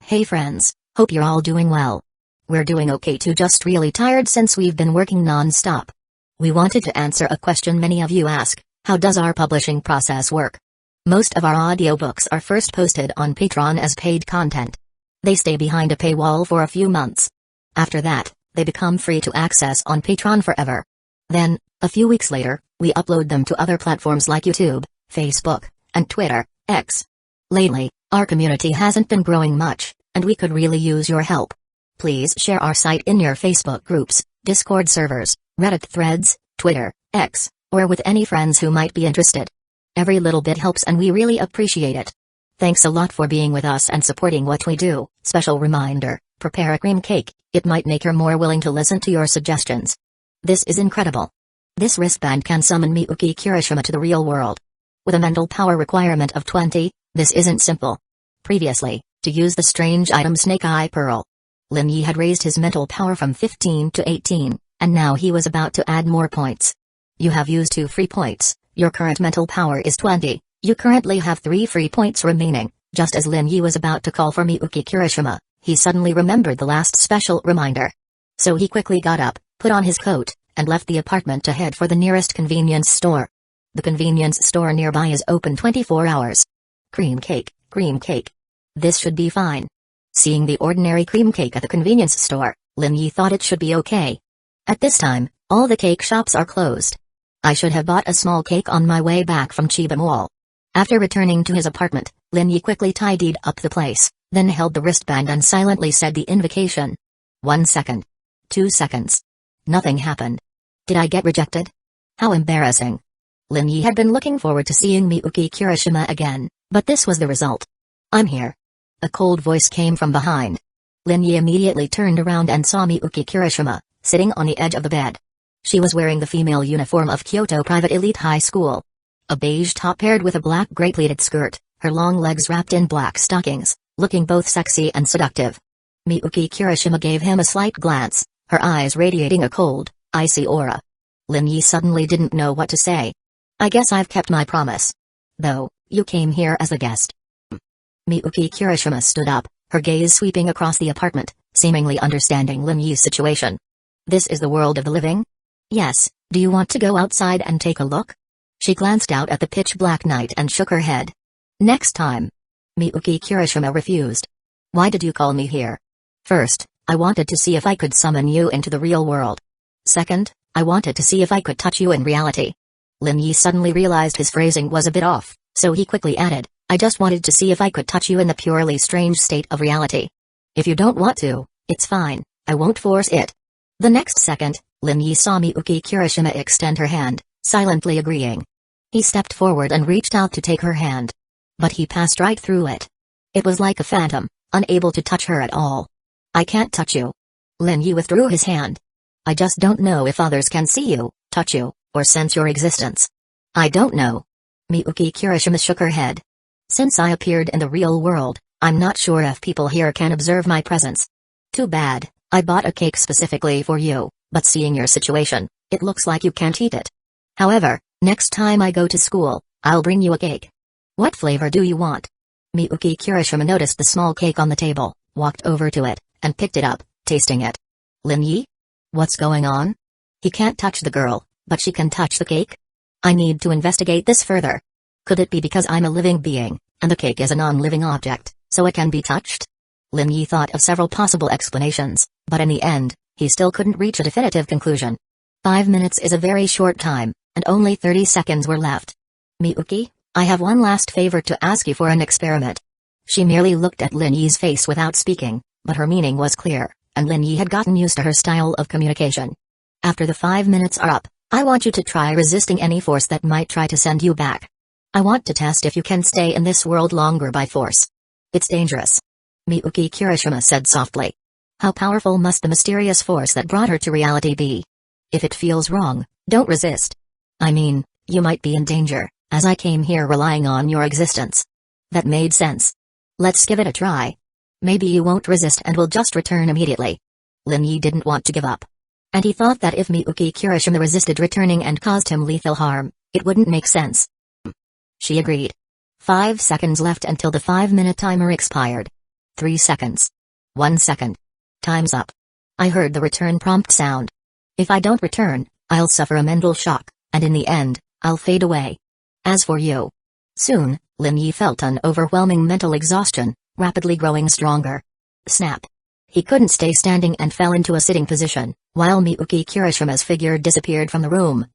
Hey friends, hope you're all doing well. We're doing okay too, just really tired since we've been working non-stop. We wanted to answer a question many of you ask: how does our publishing process work? Most of our audiobooks are first posted on Patreon as paid content. They stay behind a paywall for a few months. After that, they become free to access on Patreon forever. Then, a few weeks later, we upload them to other platforms like YouTube, Facebook, and Twitter, X. Lately, our community hasn't been growing much, and we could really use your help. Please share our site in your Facebook groups, Discord servers, Reddit threads, Twitter, X, or with any friends who might be interested. Every little bit helps and we really appreciate it. Thanks a lot for being with us and supporting what we do. Special reminder, prepare a cream cake, it might make her more willing to listen to your suggestions. This is incredible. This wristband can summon Miyuki Kirishima to the real world. With a mental power requirement of 20, this isn't simple. Previously, to use the strange item Snake Eye Pearl, Lin Yi had raised his mental power from 15 to 18, and now he was about to add more points. You have used 2 free points, your current mental power is 20, you currently have 3 free points remaining. Just as Lin Yi was about to call for Miyuki Kirishima, he suddenly remembered the last special reminder. So he quickly got up, put on his coat, and left the apartment to head for the nearest convenience store. The convenience store nearby is open 24 hours. Cream cake, cream cake. This should be fine. Seeing the ordinary cream cake at the convenience store, Lin Yi thought it should be okay. At this time, all the cake shops are closed. I should have bought a small cake on my way back from Chiba Mall. After returning to his apartment, Lin Yi quickly tidied up the place, then held the wristband and silently said the invocation. 1 second. 2 seconds. Nothing happened. Did I get rejected? How embarrassing. Lin Yi had been looking forward to seeing Miyuki Kirishima again, but this was the result. I'm here. A cold voice came from behind. Lin Yi immediately turned around and saw Miyuki Kirishima, sitting on the edge of the bed. She was wearing the female uniform of Kyoto Private Elite High School. A beige top paired with a black gray-pleated skirt, her long legs wrapped in black stockings, looking both sexy and seductive. Miyuki Kirishima gave him a slight glance, her eyes radiating a cold, icy aura. Lin Yi suddenly didn't know what to say. I guess I've kept my promise. Though, you came here as a guest. Miyuki Kirishima stood up, her gaze sweeping across the apartment, seemingly understanding Lin Yi's situation. This is the world of the living? Yes, do you want to go outside and take a look? She glanced out at the pitch-black night and shook her head. Next time. Miyuki Kirishima refused. Why did you call me here? First, I wanted to see if I could summon you into the real world. Second, I wanted to see if I could touch you in reality. Lin Yi suddenly realized his phrasing was a bit off, so he quickly added, I just wanted to see if I could touch you in the purely strange state of reality. If you don't want to, it's fine, I won't force it. The next second, Lin Yi saw Miyuki Kirishima extend her hand, silently agreeing. He stepped forward and reached out to take her hand. But he passed right through it. It was like a phantom, unable to touch her at all. I can't touch you. Lin Yi withdrew his hand. I just don't know if others can see you, touch you, or sense your existence. I don't know. Miyuki Kirishima shook her head. Since I appeared in the real world, I'm not sure if people here can observe my presence. Too bad, I bought a cake specifically for you, but seeing your situation, it looks like you can't eat it. However, next time I go to school, I'll bring you a cake. What flavor do you want? Miyuki Kirishima noticed the small cake on the table, walked over to it, and picked it up, tasting it. Lin Yi? What's going on? He can't touch the girl, but she can touch the cake? I need to investigate this further. Could it be because I'm a living being, and the cake is a non-living object, so it can be touched? Lin Yi thought of several possible explanations, but in the end, he still couldn't reach a definitive conclusion. 5 minutes is a very short time, and only 30 seconds were left. Miyuki, I have one last favor to ask you for an experiment. She merely looked at Lin Yi's face without speaking, but her meaning was clear, and Lin Yi had gotten used to her style of communication. After the 5 minutes are up, I want you to try resisting any force that might try to send you back. I want to test if you can stay in this world longer by force. It's dangerous. Miyuki Kirishima said softly. How powerful must the mysterious force that brought her to reality be? If it feels wrong, don't resist. I mean, you might be in danger, as I came here relying on your existence. That made sense. Let's give it a try. Maybe you won't resist and will just return immediately. Lin Yi didn't want to give up. And he thought that if Miyuki Kirishima resisted returning and caused him lethal harm, it wouldn't make sense. She agreed. 5 seconds left until the 5-minute timer expired. 3 seconds. 1 second. Time's up. I heard the return prompt sound. If I don't return, I'll suffer a mental shock, and in the end, I'll fade away. As for you. Soon, Lin Yi felt an overwhelming mental exhaustion, rapidly growing stronger. Snap. He couldn't stay standing and fell into a sitting position, while Miyuki Kirishima's figure disappeared from the room.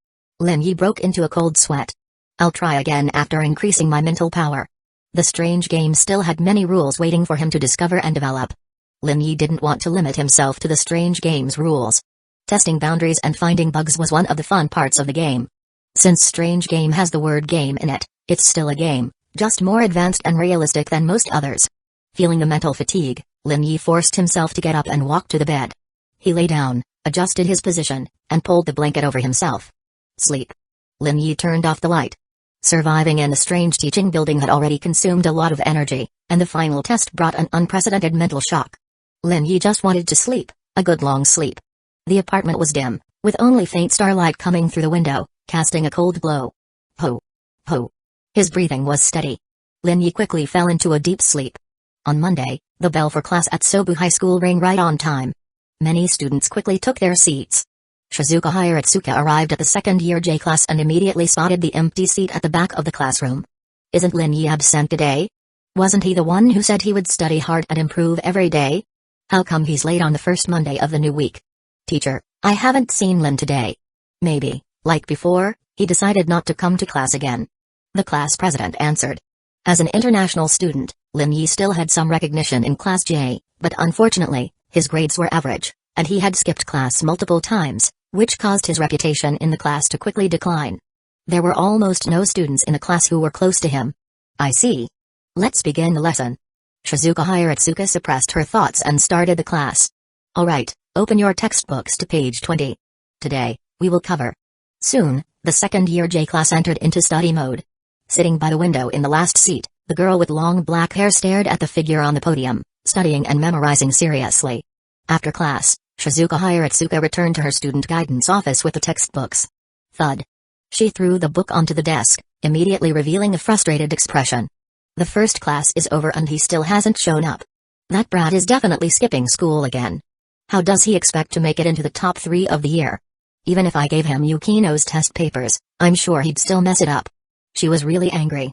Lin Yi broke into a cold sweat. I'll try again after increasing my mental power. The strange game still had many rules waiting for him to discover and develop. Lin Yi didn't want to limit himself to the strange game's rules. Testing boundaries and finding bugs was one of the fun parts of the game. Since strange game has the word game in it, it's still a game, just more advanced and realistic than most others. Feeling the mental fatigue, Lin Yi forced himself to get up and walk to the bed. He lay down, adjusted his position, and pulled the blanket over himself. Sleep. Lin Yi turned off the light. Surviving in the strange teaching building had already consumed a lot of energy, and the final test brought an unprecedented mental shock. Lin Yi just wanted to sleep, a good long sleep. The apartment was dim, with only faint starlight coming through the window, casting a cold glow. Ho! Ho! His breathing was steady. Lin Yi quickly fell into a deep sleep. On Monday, the bell for class at Sobu High School rang right on time. Many students quickly took their seats. Shizuka Hiratsuka arrived at the second-year J class and immediately spotted the empty seat at the back of the classroom. Isn't Lin Yi absent today? Wasn't he the one who said he would study hard and improve every day? How come he's late on the first Monday of the new week? Teacher, I haven't seen Lin today. Maybe, like before, he decided not to come to class again. The class president answered. As an international student, Lin Yi still had some recognition in Class J, but unfortunately, his grades were average, and he had skipped class multiple times, which caused his reputation in the class to quickly decline. There were almost no students in the class who were close to him. I see. Let's begin the lesson. Shizuka Hiratsuka suppressed her thoughts and started the class. Alright, open your textbooks to page 20. Today, we will cover. Soon, the second-year J class entered into study mode. Sitting by the window in the last seat, the girl with long black hair stared at the figure on the podium, studying and memorizing seriously. After class, Shizuka Hiratsuka returned to her student guidance office with the textbooks. Thud. She threw the book onto the desk, immediately revealing a frustrated expression. The first class is over and he still hasn't shown up. That brat is definitely skipping school again. How does he expect to make it into the top 3 of the year? Even if I gave him Yukino's test papers, I'm sure he'd still mess it up. She was really angry.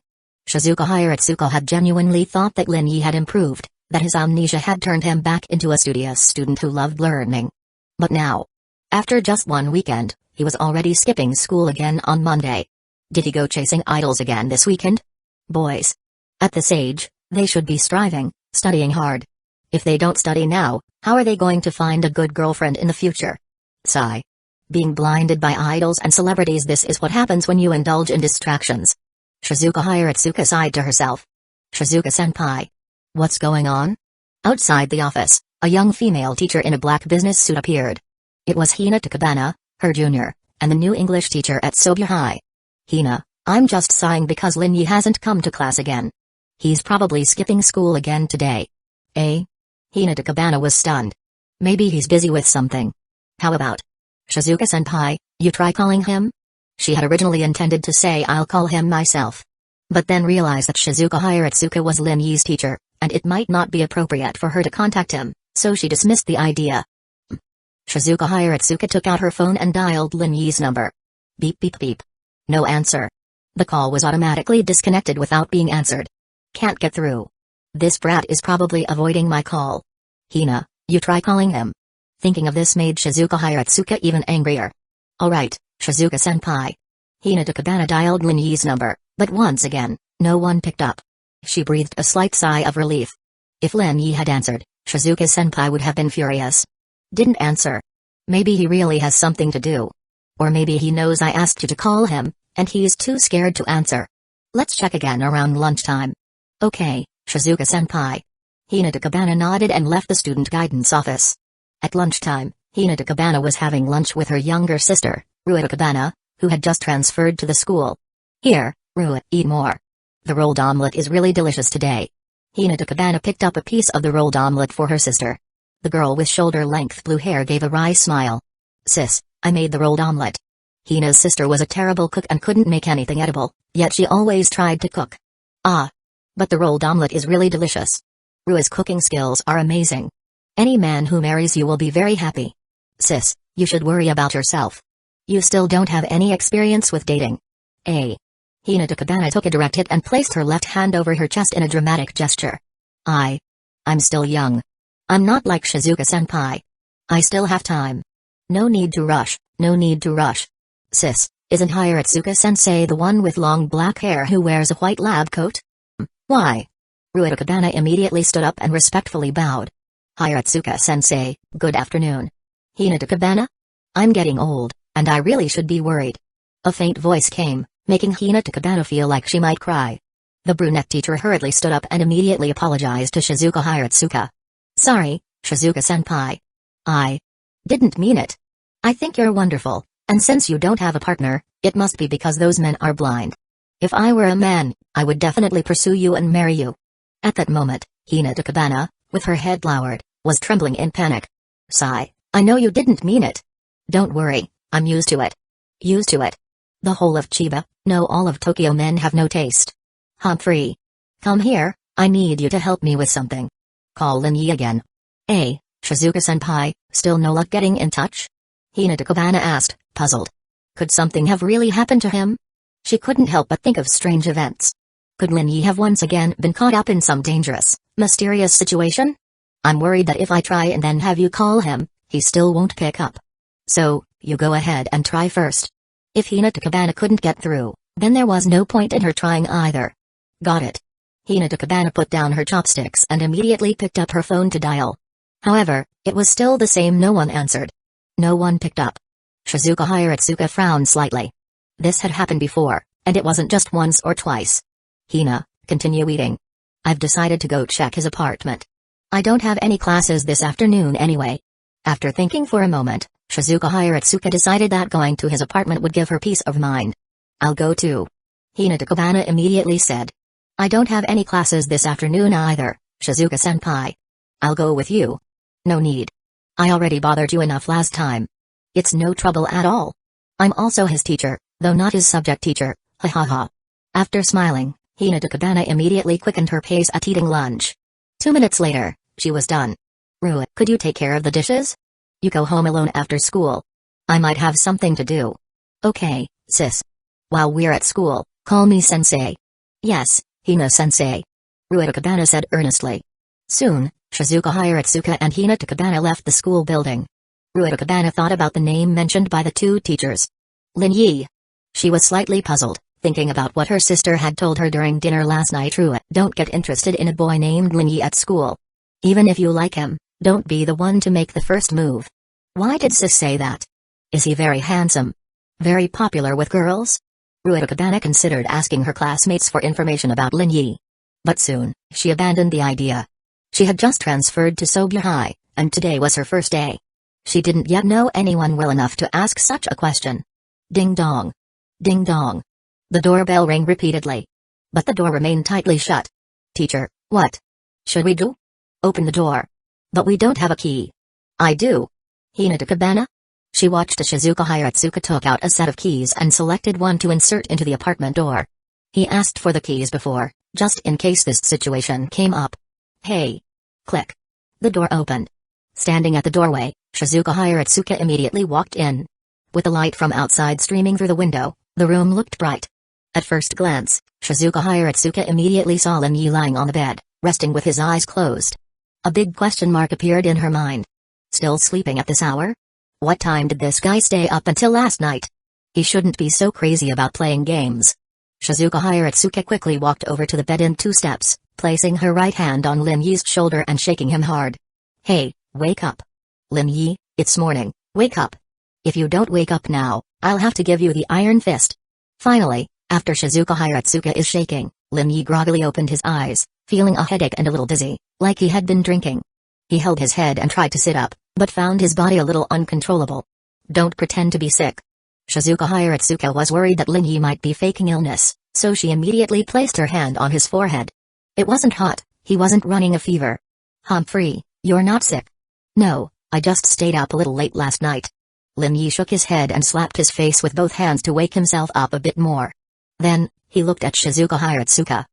Shizuka Hiratsuka had genuinely thought that Lin Yi had improved, that his amnesia had turned him back into a studious student who loved learning. But now, after just one weekend, he was already skipping school again on Monday. Did he go chasing idols again this weekend? Boys. At this age, they should be striving, studying hard. If they don't study now, how are they going to find a good girlfriend in the future? Sigh. Being blinded by idols and celebrities, this is what happens when you indulge in distractions. Shizuka Hiratsuka sighed to herself. Shizuka-senpai. What's going on? Outside the office, a young female teacher in a black business suit appeared. It was Hina Takabana, her junior, and the new English teacher at Sobu High. Hina, I'm just sighing because Lin Yi hasn't come to class again. He's probably skipping school again today. Eh? Hina Takabana was stunned. Maybe he's busy with something. How about Shizuka-senpai, you try calling him? She had originally intended to say I'll call him myself. But then realized that Shizuka Hiratsuka was Lin Yi's teacher, and it might not be appropriate for her to contact him, so she dismissed the idea. Shizuka Hiratsuka took out her phone and dialed Lin Yi's number. Beep beep beep. No answer. The call was automatically disconnected without being answered. Can't get through. This brat is probably avoiding my call. Hina, you try calling him. Thinking of this made Shizuka Hiratsuka even angrier. Alright, Shizuka-senpai. Hina Takabana dialed Lin Yi's number, but once again, no one picked up. She breathed a slight sigh of relief. If Lin Yi had answered, Shizuka-senpai would have been furious. Didn't answer. Maybe he really has something to do. Or maybe he knows I asked you to call him, and he's too scared to answer. Let's check again around lunchtime. Okay, Shizuka-senpai. Hina Takabana nodded and left the student guidance office. At lunchtime, Hina Takabana was having lunch with her younger sister, Ruit Takabana, who had just transferred to the school. Here, Ruit, eat more. The rolled omelette is really delicious today. Hina Takabana picked up a piece of the rolled omelette for her sister. The girl with shoulder-length blue hair gave a wry smile. Sis, I made the rolled omelette. Hina's sister was a terrible cook and couldn't make anything edible, yet she always tried to cook. Ah. But the rolled omelette is really delicious. Rua's cooking skills are amazing. Any man who marries you will be very happy. Sis, you should worry about yourself. You still don't have any experience with dating. Hinata Kabana took a direct hit and placed her left hand over her chest in a dramatic gesture. I'm still young. I'm not like Shizuka-senpai. I still have time. No need to rush, no need to rush. Sis, isn't Hiratsuka-sensei the one with long black hair who wears a white lab coat? Why? Ruata Kabana immediately stood up and respectfully bowed. Hiratsuka-sensei, good afternoon. Hinata Kabana? I'm getting old, and I really should be worried. A faint voice came, making Hinata Kabana feel like she might cry. The brunette teacher hurriedly stood up and immediately apologized to Shizuka Hiratsuka. Sorry, Shizuka-senpai. I didn't mean it. I think you're wonderful, and since you don't have a partner, it must be because those men are blind. If I were a man, I would definitely pursue you and marry you. At that moment, Hinata Kabana, with her head lowered, was trembling in panic. Sigh, I know you didn't mean it. Don't worry, I'm used to it. Used to it. The whole of Chiba, no, all of Tokyo men have no taste. Humphrey. Come here, I need you to help me with something. Call Lin Yi again. Shizuka-senpai, still no luck getting in touch? Hinata Kabana asked, puzzled. Could something have really happened to him? She couldn't help but think of strange events. Could Lin Yi have once again been caught up in some dangerous, mysterious situation? I'm worried that if I try and then have you call him, he still won't pick up. So, you go ahead and try first. If Hinata Kabana couldn't get through, then there was no point in her trying either. Got it. Hinata Kabana put down her chopsticks and immediately picked up her phone to dial. However, it was still the same, no one answered. No one picked up. Shizuka Hiratsuka frowned slightly. This had happened before, and it wasn't just once or twice. Hina, continue eating. I've decided to go check his apartment. I don't have any classes this afternoon anyway. After thinking for a moment, Shizuka Hiratsuka decided that going to his apartment would give her peace of mind. I'll go too. Hinata Kabana immediately said. I don't have any classes this afternoon either, Shizuka-senpai. I'll go with you. No need. I already bothered you enough last time. It's no trouble at all. I'm also his teacher, though not his subject teacher, ha ha ha. After smiling, Hinata Kabana immediately quickened her pace at eating lunch. 2 minutes later, she was done. Rua, could you take care of the dishes? You go home alone after school. I might have something to do. Okay, sis. While we're at school, call me sensei. Yes, Hina-sensei. Ruata Kabana said earnestly. Soon, Shizuka Hiratsuka and Hinata Kabana left the school building. Ruata Kabana thought about the name mentioned by the two teachers. Lin Yi. She was slightly puzzled, thinking about what her sister had told her during dinner last night. Rua, don't get interested in a boy named Lin Yi at school. Even if you like him, don't be the one to make the first move. Why did sis say that? Is he very handsome? Very popular with girls? Ruata Kabana considered asking her classmates for information about Lin Yi. But soon, she abandoned the idea. She had just transferred to Sobya High, and today was her first day. She didn't yet know anyone well enough to ask such a question. Ding dong. Ding dong. The doorbell rang repeatedly. But the door remained tightly shut. Teacher, what should we do? Open the door. But we don't have a key. I do. Hinata Kabana? She watched as Shizuka Hiratsuka took out a set of keys and selected one to insert into the apartment door. He asked for the keys before, just in case this situation came up. Hey. Click. The door opened. Standing at the doorway, Shizuka Hiratsuka immediately walked in. With the light from outside streaming through the window, the room looked bright. At first glance, Shizuka Hiratsuka immediately saw Lin Yi lying on the bed, resting with his eyes closed. A big question mark appeared in her mind. Still sleeping at this hour? What time did this guy stay up until last night? He shouldn't be so crazy about playing games. Shizuka Hiratsuka quickly walked over to the bed in 2 steps, placing her right hand on Lin Yi's shoulder and shaking him hard. Hey, wake up. Lin Yi, it's morning, wake up. If you don't wake up now, I'll have to give you the iron fist. Finally, after Shizuka Hiratsuka is shaking, Lin Yi groggily opened his eyes, feeling a headache and a little dizzy, like he had been drinking. He held his head and tried to sit up, but found his body a little uncontrollable. Don't pretend to be sick. Shizuka Hiratsuka was worried that Lin Yi might be faking illness, so she immediately placed her hand on his forehead. It wasn't hot, he wasn't running a fever. Humphrey, you're not sick. No, I just stayed up a little late last night. Lin Yi shook his head and slapped his face with both hands to wake himself up a bit more. Then, he looked at Shizuka Hiratsuka.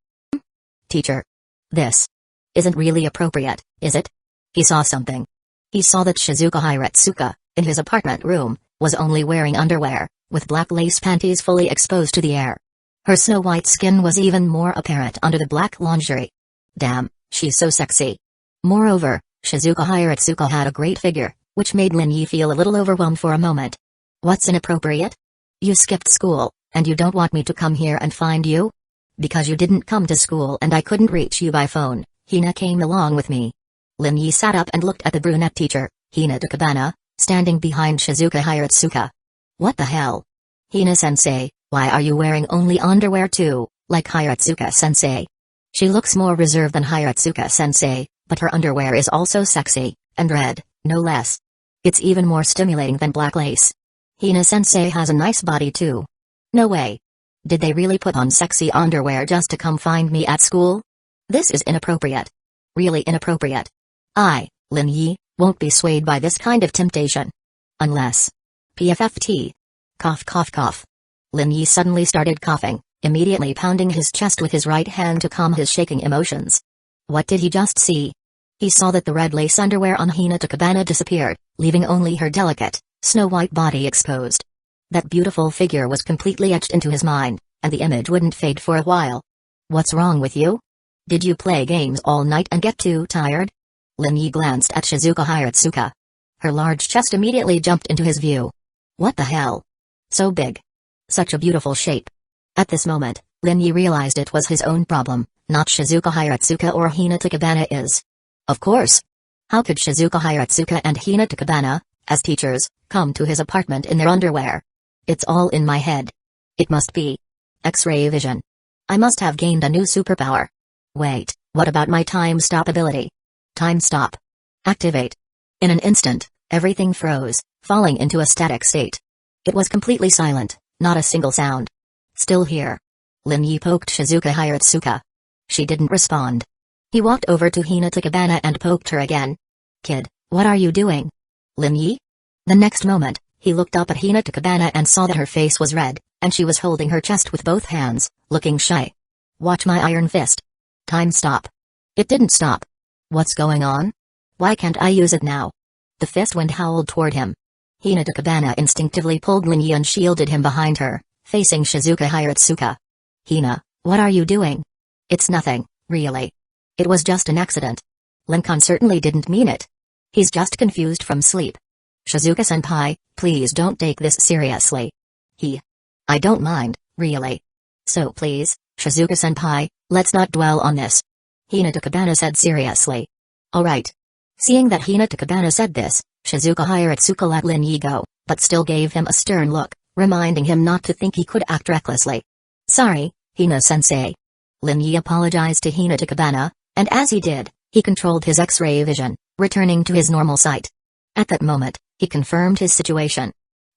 Teacher. This isn't really appropriate, is it? He saw something. He saw that Shizuka Hiratsuka, in his apartment room, was only wearing underwear, with black lace panties fully exposed to the air. Her snow-white skin was even more apparent under the black lingerie. Damn, she's so sexy. Moreover, Shizuka Hiratsuka had a great figure, which made Lin Yi feel a little overwhelmed for a moment. What's inappropriate? You skipped school, and you don't want me to come here and find you? Because you didn't come to school and I couldn't reach you by phone, Hina came along with me. Lin Yi sat up and looked at the brunette teacher, Hina Takabana, standing behind Shizuka Hiratsuka. What the hell? Hina-sensei, why are you wearing only underwear too, like Hiratsuka-sensei? She looks more reserved than Hiratsuka-sensei, but her underwear is also sexy, and red, no less. It's even more stimulating than black lace. Hina-sensei has a nice body too. No way. Did they really put on sexy underwear just to come find me at school? This is inappropriate. Really inappropriate. I, Lin Yi, won't be swayed by this kind of temptation. Unless. PFFT. Cough cough cough. Lin Yi suddenly started coughing, immediately pounding his chest with his right hand to calm his shaking emotions. What did he just see? He saw that the red lace underwear on Hina Takabana disappeared, leaving only her delicate, snow-white body exposed. That beautiful figure was completely etched into his mind, and the image wouldn't fade for a while. What's wrong with you? Did you play games all night and get too tired? Lin Yi glanced at Shizuka Hiratsuka. Her large chest immediately jumped into his view. What the hell? So big. Such a beautiful shape. At this moment, Lin Yi realized it was his own problem, not Shizuka Hiratsuka or Hina Takaban's. Of course. How could Shizuka Hiratsuka and Hina Takabana, as teachers, come to his apartment in their underwear? It's all in my head. It must be X-ray vision. I must have gained a new superpower. Wait, what about my time stop ability? Time stop. Activate. In an instant, everything froze, falling into a static state. It was completely silent, not a single sound. Still here. Lin Yi poked Shizuka Hiratsuka. She didn't respond. He walked over to Hina Takabana and poked her again. Kid, what are you doing? Lin Yi? The next moment, he looked up at Hina Takabana and saw that her face was red, and she was holding her chest with both hands, looking shy. Watch my iron fist. Time stop. It didn't stop. What's going on? Why can't I use it now? The fist wind howled toward him. Hina Takabana instinctively pulled Lin Yi and shielded him behind her, facing Shizuka Hiratsuka. Hina, what are you doing? It's nothing, really. It was just an accident. Lincoln certainly didn't mean it. He's just confused from sleep. Shizuka-senpai, please don't take this seriously. I don't mind, really. So please, Shizuka-senpai, let's not dwell on this. Hina Takabana said seriously. Alright. Seeing that Hina Takabana said this, Shizuka Hiratsuka let Lin Yi go, but still gave him a stern look, reminding him not to think he could act recklessly. Sorry, Hina-sensei. Lin Yi apologized to Hina Takabana, and as he did, he controlled his X-ray vision, returning to his normal sight. At that moment, he confirmed his situation.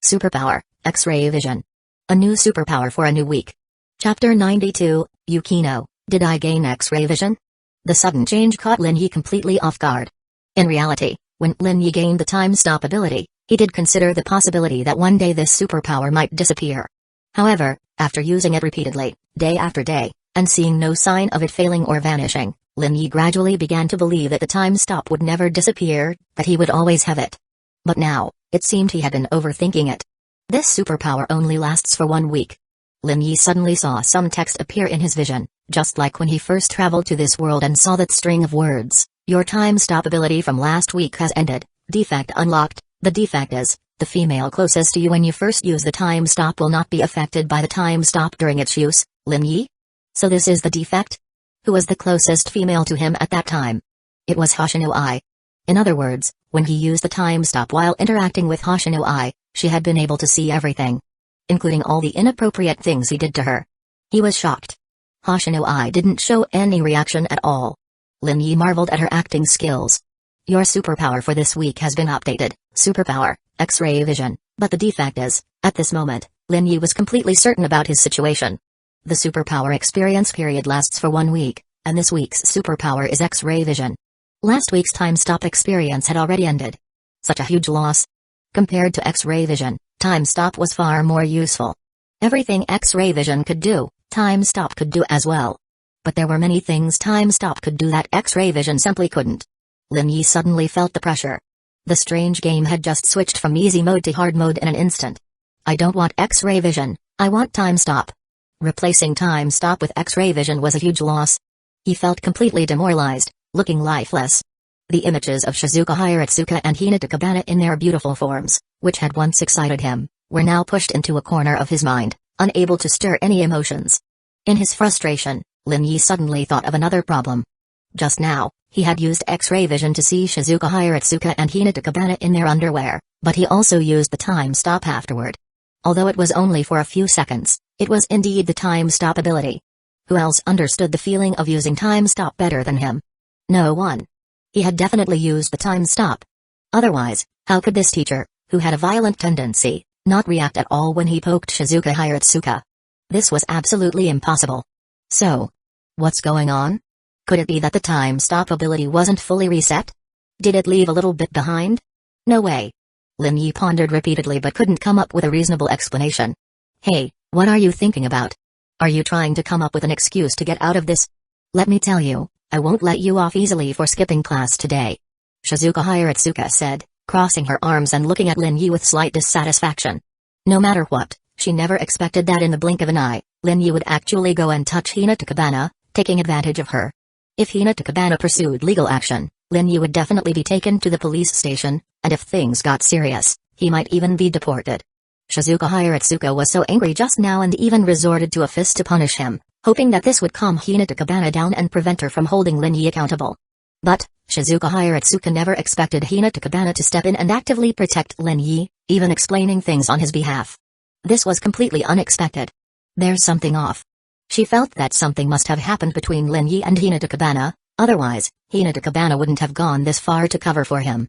Superpower, X-ray vision. A new superpower for a new week. Chapter 92, Yukino, did I gain X-ray vision? The sudden change caught Lin Yi completely off guard. In reality, when Lin Yi gained the time stop ability, he did consider the possibility that one day this superpower might disappear. However, after using it repeatedly, day after day, and seeing no sign of it failing or vanishing, Lin Yi gradually began to believe that the time stop would never disappear, that he would always have it. But now, it seemed he had been overthinking it. This superpower only lasts for 1 week. Lin Yi suddenly saw some text appear in his vision, just like when he first traveled to this world and saw that string of words. Your time stop ability from last week has ended, defect unlocked. The defect is, the female closest to you when you first use the time stop will not be affected by the time stop during its use, Lin Yi? So this is the defect? Who was the closest female to him at that time? It was Hoshino Ai. In other words, when he used the time stop while interacting with Hoshino Ai, she had been able to see everything. Including all the inappropriate things he did to her. He was shocked. Hoshino Ai didn't show any reaction at all. Lin Yi marveled at her acting skills. Your superpower for this week has been updated, superpower, X-ray vision, but the defect is, at this moment, Lin Yi was completely certain about his situation. The superpower experience period lasts for 1 week, and this week's superpower is X-ray vision. Last week's time stop experience had already ended. Such a huge loss. Compared to X-ray vision, time stop was far more useful. Everything X-ray vision could do, time stop could do as well. But there were many things Time Stop could do that X-ray vision simply couldn't. Lin Yi suddenly felt the pressure. The strange game had just switched from easy mode to hard mode in an instant. I don't want X-ray vision, I want Time Stop. Replacing Time Stop with X-ray vision was a huge loss. He felt completely demoralized, looking lifeless. The images of Shizuka Hiratsuka and Hinata Kabana in their beautiful forms, which had once excited him, were now pushed into a corner of his mind, unable to stir any emotions. In his frustration, Lin Yi suddenly thought of another problem. Just now, he had used X-ray vision to see Shizuka Hiratsuka and Hinata Kabana in their underwear, but he also used the Time Stop afterward. Although it was only for a few seconds, it was indeed the Time Stop ability. Who else understood the feeling of using Time Stop better than him? No one. He had definitely used the Time Stop. Otherwise, how could this teacher, who had a violent tendency, not react at all when he poked Shizuka Hiratsuka? This was absolutely impossible. So, what's going on? Could it be that the Time Stop ability wasn't fully reset? Did it leave a little bit behind? No way. Lin Yi pondered repeatedly but couldn't come up with a reasonable explanation. Hey, what are you thinking about? Are you trying to come up with an excuse to get out of this? Let me tell you, I won't let you off easily for skipping class today. Shizuka Hiratsuka said, crossing her arms and looking at Lin Yi with slight dissatisfaction. No matter what, she never expected that in the blink of an eye, Lin Yi would actually go and touch Hinata Kabana, taking advantage of her. If Hinata Kabana pursued legal action, Lin Yi would definitely be taken to the police station, and if things got serious, he might even be deported. Shizuka Hiratsuka was so angry just now and even resorted to a fist to punish him, hoping that this would calm Hinata Kabana down and prevent her from holding Lin Yi accountable. But, Shizuka Hiratsuka never expected Hinata Kabana to step in and actively protect Lin Yi, even explaining things on his behalf. This was completely unexpected. There's something off. She felt that something must have happened between Lin Yi and Hinata Kabana, otherwise, Hinata Kabana wouldn't have gone this far to cover for him.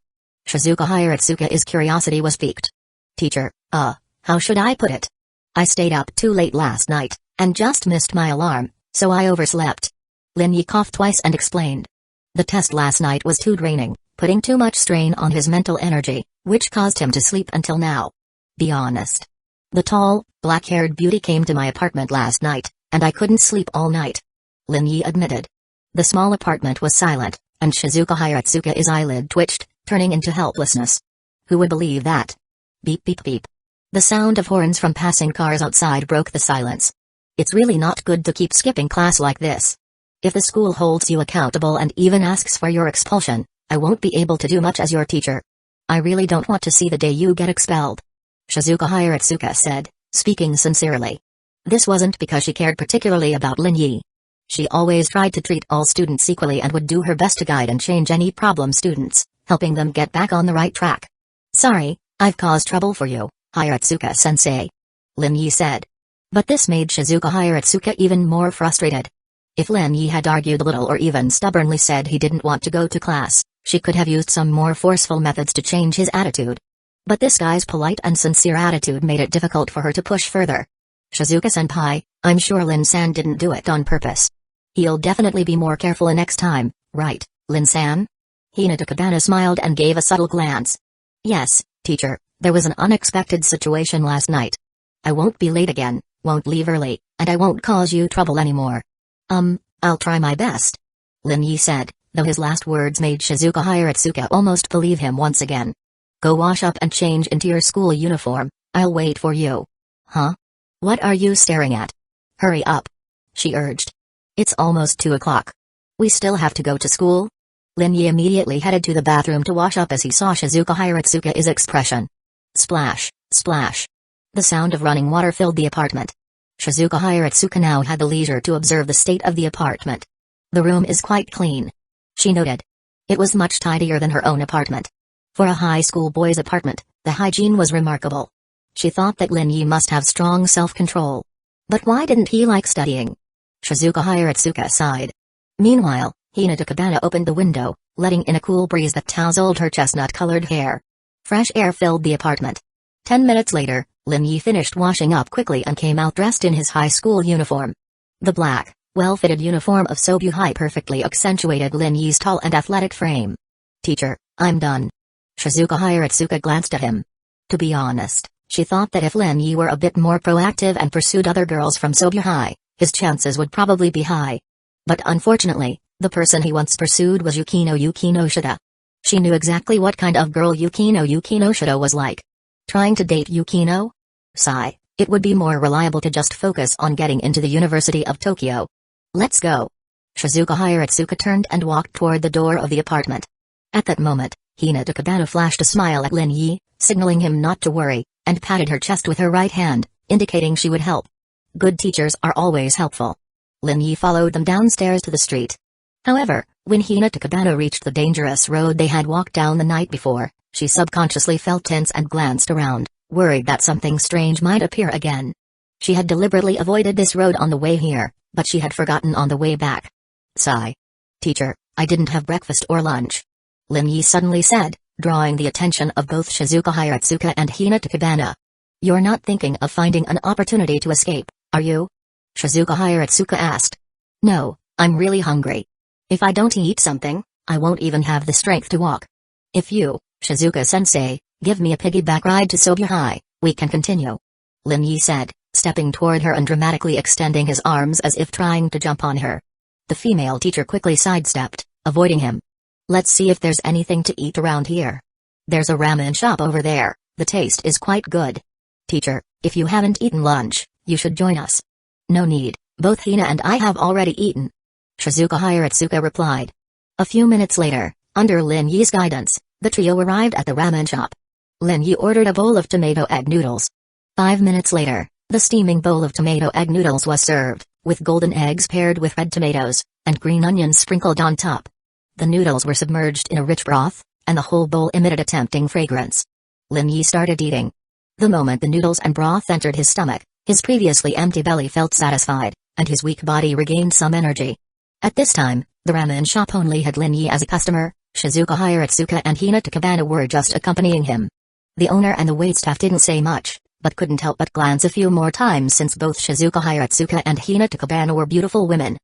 Shizuka Hiratsuka's curiosity was piqued. Teacher, how should I put it? I stayed up too late last night, and just missed my alarm, so I overslept. Lin Yi coughed twice and explained. The test last night was too draining, putting too much strain on his mental energy, which caused him to sleep until now. Be honest. The tall, black-haired beauty came to my apartment last night, and I couldn't sleep all night. Lin Yi admitted. The small apartment was silent, and Shizuka Hiratsuka's eyelid twitched, turning into helplessness. Who would believe that? Beep beep beep. The sound of horns from passing cars outside broke the silence. It's really not good to keep skipping class like this. If the school holds you accountable and even asks for your expulsion, I won't be able to do much as your teacher. I really don't want to see the day you get expelled. Shizuka Hiratsuka said, speaking sincerely. This wasn't because she cared particularly about Lin Yi. She always tried to treat all students equally and would do her best to guide and change any problem students, helping them get back on the right track. Sorry, I've caused trouble for you, Hiratsuka-sensei. Lin Yi said. But this made Shizuka Hiratsuka even more frustrated. If Lin Yi had argued a little or even stubbornly said he didn't want to go to class, she could have used some more forceful methods to change his attitude. But this guy's polite and sincere attitude made it difficult for her to push further. Shizuka-senpai, I'm sure Lin-san didn't do it on purpose. He'll definitely be more careful next time, right, Lin-san? Hinata Kabana smiled and gave a subtle glance. Yes, teacher, there was an unexpected situation last night. I won't be late again, won't leave early, and I won't cause you trouble anymore. I'll try my best. Lin Yi said, though his last words made Shizuka Hiratsuka almost believe him once again. Go wash up and change into your school uniform, I'll wait for you. Huh? What are you staring at? Hurry up. She urged. It's almost 2 o'clock. We still have to go to school? Lin Yi immediately headed to the bathroom to wash up as he saw Shizuka Hiratsuka's expression. Splash, splash. The sound of running water filled the apartment. Shizuka Hiratsuka now had the leisure to observe the state of the apartment. The room is quite clean. She noted. It was much tidier than her own apartment. For a high school boy's apartment, the hygiene was remarkable. She thought that Lin Yi must have strong self-control. But why didn't he like studying? Shizuka Hiratsuka sighed. Meanwhile, Hinata Kabana opened the window, letting in a cool breeze that tousled her chestnut-colored hair. Fresh air filled the apartment. 10 minutes later, Lin Yi finished washing up quickly and came out dressed in his high school uniform. The black, well-fitted uniform of Sobuhai perfectly accentuated Lin Yi's tall and athletic frame. Teacher, I'm done. Shizuka Hiratsuka glanced at him. To be honest, she thought that if Lin Yi were a bit more proactive and pursued other girls from Sobuhai, his chances would probably be high. But unfortunately, the person he once pursued was Yukino Shida. She knew exactly what kind of girl Yukino Shida was like. Trying to date Yukino? Sigh, it would be more reliable to just focus on getting into the University of Tokyo. Let's go. Shizuka Hiratsuka turned and walked toward the door of the apartment. At that moment, Hinata Kabata flashed a smile at Lin Yi, signaling him not to worry, and patted her chest with her right hand, indicating she would help. Good teachers are always helpful. Lin Yi followed them downstairs to the street. However, when Hinata Kabata reached the dangerous road they had walked down the night before, she subconsciously felt tense and glanced around, worried that something strange might appear again. She had deliberately avoided this road on the way here, but she had forgotten on the way back. Sigh. Teacher, I didn't have breakfast or lunch. Lin Yi suddenly said, drawing the attention of both Shizuka Hiratsuka and Hinata Kabata. You're not thinking of finding an opportunity to escape, are you? Shizuka Hiratsuka asked. No, I'm really hungry. If I don't eat something, I won't even have the strength to walk. If you, Shizuka-sensei, give me a piggyback ride to Sobuhai, we can continue. Lin Yi said, stepping toward her and dramatically extending his arms as if trying to jump on her. The female teacher quickly sidestepped, avoiding him. Let's see if there's anything to eat around here. There's a ramen shop over there, the taste is quite good. Teacher, if you haven't eaten lunch, you should join us. No need, both Hina and I have already eaten. Shizuka Hiratsuka replied. A few minutes later, under Lin Yi's guidance, the trio arrived at the ramen shop. Lin Yi ordered a bowl of tomato egg noodles. 5 minutes later, the steaming bowl of tomato egg noodles was served, with golden eggs paired with red tomatoes, and green onions sprinkled on top. The noodles were submerged in a rich broth, and the whole bowl emitted a tempting fragrance. Lin Yi started eating. The moment the noodles and broth entered his stomach, his previously empty belly felt satisfied, and his weak body regained some energy. At this time, the ramen shop only had Lin Yi as a customer, Shizuka Hiratsuka and Hinata Kabata were just accompanying him. The owner and the waitstaff didn't say much, but couldn't help but glance a few more times since both Shizuka Hiratsuka and Hinata Kabata were beautiful women.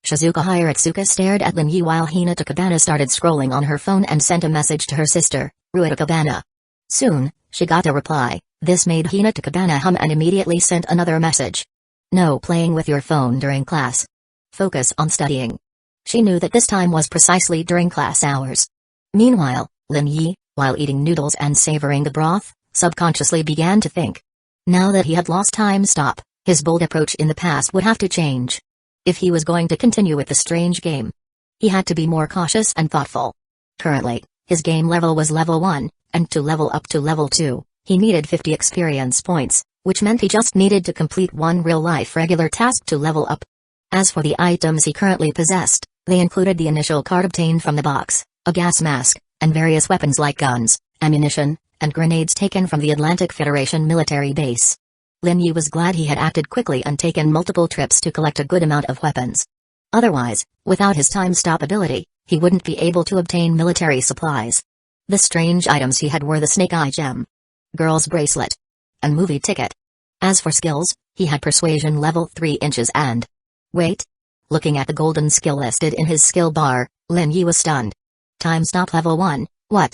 Shizuka Hiratsuka stared at Lin Yi while Hinata Kabata started scrolling on her phone and sent a message to her sister, Ruita Kabata. Soon, she got a reply. This made Hinata Kabata hum and immediately sent another message. No playing with your phone during class. Focus on studying. She knew that this time was precisely during class hours. Meanwhile, Lin Yi, while eating noodles and savoring the broth, subconsciously began to think. Now that he had lost time stop, his bold approach in the past would have to change. If he was going to continue with the strange game, he had to be more cautious and thoughtful. Currently, his game level was level 1, and to level up to level 2, he needed 50 experience points, which meant he just needed to complete one real-life regular task to level up. As for the items he currently possessed, they included the initial card obtained from the box, a gas mask, and various weapons like guns, ammunition, and grenades taken from the Atlantic Federation military base. Lin Yi was glad he had acted quickly and taken multiple trips to collect a good amount of weapons. Otherwise, without his time-stop ability, he wouldn't be able to obtain military supplies. The strange items he had were the Snake Eye Gem, Girl's Bracelet, and Movie Ticket. As for skills, he had Persuasion level 3 inches and... Wait. Looking at the golden skill listed in his skill bar, Lin Yi was stunned. Time stop level 1, what?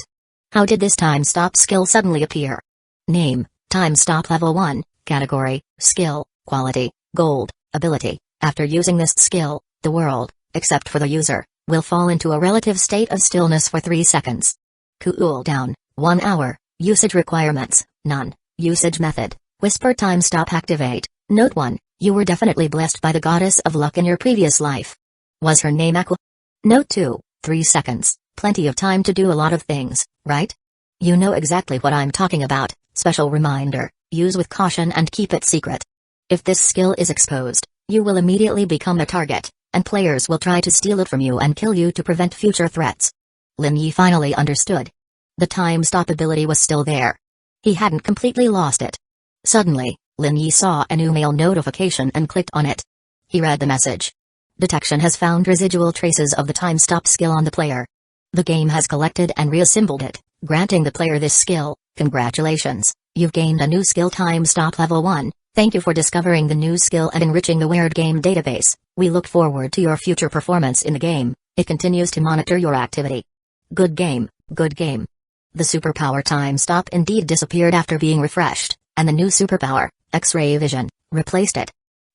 How did this time stop skill suddenly appear? Name, time stop level 1, category, skill, quality, gold, ability. After using this skill, the world, except for the user, will fall into a relative state of stillness for 3 seconds. Cool down, 1 hour, usage requirements, none, usage method, whisper time stop activate. Note 1, you were definitely blessed by the goddess of luck in your previous life. Was her name Aqua? Note 2, 3 seconds, plenty of time to do a lot of things, right? You know exactly what I'm talking about, special reminder, use with caution and keep it secret. If this skill is exposed, you will immediately become a target, and players will try to steal it from you and kill you to prevent future threats. Lin Yi finally understood. The time stop ability was still there. He hadn't completely lost it. Suddenly, Lin Yi saw an email notification and clicked on it. He read the message. Detection has found residual traces of the time stop skill on the player. The game has collected and reassembled it, granting the player this skill. Congratulations, you've gained a new skill time stop level 1. Thank you for discovering the new skill and enriching the Weird Game database. We look forward to your future performance in the game. It continues to monitor your activity. Good game, good game. The superpower time stop indeed disappeared after being refreshed, and the new superpower, X-ray vision, replaced it.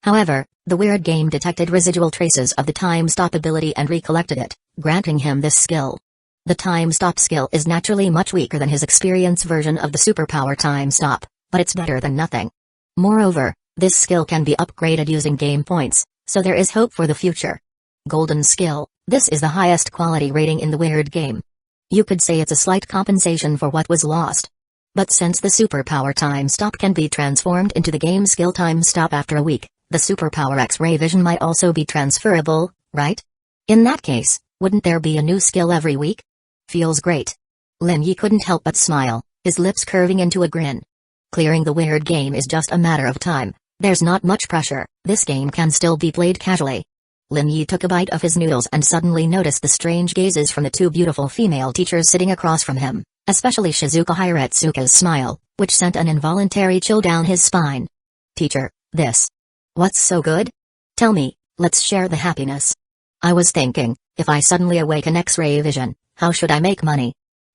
However, the weird game detected residual traces of the time stop ability and recollected it, granting him this skill. The time stop skill is naturally much weaker than his experience version of the superpower time stop, but it's better than nothing. Moreover, this skill can be upgraded using game points, so there is hope for the future. Golden skill, this is the highest quality rating in the weird game. You could say it's a slight compensation for what was lost. But since the superpower time stop can be transformed into the game skill time stop after a week, the superpower X-ray vision might also be transferable, right? In that case, wouldn't there be a new skill every week? Feels great. Lin Yi couldn't help but smile, his lips curving into a grin. Clearing the weird game is just a matter of time. There's not much pressure, this game can still be played casually. Lin Yi took a bite of his noodles and suddenly noticed the strange gazes from the two beautiful female teachers sitting across from him, especially Shizuka Hiratsuka's smile, which sent an involuntary chill down his spine. Teacher, this. What's so good? Tell me, let's share the happiness. I was thinking, if I suddenly awaken X-ray vision, how should I make money?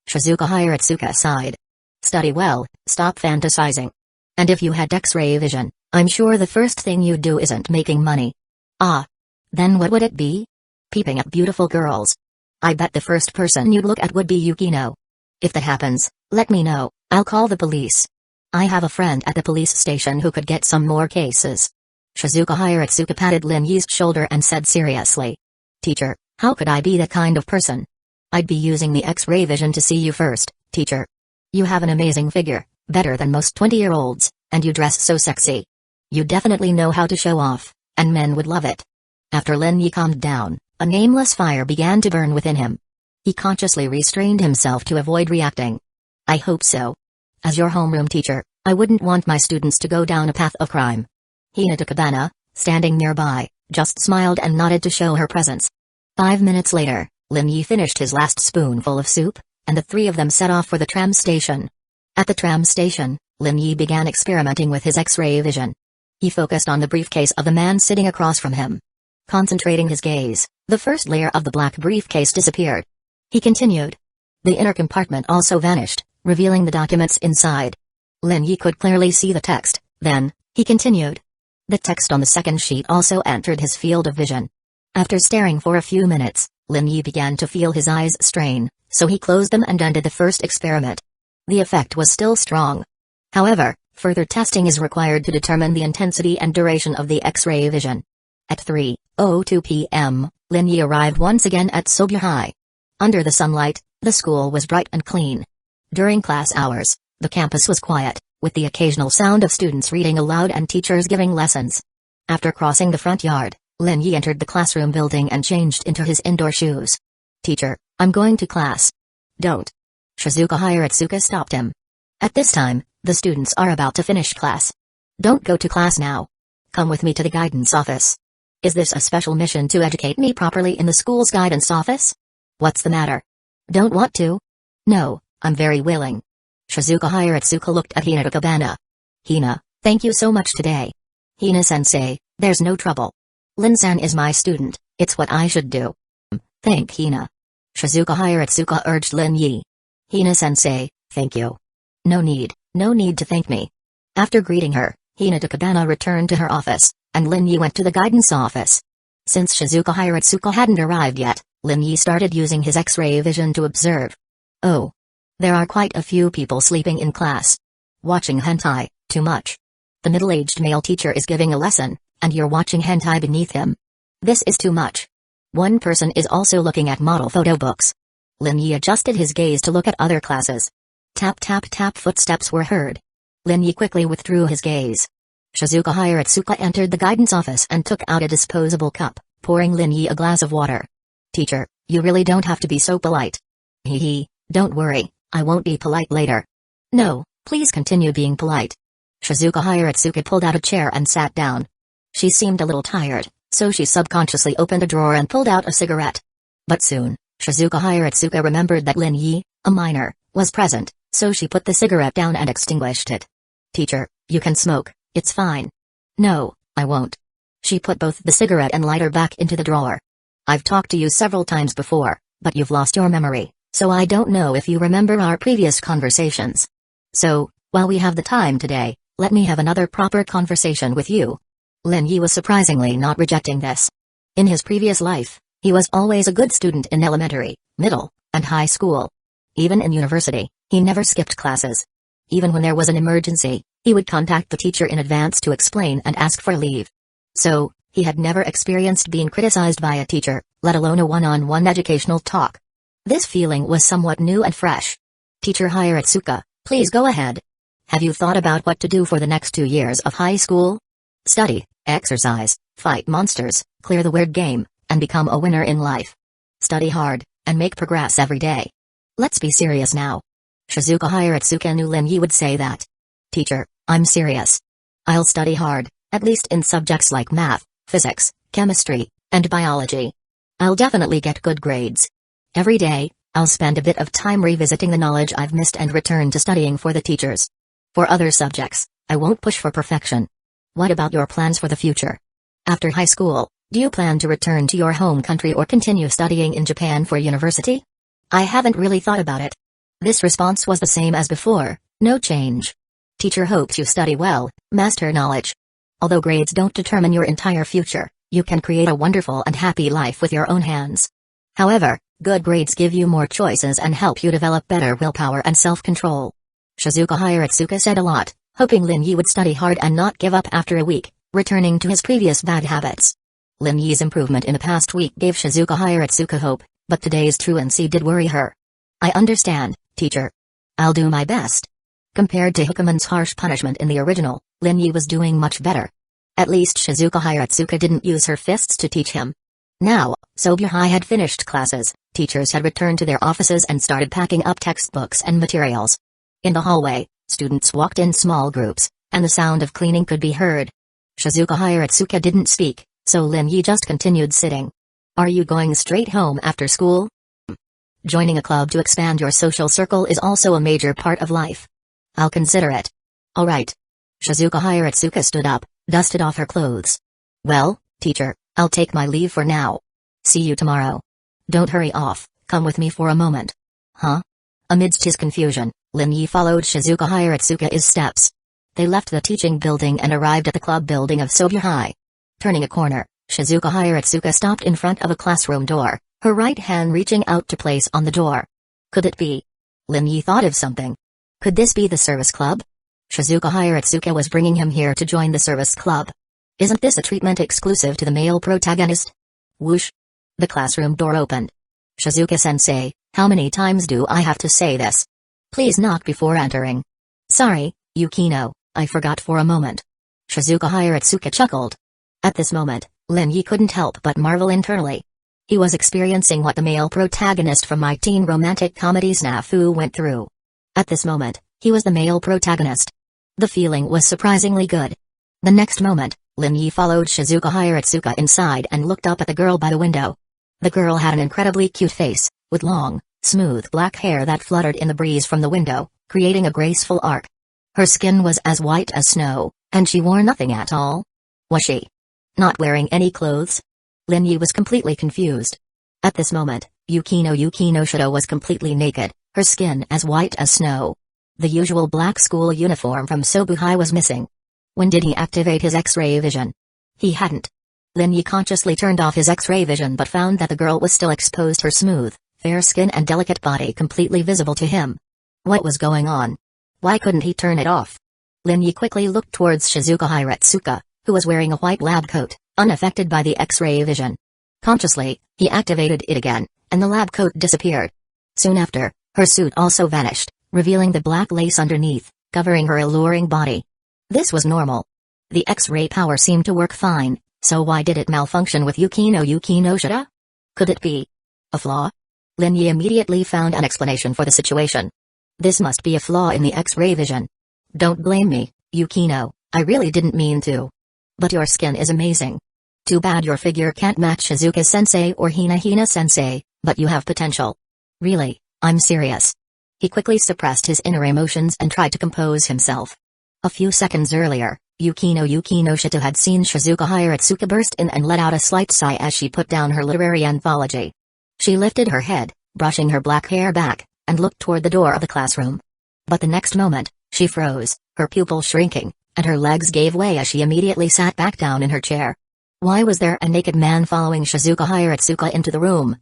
Shizuka Hiratsuka sighed. Study well, stop fantasizing. And if you had X-ray vision, I'm sure the first thing you'd do isn't making money. Ah. Then what would it be? Peeping at beautiful girls. I bet the first person you'd look at would be Yukino. If that happens, let me know, I'll call the police. I have a friend at the police station who could get some more cases. Shizuka Hiratsuka patted Lin Yi's shoulder and said seriously. Teacher, how could I be that kind of person? I'd be using the X-ray vision to see you first, teacher. You have an amazing figure, better than most 20-year-olds, and you dress so sexy. You definitely know how to show off, and men would love it. After Lin Yi calmed down, a nameless fire began to burn within him. He consciously restrained himself to avoid reacting. I hope so. As your homeroom teacher, I wouldn't want my students to go down a path of crime. Hinata Kabana, standing nearby, just smiled and nodded to show her presence. 5 minutes later, Lin Yi finished his last spoonful of soup, and the three of them set off for the tram station. At the tram station, Lin Yi began experimenting with his X-ray vision. He focused on the briefcase of the man sitting across from him. Concentrating his gaze, the first layer of the black briefcase disappeared. He continued. The inner compartment also vanished, revealing the documents inside. Lin Yi could clearly see the text, then, he continued. The text on the second sheet also entered his field of vision. After staring for a few minutes, Lin Yi began to feel his eyes strain, so he closed them and ended the first experiment. The effect was still strong. However, further testing is required to determine the intensity and duration of the X-ray vision. At 3:02 p.m., Lin Yi arrived once again at Sobya High. Under the sunlight, the school was bright and clean. During class hours, the campus was quiet, with the occasional sound of students reading aloud and teachers giving lessons. After crossing the front yard, Lin Yi entered the classroom building and changed into his indoor shoes. Teacher, I'm going to class. Don't. Shizuka Hiratsuka stopped him. At this time, the students are about to finish class. Don't go to class now. Come with me to the guidance office. Is this a special mission to educate me properly in the school's guidance office? What's the matter? Don't want to? No, I'm very willing. Shizuka Hiratsuka looked at Hinata Kabana. Hina, thank you so much today. Hina-sensei, there's no trouble. Lin-san is my student, it's what I should do. Thank Hina. Shizuka Hiratsuka urged Lin Yi. Hina-sensei, thank you. No need to thank me. After greeting her, Hinata Kabana returned to her office, and Lin Yi went to the guidance office. Since Shizuka Hiratsuka hadn't arrived yet, Lin Yi started using his X-ray vision to observe. Oh. There are quite a few people sleeping in class. Watching hentai, too much. The middle-aged male teacher is giving a lesson, and you're watching hentai beneath him. This is too much. One person is also looking at model photo books. Lin Yi adjusted his gaze to look at other classes. Tap tap tap footsteps were heard. Lin Yi quickly withdrew his gaze. Shizuka Hiratsuka entered the guidance office and took out a disposable cup, pouring Lin Yi a glass of water. Teacher, you really don't have to be so polite. Hee, don't worry, I won't be polite later. No, please continue being polite. Shizuka Hiratsuka pulled out a chair and sat down. She seemed a little tired, so she subconsciously opened a drawer and pulled out a cigarette. But soon, Shizuka Hiratsuka remembered that Lin Yi, a minor, was present, so she put the cigarette down and extinguished it. Teacher, you can smoke, it's fine. No, I won't. She put both the cigarette and lighter back into the drawer. I've talked to you several times before, but you've lost your memory, so I don't know if you remember our previous conversations. So, while we have the time today, let me have another proper conversation with you. Lin Yi was surprisingly not rejecting this. In his previous life, he was always a good student in elementary, middle, and high school. Even in university, he never skipped classes. Even when there was an emergency, he would contact the teacher in advance to explain and ask for leave. So, he had never experienced being criticized by a teacher, let alone a one-on-one educational talk. This feeling was somewhat new and fresh. Teacher Hiratsuka, please go ahead. Have you thought about what to do for the next 2 years of high school? Study, exercise, fight monsters, clear the weird game, and become a winner in life. Study hard, and make progress every day. Let's be serious now. Shizuka Hiratsuka knew Lin Yi would say that. Teacher, I'm serious. I'll study hard, at least in subjects like math, physics, chemistry, and biology. I'll definitely get good grades. Every day, I'll spend a bit of time revisiting the knowledge I've missed and return to studying for the teachers. For other subjects, I won't push for perfection. What about your plans for the future? After high school, do you plan to return to your home country or continue studying in Japan for university? I haven't really thought about it. This response was the same as before, no change. Teacher hopes you study well, master knowledge. Although grades don't determine your entire future, you can create a wonderful and happy life with your own hands. However, good grades give you more choices and help you develop better willpower and self-control. Shizuka Hiratsuka said a lot, hoping Lin Yi would study hard and not give up after a week, returning to his previous bad habits. Lin Yi's improvement in the past week gave Shizuka Hiratsuka hope, but today's truancy did worry her. I understand, teacher. I'll do my best. Compared to Hikuman's harsh punishment in the original, Lin Yi was doing much better. At least Shizuka Hiratsuka didn't use her fists to teach him. Now, Sobuhai had finished classes, teachers had returned to their offices and started packing up textbooks and materials. In the hallway, students walked in small groups, and the sound of cleaning could be heard. Shizuka Hiratsuka didn't speak, so Lin Yi just continued sitting. Are you going straight home after school? Joining a club to expand your social circle is also a major part of life. I'll consider it. Alright. Shizuka Hiratsuka stood up, dusted off her clothes. Well, teacher, I'll take my leave for now. See you tomorrow. Don't hurry off, come with me for a moment. Huh? Amidst his confusion, Lin Yi followed Shizuka Hiratsuka's steps. They left the teaching building and arrived at the club building of Sobuhai. Turning a corner, Shizuka Hiratsuka stopped in front of a classroom door, her right hand reaching out to place on the door. Could it be? Lin Yi thought of something. Could this be the service club? Shizuka Hiratsuka was bringing him here to join the service club. Isn't this a treatment exclusive to the male protagonist? Whoosh. The classroom door opened. Shizuka-sensei, how many times do I have to say this? Please knock before entering. Sorry, Yukino, I forgot for a moment. Shizuka Hiratsuka chuckled. At this moment, Lin Yi couldn't help but marvel internally. He was experiencing what the male protagonist from my teen romantic comedy Snafu went through. At this moment, he was the male protagonist. The feeling was surprisingly good. The next moment, Lin Yi followed Shizuka Hiratsuka inside and looked up at the girl by the window. The girl had an incredibly cute face, with long, smooth black hair that fluttered in the breeze from the window, creating a graceful arc. Her skin was as white as snow, and she wore nothing at all. Was she not wearing any clothes? Lin Yi was completely confused. At this moment, Yukino Shida was completely naked, her skin as white as snow. The usual black school uniform from Sobuhai was missing. When did he activate his X-ray vision? He hadn't. Lin Yi consciously turned off his X-ray vision but found that the girl was still exposed, her smooth, fair skin and delicate body completely visible to him. What was going on? Why couldn't he turn it off? Lin Yi quickly looked towards Shizuka Hiratsuka, who was wearing a white lab coat, unaffected by the X-ray vision. Consciously, he activated it again, and the lab coat disappeared. Soon after, her suit also vanished, revealing the black lace underneath, covering her alluring body. This was normal. The X-ray power seemed to work fine, so why did it malfunction with Yukino Shida? Could it be a flaw? Lin Yi immediately found an explanation for the situation. This must be a flaw in the X-ray vision. Don't blame me, Yukino, I really didn't mean to. But your skin is amazing. Too bad your figure can't match Shizuka-sensei or Hina-sensei, but you have potential. Really, I'm serious. He quickly suppressed his inner emotions and tried to compose himself. A few seconds earlier, Yukino Shida had seen Shizuka Hiratsuka burst in and let out a slight sigh as she put down her literary anthology. She lifted her head, brushing her black hair back, and looked toward the door of the classroom. But the next moment, she froze, her pupil shrinking, and her legs gave way as she immediately sat back down in her chair. Why was there a naked man following Shizuka Hiratsuka into the room?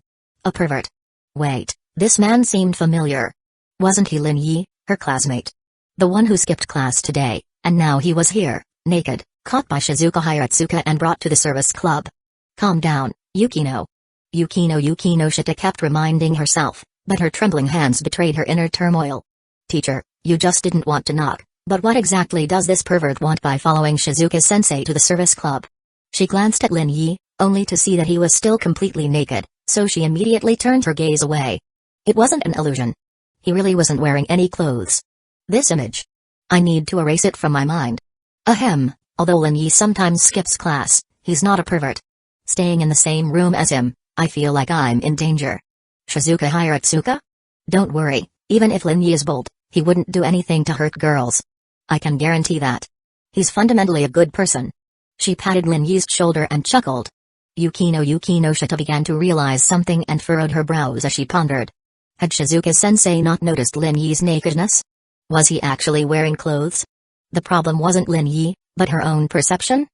A pervert. Wait, this man seemed familiar. Wasn't he Lin Yi, her classmate? The one who skipped class today, and now he was here, naked, caught by Shizuka Hiratsuka and brought to the service club. Calm down, Yukino. Yukino Shita kept reminding herself, but her trembling hands betrayed her inner turmoil. Teacher, you just didn't want to knock, but what exactly does this pervert want by following Shizuka-sensei to the service club? She glanced at Lin Yi, only to see that he was still completely naked, so she immediately turned her gaze away. It wasn't an illusion. He really wasn't wearing any clothes. This image. I need to erase it from my mind. Ahem, although Lin Yi sometimes skips class, he's not a pervert. Staying in the same room as him, I feel like I'm in danger. Shizuka Hiratsuka? Don't worry, even if Lin Yi is bold, he wouldn't do anything to hurt girls. I can guarantee that. He's fundamentally a good person. She patted Lin Yi's shoulder and chuckled. Yukino Shita began to realize something and furrowed her brows as she pondered. Had Shizuka-sensei not noticed Lin Yi's nakedness? Was he actually wearing clothes? The problem wasn't Lin Yi, but her own perception?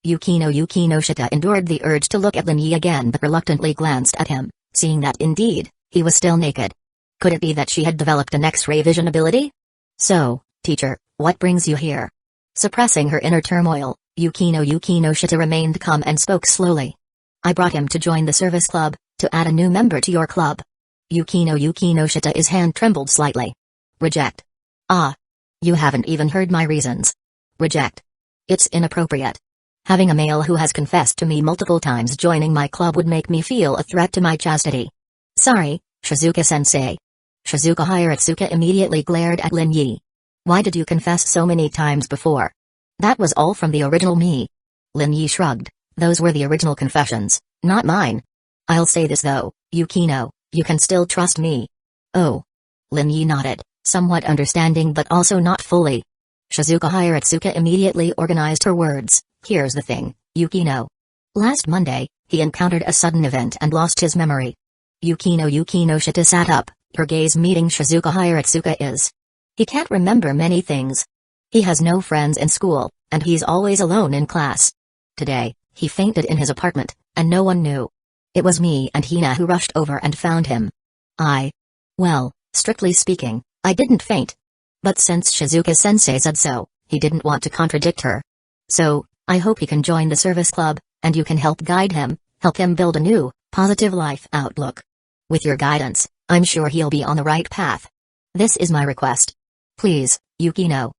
Yukino Shita endured the urge to look at Lin Yi again but reluctantly glanced at him, seeing that indeed, he was still naked. Could it be that she had developed an X-ray vision ability? So, teacher, what brings you here? Suppressing her inner turmoil, Yukino Shita remained calm and spoke slowly. I brought him to join the service club, to add a new member to your club. Yukino Shita's hand trembled slightly. Reject. Ah. You haven't even heard my reasons. Reject. It's inappropriate. Having a male who has confessed to me multiple times joining my club would make me feel a threat to my chastity. Sorry, Shizuka-sensei. Shizuka Hiratsuka immediately glared at Lin Yi. Why did you confess so many times before? That was all from the original me. Lin Yi shrugged. Those were the original confessions, not mine. I'll say this though, Yukino, you can still trust me. Oh. Lin Yi nodded, somewhat understanding but also not fully. Shizuka Hiratsuka immediately organized her words. Here's the thing, Yukino. Last Monday, he encountered a sudden event and lost his memory. Yukino Shita sat up, her gaze meeting Shizuka Hiratsuka. He can't remember many things. He has no friends in school, and he's always alone in class. Today, he fainted in his apartment, and no one knew. It was me and Hina who rushed over and found him. Well, strictly speaking, I didn't faint. But since Shizuka-sensei said so, he didn't want to contradict her. So, I hope he can join the service club, and you can help guide him, help him build a new, positive life outlook. With your guidance, I'm sure he'll be on the right path. This is my request. Please, Yukino.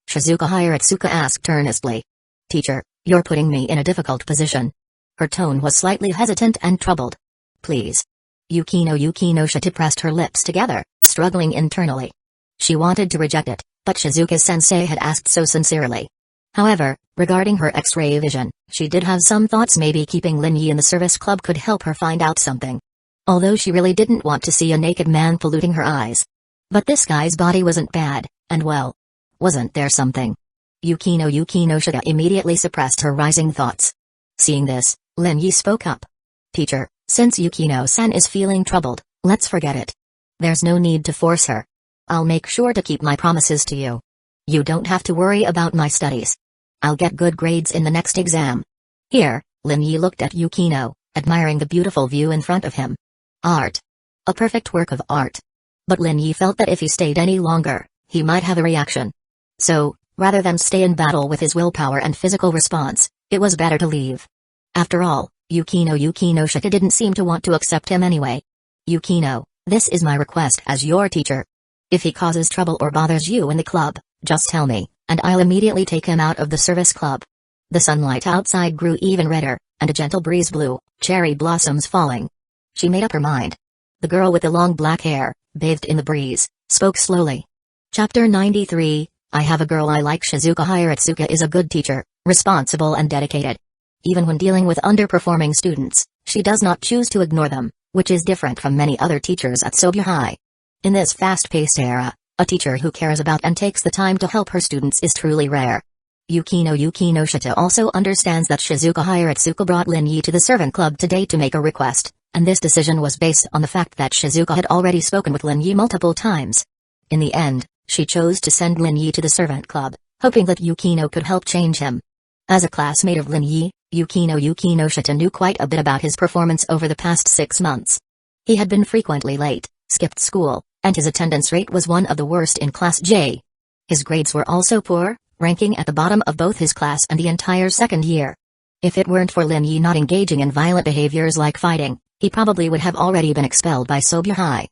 Shizuka Hiratsuka asked earnestly. Teacher, you're putting me in a difficult position. Her tone was slightly hesitant and troubled. Please. Yukino Shita pressed her lips together, struggling internally. She wanted to reject it, but Shizuka-sensei had asked so sincerely. However, regarding her X-ray vision, she did have some thoughts maybe keeping Lin Yi in the service club could help her find out something. Although she really didn't want to see a naked man polluting her eyes. But this guy's body wasn't bad, and well. Wasn't there something? Yukino Shita immediately suppressed her rising thoughts. Seeing this, Lin Yi spoke up. Teacher, since Yukino-san is feeling troubled, let's forget it. There's no need to force her. I'll make sure to keep my promises to you. You don't have to worry about my studies. I'll get good grades in the next exam. Here, Lin Yi looked at Yukino, admiring the beautiful view in front of him. Art. A perfect work of art. But Lin Yi felt that if he stayed any longer, he might have a reaction. So, rather than stay in battle with his willpower and physical response, it was better to leave. After all, Yukino Shita didn't seem to want to accept him anyway. Yukino, this is my request as your teacher. If he causes trouble or bothers you in the club, just tell me, and I'll immediately take him out of the service club. The sunlight outside grew even redder, and a gentle breeze blew, cherry blossoms falling. She made up her mind. The girl with the long black hair, bathed in the breeze, spoke slowly. Chapter 93, I have a girl I like. Shizuka Hiratsuka is a good teacher, responsible and dedicated. Even when dealing with underperforming students, she does not choose to ignore them, which is different from many other teachers at Sobyu High. In this fast-paced era, a teacher who cares about and takes the time to help her students is truly rare. Yukino Shita also understands that Shizuka Hiratsuka brought Lin Yi to the servant club today to make a request, and this decision was based on the fact that Shizuka had already spoken with Lin Yi multiple times. In the end, she chose to send Lin Yi to the servant club, hoping that Yukino could help change him. As a classmate of Lin Yi, Yukino Shita knew quite a bit about his performance over the past 6 months. He had been frequently late, skipped school, and his attendance rate was one of the worst in Class J. His grades were also poor, ranking at the bottom of both his class and the entire second year. If it weren't for Lin Yi not engaging in violent behaviors like fighting, he probably would have already been expelled by Sobya High.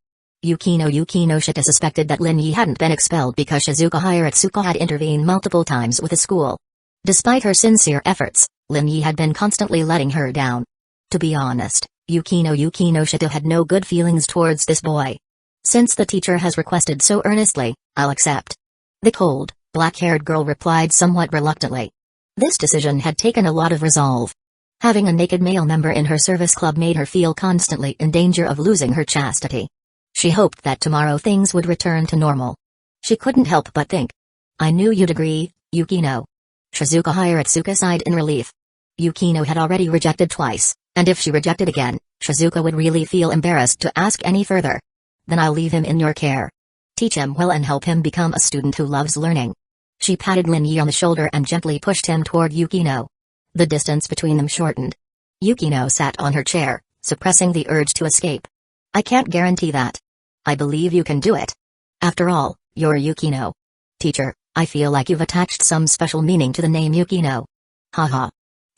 Yukino Shita suspected that Lin Yi hadn't been expelled because Shizuka Hiratsuka had intervened multiple times with the school. Despite her sincere efforts, Lin Yi had been constantly letting her down. To be honest, Yukino Shita had no good feelings towards this boy. Since the teacher has requested so earnestly, I'll accept. The cold, black-haired girl replied somewhat reluctantly. This decision had taken a lot of resolve. Having a naked male member in her service club made her feel constantly in danger of losing her chastity. She hoped that tomorrow things would return to normal. She couldn't help but think. I knew you'd agree, Yukino. Shizuka Hiratsuka sighed in relief. Yukino had already rejected twice, and if she rejected again, Shizuka would really feel embarrassed to ask any further. Then I'll leave him in your care. Teach him well and help him become a student who loves learning. She patted Lin Yi on the shoulder and gently pushed him toward Yukino. The distance between them shortened. Yukino sat on her chair, suppressing the urge to escape. I can't guarantee that. I believe you can do it. After all, you're Yukino. Teacher, I feel like you've attached some special meaning to the name Yukino. Haha.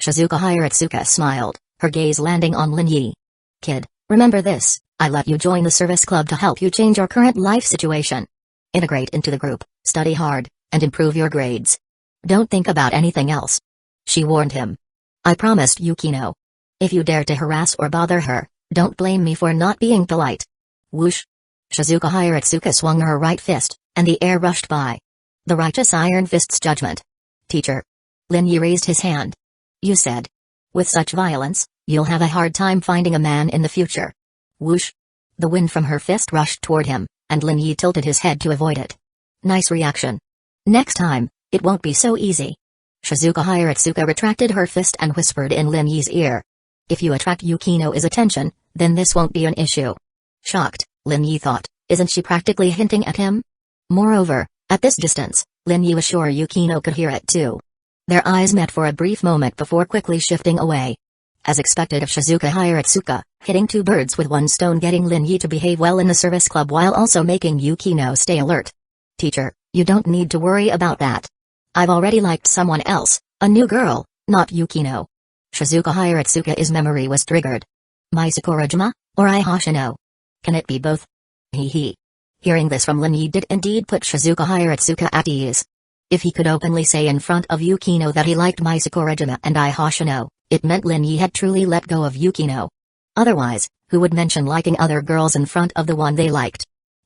Shizuka Hiratsuka smiled, her gaze landing on Lin Yi. Kid, remember this, I let you join the service club to help you change your current life situation. Integrate into the group, study hard, and improve your grades. Don't think about anything else. She warned him. I promised Yukino. If you dare to harass or bother her, don't blame me for not being polite. Whoosh. Shizuka Hiratsuka swung her right fist, and the air rushed by. The righteous Iron Fist's judgment. Teacher. Lin Yi raised his hand. You said. With such violence, you'll have a hard time finding a man in the future. Whoosh. The wind from her fist rushed toward him, and Lin Yi tilted his head to avoid it. Nice reaction. Next time, it won't be so easy. Shizuka Hiratsuka retracted her fist and whispered in Lin Yi's ear. If you attract Yukino's attention, then this won't be an issue. Shocked, Lin Yi thought, isn't she practically hinting at him? Moreover, at this distance, Lin Yi was sure Yukino could hear it too. Their eyes met for a brief moment before quickly shifting away. As expected of Shizuka Hiratsuka, hitting two birds with one stone, getting Lin Yi to behave well in the service club while also making Yukino stay alert. Teacher, you don't need to worry about that. I've already liked someone else, a new girl, not Yukino. Shizuka Hiratsuka's memory was triggered. My Sakurajima, or I Hoshino? Can it be both? Hee. Hearing this from Lin Yi did indeed put Shizuka Hiratsuka at ease. If he could openly say in front of Yukino that he liked my Sakurajima and I Hoshino, it meant Lin Yi had truly let go of Yukino. Otherwise, who would mention liking other girls in front of the one they liked?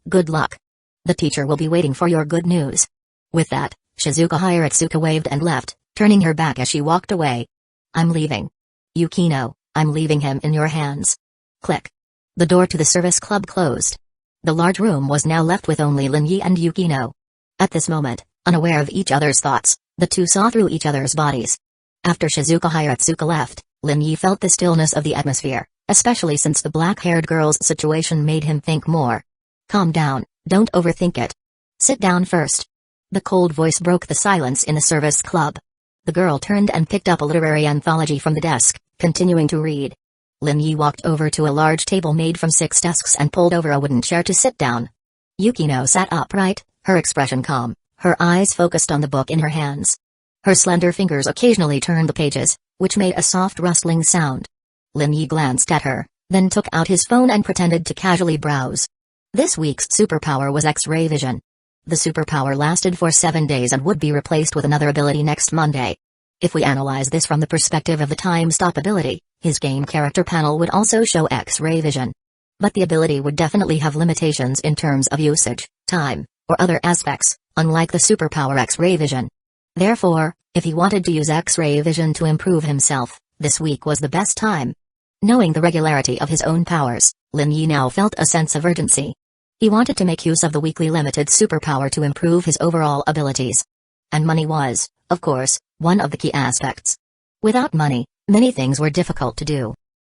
Good luck. The teacher will be waiting for your good news. With that, Shizuka Hiratsuka waved and left, turning her back as she walked away. I'm leaving. Yukino, I'm leaving him in your hands. Click. The door to the service club closed. The large room was now left with only Lin Yi and Yukino. At this moment, unaware of each other's thoughts, the two saw through each other's bodies. After Shizuka Hiratsuka left, Lin Yi felt the stillness of the atmosphere, especially since the black-haired girl's situation made him think more. Calm down, don't overthink it. Sit down first. The cold voice broke the silence in the service club. The girl turned and picked up a literary anthology from the desk, continuing to read. Lin Yi walked over to a large table made from 6 desks and pulled over a wooden chair to sit down. Yukino sat upright, her expression calm, her eyes focused on the book in her hands. Her slender fingers occasionally turned the pages, which made a soft rustling sound. Lin Yi glanced at her, then took out his phone and pretended to casually browse. This week's superpower was X-ray vision. The superpower lasted for 7 days and would be replaced with another ability next Monday. If we analyze this from the perspective of the time stop ability, his game character panel would also show X-ray vision. But the ability would definitely have limitations in terms of usage, time, or other aspects, unlike the superpower X-ray vision. Therefore, if he wanted to use X-ray vision to improve himself, this week was the best time. Knowing the regularity of his own powers, Lin Yi now felt a sense of urgency. He wanted to make use of the weekly limited superpower to improve his overall abilities. And money was, of course, one of the key aspects. Without money, many things were difficult to do.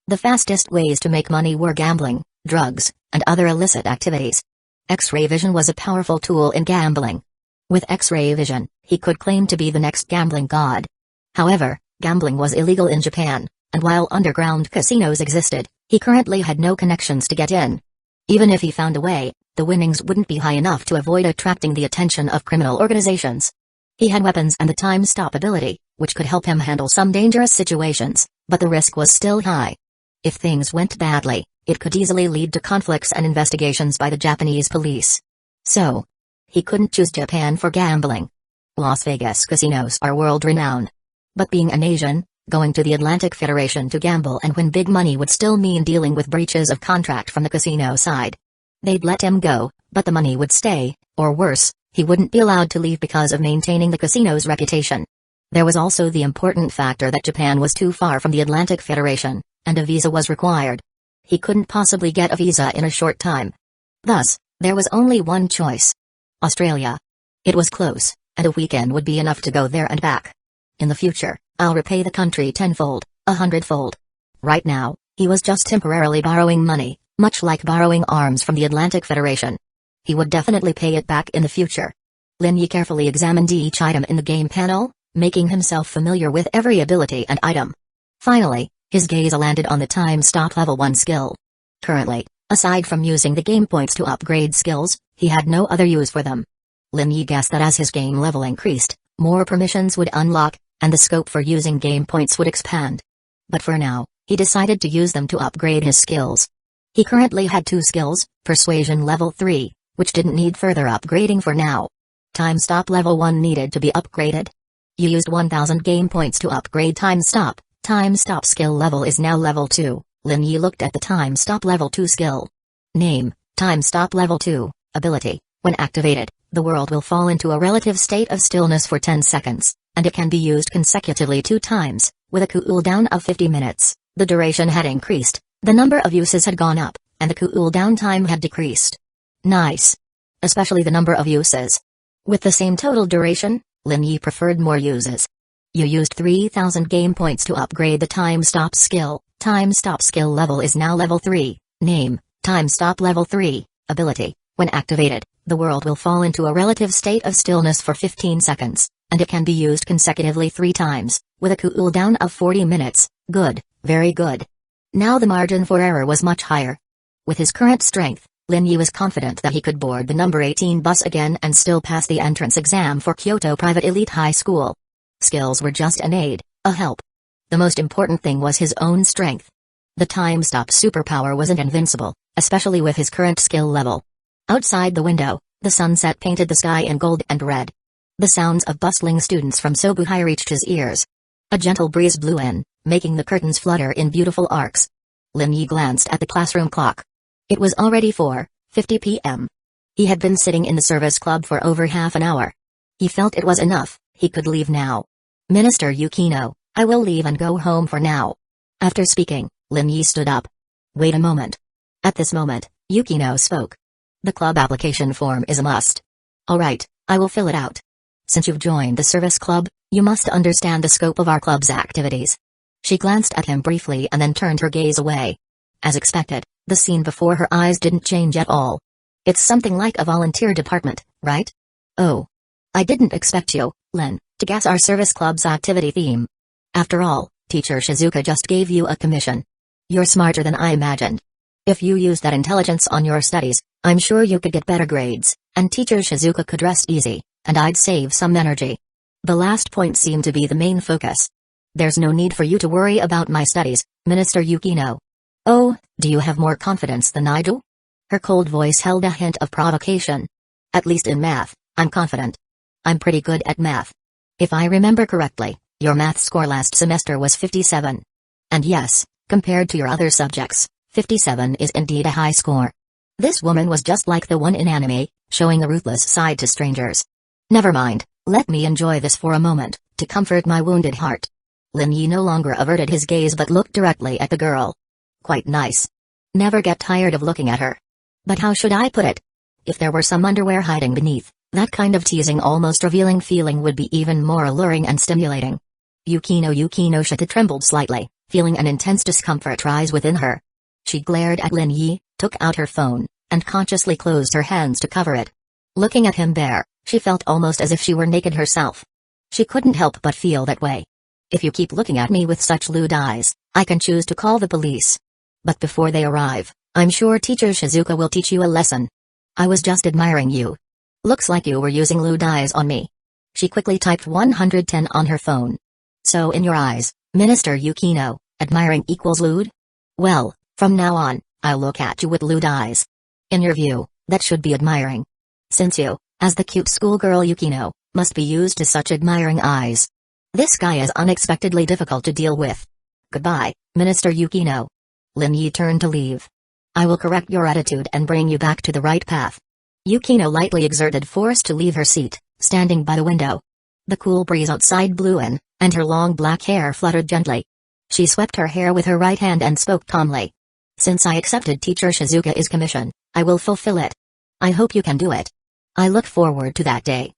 The fastest ways to make money were gambling, drugs, and other illicit activities. X-ray vision was a powerful tool in gambling. With X-ray vision, he could claim to be the next gambling god. However, gambling was illegal in Japan, and while underground casinos existed, he currently had no connections to get in. Even if he found a way, the winnings wouldn't be high enough to avoid attracting the attention of criminal organizations. He had weapons and the time stop ability, which could help him handle some dangerous situations, but the risk was still high. If things went badly, it could easily lead to conflicts and investigations by the Japanese police. So, he couldn't choose Japan for gambling. Las Vegas casinos are world-renowned. But being an Asian, going to the Atlantic Federation to gamble and win big money would still mean dealing with breaches of contract from the casino side. They'd let him go, but the money would stay, or worse, he wouldn't be allowed to leave because of maintaining the casino's reputation. There was also the important factor that Japan was too far from the Atlantic Federation, and a visa was required. He couldn't possibly get a visa in a short time. Thus, there was only one choice. Australia. It was close, and a weekend would be enough to go there and back. In the future, I'll repay the country tenfold, 100-fold. Right now, he was just temporarily borrowing money, much like borrowing arms from the Atlantic Federation. He would definitely pay it back in the future. Lin Yi carefully examined each item in the game panel, making himself familiar with every ability and item. Finally, his gaze landed on the time stop level 1 skill. Currently, aside from using the game points to upgrade skills, he had no other use for them. Lin Yi guessed that as his game level increased, more permissions would unlock, and the scope for using game points would expand. But for now, he decided to use them to upgrade his skills. He currently had 2 skills, Persuasion level 3, which didn't need further upgrading for now. Time Stop level 1 needed to be upgraded. You used 1000 game points to upgrade Time Stop. Time Stop skill level is now level 2. Lin Yi looked at the Time Stop level 2 skill. Name, Time Stop level 2, ability. When activated, the world will fall into a relative state of stillness for 10 seconds, and it can be used consecutively 2 times, with a cooldown of 50 minutes. The duration had increased, the number of uses had gone up, and the cooldown time had decreased. Nice. Especially the number of uses. With the same total duration, Lin Yi preferred more uses. You used 3000 game points to upgrade the Time Stop skill. Time Stop skill level is now level 3. Name, Time Stop level 3, ability. When activated, the world will fall into a relative state of stillness for 15 seconds, and it can be used consecutively 3 times, with a cooldown of 40 minutes. Good, very good. Now the margin for error was much higher. With his current strength, Lin Yi was confident that he could board the number 18 bus again and still pass the entrance exam for Kyoto Private Elite High School. Skills were just an aid, a help. The most important thing was his own strength. The Time Stop superpower wasn't invincible, especially with his current skill level. Outside the window, the sunset painted the sky in gold and red. The sounds of bustling students from Sobuhai reached his ears. A gentle breeze blew in, making the curtains flutter in beautiful arcs. Lin Yi glanced at the classroom clock. It was already 4:50 p.m. He had been sitting in the service club for over half an hour. He felt it was enough, he could leave now. Minister Yukino, I will leave and go home for now. After speaking, Lin Yi stood up. Wait a moment. At this moment, Yukino spoke. The club application form is a must. Alright, I will fill it out. Since you've joined the service club, you must understand the scope of our club's activities. She glanced at him briefly and then turned her gaze away. As expected, the scene before her eyes didn't change at all. It's something like a volunteer department, right? Oh. I didn't expect you, Len, to guess our service club's activity theme. After all, Teacher Shizuka just gave you a commission. You're smarter than I imagined. If you use that intelligence on your studies, I'm sure you could get better grades, and Teacher Shizuka could rest easy, and I'd save some energy. The last point seemed to be the main focus. There's no need for you to worry about my studies, Minister Yukino. Oh, do you have more confidence than I do? Her cold voice held a hint of provocation. At least in math, I'm confident. I'm pretty good at math. If I remember correctly, your math score last semester was 57. And yes, compared to your other subjects, 57 is indeed a high score. This woman was just like the one in anime, showing a ruthless side to strangers. Never mind, let me enjoy this for a moment, to comfort my wounded heart. Lin Yi no longer averted his gaze but looked directly at the girl. Quite nice. Never get tired of looking at her. But how should I put it? If there were some underwear hiding beneath, that kind of teasing, almost revealing feeling would be even more alluring and stimulating. Yukino Shita trembled slightly, feeling an intense discomfort rise within her. She glared at Lin Yi, took out her phone, and consciously closed her hands to cover it. Looking at him there, She felt almost as if she were naked herself. She couldn't help but feel that way. If you keep looking at me with such lewd eyes, I can choose to call the police. But before they arrive, I'm sure Teacher Shizuka will teach you a lesson. I was just admiring you. Looks like you were using lewd eyes on me. She quickly typed 110 on her phone. So in your eyes, Minister Yukino, admiring equals lewd? Well, from now on, I'll look at you with lewd eyes. In your view, that should be admiring. Since you, as the cute schoolgirl Yukino, must be used to such admiring eyes. This guy is unexpectedly difficult to deal with. Goodbye, Minister Yukino. Lin Yi turned to leave. I will correct your attitude and bring you back to the right path. Yukino lightly exerted force to leave her seat, standing by the window. The cool breeze outside blew in, and her long black hair fluttered gently. She swept her hair with her right hand and spoke calmly. Since I accepted Teacher Shizuka's commission, I will fulfill it. I hope you can do it. I look forward to that day.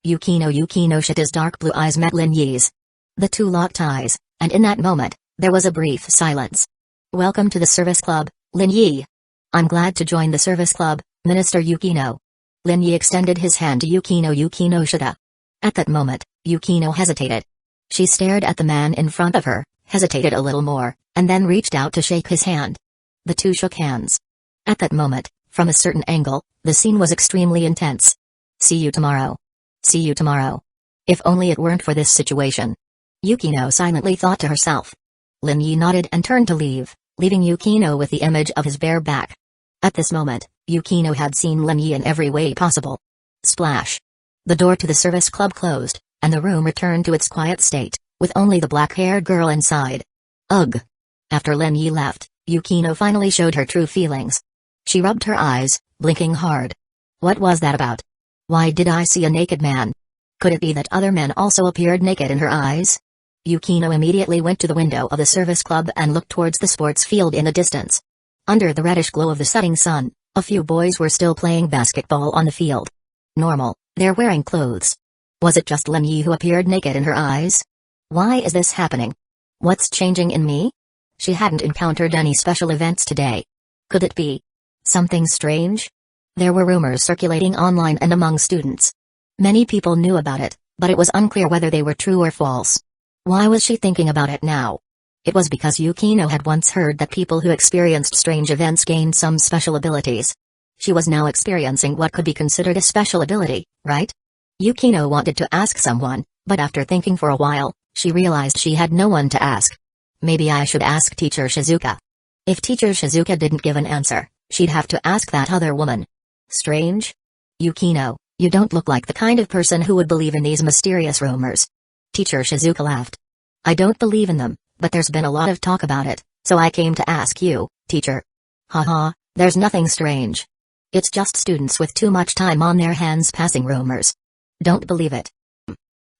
Yukino Shita's dark blue eyes met Lin Yi's. The two locked eyes, and in that moment, there was a brief silence. Welcome to the service club, Lin Yi. I'm glad to join the service club, Minister Yukino. Lin Yi extended his hand to Yukino Shita. At that moment, Yukino hesitated. She stared at the man in front of her, hesitated a little more, and then reached out to shake his hand. The two shook hands. At that moment, from a certain angle, the scene was extremely intense. See you tomorrow. See you tomorrow. If only it weren't for this situation. Yukino silently thought to herself. Lin Yi nodded and turned to leave, leaving Yukino with the image of his bare back. At this moment, Yukino had seen Lin Yi in every way possible. Splash. The door to the service club closed, and the room returned to its quiet state, with only the black-haired girl inside. Ugh. After Lin Yi left, Yukino finally showed her true feelings. She rubbed her eyes, blinking hard. What was that about? Why did I see a naked man? Could it be that other men also appeared naked in her eyes? Yukino immediately went to the window of the service club and looked towards the sports field in the distance. Under the reddish glow of the setting sun, a few boys were still playing basketball on the field. Normal, they're wearing clothes. Was it just Lin Yi who appeared naked in her eyes? Why is this happening? What's changing in me? She hadn't encountered any special events today. Could it be something strange? There were rumors circulating online and among students. Many people knew about it, but it was unclear whether they were true or false. Why was she thinking about it now? It was because Yukino had once heard that people who experienced strange events gained some special abilities. She was now experiencing what could be considered a special ability, right? Yukino wanted to ask someone, but after thinking for a while, she realized she had no one to ask. Maybe I should ask Teacher Shizuka. If Teacher Shizuka didn't give an answer, she'd have to ask that other woman. Strange? Yukino, you don't look like the kind of person who would believe in these mysterious rumors. Teacher Shizuka laughed. I don't believe in them, but there's been a lot of talk about it, so I came to ask you, teacher. Haha, there's nothing strange. It's just students with too much time on their hands passing rumors. Don't believe it.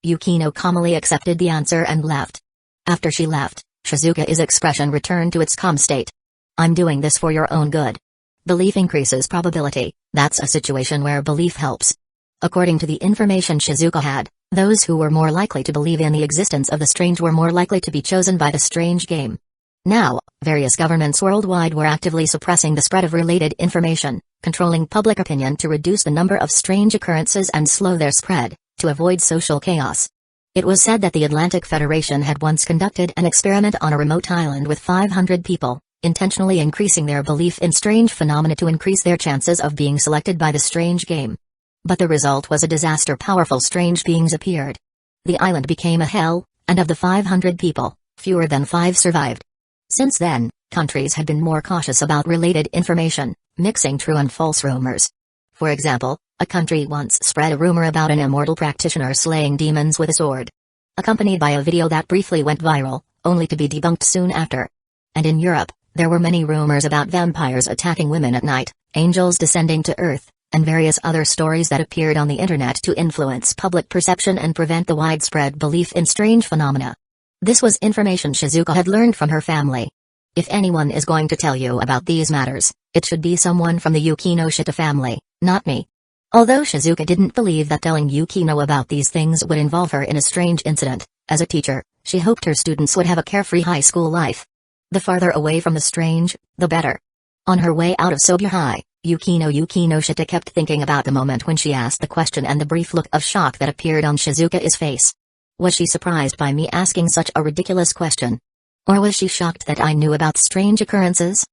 Yukino calmly accepted the answer and left. After she left, Shizuka's expression returned to its calm state. I'm doing this for your own good. Belief increases probability, that's a situation where belief helps. According to the information Shizuka had, those who were more likely to believe in the existence of the strange were more likely to be chosen by the strange game. Now, various governments worldwide were actively suppressing the spread of related information, controlling public opinion to reduce the number of strange occurrences and slow their spread, to avoid social chaos. It was said that the Atlantic Federation had once conducted an experiment on a remote island with 500 people, intentionally increasing their belief in strange phenomena to increase their chances of being selected by the strange game. But the result was a disaster. Powerful strange beings appeared. The island became a hell, and of the 500 people, fewer than 5 survived. Since then, countries had been more cautious about related information, mixing true and false rumors. For example, a country once spread a rumor about an immortal practitioner slaying demons with a sword, accompanied by a video that briefly went viral, only to be debunked soon after. And in Europe, there were many rumors about vampires attacking women at night, angels descending to Earth, and various other stories that appeared on the internet to influence public perception and prevent the widespread belief in strange phenomena. This was information Shizuka had learned from her family. If anyone is going to tell you about these matters, it should be someone from the Yukino Shita family, not me. Although Shizuka didn't believe that telling Yukino about these things would involve her in a strange incident, as a teacher, she hoped her students would have a carefree high school life. The farther away from the strange, the better. On her way out of Sobya High, Yukino Shita kept thinking about the moment when she asked the question and the brief look of shock that appeared on Shizuka's face. Was she surprised by me asking such a ridiculous question? Or was she shocked that I knew about strange occurrences?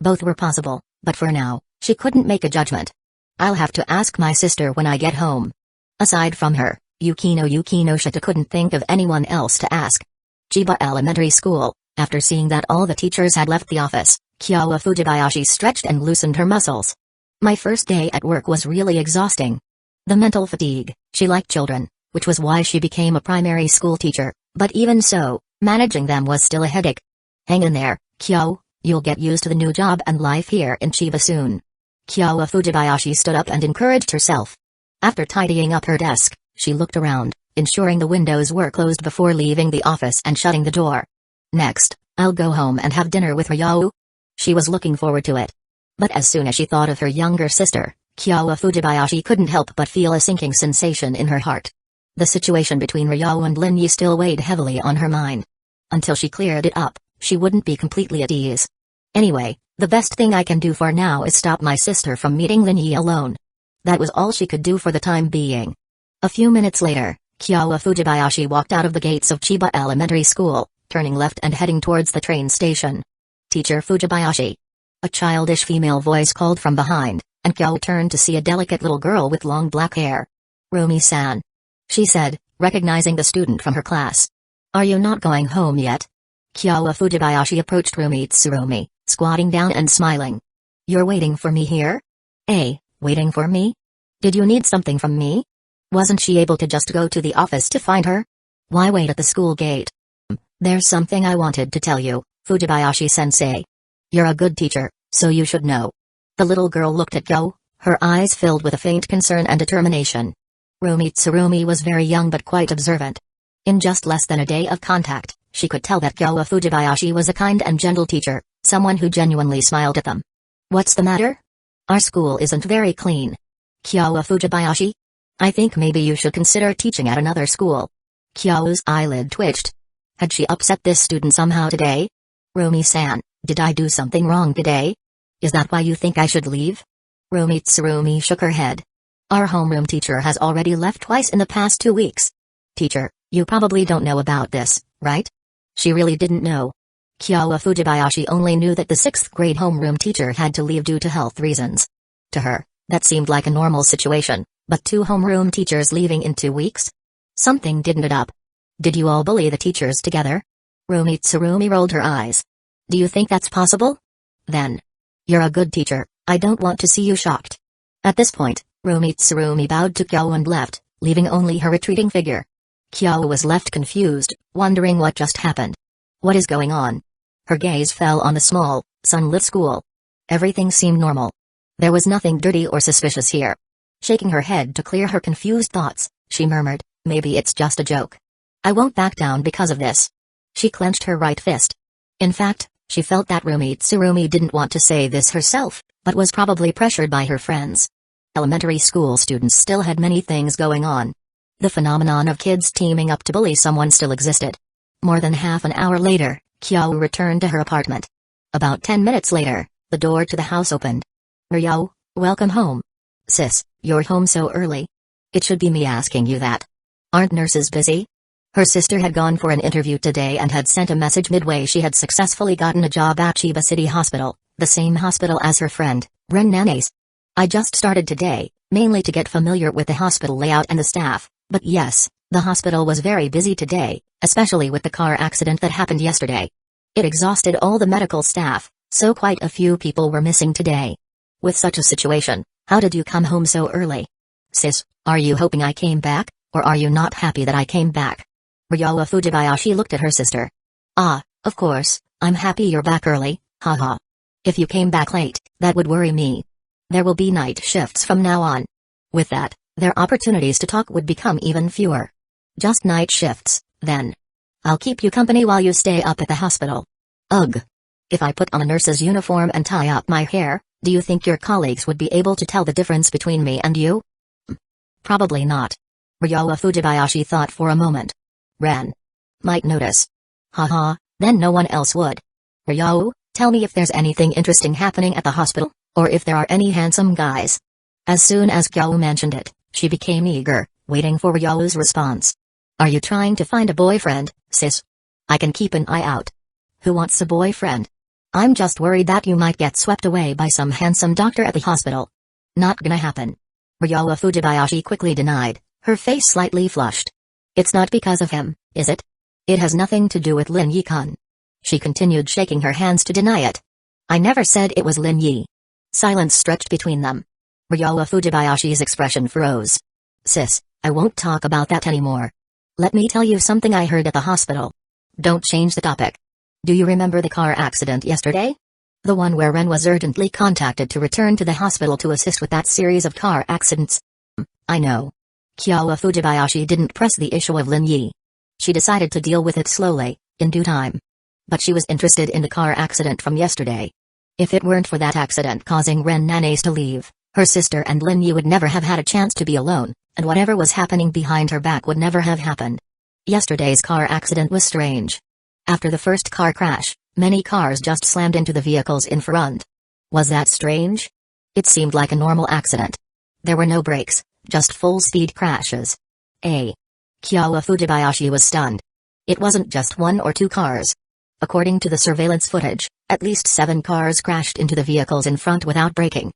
Both were possible, but for now, she couldn't make a judgment. I'll have to ask my sister when I get home. Aside from her, Yukino Shita couldn't think of anyone else to ask. Chiba Elementary School. After seeing that all the teachers had left the office, Kyowa Fujibayashi stretched and loosened her muscles. My first day at work was really exhausting. The mental fatigue, she liked children, which was why she became a primary school teacher, but even so, managing them was still a headache. Hang in there, Kyo, you'll get used to the new job and life here in Chiba soon. Kyowa Fujibayashi stood up and encouraged herself. After tidying up her desk, she looked around, ensuring the windows were closed before leaving the office and shutting the door. Next, I'll go home and have dinner with Ryo. She was looking forward to it. But as soon as she thought of her younger sister, Kyowa Fujibayashi couldn't help but feel a sinking sensation in her heart. The situation between Ryo and Linyi still weighed heavily on her mind. Until she cleared it up, she wouldn't be completely at ease. Anyway, the best thing I can do for now is stop my sister from meeting Linyi alone. That was all she could do for the time being. A few minutes later, Kyowa Fujibayashi walked out of the gates of Chiba Elementary School, turning left and heading towards the train station. Teacher Fujibayashi. A childish female voice called from behind, and Kyo turned to see a delicate little girl with long black hair. Rumi-san. She said, recognizing the student from her class. Are you not going home yet? Kyowa Fujibayashi approached Rumi Tsurumi, squatting down and smiling. You're waiting for me here? Waiting for me? Did you need something from me? Wasn't she able to just go to the office to find her? Why wait at the school gate? There's something I wanted to tell you, Fujibayashi-sensei. You're a good teacher, so you should know. The little girl looked at Kyo, her eyes filled with a faint concern and determination. Rumi Tsurumi was very young but quite observant. In just less than a day of contact, she could tell that Kyowa Fujibayashi was a kind and gentle teacher, someone who genuinely smiled at them. What's the matter? Our school isn't very clean. Kyowa Fujibayashi? I think maybe you should consider teaching at another school. Kyo's eyelid twitched. Had she upset this student somehow today? Rumi-san, did I do something wrong today? Is that why you think I should leave? Rumi Tsurumi shook her head. Our homeroom teacher has already left twice in the past 2 weeks. Teacher, you probably don't know about this, right? She really didn't know. Kyowa Fujibayashi only knew that the 6th grade homeroom teacher had to leave due to health reasons. To her, that seemed like a normal situation, but 2 homeroom teachers leaving in 2 weeks? Something didn't add up. Did you all bully the teachers together? Rumi Tsurumi rolled her eyes. Do you think that's possible? Then. You're a good teacher, I don't want to see you shocked. At this point, Rumi Tsurumi bowed to Kyo and left, leaving only her retreating figure. Kyo was left confused, wondering what just happened. What is going on? Her gaze fell on the small, sunlit school. Everything seemed normal. There was nothing dirty or suspicious here. Shaking her head to clear her confused thoughts, she murmured, maybe it's just a joke. I won't back down because of this. She clenched her right fist. In fact, she felt that Rumi Tsurumi didn't want to say this herself, but was probably pressured by her friends. Elementary school students still had many things going on. The phenomenon of kids teaming up to bully someone still existed. More than half an hour later, Kyo returned to her apartment. About 10 minutes later, the door to the house opened. Ryo, welcome home. Sis, you're home so early. It should be me asking you that. Aren't nurses busy? Her sister had gone for an interview today and had sent a message midway she had successfully gotten a job at Chiba City Hospital, the same hospital as her friend, Ren Nana's. I just started today, mainly to get familiar with the hospital layout and the staff, but yes, the hospital was very busy today, especially with the car accident that happened yesterday. It exhausted all the medical staff, so quite a few people were missing today. With such a situation, how did you come home so early? Sis, are you hoping I came back, or are you not happy that I came back? Ryowa Fujibayashi looked at her sister. Ah, of course, I'm happy you're back early, haha. If you came back late, that would worry me. There will be night shifts from now on. With that, their opportunities to talk would become even fewer. Just night shifts, then. I'll keep you company while you stay up at the hospital. Ugh. If I put on a nurse's uniform and tie up my hair, do you think your colleagues would be able to tell the difference between me and you? Probably not. Ryowa Fujibayashi thought for a moment. Ren might notice. Haha, then no one else would. Ryo, tell me if there's anything interesting happening at the hospital, Or if there are any handsome guys. As soon as Kyo mentioned it, she became eager, waiting for Ryo's response. Are you trying to find a boyfriend, sis? I can keep an eye out. Who wants a boyfriend? I'm just worried that you might get swept away by some handsome doctor at the hospital. Not gonna happen. Ryo Fujibayashi quickly denied, her face slightly flushed. It's not because of him, is it? It has nothing to do with Lin Yi-kun. She continued shaking her hands to deny it. I never said it was Lin Yi. Silence stretched between them. Ryo Fujibayashi's expression froze. Sis, I won't talk about that anymore. Let me tell you something I heard at the hospital. Don't change the topic. Do you remember the car accident yesterday? The one where Ren was urgently contacted to return to the hospital to assist with that series of car accidents. I know. Kyo Fujibayashi didn't press the issue of Lin Yi. She decided to deal with it slowly, in due time. But she was interested in the car accident from yesterday. If it weren't for that accident causing Ren Nanace to leave, her sister and Lin Yi would never have had a chance to be alone, and whatever was happening behind her back would never have happened. Yesterday's car accident was strange. After the first car crash, many cars just slammed into the vehicles in front. Was that strange? It seemed like a normal accident. There were no brakes, just full-speed crashes. Kyo Fujibayashi was stunned. It wasn't just one or two cars. According to the surveillance footage, at least 7 cars crashed into the vehicles in front without braking.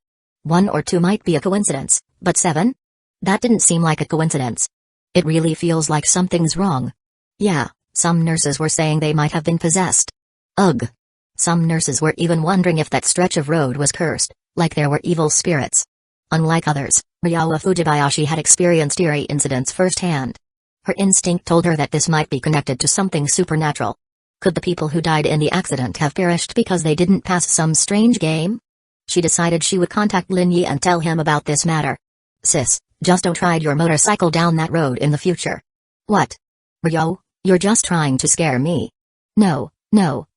1 or 2 might be a coincidence, but 7? That didn't seem like a coincidence. It really feels like something's wrong. Yeah, some nurses were saying they might have been possessed. Ugh. Some nurses were even wondering if that stretch of road was cursed, like there were evil spirits. Unlike others, Ryo Fujibayashi had experienced eerie incidents firsthand. Her instinct told her that this might be connected to something supernatural. Could the people who died in the accident have perished because they didn't pass some strange game? She decided she would contact Lin Yi and tell him about this matter. Sis, just don't ride your motorcycle down that road in the future. What? Ryo, you're just trying to scare me. No,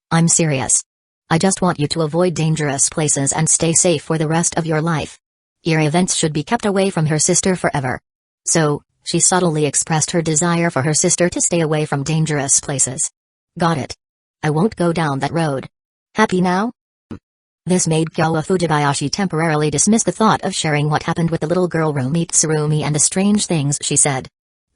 I'm serious. I just want you to avoid dangerous places and stay safe for the rest of your life. Eerie events should be kept away from her sister forever. So, she subtly expressed her desire for her sister to stay away from dangerous places. Got it. I won't go down that road. Happy now? This made Kyo Fujibayashi temporarily dismiss the thought of sharing what happened with the little girl Romi Tsurumi and the strange things she said.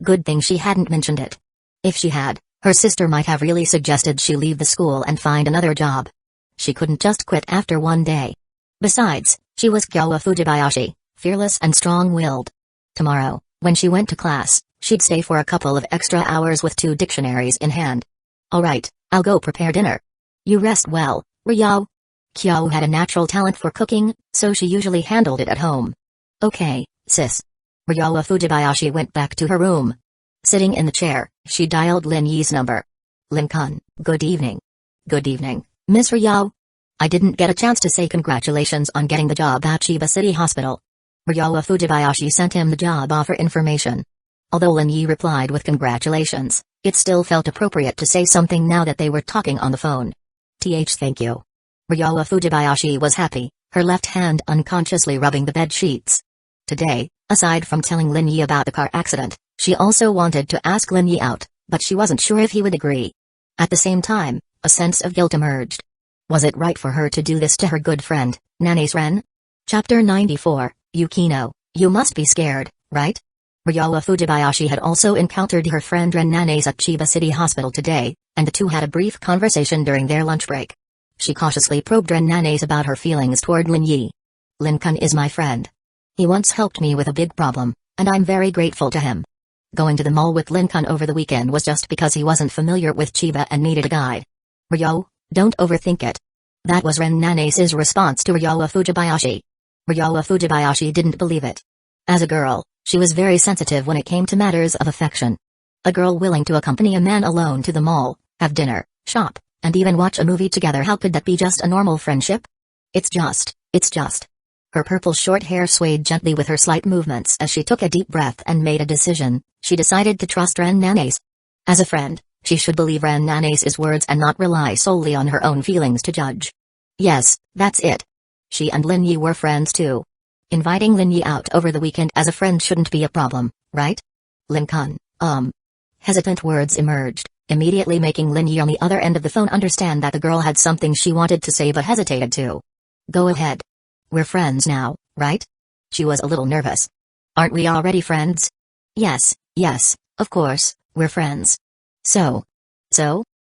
Good thing she hadn't mentioned it. If she had, her sister might have really suggested she leave the school and find another job. She couldn't just quit after one day. Besides, she was Kyo Fujibayashi, fearless and strong-willed. Tomorrow, when she went to class, she'd stay for a couple of extra hours with 2 dictionaries in hand. Alright, I'll go prepare dinner. You rest well, Ryo. Kyo had a natural talent for cooking, so she usually handled it at home. Okay, sis. Ryo Fujibayashi went back to her room. Sitting in the chair, she dialed Lin Yi's number. Lin-kun, good evening. Good evening, Miss Ryo. I didn't get a chance to say congratulations on getting the job at Chiba City Hospital. Ryo Fujibayashi sent him the job offer information. Although Lin Yi replied with congratulations, it still felt appropriate to say something now that they were talking on the phone. Thank you. Ryo Fujibayashi was happy, her left hand unconsciously rubbing the bed sheets. Today, aside from telling Lin Yi about the car accident, she also wanted to ask Lin Yi out, but she wasn't sure if he would agree. At the same time, a sense of guilt emerged. Was it right for her to do this to her good friend, Nanace Ren? Chapter 94, Yukino, you must be scared, right? Ryo Fujibayashi had also encountered her friend Ren Nanace at Chiba City Hospital today, and the two had a brief conversation during their lunch break. She cautiously probed Ren Nanace about her feelings toward Lin Yi. Lin-kun is my friend. He once helped me with a big problem, and I'm very grateful to him. Going to the mall with Lin-kun over the weekend was just because he wasn't familiar with Chiba and needed a guide. Ryo, don't overthink it. That was Ren Nanace's response to Ryo Fujibayashi. Ryo Fujibayashi didn't believe it. As a girl, she was very sensitive when it came to matters of affection. A girl willing to accompany a man alone to the mall, have dinner, shop, and even watch a movie together, how could that be just a normal friendship? It's just. Her purple short hair swayed gently with her slight movements as she took a deep breath and made a decision. She decided to trust Ren Nanace. As a friend, she should believe Ren Nanace's words and not rely solely on her own feelings to judge. Yes, that's it. She and Lin Yi were friends too. Inviting Lin Yi out over the weekend as a friend shouldn't be a problem, right? Lin-kun, Hesitant words emerged, immediately making Lin Yi on the other end of the phone understand that the girl had something she wanted to say but hesitated to. Go ahead. We're friends now, right? She was a little nervous. Aren't we already friends? Yes, of course, we're friends. So?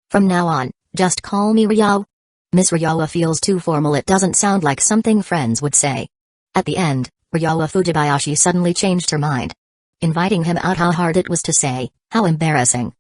From now on, just call me Ryo. Miss Ryo feels too formal. It doesn't sound like something friends would say. At the end, Ryo Fujibayashi suddenly changed her mind. Inviting him out, how hard it was to say, how embarrassing.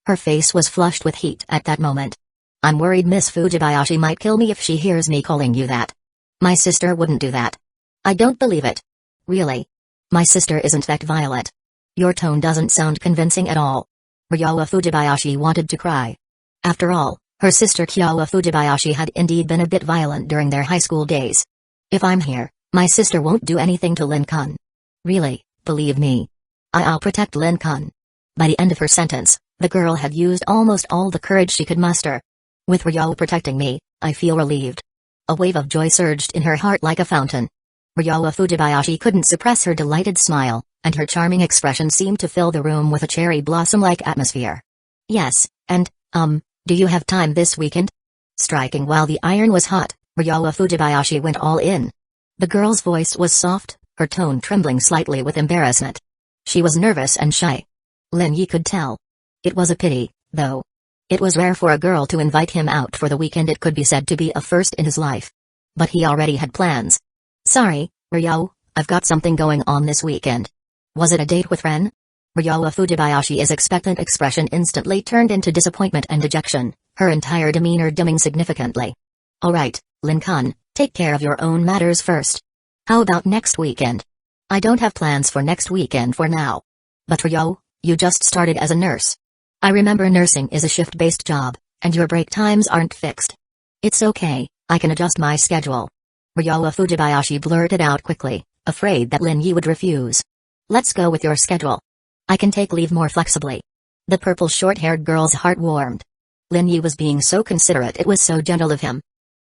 Her face was flushed with heat at that moment. I'm worried Miss Fujibayashi might kill me if she hears me calling you that. My sister wouldn't do that. I don't believe it. Really? My sister isn't that violent. Your tone doesn't sound convincing at all. Ryo Fujibayashi wanted to cry. After all, her sister Kyo Fujibayashi had indeed been a bit violent during their high school days. If I'm here, my sister won't do anything to Lin-kun. Really, believe me. I'll protect Lin-kun. By the end of her sentence, the girl had used almost all the courage she could muster. With Ryo protecting me, I feel relieved. A wave of joy surged in her heart like a fountain. Ryo Fujibayashi couldn't suppress her delighted smile, and her charming expression seemed to fill the room with a cherry blossom-like atmosphere. Yes, and, do you have time this weekend? Striking while the iron was hot, Ryo Fujibayashi went all in. The girl's voice was soft, her tone trembling slightly with embarrassment. She was nervous and shy. Lin Yi could tell. It was a pity, though. It was rare for a girl to invite him out for the weekend. It could be said to be a first in his life. But he already had plans. Sorry, Ryo, I've got something going on this weekend. Was it a date with Ren? Ryo Fujibayashi's expectant expression instantly turned into disappointment and dejection, her entire demeanor dimming significantly. Alright, Lin-kun, take care of your own matters first. How about next weekend? I don't have plans for next weekend for now. But Ryo, you just started as a nurse. I remember nursing is a shift-based job, and your break times aren't fixed. It's okay, I can adjust my schedule. Ryo Fujibayashi blurted out quickly, afraid that Lin Yi would refuse. Let's go with your schedule. I can take leave more flexibly. The purple short-haired girl's heart warmed. Lin Yi was being so considerate, it was so gentle of him.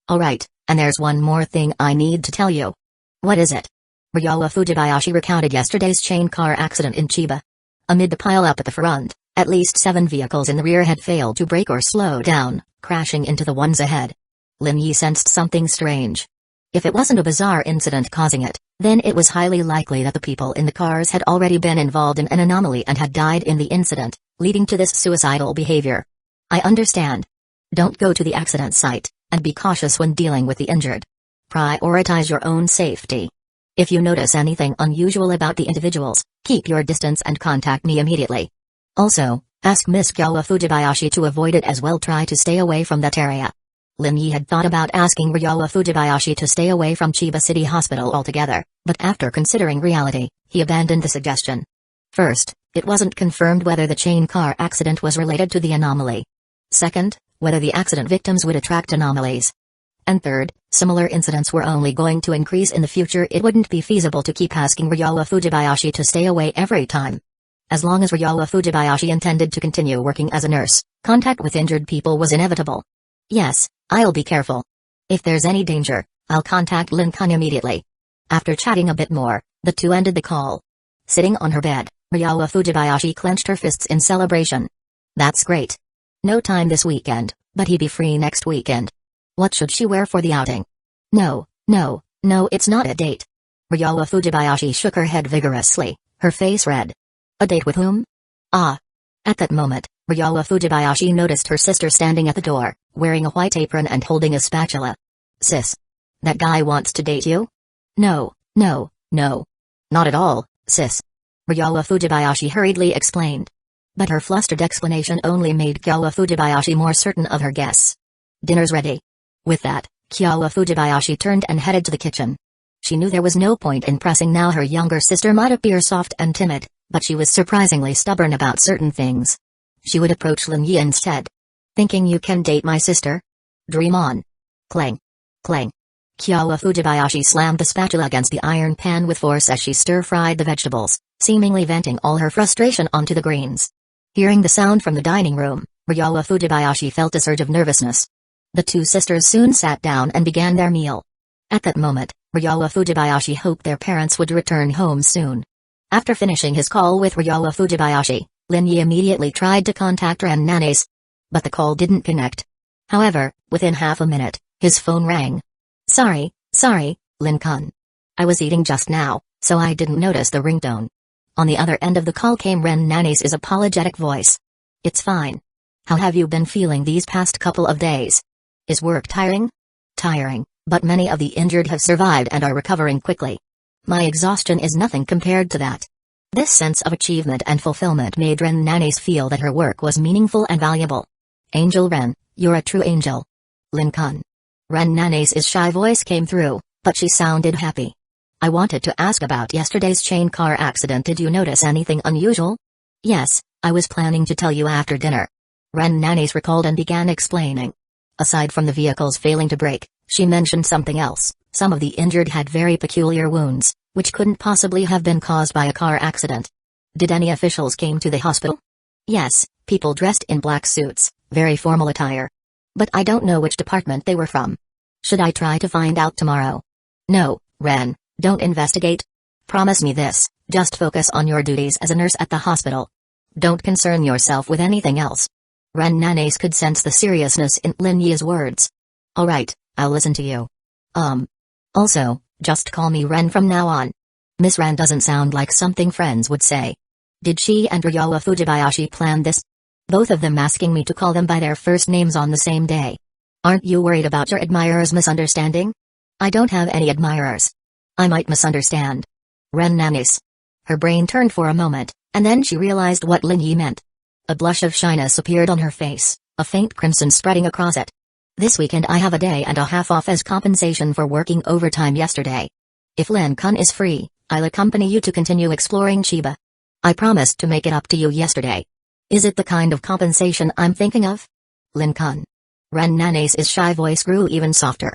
Alright, and there's one more thing I need to tell you. What is it? Ryo Fujibayashi recounted yesterday's chain car accident in Chiba. Amid the pile-up at the front, at least 7 vehicles in the rear had failed to brake or slow down, crashing into the ones ahead. Lin Yi sensed something strange. If it wasn't a bizarre incident causing it, then it was highly likely that the people in the cars had already been involved in an anomaly and had died in the incident, leading to this suicidal behavior. I understand. Don't go to the accident site, and be cautious when dealing with the injured. Prioritize your own safety. If you notice anything unusual about the individuals, keep your distance and contact me immediately. Also, ask Miss Kyo Fujibayashi to avoid it as well. Try to stay away from that area. Lin Yi had thought about asking Ryo Fujibayashi to stay away from Chiba City Hospital altogether, but after considering reality, he abandoned the suggestion. First, it wasn't confirmed whether the chain car accident was related to the anomaly. Second, whether the accident victims would attract anomalies. And third, similar incidents were only going to increase in the future. It wouldn't be feasible to keep asking Ryo Fujibayashi to stay away every time. As long as Ryo Fujibayashi intended to continue working as a nurse, contact with injured people was inevitable. Yes, I'll be careful. If there's any danger, I'll contact Lin-kun immediately. After chatting a bit more, the two ended the call. Sitting on her bed, Ryo Fujibayashi clenched her fists in celebration. That's great. No time this weekend, but he'd be free next weekend. What should she wear for the outing? No, it's not a date. Ryo Fujibayashi shook her head vigorously, her face red. A date with whom? Ah. At that moment, Ryo Fujibayashi noticed her sister standing at the door, wearing a white apron and holding a spatula. Sis. That guy wants to date you? No. Not at all, sis. Ryo Fujibayashi hurriedly explained. But her flustered explanation only made Kyo Fujibayashi more certain of her guess. Dinner's ready. With that, Kyo Fujibayashi turned and headed to the kitchen. She knew there was no point in pressing now. Her younger sister might appear soft and timid, but she was surprisingly stubborn about certain things. She would approach Lin Yi instead. Thinking you can date my sister? Dream on. Clang. Clang. Kyo Fujibayashi slammed the spatula against the iron pan with force as she stir-fried the vegetables, seemingly venting all her frustration onto the greens. Hearing the sound from the dining room, Ryo Fujibayashi felt a surge of nervousness. The two sisters soon sat down and began their meal. At that moment, Ryo Fujibayashi hoped their parents would return home soon. After finishing his call with Ryo Fujibayashi, Lin Yi immediately tried to contact Ren Nanes. But the call didn't connect. However, within half a minute, his phone rang. Sorry, Lin-kun. I was eating just now, so I didn't notice the ringtone. On the other end of the call came Ren Nani's apologetic voice. It's fine. How have you been feeling these past couple of days? Is work tiring? Tiring, but many of the injured have survived and are recovering quickly. My exhaustion is nothing compared to that. This sense of achievement and fulfillment made Ren Nanis feel that her work was meaningful and valuable. Angel Ren, you're a true angel. Lin-kun. Ren Nanis' shy voice came through, but she sounded happy. I wanted to ask about yesterday's chain car accident. Did you notice anything unusual? Yes, I was planning to tell you after dinner. Ren Nanis recalled and began explaining. Aside from the vehicles failing to brake, she mentioned something else. Some of the injured had very peculiar wounds, which couldn't possibly have been caused by a car accident. Did any officials came to the hospital? Yes, people dressed in black suits, very formal attire. But I don't know which department they were from. Should I try to find out tomorrow? No, Ren, don't investigate. Promise me this, just focus on your duties as a nurse at the hospital. Don't concern yourself with anything else. Ren Nanis could sense the seriousness in Lin Yi's words. Alright, I'll listen to you. Also, just call me Ren from now on. Miss Ren doesn't sound like something friends would say. Did she and Ryowa Fujibayashi plan this? Both of them asking me to call them by their first names on the same day. Aren't you worried about your admirers misunderstanding? I don't have any admirers. I might misunderstand. Ren Nanis. Her brain turned for a moment, and then she realized what Lin Yi meant. A blush of shyness appeared on her face, a faint crimson spreading across it. This weekend I have a day and a half off as compensation for working overtime yesterday. If Lin-kun is free, I'll accompany you to continue exploring Chiba. I promised to make it up to you yesterday. Is it the kind of compensation I'm thinking of? Lin-kun. Ren Nanis' shy voice grew even softer.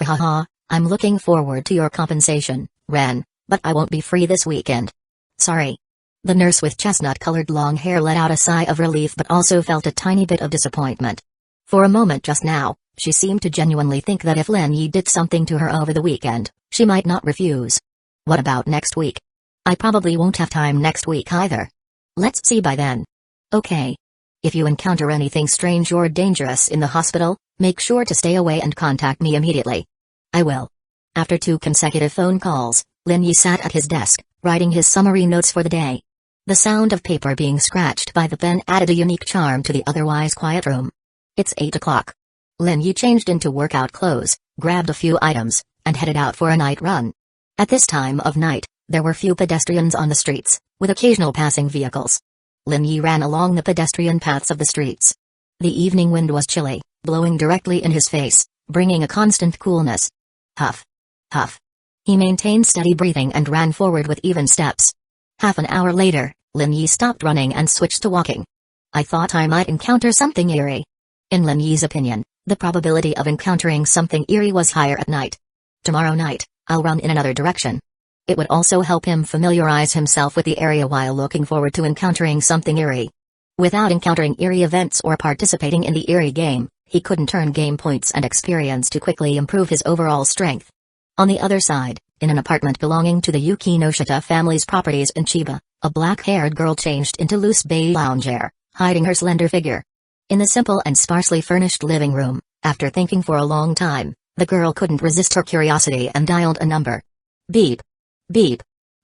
Ha ha ha, I'm looking forward to your compensation, Ren, but I won't be free this weekend. Sorry. The nurse with chestnut-colored long hair let out a sigh of relief but also felt a tiny bit of disappointment. For a moment just now, she seemed to genuinely think that if Lin Yi did something to her over the weekend, she might not refuse. What about next week? I probably won't have time next week either. Let's see by then. Okay. If you encounter anything strange or dangerous in the hospital, make sure to stay away and contact me immediately. I will. After 2 consecutive phone calls, Lin Yi sat at his desk, writing his summary notes for the day. The sound of paper being scratched by the pen added a unique charm to the otherwise quiet room. It's 8 o'clock. Lin Yi changed into workout clothes, grabbed a few items, and headed out for a night run. At this time of night, there were few pedestrians on the streets, with occasional passing vehicles. Lin Yi ran along the pedestrian paths of the streets. The evening wind was chilly, blowing directly in his face, bringing a constant coolness. Huff. Huff. He maintained steady breathing and ran forward with even steps. Half an hour later, Lin Yi stopped running and switched to walking. I thought I might encounter something eerie. In Lin Yi's opinion, the probability of encountering something eerie was higher at night. Tomorrow night, I'll run in another direction. It would also help him familiarize himself with the area while looking forward to encountering something eerie. Without encountering eerie events or participating in the eerie game, he couldn't turn game points and experience to quickly improve his overall strength. On the other side, in an apartment belonging to the Yukinoshita family's properties in Chiba, a black-haired girl changed into loose beige loungewear, hiding her slender figure. In the simple and sparsely furnished living room, after thinking for a long time, the girl couldn't resist her curiosity and dialed a number. Beep. Beep.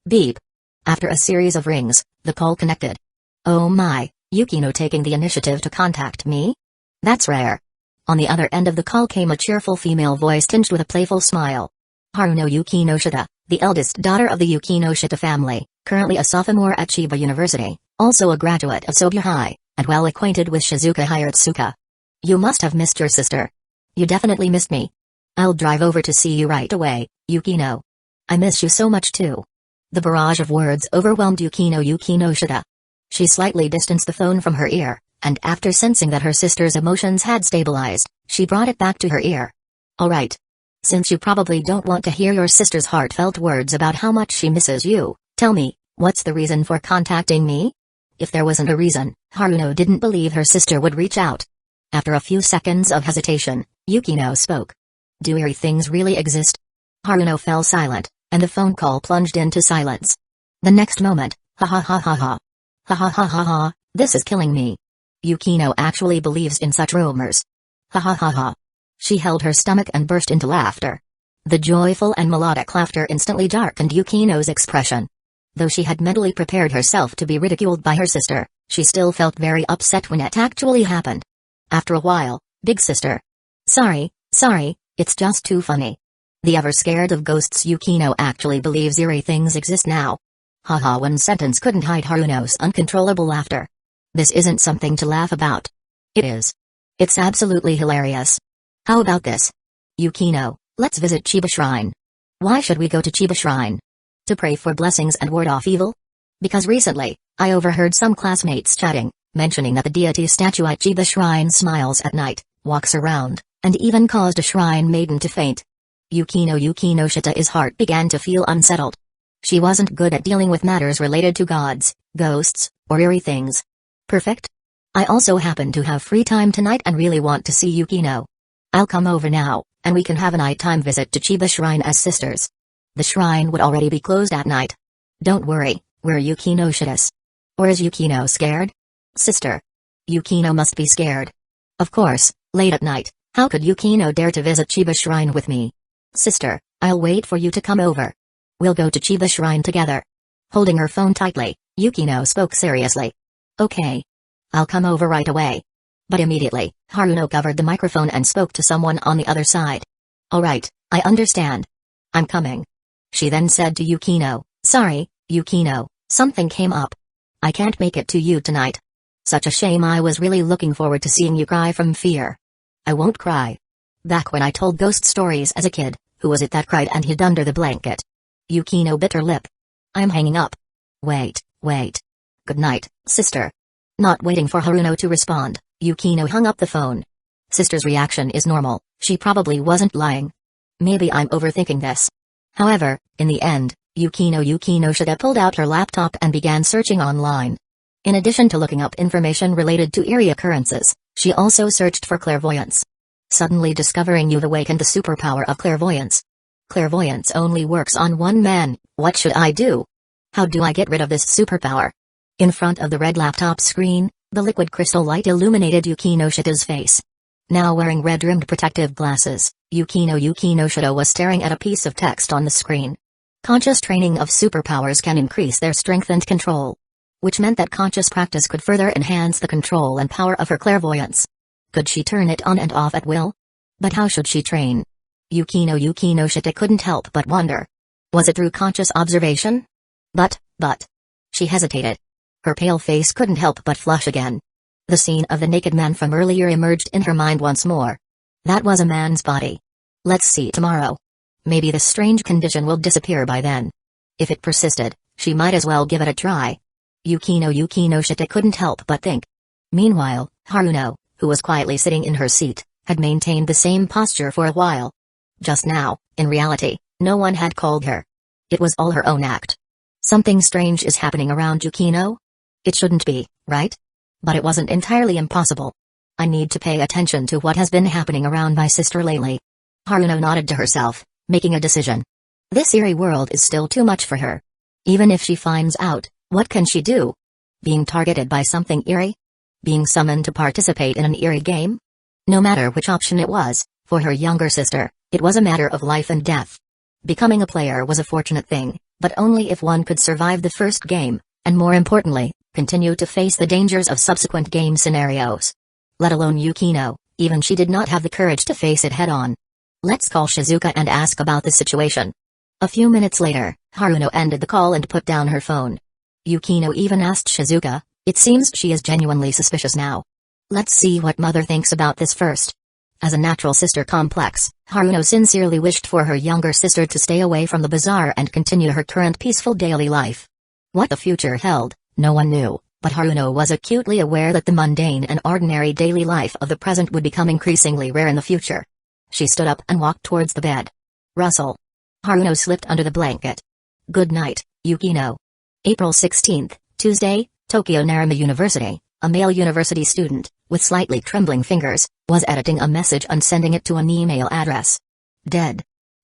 Beep. After a series of rings, the call connected. Oh my, Yukino taking the initiative to contact me? That's rare. On the other end of the call came a cheerful female voice tinged with a playful smile. Haruno Yukinoshita, the eldest daughter of the Yukinoshita family, currently a sophomore at Chiba University, also a graduate of Sobya High, and well acquainted with Shizuka Hayatsuka. You must have missed your sister. You definitely missed me. I'll drive over to see you right away, Yukino. I miss you so much too. The barrage of words overwhelmed Yukinoshita. She slightly distanced the phone from her ear, and after sensing that her sister's emotions had stabilized, she brought it back to her ear. Alright. Since you probably don't want to hear your sister's heartfelt words about how much she misses you, tell me, what's the reason for contacting me? If there wasn't a reason, Haruno didn't believe her sister would reach out. After a few seconds of hesitation, Yukino spoke. Do eerie things really exist? Haruno fell silent, and the phone call plunged into silence. The next moment, ha ha ha ha ha. Ha ha ha ha ha, this is killing me. Yukino actually believes in such rumors. Ha ha ha ha. She held her stomach and burst into laughter. The joyful and melodic laughter instantly darkened Yukino's expression. Though she had mentally prepared herself to be ridiculed by her sister, she still felt very upset when it actually happened. After a while, big sister. Sorry, it's just too funny. The ever scared of ghosts Yukino actually believes eerie things exist now. Haha, one sentence couldn't hide Haruno's uncontrollable laughter. This isn't something to laugh about. It is. It's absolutely hilarious. How about this? Yukino, let's visit Chiba Shrine. Why should we go to Chiba Shrine? To pray for blessings and ward off evil? Because recently, I overheard some classmates chatting, mentioning that the deity statue at Chiba Shrine smiles at night, walks around, and even caused a shrine maiden to faint. Yukino Shita's heart began to feel unsettled. She wasn't good at dealing with matters related to gods, ghosts, or eerie things. Perfect. I also happen to have free time tonight and really want to see Yukino. I'll come over now, and we can have a nighttime visit to Chiba Shrine as sisters. The shrine would already be closed at night. Don't worry, we're Yukino Shitas. Or is Yukino scared? Sister. Yukino must be scared. Of course, late at night, how could Yukino dare to visit Chiba Shrine with me? Sister, I'll wait for you to come over. We'll go to Chiba Shrine together. Holding her phone tightly, Yukino spoke seriously. Okay. I'll come over right away. But immediately, Haruno covered the microphone and spoke to someone on the other side. Alright, I understand. I'm coming. She then said to Yukino, Sorry, Yukino, something came up. I can't make it to you tonight. Such a shame, I was really looking forward to seeing you cry from fear. I won't cry. Back when I told ghost stories as a kid, who was it that cried and hid under the blanket? Yukino bit her lip. I'm hanging up. Wait. Good night, sister. Not waiting for Haruno to respond, Yukino hung up the phone. Sister's reaction is normal, she probably wasn't lying. Maybe I'm overthinking this. However, in the end, Yukino Shida pulled out her laptop and began searching online. In addition to looking up information related to eerie occurrences, she also searched for clairvoyance. Suddenly discovering you've awakened the superpower of clairvoyance. Clairvoyance only works on one man. What should I do? How do I get rid of this superpower? In front of the red laptop screen, the liquid crystal light illuminated Yukino Shita's face. Now wearing red-rimmed protective glasses, Yukino Shita was staring at a piece of text on the screen. Conscious training of superpowers can increase their strength and control. Which meant that conscious practice could further enhance the control and power of her clairvoyance. Could she turn it on and off at will? But how should she train? Yukino Shita couldn't help but wonder. Was it through conscious observation? But. She hesitated. Her pale face couldn't help but flush again. The scene of the naked man from earlier emerged in her mind once more. That was a man's body. Let's see tomorrow. Maybe the strange condition will disappear by then. If it persisted, she might as well give it a try. Yukino Shita couldn't help but think. Meanwhile, Haruno, who was quietly sitting in her seat, had maintained the same posture for a while. Just now, in reality, no one had called her. It was all her own act. Something strange is happening around Yukino? It shouldn't be, right? But it wasn't entirely impossible. I need to pay attention to what has been happening around my sister lately. Haruno nodded to herself, making a decision. This eerie world is still too much for her. Even if she finds out, what can she do? Being targeted by something eerie? Being summoned to participate in an eerie game? No matter which option it was, for her younger sister, it was a matter of life and death. Becoming a player was a fortunate thing, but only if one could survive the first game, and more importantly, continue to face the dangers of subsequent game scenarios. Let alone Yukino, even she did not have the courage to face it head-on. Let's call Shizuka and ask about the situation. A few minutes later, Haruno ended the call and put down her phone. Yukino even asked Shizuka, it seems she is genuinely suspicious now. Let's see what mother thinks about this first. As a natural sister complex, Haruno sincerely wished for her younger sister to stay away from the bazaar and continue her current peaceful daily life. What the future held, no one knew, but Haruno was acutely aware that the mundane and ordinary daily life of the present would become increasingly rare in the future. She stood up and walked towards the bed. Rustle. Haruno slipped under the blanket. Good night, Yukino. April 16th, Tuesday, Tokyo Narumi University. A male university student, with slightly trembling fingers, was editing a message and sending it to an email address. Dead.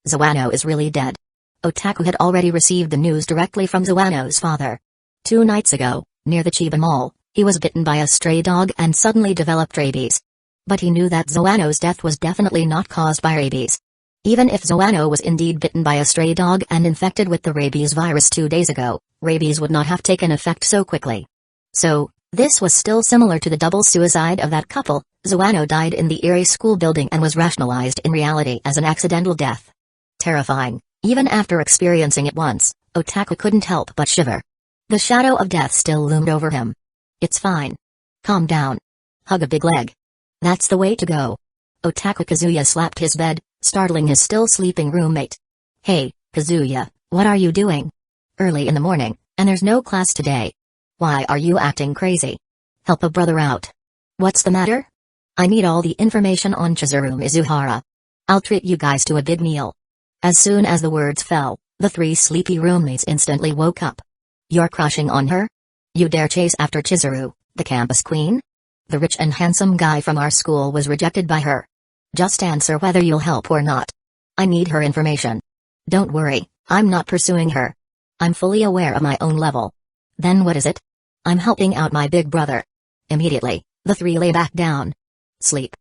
Zawano is really dead. Otaku had already received the news directly from Zawano's father. 2 nights ago, near the Chiba Mall, he was bitten by a stray dog and suddenly developed rabies. But he knew that Zawano's death was definitely not caused by rabies. Even if Zoano was indeed bitten by a stray dog and infected with the rabies virus 2 days ago, rabies would not have taken effect so quickly. So, this was still similar to the double suicide of that couple. Zoano died in the Erie school building and was rationalized in reality as an accidental death. Terrifying, even after experiencing it once, Otaku couldn't help but shiver. The shadow of death still loomed over him. It's fine. Calm down. Hug a big leg. That's the way to go. Otaku Kazuya slapped his bed, startling his still sleeping roommate. Hey, Kazuya, what are you doing? Early in the morning, and there's no class today. Why are you acting crazy? Help a brother out. What's the matter? I need all the information on Chizuru Mizuhara. I'll treat you guys to a big meal. As soon as the words fell, the 3 sleepy roommates instantly woke up. You're crushing on her? You dare chase after Chizuru, the campus queen? The rich and handsome guy from our school was rejected by her. Just answer whether you'll help or not. I need her information. Don't worry, I'm not pursuing her. I'm fully aware of my own level. Then what is it? I'm helping out my big brother. Immediately, the 3 lay back down. Sleep.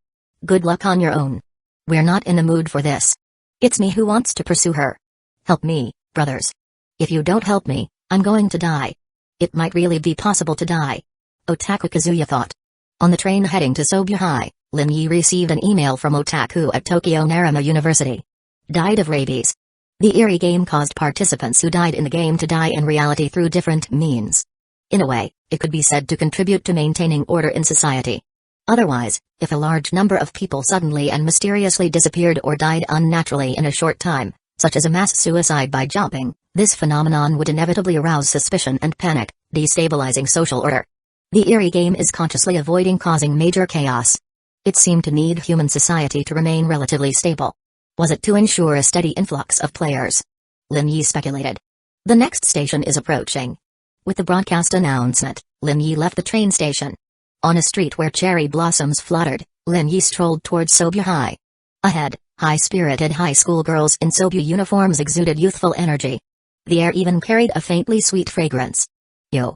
Good luck on your own. We're not in the mood for this. It's me who wants to pursue her. Help me, brothers. If you don't help me, I'm going to die. It might really be possible to die. Otaku Kazuya thought. On the train heading to Sobuhai, Lin Yi received an email from Otaku at Tokyo Narama University. Died of rabies. The Erie game caused participants who died in the game to die in reality through different means. In a way, it could be said to contribute to maintaining order in society. Otherwise, if a large number of people suddenly and mysteriously disappeared or died unnaturally in a short time, such as a mass suicide by jumping, this phenomenon would inevitably arouse suspicion and panic, destabilizing social order. The Erie game is consciously avoiding causing major chaos. It seemed to need human society to remain relatively stable. Was it to ensure a steady influx of players? Lin Yi speculated. The next station is approaching. With the broadcast announcement, Lin Yi left the train station. On a street where cherry blossoms fluttered, Lin Yi strolled towards Sobuhai. Ahead, high-spirited high school girls in Sobu uniforms exuded youthful energy. The air even carried a faintly sweet fragrance. Yo.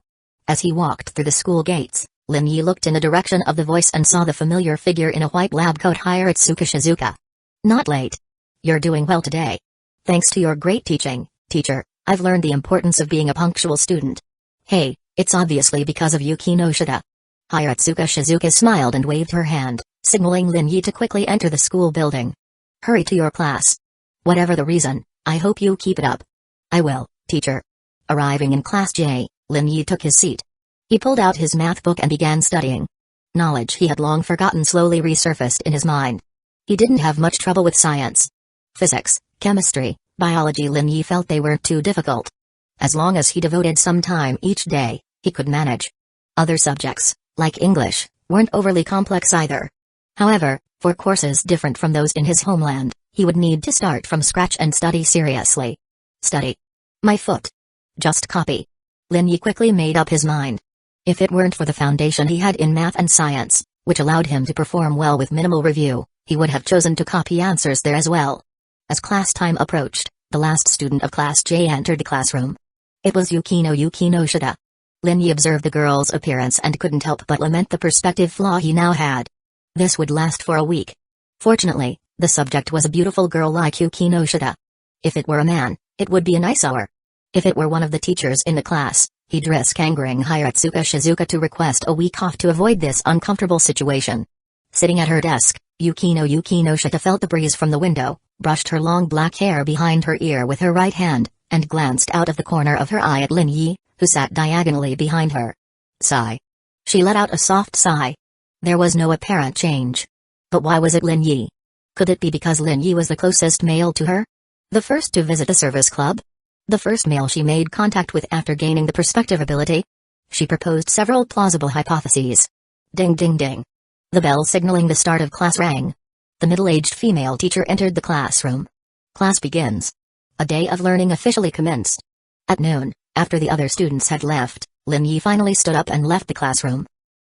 As he walked through the school gates, Lin Yi looked in the direction of the voice and saw the familiar figure in a white lab coat Hiratsuka Shizuka. Not late. You're doing well today. Thanks to your great teaching, teacher, I've learned the importance of being a punctual student. Hey, it's obviously because of Yukino Shida. Hiratsuka Shizuka smiled and waved her hand, signaling Lin Yi to quickly enter the school building. Hurry to your class. Whatever the reason, I hope you keep it up. I will, teacher. Arriving in Class J, Lin Yi took his seat. He pulled out his math book and began studying. Knowledge he had long forgotten slowly resurfaced in his mind. He didn't have much trouble with science. Physics, chemistry, biology Lin Yi felt they weren't too difficult. As long as he devoted some time each day, he could manage. Other subjects, like English, weren't overly complex either. However, for courses different from those in his homeland, he would need to start from scratch and study seriously. Study. My foot. Just copy. Lin Yi quickly made up his mind. If it weren't for the foundation he had in math and science, which allowed him to perform well with minimal review, he would have chosen to copy answers there as well. As class time approached, the last student of Class J entered the classroom. It was Yukino Shida. Lin Yi observed the girl's appearance and couldn't help but lament the perspective flaw he now had. This would last for a week. Fortunately, the subject was a beautiful girl like Yukino Shida. If it were a man, it would be a nice hour. If it were one of the teachers in the class, he'd risk angering Hiratsuka Shizuka to request a week off to avoid this uncomfortable situation. Sitting at her desk, Yukino Shida felt the breeze from the window, brushed her long black hair behind her ear with her right hand, and glanced out of the corner of her eye at Lin Yi, who sat diagonally behind her. Sigh. She let out a soft sigh. There was no apparent change. But why was it Lin Yi? Could it be because Lin Yi was the closest male to her? The first to visit the service club? The first male she made contact with after gaining the perspective ability? She proposed several plausible hypotheses. Ding ding ding. The bell signaling the start of class rang. The middle-aged female teacher entered the classroom. Class begins. A day of learning officially commenced. At noon, after the other students had left, Lin Yi finally stood up and left the classroom.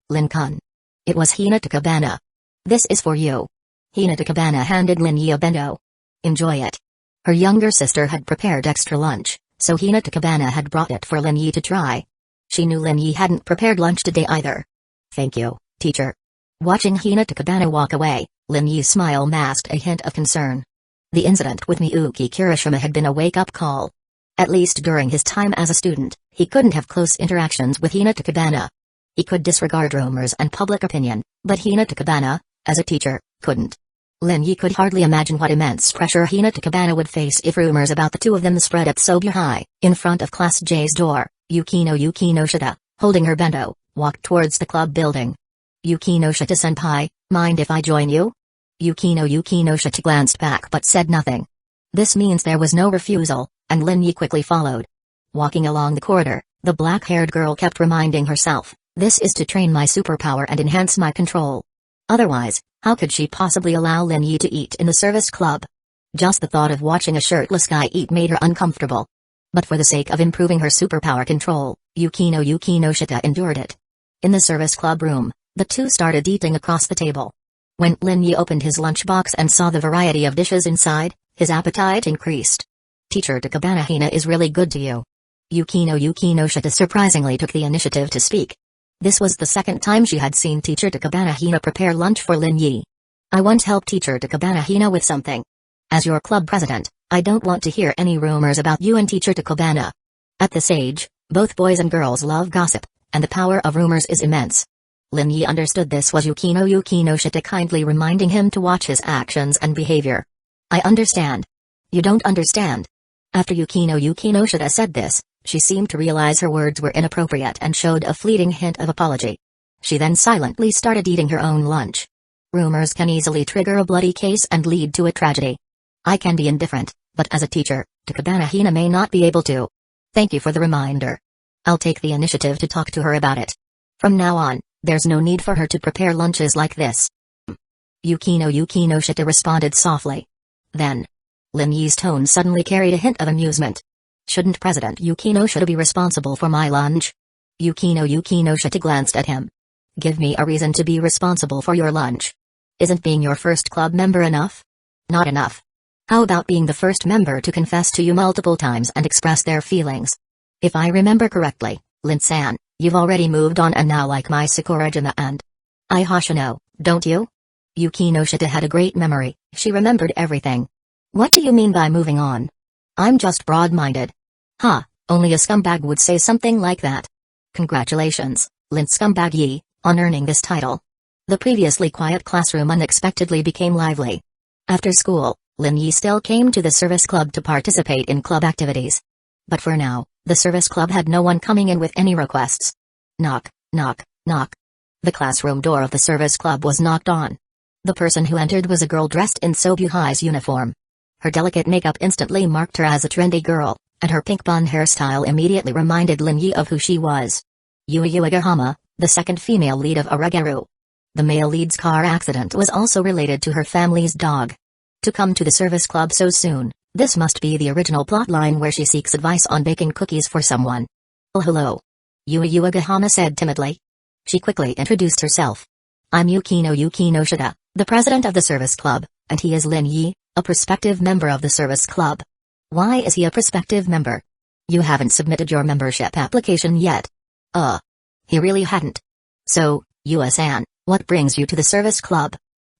Lin-kun. It was Hinata Kabana. This is for you. Hinata Kabana handed Lin Yi a bento. Enjoy it. Her younger sister had prepared extra lunch, so Hinata Kabana had brought it for Lin Yi to try. She knew Lin Yi hadn't prepared lunch today either. Thank you, teacher. Watching Hinata Kabana walk away, Lin Yi's smile masked a hint of concern. The incident with Miyuki Kirishima had been a wake-up call. At least during his time as a student, he couldn't have close interactions with Hina Takabana. He could disregard rumors and public opinion, but Hina Takabana, as a teacher, couldn't. Lin Yi could hardly imagine what immense pressure Hina Takabana would face if rumors about the two of them spread up so high. In front of Class J's door, Yukino Shita, holding her bento, walked towards the club building. Yukino Shita-senpai, mind if I join you? Yukino Shita glanced back but said nothing. This means there was no refusal, and Lin Yi quickly followed. Walking along the corridor, the black-haired girl kept reminding herself, this is to train my superpower and enhance my control. Otherwise, how could she possibly allow Lin Yi to eat in the service club? Just the thought of watching a shirtless guy eat made her uncomfortable. But for the sake of improving her superpower control, Yukino Shita endured it. In the service club room, the two started eating across the table. When Lin Yi opened his lunchbox and saw the variety of dishes inside, his appetite increased. Teacher Takabana Hina is really good to you. Yukino Shita surprisingly took the initiative to speak. This was the second time she had seen Teacher Takabana Hina prepare lunch for Lin Yi. I once helped Teacher Takabana Hina with something. As your club president, I don't want to hear any rumors about you and Teacher Takabana. At this age, both boys and girls love gossip, and the power of rumors is immense. Lin Yi understood this was Yukino Shita kindly reminding him to watch his actions and behavior. I understand. You don't understand. After Yukino Shita said this, she seemed to realize her words were inappropriate and showed a fleeting hint of apology. She then silently started eating her own lunch. Rumors can easily trigger a bloody case and lead to a tragedy. I can be indifferent, but as a teacher, Takabana Hina may not be able to. Thank you for the reminder. I'll take the initiative to talk to her about it. From now on, there's no need for her to prepare lunches like this. Yukino Shita responded softly. Then, Lin Yi's tone suddenly carried a hint of amusement. Shouldn't President Yukino Shita be responsible for my lunch? Yukino Shita glanced at him. Give me a reason to be responsible for your lunch. Isn't being your first club member enough? Not enough. How about being the first member to confess to you multiple times and express their feelings? If I remember correctly, Lin-san, you've already moved on and now like my Sakurajima and I Hoshino, don't you? Yukino Shita had a great memory, she remembered everything. What do you mean by moving on? I'm just broad-minded. Ha, only a scumbag would say something like that. Congratulations, Lin Scumbag Yi, on earning this title. The previously quiet classroom unexpectedly became lively. After school, Lin Yi still came to the service club to participate in club activities. But for now, the service club had no one coming in with any requests. Knock, knock, knock. The classroom door of the service club was knocked on. The person who entered was a girl dressed in Sobuhai's uniform. Her delicate makeup instantly marked her as a trendy girl, and her pink bun hairstyle immediately reminded Lin Yi of who she was. Yui Uegahama, the second female lead of Arugaru. The male lead's car accident was also related to her family's dog. To come to the service club so soon, this must be the original plotline where she seeks advice on baking cookies for someone. Oh hello. Yui Uegahama said timidly. She quickly introduced herself. I'm Yukino Shita, the president of the service club, and he is Lin Yi, a prospective member of the service club. Why is he a prospective member? You haven't submitted your membership application yet. He really hadn't. So, Yua-san, what brings you to the service club?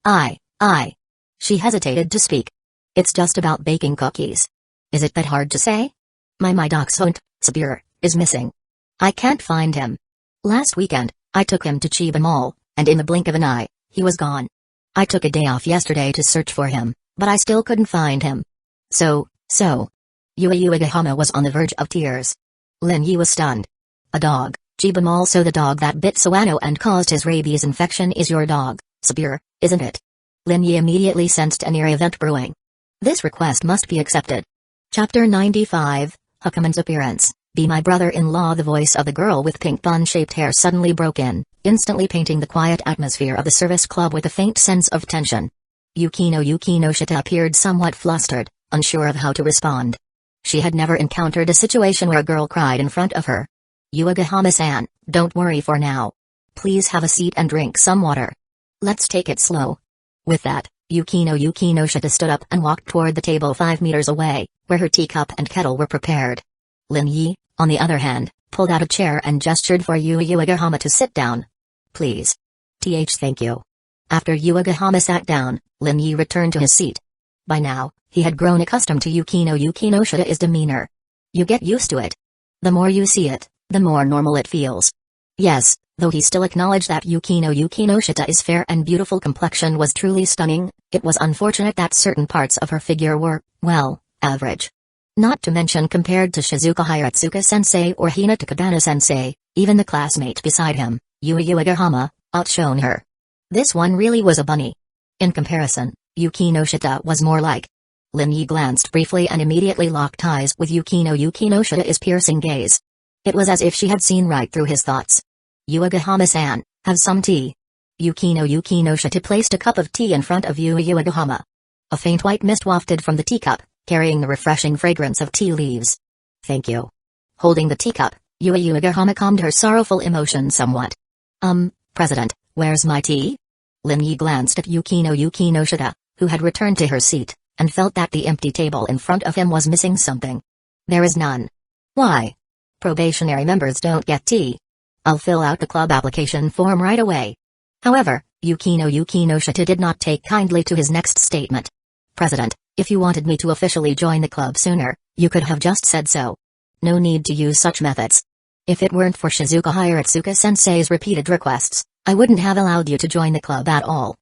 I. She hesitated to speak. It's just about baking cookies. Is it that hard to say? My dachshund, Sabir, is missing. I can't find him. Last weekend, I took him to Chiba Mall, and in the blink of an eye, he was gone. I took a day off yesterday to search for him, but I still couldn't find him. So. Yui Uegahama was on the verge of tears. Lin Yi was stunned. A dog, Chiba Mall, so the dog that bit Sawano and caused his rabies infection is your dog, Sabir, isn't it? Lin Yi immediately sensed an eerie event brewing. This request must be accepted. Chapter 95, Hukaman's appearance. Be my brother-in-law. The voice of the girl with pink bun-shaped hair suddenly broke in, instantly painting the quiet atmosphere of the service club with a faint sense of tension. Yukino Shita appeared somewhat flustered, unsure of how to respond. She had never encountered a situation where a girl cried in front of her. Uegahama-san, don't worry for now. Please have a seat and drink some water. Let's take it slow. With that, Yukino Shita stood up and walked toward the table 5 meters away, where her teacup and kettle were prepared. Lin Yi, on the other hand, pulled out a chair and gestured for Yui Uegahama to sit down. Please. Thank you. After Uegahama sat down, Lin Yi returned to his seat. By now, he had grown accustomed to Yuki no Shita's demeanor. You get used to it. The more you see it, the more normal it feels. Yes, though he still acknowledged that Yuki no Shita's fair and beautiful complexion was truly stunning, it was unfortunate that certain parts of her figure were, well, average. Not to mention compared to Shizuka Hiratsuka-sensei or Hina Takadana-sensei, even the classmate beside him, Yui Uegahama, outshone her. This one really was a bunny. In comparison, Yuki no Shita was more like. Lin Yi glanced briefly and immediately locked eyes with Yuki no Shita's piercing gaze. It was as if she had seen right through his thoughts. Uegahama-san, have some tea. Yuki no Shita placed a cup of tea in front of Yui Uegahama. A faint white mist wafted from the teacup, carrying the refreshing fragrance of tea leaves. Thank you. Holding the teacup, Yui Uegahama calmed her sorrowful emotion somewhat. President, where's my tea? Lin Yi glanced at Yuki no Shita, who had returned to her seat, and felt that the empty table in front of him was missing something. There is none. Why? Probationary members don't get tea. I'll fill out the club application form right away. However, Yuki no Shita did not take kindly to his next statement. President, if you wanted me to officially join the club sooner, you could have just said so. No need to use such methods. If it weren't for Shizuka Hiratsuka-sensei's repeated requests, I wouldn't have allowed you to join the club at all.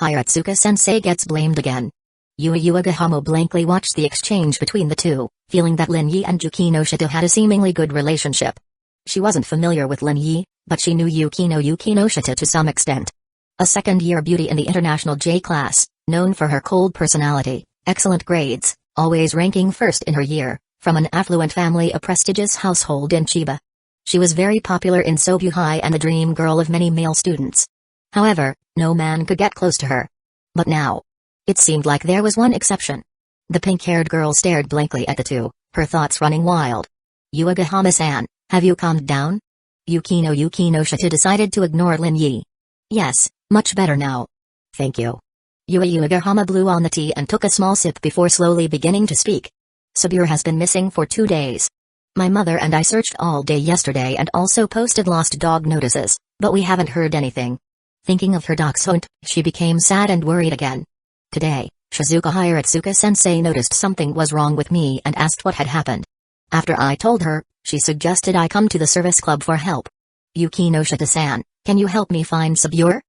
Hiratsuka-sensei gets blamed again. Yui Uegahama blankly watched the exchange between the two, feeling that Lin Yi and Yuki no Shita had a seemingly good relationship. She wasn't familiar with Lin Yi, but she knew Yuki no Shita to some extent. A second-year beauty in the international J class, known for her cold personality, excellent grades, always ranking first in her year, from an affluent family, a prestigious household in Chiba. She was very popular in Sobu High and the dream girl of many male students. However, no man could get close to her. But now, it seemed like there was one exception. The pink-haired girl stared blankly at the two, her thoughts running wild. Uegahama-san, have you calmed down? Yuki no Shita decided to ignore Lin Yi. Yes, much better now. Thank you. Yui Uegahama blew on the tea and took a small sip before slowly beginning to speak. Sabir has been missing for 2 days. My mother and I searched all day yesterday and also posted lost dog notices, but we haven't heard anything. Thinking of her dachshund, she became sad and worried again. Today, Shizuka Hiratsuka-sensei noticed something was wrong with me and asked what had happened. After I told her, she suggested I come to the service club for help. Yuki no Shita-san, can you help me find Sabir?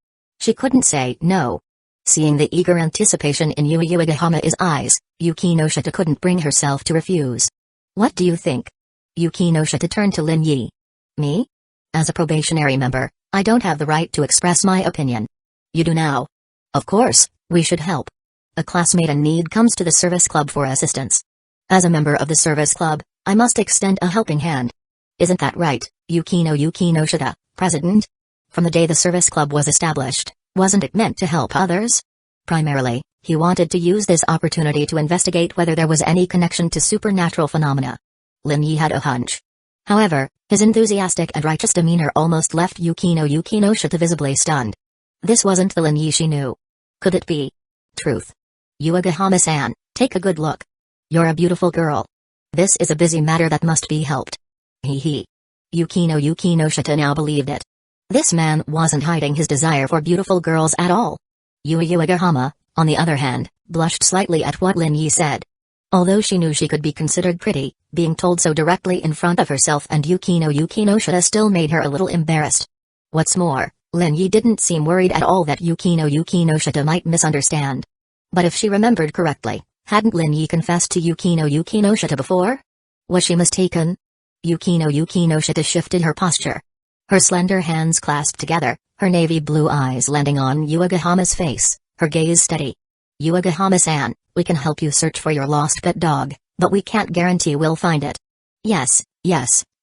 She couldn't say no. Seeing the eager anticipation in Yui Uegahama's eyes, Yuki no Shita couldn't bring herself to refuse. What do you think? Yuki no Shita turned to Lin Yi. Me? As a probationary member, I don't have the right to express my opinion. You do now. Of course, we should help. A classmate in need comes to the service club for assistance. As a member of the service club, I must extend a helping hand. Isn't that right, Yuki no Shita, President? From the day the service club was established, wasn't it meant to help others? Primarily, he wanted to use this opportunity to investigate whether there was any connection to supernatural phenomena. Lin Yi had a hunch. However, his enthusiastic and righteous demeanor almost left Yuki no Shita visibly stunned. This wasn't the Lin Yi she knew. Could it be? Truth. Uegahama-san, take a good look. You're a beautiful girl. This is a busy matter that must be helped. He. Yuki no Shita now believed it. This man wasn't hiding his desire for beautiful girls at all. Yui Uegahama, on the other hand, blushed slightly at what Lin Yi said. Although she knew she could be considered pretty, being told so directly in front of herself and Yuki no Shita still made her a little embarrassed. What's more, Lin Yi didn't seem worried at all that Yuki no Shita might misunderstand. But if she remembered correctly, hadn't Lin Yi confessed to Yuki no Shita before? Was she mistaken? Yuki no Shita shifted her posture. Her slender hands clasped together, her navy blue eyes landing on Uegahama's face, her gaze steady. Uegahama-san, we can help you search for your lost pet dog, but we can't guarantee we'll find it. Yes,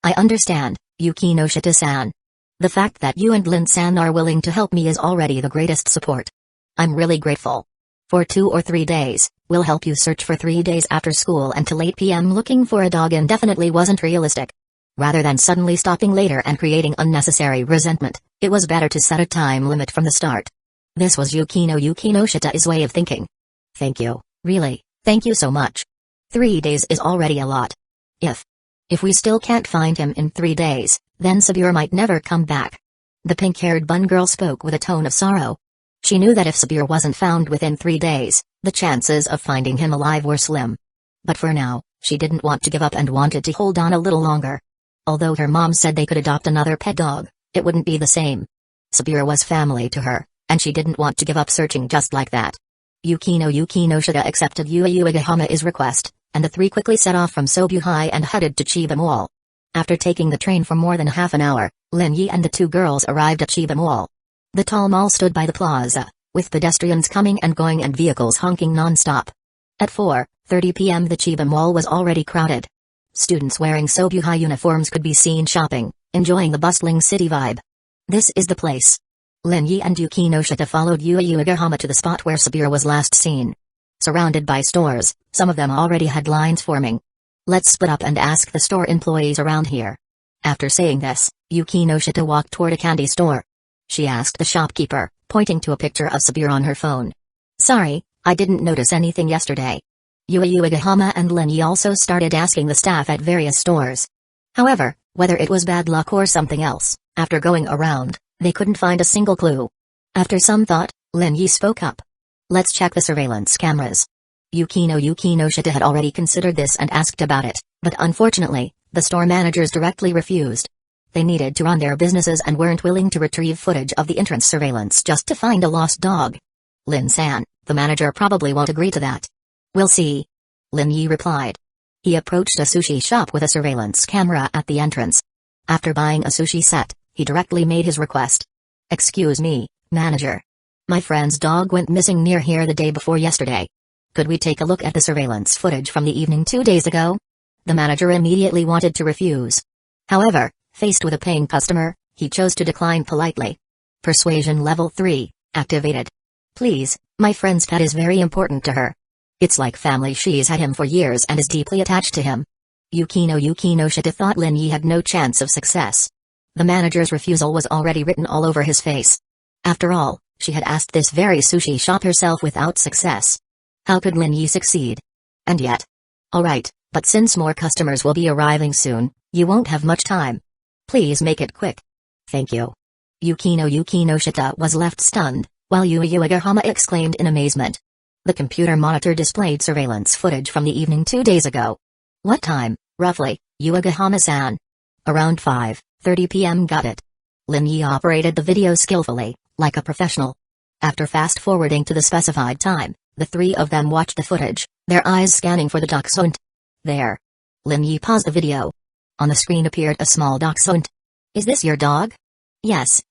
I understand, Yuki no Shita-san. The fact that you and Lin-san are willing to help me is already the greatest support. I'm really grateful. For 2 or 3 days, we'll help you search for 3 days after school until 8 p.m. Looking for a dog indefinitely wasn't realistic. Rather than suddenly stopping later and creating unnecessary resentment, it was better to set a time limit from the start. This was Yuki no Shita's way of thinking. Thank you, really, thank you so much. 3 days is already a lot. If we still can't find him in 3 days, then Sabir might never come back. The pink-haired bun girl spoke with a tone of sorrow. She knew that if Sabir wasn't found within 3 days, The chances of finding him alive were slim. But for now, she didn't want to give up and wanted to hold on a little longer. Although her mom said they could adopt another pet dog, it wouldn't be the same. Saburo was family to her, and she didn't want to give up searching just like that. Yukino Shida accepted Yuagahama's request, and the three quickly set off from Sobuhai and headed to Chiba Mall. After taking the train for more than half an hour, Lin Yi and the two girls arrived at Chiba Mall. The tall mall stood by the plaza, with pedestrians coming and going and vehicles honking non-stop. At 4:30 p.m. the Chiba Mall was already crowded. Students wearing Sobuhai uniforms could be seen shopping, enjoying the bustling city vibe. This is the place. Lin Yi and Yukino Shita followed Yuagahama to the spot where Saburo was last seen. Surrounded by stores, some of them already had lines forming. Let's split up and ask the store employees around here. After saying this, Yukino Shita walked toward a candy store. She asked the shopkeeper, pointing to a picture of Saburo on her phone. Sorry, I didn't notice anything yesterday. Yuagahama and Lin Yi also started asking the staff at various stores. However, whether it was bad luck or something else, after going around, they couldn't find a single clue. After some thought, Lin Yi spoke up. Let's check the surveillance cameras. Yukino Shita had already considered this and asked about it, but unfortunately, the store managers directly refused. They needed to run their businesses and weren't willing to retrieve footage of the entrance surveillance just to find a lost dog. Lin-san, the manager probably won't agree to that. We'll see. Lin Yi replied. He approached a sushi shop with a surveillance camera at the entrance. After buying a sushi set, he directly made his request. Excuse me, manager. My friend's dog went missing near here the day before yesterday. Could we take a look at the surveillance footage from the evening 2 days ago? The manager immediately wanted to refuse. However, faced with a paying customer, he chose to decline politely. Persuasion level 3, activated. Please, my friend's pet is very important to her. It's like family. She's had him for years and is deeply attached to him. Yukino Shita thought Lin Yi had no chance of success. The manager's refusal was already written all over his face. After all, she had asked this very sushi shop herself without success. How could Lin Yi succeed? And yet. Alright, but since more customers will be arriving soon, you won't have much time. Please make it quick. Thank you. Yukino Shita was left stunned, while Yuagahama exclaimed in amazement. The computer monitor displayed surveillance footage from the evening 2 days ago. What time, roughly, Yuagahama-san? Around 5:30 p.m. Got it. Lin Yi operated the video skillfully, like a professional. After fast-forwarding to the specified time, the three of them watched the footage, their eyes scanning for the dachshund. There. Lin Yi paused the video. On the screen appeared a small dachshund. Is this your dog? Yes,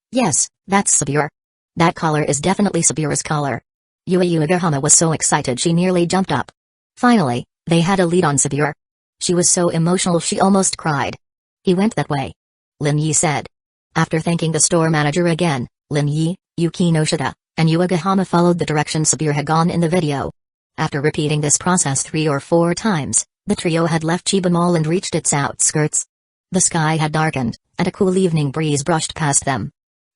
that's Saburo. That collar is definitely Saburo's collar. Yuagahama was so excited she nearly jumped up. Finally, they had a lead on Saburo. She was so emotional she almost cried. He went that way. Lin Yi said. After thanking the store manager again, Lin Yi, Yukino Shita, and Yuagahama followed the direction Saburo had gone in the video. After repeating this process 3 or 4 times, the trio had left Chiba Mall and reached its outskirts. The sky had darkened, and a cool evening breeze brushed past them.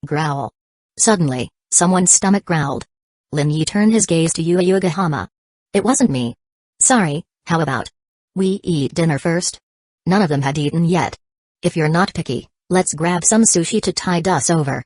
Growl. Suddenly, someone's stomach growled. Lin Yi turned his gaze to Yuagahama. It wasn't me. Sorry, how about we eat dinner first? None of them had eaten yet. If you're not picky, let's grab some sushi to tide us over.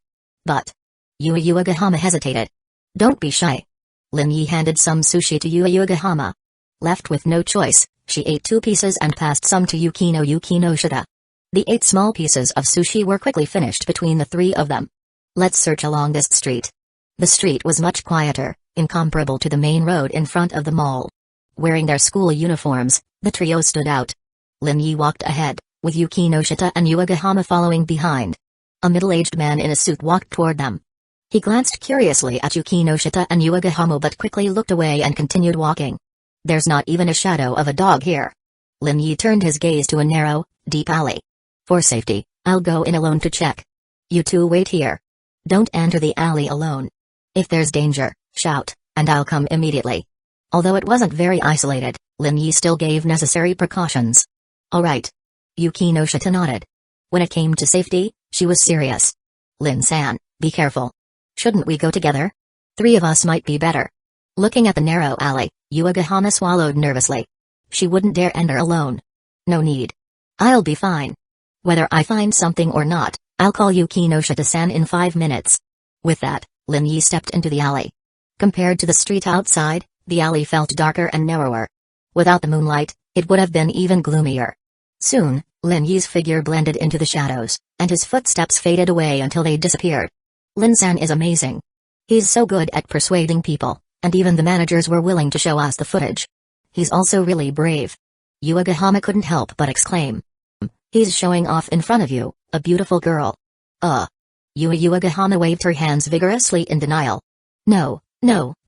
But Yuagahama hesitated. Don't be shy. Lin Yi handed some sushi to Yuagahama. Left with no choice, she ate 2 pieces and passed some to Yukino Shita. The 8 small pieces of sushi were quickly finished between the 3 of them. Let's search along this street. The street was much quieter, incomparable to the main road in front of the mall. Wearing their school uniforms, the trio stood out. Lin Yi walked ahead, with Yukino Shita and Yuagahama following behind. A middle-aged man in a suit walked toward them. He glanced curiously at Yukino Shita and Yuagahama but quickly looked away and continued walking. There's not even a shadow of a dog here. Lin Yi turned his gaze to a narrow, deep alley. For safety, I'll go in alone to check. You two wait here. Don't enter the alley alone. If there's danger, shout, and I'll come immediately. Although it wasn't very isolated, Lin Yi still gave necessary precautions. Alright. Yukino Shita nodded. When it came to safety, she was serious. Lin-san, be careful. Shouldn't we go together? 3 of us might be better. Looking at the narrow alley, Yuagahama swallowed nervously. She wouldn't dare enter alone. No need. I'll be fine. Whether I find something or not, I'll call Yukino Shita-san in 5 minutes. With that, Lin Yi stepped into the alley. Compared to the street outside, The alley felt darker and narrower. Without the moonlight, it would have been even gloomier. Soon, Lin Yi's figure blended into the shadows, and his footsteps faded away until they disappeared. Lin-san is amazing. He's so good at persuading people, and even the managers were willing to show us the footage. He's also really brave. Yuagahama couldn't help but exclaim. He's showing off in front of you, a beautiful girl. Yuagahama waved her hands vigorously in denial. No,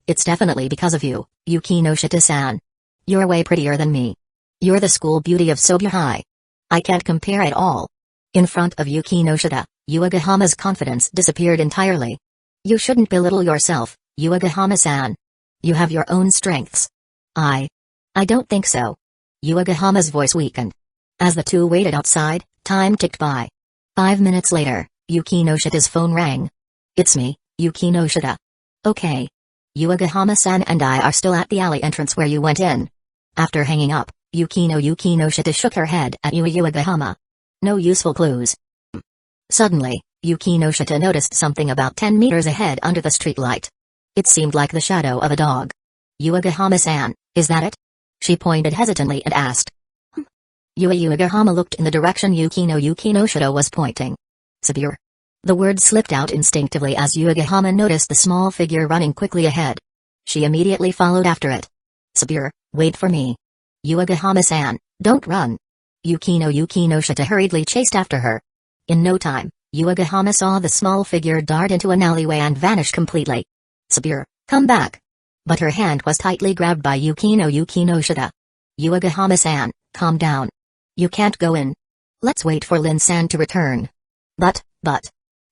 it's definitely because of you, Yukinoshita-san. You're way prettier than me. You're the school beauty of Sobya High. I can't compare at all. In front of Yukinoshita, Yuagahama's confidence disappeared entirely. You shouldn't belittle yourself, Yuagahama-san. You have your own strengths. I don't think so. Yuagahama's voice weakened. As the two waited outside, time ticked by. 5 minutes later, Yukinoshita's phone rang. It's me, Yukinoshita. Okay. Yuagahama-san and I are still at the alley entrance where you went in. After hanging up, Yukinoshita shook her head at Yuagahama. No useful clues. Suddenly, Yukinoshita noticed something about 10 meters ahead under the streetlight. It seemed like the shadow of a dog. Yuagahama-san, is that it? She pointed hesitantly and asked. Yuagahama looked in the direction Yukinoshita was pointing. Sabir. The word slipped out instinctively as Yuagahama noticed the small figure running quickly ahead. She immediately followed after it. Sabir, wait for me. Yuagahama-san, don't run. Yukinoshita hurriedly chased after her. In no time, Yuagahama saw the small figure dart into an alleyway and vanish completely. Sabir, come back. But her hand was tightly grabbed by Yukinoshita. Yuagahama-san, calm down. You can't go in. Let's wait for Lin-san to return. But.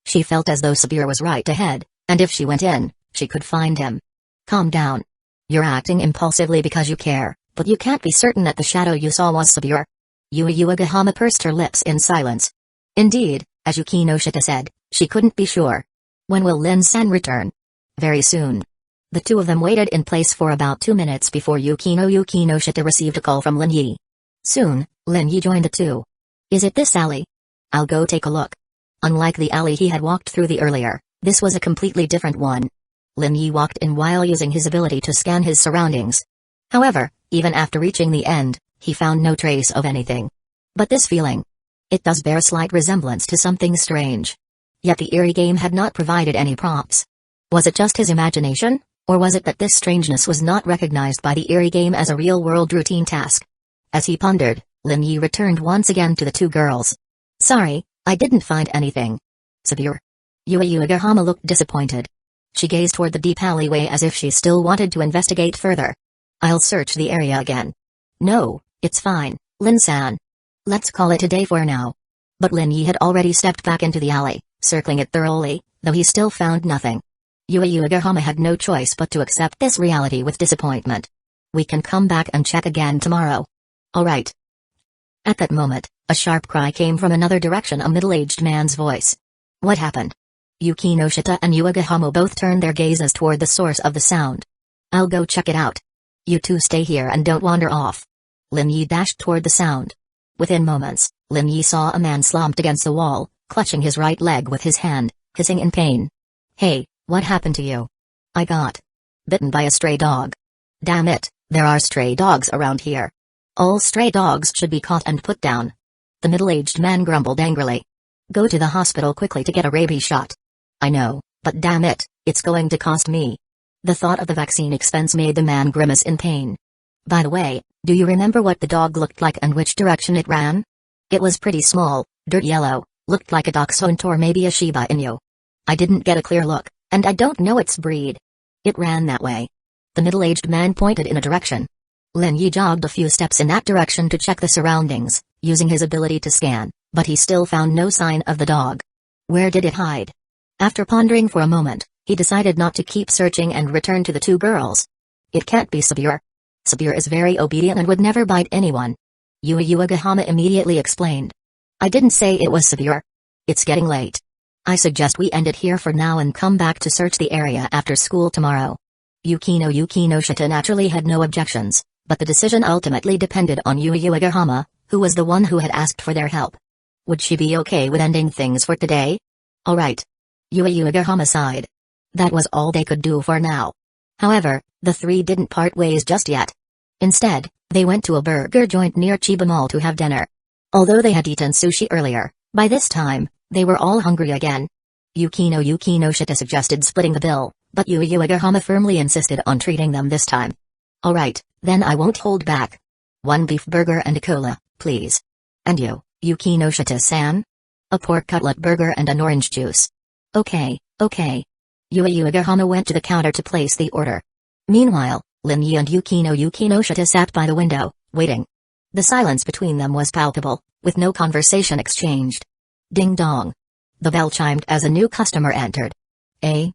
She felt as though Sabir was right ahead, and if she went in, she could find him. Calm down. You're acting impulsively because you care, but you can't be certain that the shadow you saw was Sabir. Yuagahama pursed her lips in silence. Indeed, as Yukinoshita said, she couldn't be sure. When will Lin-san return? Very soon. The two of them waited in place for about 2 minutes before Yukinoshita received a call from Lin Yi. Soon, Lin Yi joined the two. Is it this alley? I'll go take a look. Unlike the alley he had walked through the earlier, this was a completely different one. Lin Yi walked in while using his ability to scan his surroundings. However, even after reaching the end, he found no trace of anything. But this feeling. It does bear slight resemblance to something strange. Yet the eerie game had not provided any prompts. Was it just his imagination, or was it that this strangeness was not recognized by the eerie game as a real-world routine task? As he pondered, Lin Yi returned once again to the two girls. Sorry, I didn't find anything. Sabir. Yuagahama looked disappointed. She gazed toward the deep alleyway as if she still wanted to investigate further. I'll search the area again. No, it's fine, Lin-san. Let's call it a day for now. But Lin Yi had already stepped back into the alley, circling it thoroughly, though he still found nothing. Yuagahama had no choice but to accept this reality with disappointment. We can come back and check again tomorrow. All right. At that moment, a sharp cry came from another direction, a middle-aged man's voice. What happened? Yukinoshita and Yuagahama both turned their gazes toward the source of the sound. I'll go check it out. You two stay here and don't wander off. Lin Yi dashed toward the sound. Within moments, Lin Yi saw a man slumped against the wall, clutching his right leg with his hand, hissing in pain. Hey, what happened to you? I got bitten by a stray dog. Damn it, there are stray dogs around here. All stray dogs should be caught and put down. The middle-aged man grumbled angrily. Go to the hospital quickly to get a rabies shot. I know, but damn it, it's going to cost me. The thought of the vaccine expense made the man grimace in pain. By the way, do you remember what the dog looked like and which direction it ran? It was pretty small, dirt yellow, looked like a dachshund or maybe a Shiba Inu. I didn't get a clear look, and I don't know its breed. It ran that way. The middle-aged man pointed in a direction. Lin Yi jogged a few steps in that direction to check the surroundings, using his ability to scan, but he still found no sign of the dog. Where did it hide? After pondering for a moment, he decided not to keep searching and returned to the two girls. It can't be Sabir. Sabir is very obedient and would never bite anyone. Yuagahama immediately explained. I didn't say it was Sabir. It's getting late. I suggest we end it here for now and come back to search the area after school tomorrow. Yukinoshita naturally had no objections, but the decision ultimately depended on Yuagahama, who was the one who had asked for their help. Would she be okay with ending things for today? Alright. Yuagahama sighed. That was all they could do for now. However, The three didn't part ways just yet. Instead, they went to a burger joint near Chiba Mall to have dinner. Although they had eaten sushi earlier, by this time, they were all hungry again. Yukino Shita suggested splitting the bill, but Yuigahama firmly insisted on treating them this time. Alright, then I won't hold back. One beef burger and a cola, please. And you, Yukino Shita-san? A pork cutlet burger and an orange juice. Okay. Yuigahama went to the counter to place the order. Meanwhile, Lin Yi and Yukino Shita sat by the window, waiting. The silence between them was palpable, with no conversation exchanged. Ding dong. The bell chimed as a new customer entered. A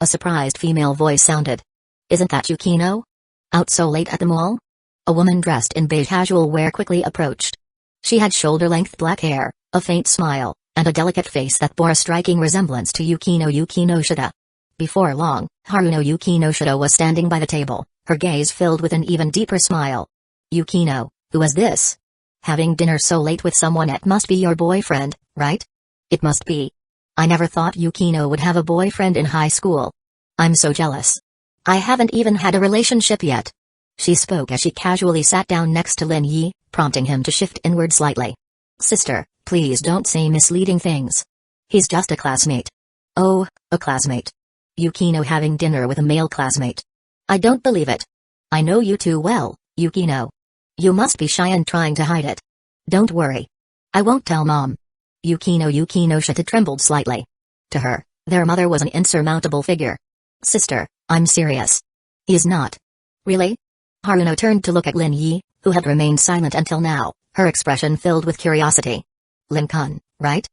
surprised female voice sounded. Isn't that Yukino? Out so late at the mall? A woman dressed in beige casual wear quickly approached. She had shoulder-length black hair, a faint smile, and a delicate face that bore a striking resemblance to Yukino Shita. Before long, Haruno Yukino Shita was standing by the table, her gaze filled with an even deeper smile. Yukino, who is this? Having dinner so late with someone, it must be your boyfriend, right? It must be. I never thought Yukino would have a boyfriend in high school. I'm so jealous. I haven't even had a relationship yet. She spoke as she casually sat down next to Lin Yi, prompting him to shift inward slightly. Sister, please don't say misleading things. He's just a classmate. Oh, a classmate. Yukino having dinner with a male classmate. I don't believe it. I know you too well, Yukino. You must be shy and trying to hide it. Don't worry. I won't tell Mom. Yukino Shita trembled slightly. To her, their mother was an insurmountable figure. Sister, I'm serious. He's not. Really? Haruno turned to look at Lin Yi, who had remained silent until now, her expression filled with curiosity. Lin-kun, right?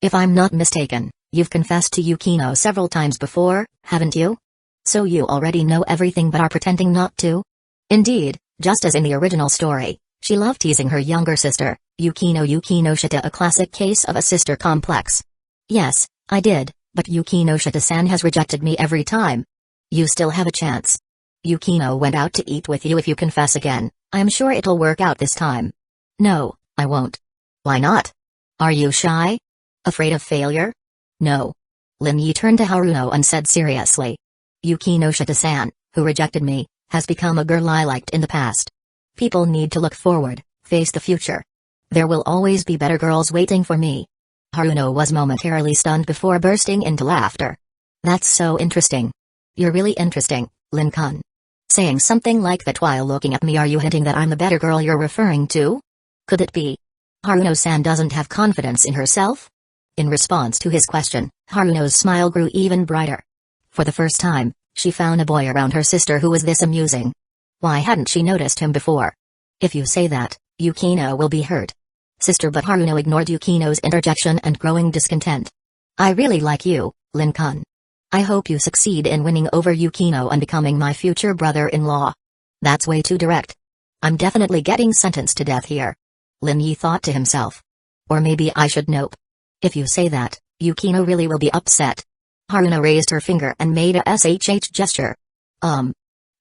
If I'm not mistaken, you've confessed to Yukino several times before, haven't you? So you already know everything but are pretending not to? Indeed, just as in the original story, she loved teasing her younger sister, Yukino Shita, a classic case of a sister complex. Yes, I did, but Yukino Shita-san has rejected me every time. You still have a chance. Yukino went out to eat with you. If you confess again, I'm sure it'll work out this time. No, I won't. Why not? Are you shy? Afraid of failure? No. Lin Yi turned to Haruno and said seriously. Yukino Shita-san, who rejected me, has become a girl I liked in the past. People need to look forward, face the future. There will always be better girls waiting for me. Haruno was momentarily stunned before bursting into laughter. That's so interesting. You're really interesting, Lin-kun. Saying something like that while looking at me, are you hinting that I'm the better girl you're referring to? Could it be? Haruno-san doesn't have confidence in herself? In response to his question, Haruno's smile grew even brighter. For the first time, she found a boy around her sister who was this amusing. Why hadn't she noticed him before? If you say that, Yukino will be hurt. Sister, but Haruno ignored Yukino's interjection and growing discontent. I really like you, Lin-kun. I hope you succeed in winning over Yukino and becoming my future brother-in-law. That's way too direct. I'm definitely getting sentenced to death here. Lin Yi thought to himself. Or maybe I should nope. If you say that, Yukino really will be upset. Haruno raised her finger and made a SHH gesture.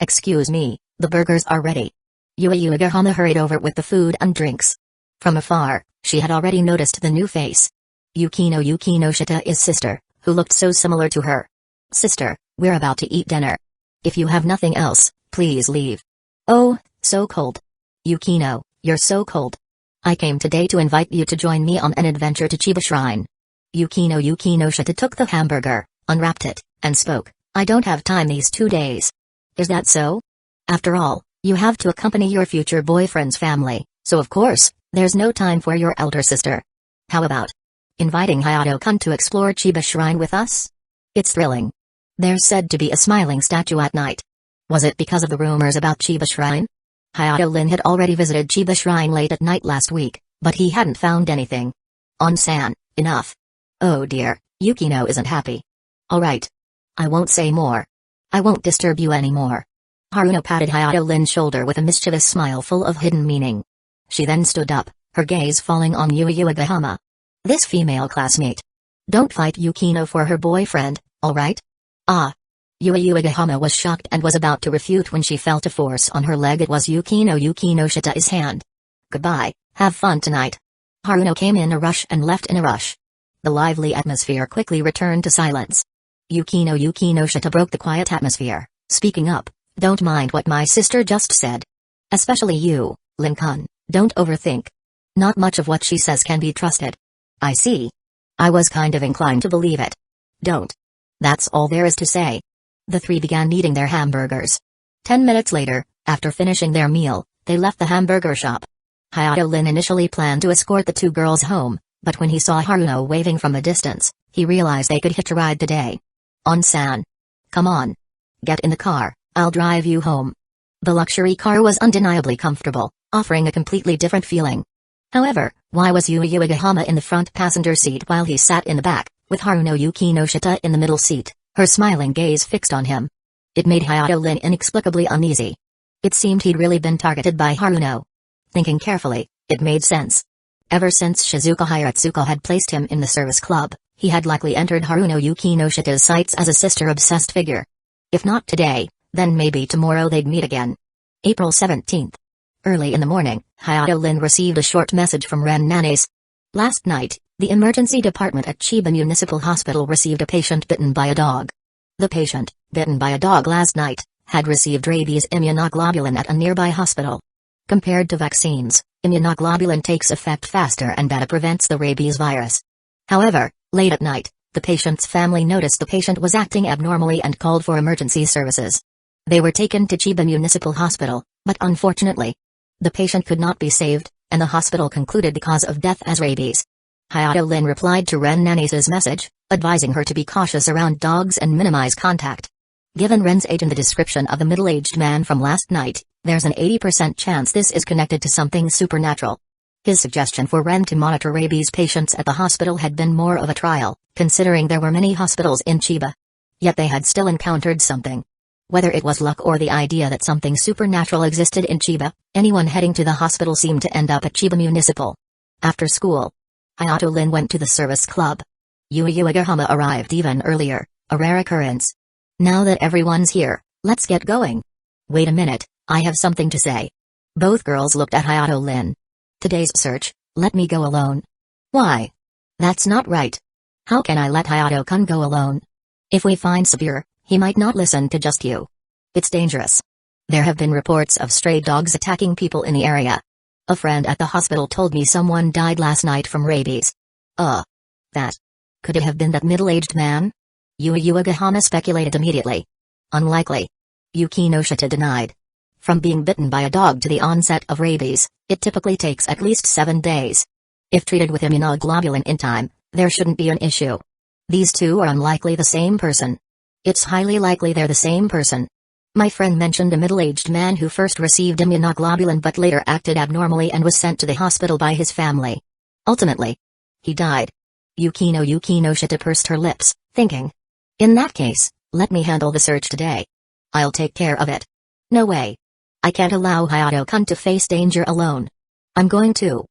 Excuse me, the burgers are ready. Yuigahama hurried over with the food and drinks. From afar, she had already noticed the new face. Yukino Shita's sister, who looked so similar to her. Sister, we're about to eat dinner. If you have nothing else, please leave. Oh, so cold. Yukino, you're so cold. I came today to invite you to join me on an adventure to Chiba Shrine. Yukino Shita took the hamburger, unwrapped it, and spoke. I don't have time these 2 days. Is that so? After all, you have to accompany your future boyfriend's family, so of course, there's no time for your elder sister. How about inviting Hayato-kun to explore Chiba Shrine with us? It's thrilling. There's said to be a smiling statue at night. Was it because of the rumors about Chiba Shrine? Hayato-Lin had already visited Chiba Shrine late at night last week, but he hadn't found anything. On-san, enough. Oh dear, Yukino isn't happy. Alright. I won't say more. I won't disturb you anymore. Haruno patted Hayato-Lin's shoulder with a mischievous smile full of hidden meaning. She then stood up, her gaze falling on Yuigahama. This female classmate. Don't fight Yukino for her boyfriend, alright? Yuigahama was shocked and was about to refute when she felt a force on her leg. It was Yukino Shita's hand. Goodbye, have fun tonight. Haruno came in a rush and left in a rush. The lively atmosphere quickly returned to silence. Yukino Shita broke the quiet atmosphere, speaking up. Don't mind what my sister just said. Especially you, Lin-kun, don't overthink. Not much of what she says can be trusted. I see. I was kind of inclined to believe it. Don't. That's all there is to say. The three began eating their hamburgers. 10 minutes later, after finishing their meal, they left the hamburger shop. Hayato Lin initially planned to escort the two girls home, but when he saw Haruno waving from a distance, he realized they could hitch a ride today. On-san. Come on. Get in the car, I'll drive you home. The luxury car was undeniably comfortable, offering a completely different feeling. However, why was Yuyuigahama in the front passenger seat while he sat in the back, with Haruno Yukinoshita in the middle seat, her smiling gaze fixed on him? It made Hayato Lin inexplicably uneasy. It seemed he'd really been targeted by Haruno. Thinking carefully, it made sense. Ever since Shizuka Hiratsuko had placed him in the service club, he had likely entered Haruno Yukinoshita's sights as a sister-obsessed figure. If not today, then maybe tomorrow they'd meet again. April 17th. Early in the morning, Hayato Lin received a short message from Ren Nanes. Last night, the emergency department at Chiba Municipal Hospital received a patient bitten by a dog. The patient, bitten by a dog last night, had received rabies immunoglobulin at a nearby hospital. Compared to vaccines, immunoglobulin takes effect faster and better prevents the rabies virus. However, late at night, the patient's family noticed the patient was acting abnormally and called for emergency services. They were taken to Chiba Municipal Hospital, but unfortunately, the patient could not be saved, and the hospital concluded the cause of death as rabies. Hayato Lin replied to Ren Nanes' message, advising her to be cautious around dogs and minimize contact. Given Ren's age and the description of the middle-aged man from last night, there's an 80% chance this is connected to something supernatural. His suggestion for Ren to monitor rabies patients at the hospital had been more of a trial, considering there were many hospitals in Chiba. Yet they had still encountered something. Whether it was luck or the idea that something supernatural existed in Chiba, anyone heading to the hospital seemed to end up at Chiba Municipal. After school, Hayato Lin went to the service club. Yuyuigahama arrived even earlier, a rare occurrence. Now that everyone's here, let's get going. Wait a minute, I have something to say. Both girls looked at Hayato Lin. Today's search, let me go alone. Why? That's not right. How can I let Hayato-kun go alone? If we find Sabir, he might not listen to just you. It's dangerous. There have been reports of stray dogs attacking people in the area. A friend at the hospital told me someone died last night from rabies. That. Could it have been that middle-aged man? Yuyuigahama speculated immediately. Unlikely. Yukinoshita denied. From being bitten by a dog to the onset of rabies, it typically takes at least 7 days. If treated with immunoglobulin in time, there shouldn't be an issue. These two are unlikely the same person. It's highly likely they're the same person. My friend mentioned a middle-aged man who first received immunoglobulin but later acted abnormally and was sent to the hospital by his family. Ultimately, he died. Yukinoshita pursed her lips, thinking. In that case, let me handle the search today. I'll take care of it. No way. I can't allow Hayato-kun to face danger alone. I'm going to.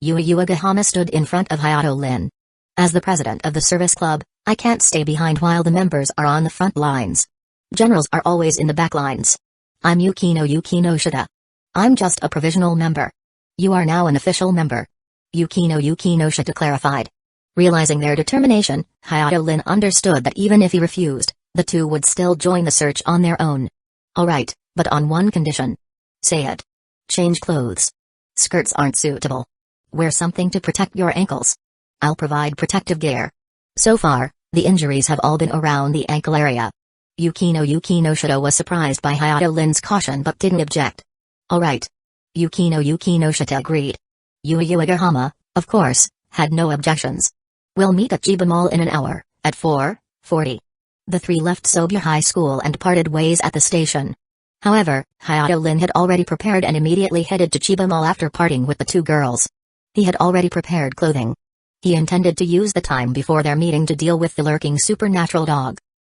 Yuyuigahama stood in front of Hayato Lin. As the president of the service club, I can't stay behind while the members are on the front lines. Generals are always in the back lines. I'm Yukinoshita. I'm just a provisional member. You are now an official member. Yukinoshita clarified. Realizing their determination, Hayato Lin understood that even if he refused, the two would still join the search on their own. Alright, but on one condition. Say it. Change clothes. Skirts aren't suitable. Wear something to protect your ankles. I'll provide protective gear. So far, the injuries have all been around the ankle area. Yukinoshita was surprised by Hayato Lin's caution but didn't object. Alright. Yukinoshita agreed. Yuyuigahama, of course, had no objections. We'll meet at Chiba Mall in an hour, at 4:40. The three left Sobya High School and parted ways at the station. However, Hayato Lin had already prepared and immediately headed to Chiba Mall after parting with the two girls. He had already prepared clothing. He intended to use the time before their meeting to deal with the lurking supernatural dog.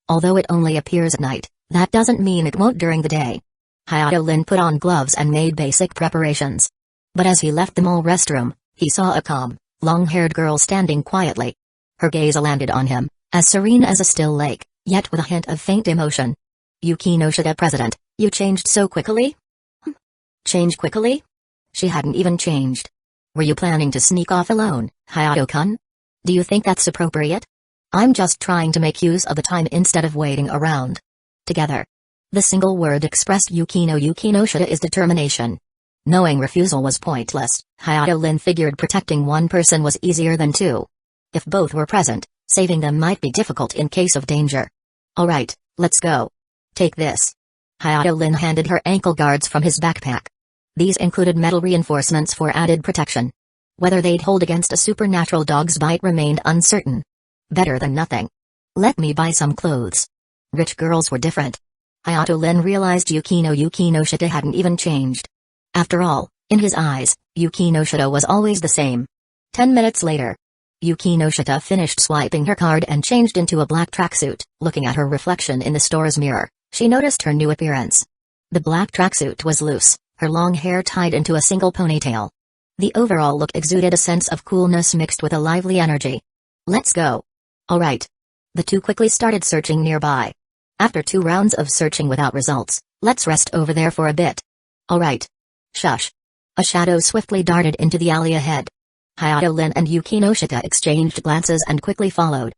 Although it only appears at night, that doesn't mean it won't during the day. Hayato Lin put on gloves and made basic preparations. But as he left the mall restroom, he saw a calm, long-haired girl standing quietly. Her gaze landed on him, as serene as a still lake, yet with a hint of faint emotion. Yukinoshita President, you changed so quickly? Change quickly? She hadn't even changed. Were you planning to sneak off alone, Hayato-kun? Do you think that's appropriate? I'm just trying to make use of the time instead of waiting around. Together. The single word expressed Yukino Shita is determination. Knowing refusal was pointless, Hayato Lin figured protecting one person was easier than two. If both were present, saving them might be difficult in case of danger. Alright, let's go. Take this. Hayato Lin handed her ankle guards from his backpack. These included metal reinforcements for added protection. Whether they'd hold against a supernatural dog's bite remained uncertain. Better than nothing. Let me buy some clothes. Rich girls were different. Hayato Lin realized Yukino Shita hadn't even changed. After all, in his eyes, Yukino Shita was always the same. 10 minutes later, Yukino Shita finished swiping her card and changed into a black tracksuit. Looking at her reflection in the store's mirror, she noticed her new appearance. The black tracksuit was loose, her long hair tied into a single ponytail. The overall look exuded a sense of coolness mixed with a lively energy. Let's go. Alright. The two quickly started searching nearby. After 2 rounds of searching without results, let's rest over there for a bit. Alright. Shush. A shadow swiftly darted into the alley ahead. Hayato Lin and Yukino Shita exchanged glances and quickly followed.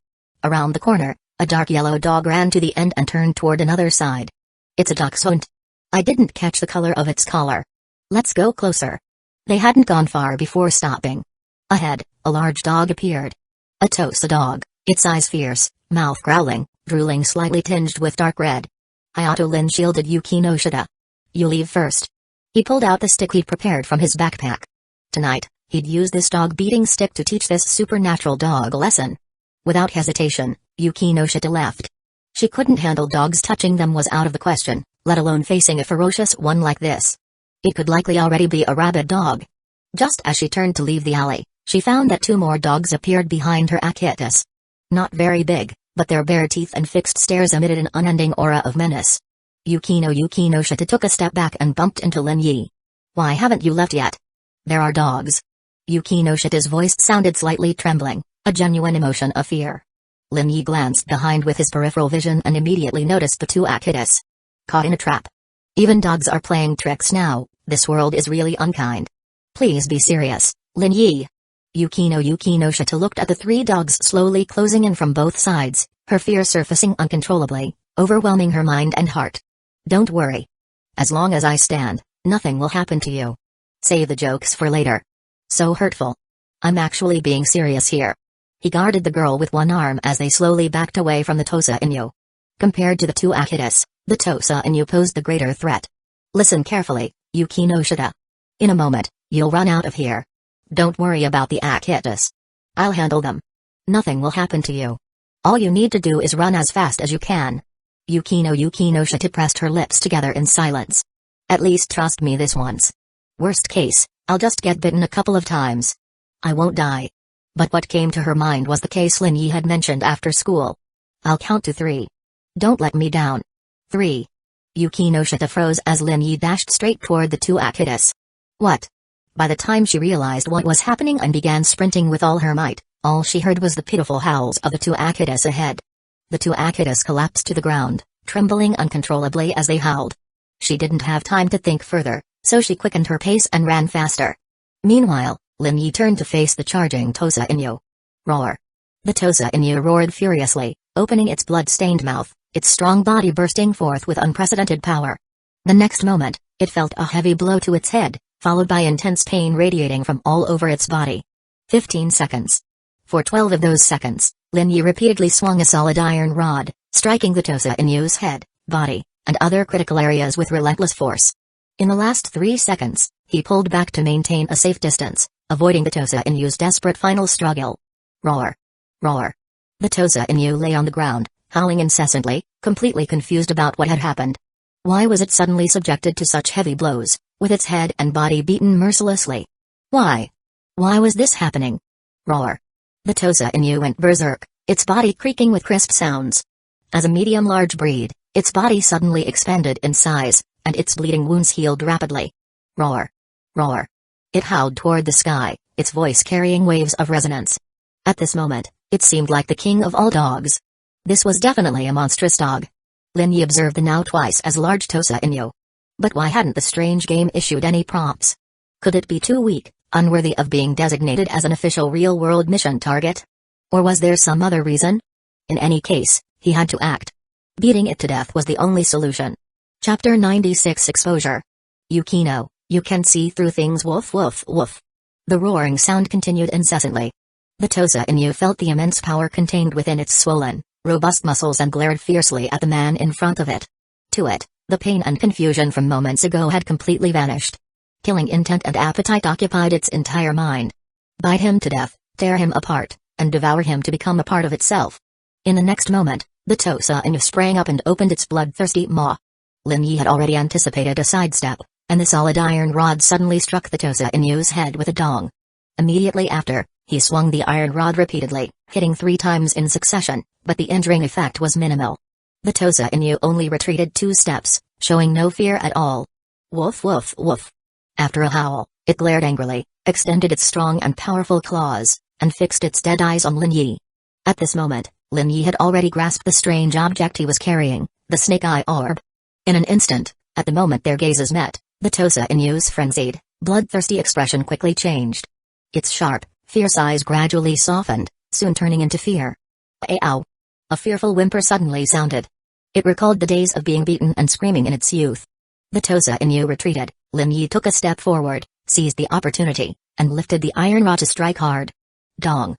Around the corner, a dark yellow dog ran to the end and turned toward another side. It's a dachshund. I didn't catch the color of its collar. Let's go closer. They hadn't gone far before stopping. Ahead, a large dog appeared. A Tosa dog, its eyes fierce, mouth growling, drooling slightly tinged with dark red. Hayato Lin shielded Yukino Shita. You leave first. He pulled out the stick he'd prepared from his backpack. Tonight, he'd use this dog-beating stick to teach this supernatural dog a lesson. Without hesitation, Yukino Shita left. She couldn't handle dogs touching them was out of the question, let alone facing a ferocious one like this. It could likely already be a rabid dog. Just as she turned to leave the alley, she found that 2 more dogs appeared behind her Akitas. Not very big, but their bare teeth and fixed stares emitted an unending aura of menace. Yukino Shita took a step back and bumped into Lin Yi. Why haven't you left yet? There are dogs. Yukino Shita's voice sounded slightly trembling, a genuine emotion of fear. Lin Yi glanced behind with his peripheral vision and immediately noticed the 2 Akitas. Caught in a trap. Even dogs are playing tricks now, this world is really unkind. Please be serious, Lin Yi. Yukino Shita looked at the 3 dogs slowly closing in from both sides, her fear surfacing uncontrollably, overwhelming her mind and heart. Don't worry. As long as I stand, nothing will happen to you. Save the jokes for later. So hurtful. I'm actually being serious here. He guarded the girl with one arm as they slowly backed away from the Tosa Inu. Compared to the 2 Akitas, the Tosa Inu posed the greater threat. Listen carefully, Yukino Shita. In a moment, you'll run out of here. Don't worry about the Akitas. I'll handle them. Nothing will happen to you. All you need to do is run as fast as you can. Yukino Shita pressed her lips together in silence. At least trust me this once. Worst case, I'll just get bitten a couple of times. I won't die. But what came to her mind was the case Lin Yi had mentioned after school. I'll count to 3. Don't let me down. 3. Yukino Shita froze as Lin Yi dashed straight toward the 2 Akitas. What? By the time she realized what was happening and began sprinting with all her might, all she heard was the pitiful howls of the 2 Akitas ahead. The 2 Akitas collapsed to the ground, trembling uncontrollably as they howled. She didn't have time to think further, so she quickened her pace and ran faster. Meanwhile, Lin Yi turned to face the charging Tosa Inu. Roar. The Tosa Inu roared furiously, opening its blood-stained mouth, its strong body bursting forth with unprecedented power. The next moment, it felt a heavy blow to its head, followed by intense pain radiating from all over its body. 15 seconds. For 12 of those seconds, Lin Yi repeatedly swung a solid iron rod, striking the Tosa Inu's head, body, and other critical areas with relentless force. In the last 3 seconds, he pulled back to maintain a safe distance, avoiding the Tosa Inu's desperate final struggle. Roar. Roar. The Tosa Inu lay on the ground, howling incessantly, completely confused about what had happened. Why was it suddenly subjected to such heavy blows, with its head and body beaten mercilessly? Why? Why was this happening? Roar. The Tosa Inu went berserk, its body creaking with crisp sounds. As a medium-large breed, its body suddenly expanded in size, and its bleeding wounds healed rapidly. Roar. Roar. It howled toward the sky, its voice carrying waves of resonance. At this moment, it seemed like the king of all dogs. This was definitely a monstrous dog. Lin Yi observed the now twice as large Tosa Inu. But why hadn't the strange game issued any prompts? Could it be too weak, unworthy of being designated as an official real-world mission target? Or was there some other reason? In any case, he had to act. Beating it to death was the only solution. Chapter 96 Exposure. Yukino, you can see through things, woof woof woof. The roaring sound continued incessantly. The Tosa Inu felt the immense power contained within its swollen, robust muscles and glared fiercely at the man in front of it. To it, the pain and confusion from moments ago had completely vanished. Killing intent and appetite occupied its entire mind. Bite him to death, tear him apart, and devour him to become a part of itself. In the next moment, the Tosa Inu sprang up and opened its bloodthirsty maw. Lin Yi had already anticipated a sidestep, and the solid iron rod suddenly struck the Tosa Inu's head with a dong. Immediately after, he swung the iron rod repeatedly, hitting 3 times in succession, but the injuring effect was minimal. The Tosa Inu only retreated 2 steps, showing no fear at all. Woof woof woof. After a howl, it glared angrily, extended its strong and powerful claws, and fixed its dead eyes on Lin Yi. At this moment, Lin Yi had already grasped the strange object he was carrying, the snake-eye orb. In an instant, at the moment their gazes met, the Tosa Inu's frenzied, bloodthirsty expression quickly changed. Its sharp, fierce eyes gradually softened, soon turning into fear. Ow! A fearful whimper suddenly sounded. It recalled the days of being beaten and screaming in its youth. The Tosa Inu retreated. Lin Yi took a step forward, seized the opportunity, and lifted the iron rod to strike hard. Dong!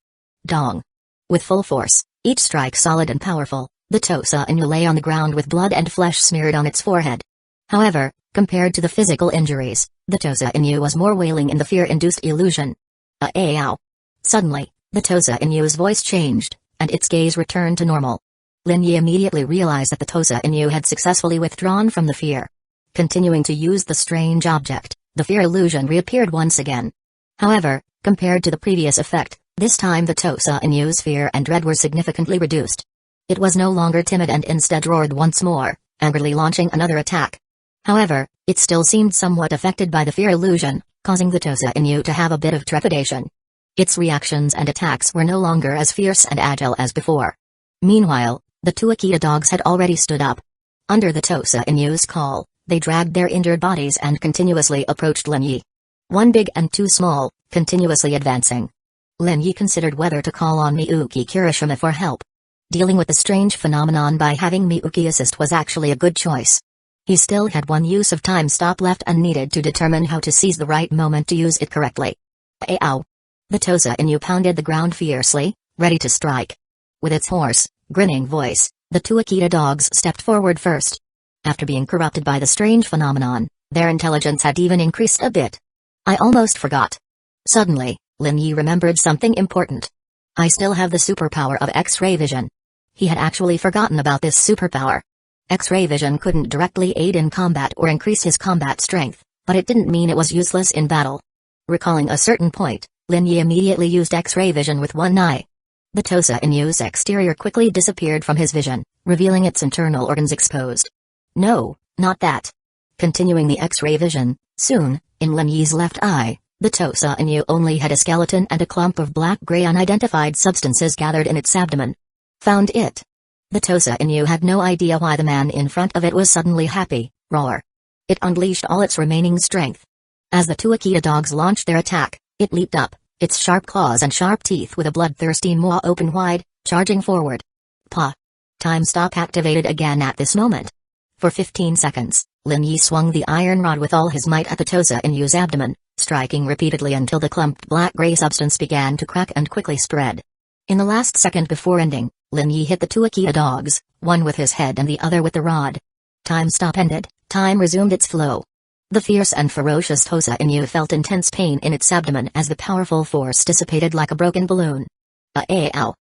Dong! With full force, each strike solid and powerful, the Tosa Inu lay on the ground with blood and flesh smeared on its forehead. However, compared to the physical injuries, the Tosa Inu was more wailing in the fear-induced illusion. Ow! Suddenly, the Tosa Inu's voice changed, and its gaze returned to normal. Lin Yi immediately realized that the Tosa Inu had successfully withdrawn from the fear. Continuing to use the strange object, the fear illusion reappeared once again. However, compared to the previous effect, this time the Tosa Inu's fear and dread were significantly reduced. It was no longer timid and instead roared once more, angrily launching another attack. However, it still seemed somewhat affected by the fear illusion, causing the Tosa Inu to have a bit of trepidation. Its reactions and attacks were no longer as fierce and agile as before. Meanwhile, the 2 Akita dogs had already stood up. Under the Tosa Inu's call, they dragged their injured bodies and continuously approached Lin Yi. 1 big and 2 small, continuously advancing. Lin Yi considered whether to call on Miyuki Kirishima for help. Dealing with the strange phenomenon by having Miyuki assist was actually a good choice. He still had 1 use of time stop left and needed to determine how to seize the right moment to use it correctly. Ow! The Tosa Inu pounded the ground fiercely, ready to strike. With its hoarse, grinning voice, the 2 Akita dogs stepped forward first. After being corrupted by the strange phenomenon, their intelligence had even increased a bit. I almost forgot. Suddenly, Lin Yi remembered something important. I still have the superpower of X-ray vision. He had actually forgotten about this superpower. X-ray vision couldn't directly aid in combat or increase his combat strength, but it didn't mean it was useless in battle. Recalling a certain point, Lin Yi immediately used X-ray vision with 1 eye. The Tosa Inu's exterior quickly disappeared from his vision, revealing its internal organs exposed. No, not that. Continuing the X-ray vision, soon, in Lin Yi's left eye, the Tosa Inu only had a skeleton and a clump of black-gray unidentified substances gathered in its abdomen. Found it. The Tosa Inu had no idea why the man in front of it was suddenly happy. Roar. It unleashed all its remaining strength. As the 2 Akita dogs launched their attack, it leaped up, its sharp claws and sharp teeth with a bloodthirsty maw open wide, charging forward. Pa. Time stop activated again at this moment. For 15 seconds, Lin Yi swung the iron rod with all his might at the Tosa Inu's abdomen, striking repeatedly until the clumped black-gray substance began to crack and quickly spread. In the last second before ending, Lin Yi hit the 2 Akita dogs, one with his head and the other with the rod. Time stop ended, time resumed its flow. The fierce and ferocious Tosa Inu felt intense pain in its abdomen as the powerful force dissipated like a broken balloon. Ow!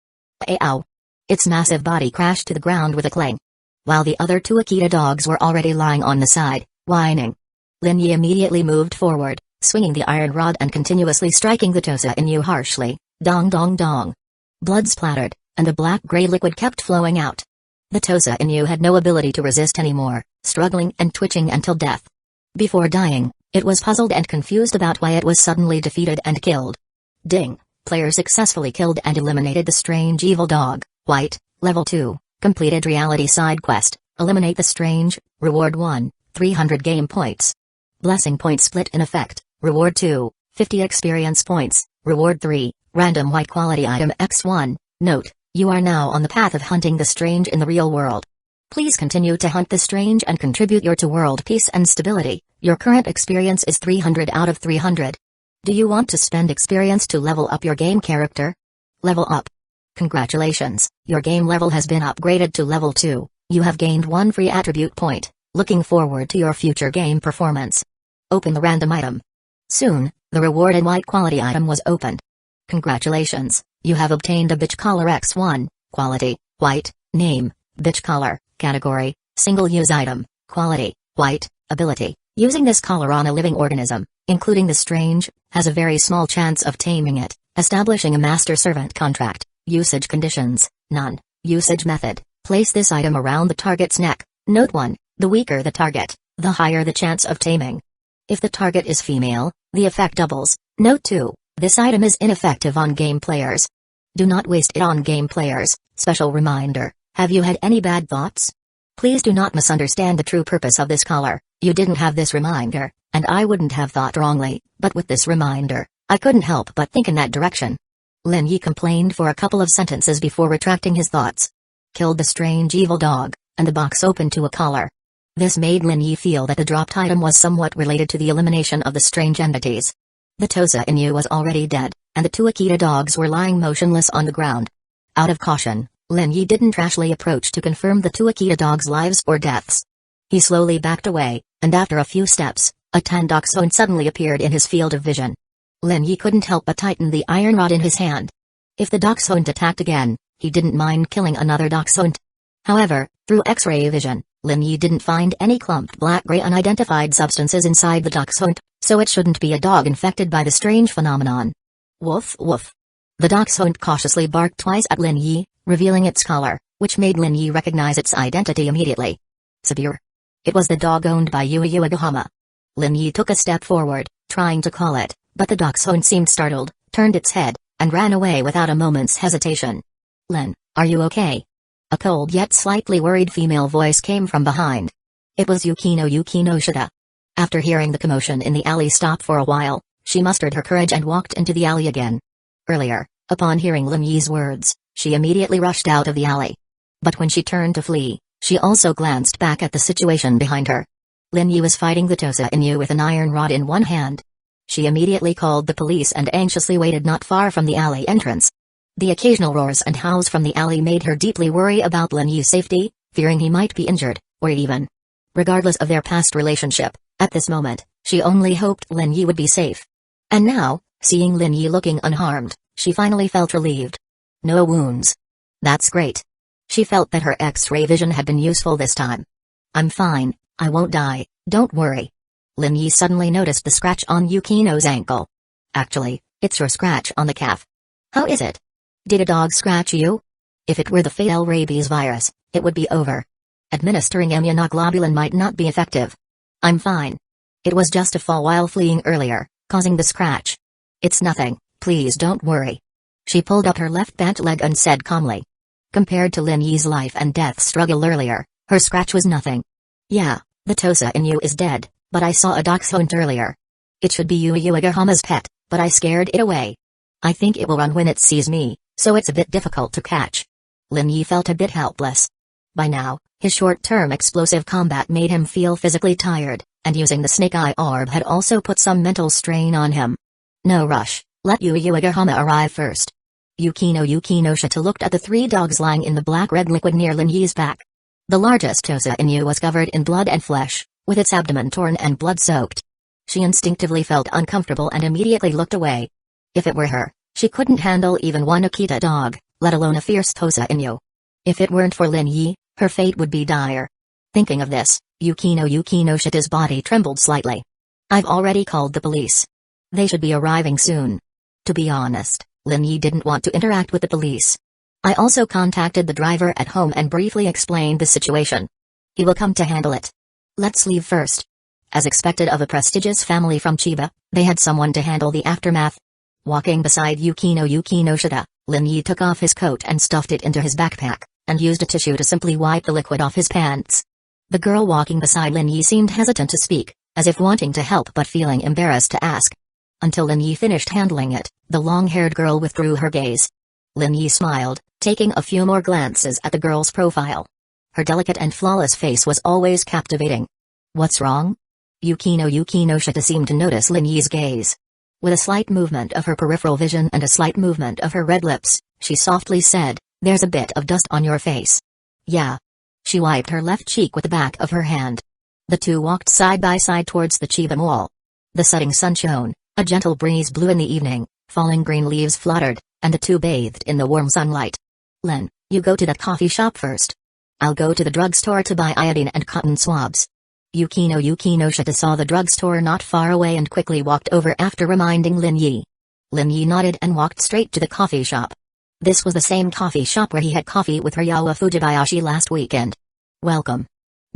Ow! Its massive body crashed to the ground with a clang. While the other 2 Akita dogs were already lying on the side, whining. Lin Yi immediately moved forward, swinging the iron rod and continuously striking the Tosa Inu harshly. Dong dong dong. Blood splattered, and the black-gray liquid kept flowing out. The Tosa Inu had no ability to resist anymore, struggling and twitching until death. Before dying, it was puzzled and confused about why it was suddenly defeated and killed. Ding! Player successfully killed and eliminated the strange evil dog. White, Level 2, completed reality side quest, eliminate the strange, Reward 1, 300 game points. Blessing point split in effect, Reward 2, 50 experience points, Reward 3, random white quality item X1. Note, you are now on the path of hunting the strange in the real world. Please continue to hunt the strange and contribute to world peace and stability. Your current experience is 300 out of 300. Do you want to spend experience to level up your game character? Level up. Congratulations, your game level has been upgraded to level 2. You have gained 1 free attribute point. Looking forward to your future game performance. Open the random item. Soon, the rewarded white quality item was opened. Congratulations, you have obtained a bitch collar X1, quality, white, name, bitch collar, category, single-use item, quality, white, ability. Using this collar on a living organism, including the strange, has a very small chance of taming it. Establishing a master-servant contract. Usage conditions, none. Usage method, place this item around the target's neck. Note 1, the weaker the target, the higher the chance of taming. If the target is female, the effect doubles. Note 2, this item is ineffective on game players. Do not waste it on game players. Special reminder, have you had any bad thoughts? Please do not misunderstand the true purpose of this collar. You didn't have this reminder, and I wouldn't have thought wrongly, but with this reminder, I couldn't help but think in that direction. Lin Yi complained for a couple of sentences before retracting his thoughts. Killed the strange evil dog, and the box opened to a collar. This made Lin Yi feel that the dropped item was somewhat related to the elimination of the strange entities. The Tosa Inu was already dead, and the 2 Akita dogs were lying motionless on the ground. Out of caution, Lin Yi didn't rashly approach to confirm the 2 Akita dogs' lives or deaths. He slowly backed away, and after a few steps, a tan dachshund suddenly appeared in his field of vision. Lin Yi couldn't help but tighten the iron rod in his hand. If the dachshund attacked again, he didn't mind killing another dachshund. However, through X-ray vision, Lin Yi didn't find any clumped black-gray unidentified substances inside the dachshund, so it shouldn't be a dog infected by the strange phenomenon. Woof woof. The dachshund cautiously barked twice at Lin Yi, revealing its collar, which made Lin Yi recognize its identity immediately. Sabir. It was the dog owned by Hyuga. Lin Yi took a step forward, trying to call it, but the dachshund seemed startled, turned its head, and ran away without a moment's hesitation. Lin, are you okay? A cold yet slightly worried female voice came from behind. It was Yukino Shida. After hearing the commotion in the alley stop for a while, she mustered her courage and walked into the alley again. Earlier, upon hearing Lin Yi's words, she immediately rushed out of the alley. But when she turned to flee, she also glanced back at the situation behind her. Lin Yi was fighting the Tosa Inu with an iron rod in one hand. She immediately called the police and anxiously waited not far from the alley entrance. The occasional roars and howls from the alley made her deeply worry about Lin Yi's safety, fearing he might be injured, or even. Regardless of their past relationship, at this moment, she only hoped Lin Yi would be safe. And now, seeing Lin Yi looking unharmed, she finally felt relieved. No wounds. That's great. She felt that her X-ray vision had been useful this time. I'm fine, I won't die, don't worry. Lin Yi suddenly noticed the scratch on Yukino's ankle. Actually, it's your scratch on the calf. How is it? Did a dog scratch you? If it were the fatal rabies virus, it would be over. Administering immunoglobulin might not be effective. I'm fine. It was just a fall while fleeing earlier, causing the scratch. It's nothing, please don't worry. She pulled up her left pant leg and said calmly. Compared to Lin Yi's life and death struggle earlier, her scratch was nothing. Yeah, the Tosa Inu is dead, but I saw a dachshund earlier. It should be Hyuga-hama's pet, but I scared it away. I think it will run when it sees me, so it's a bit difficult to catch. Lin Yi felt a bit helpless. By now, his short-term explosive combat made him feel physically tired, and using the snake eye orb had also put some mental strain on him. No rush, let Hyuga-hama arrive first. Yukino Shita looked at the 3 dogs lying in the black-red liquid near Lin Yi's back. The largest Tosa Inu was covered in blood and flesh, with its abdomen torn and blood-soaked. She instinctively felt uncomfortable and immediately looked away. If it were her, she couldn't handle even one Akita dog, let alone a fierce Tosa Inu. If it weren't for Lin Yi, her fate would be dire. Thinking of this, Yukino Shita's body trembled slightly. I've already called the police. They should be arriving soon. To be honest, Lin Yi didn't want to interact with the police. I also contacted the driver at home and briefly explained the situation. He will come to handle it. Let's leave first. As expected of a prestigious family from Chiba, they had someone to handle the aftermath. Walking beside Yukino Shita, Lin Yi took off his coat and stuffed it into his backpack, and used a tissue to simply wipe the liquid off his pants. The girl walking beside Lin Yi seemed hesitant to speak, as if wanting to help but feeling embarrassed to ask. Until Lin Yi finished handling it, the long-haired girl withdrew her gaze. Lin Yi smiled, taking a few more glances at the girl's profile. Her delicate and flawless face was always captivating. What's wrong? Yukino Shita seemed to notice Lin Yi's gaze. With a slight movement of her peripheral vision and a slight movement of her red lips, she softly said, "There's a bit of dust on your face." "Yeah." She wiped her left cheek with the back of her hand. The two walked side by side towards the Chiba Mall. The setting sun shone, a gentle breeze blew in the evening, falling green leaves fluttered, and the two bathed in the warm sunlight. "Len, you go to that coffee shop first. I'll go to the drugstore to buy iodine and cotton swabs." Yukino Shita saw the drugstore not far away and quickly walked over after reminding Lin Yi. Lin Yi nodded and walked straight to the coffee shop. This was the same coffee shop where he had coffee with Ryawa Fujibayashi last weekend. "Welcome."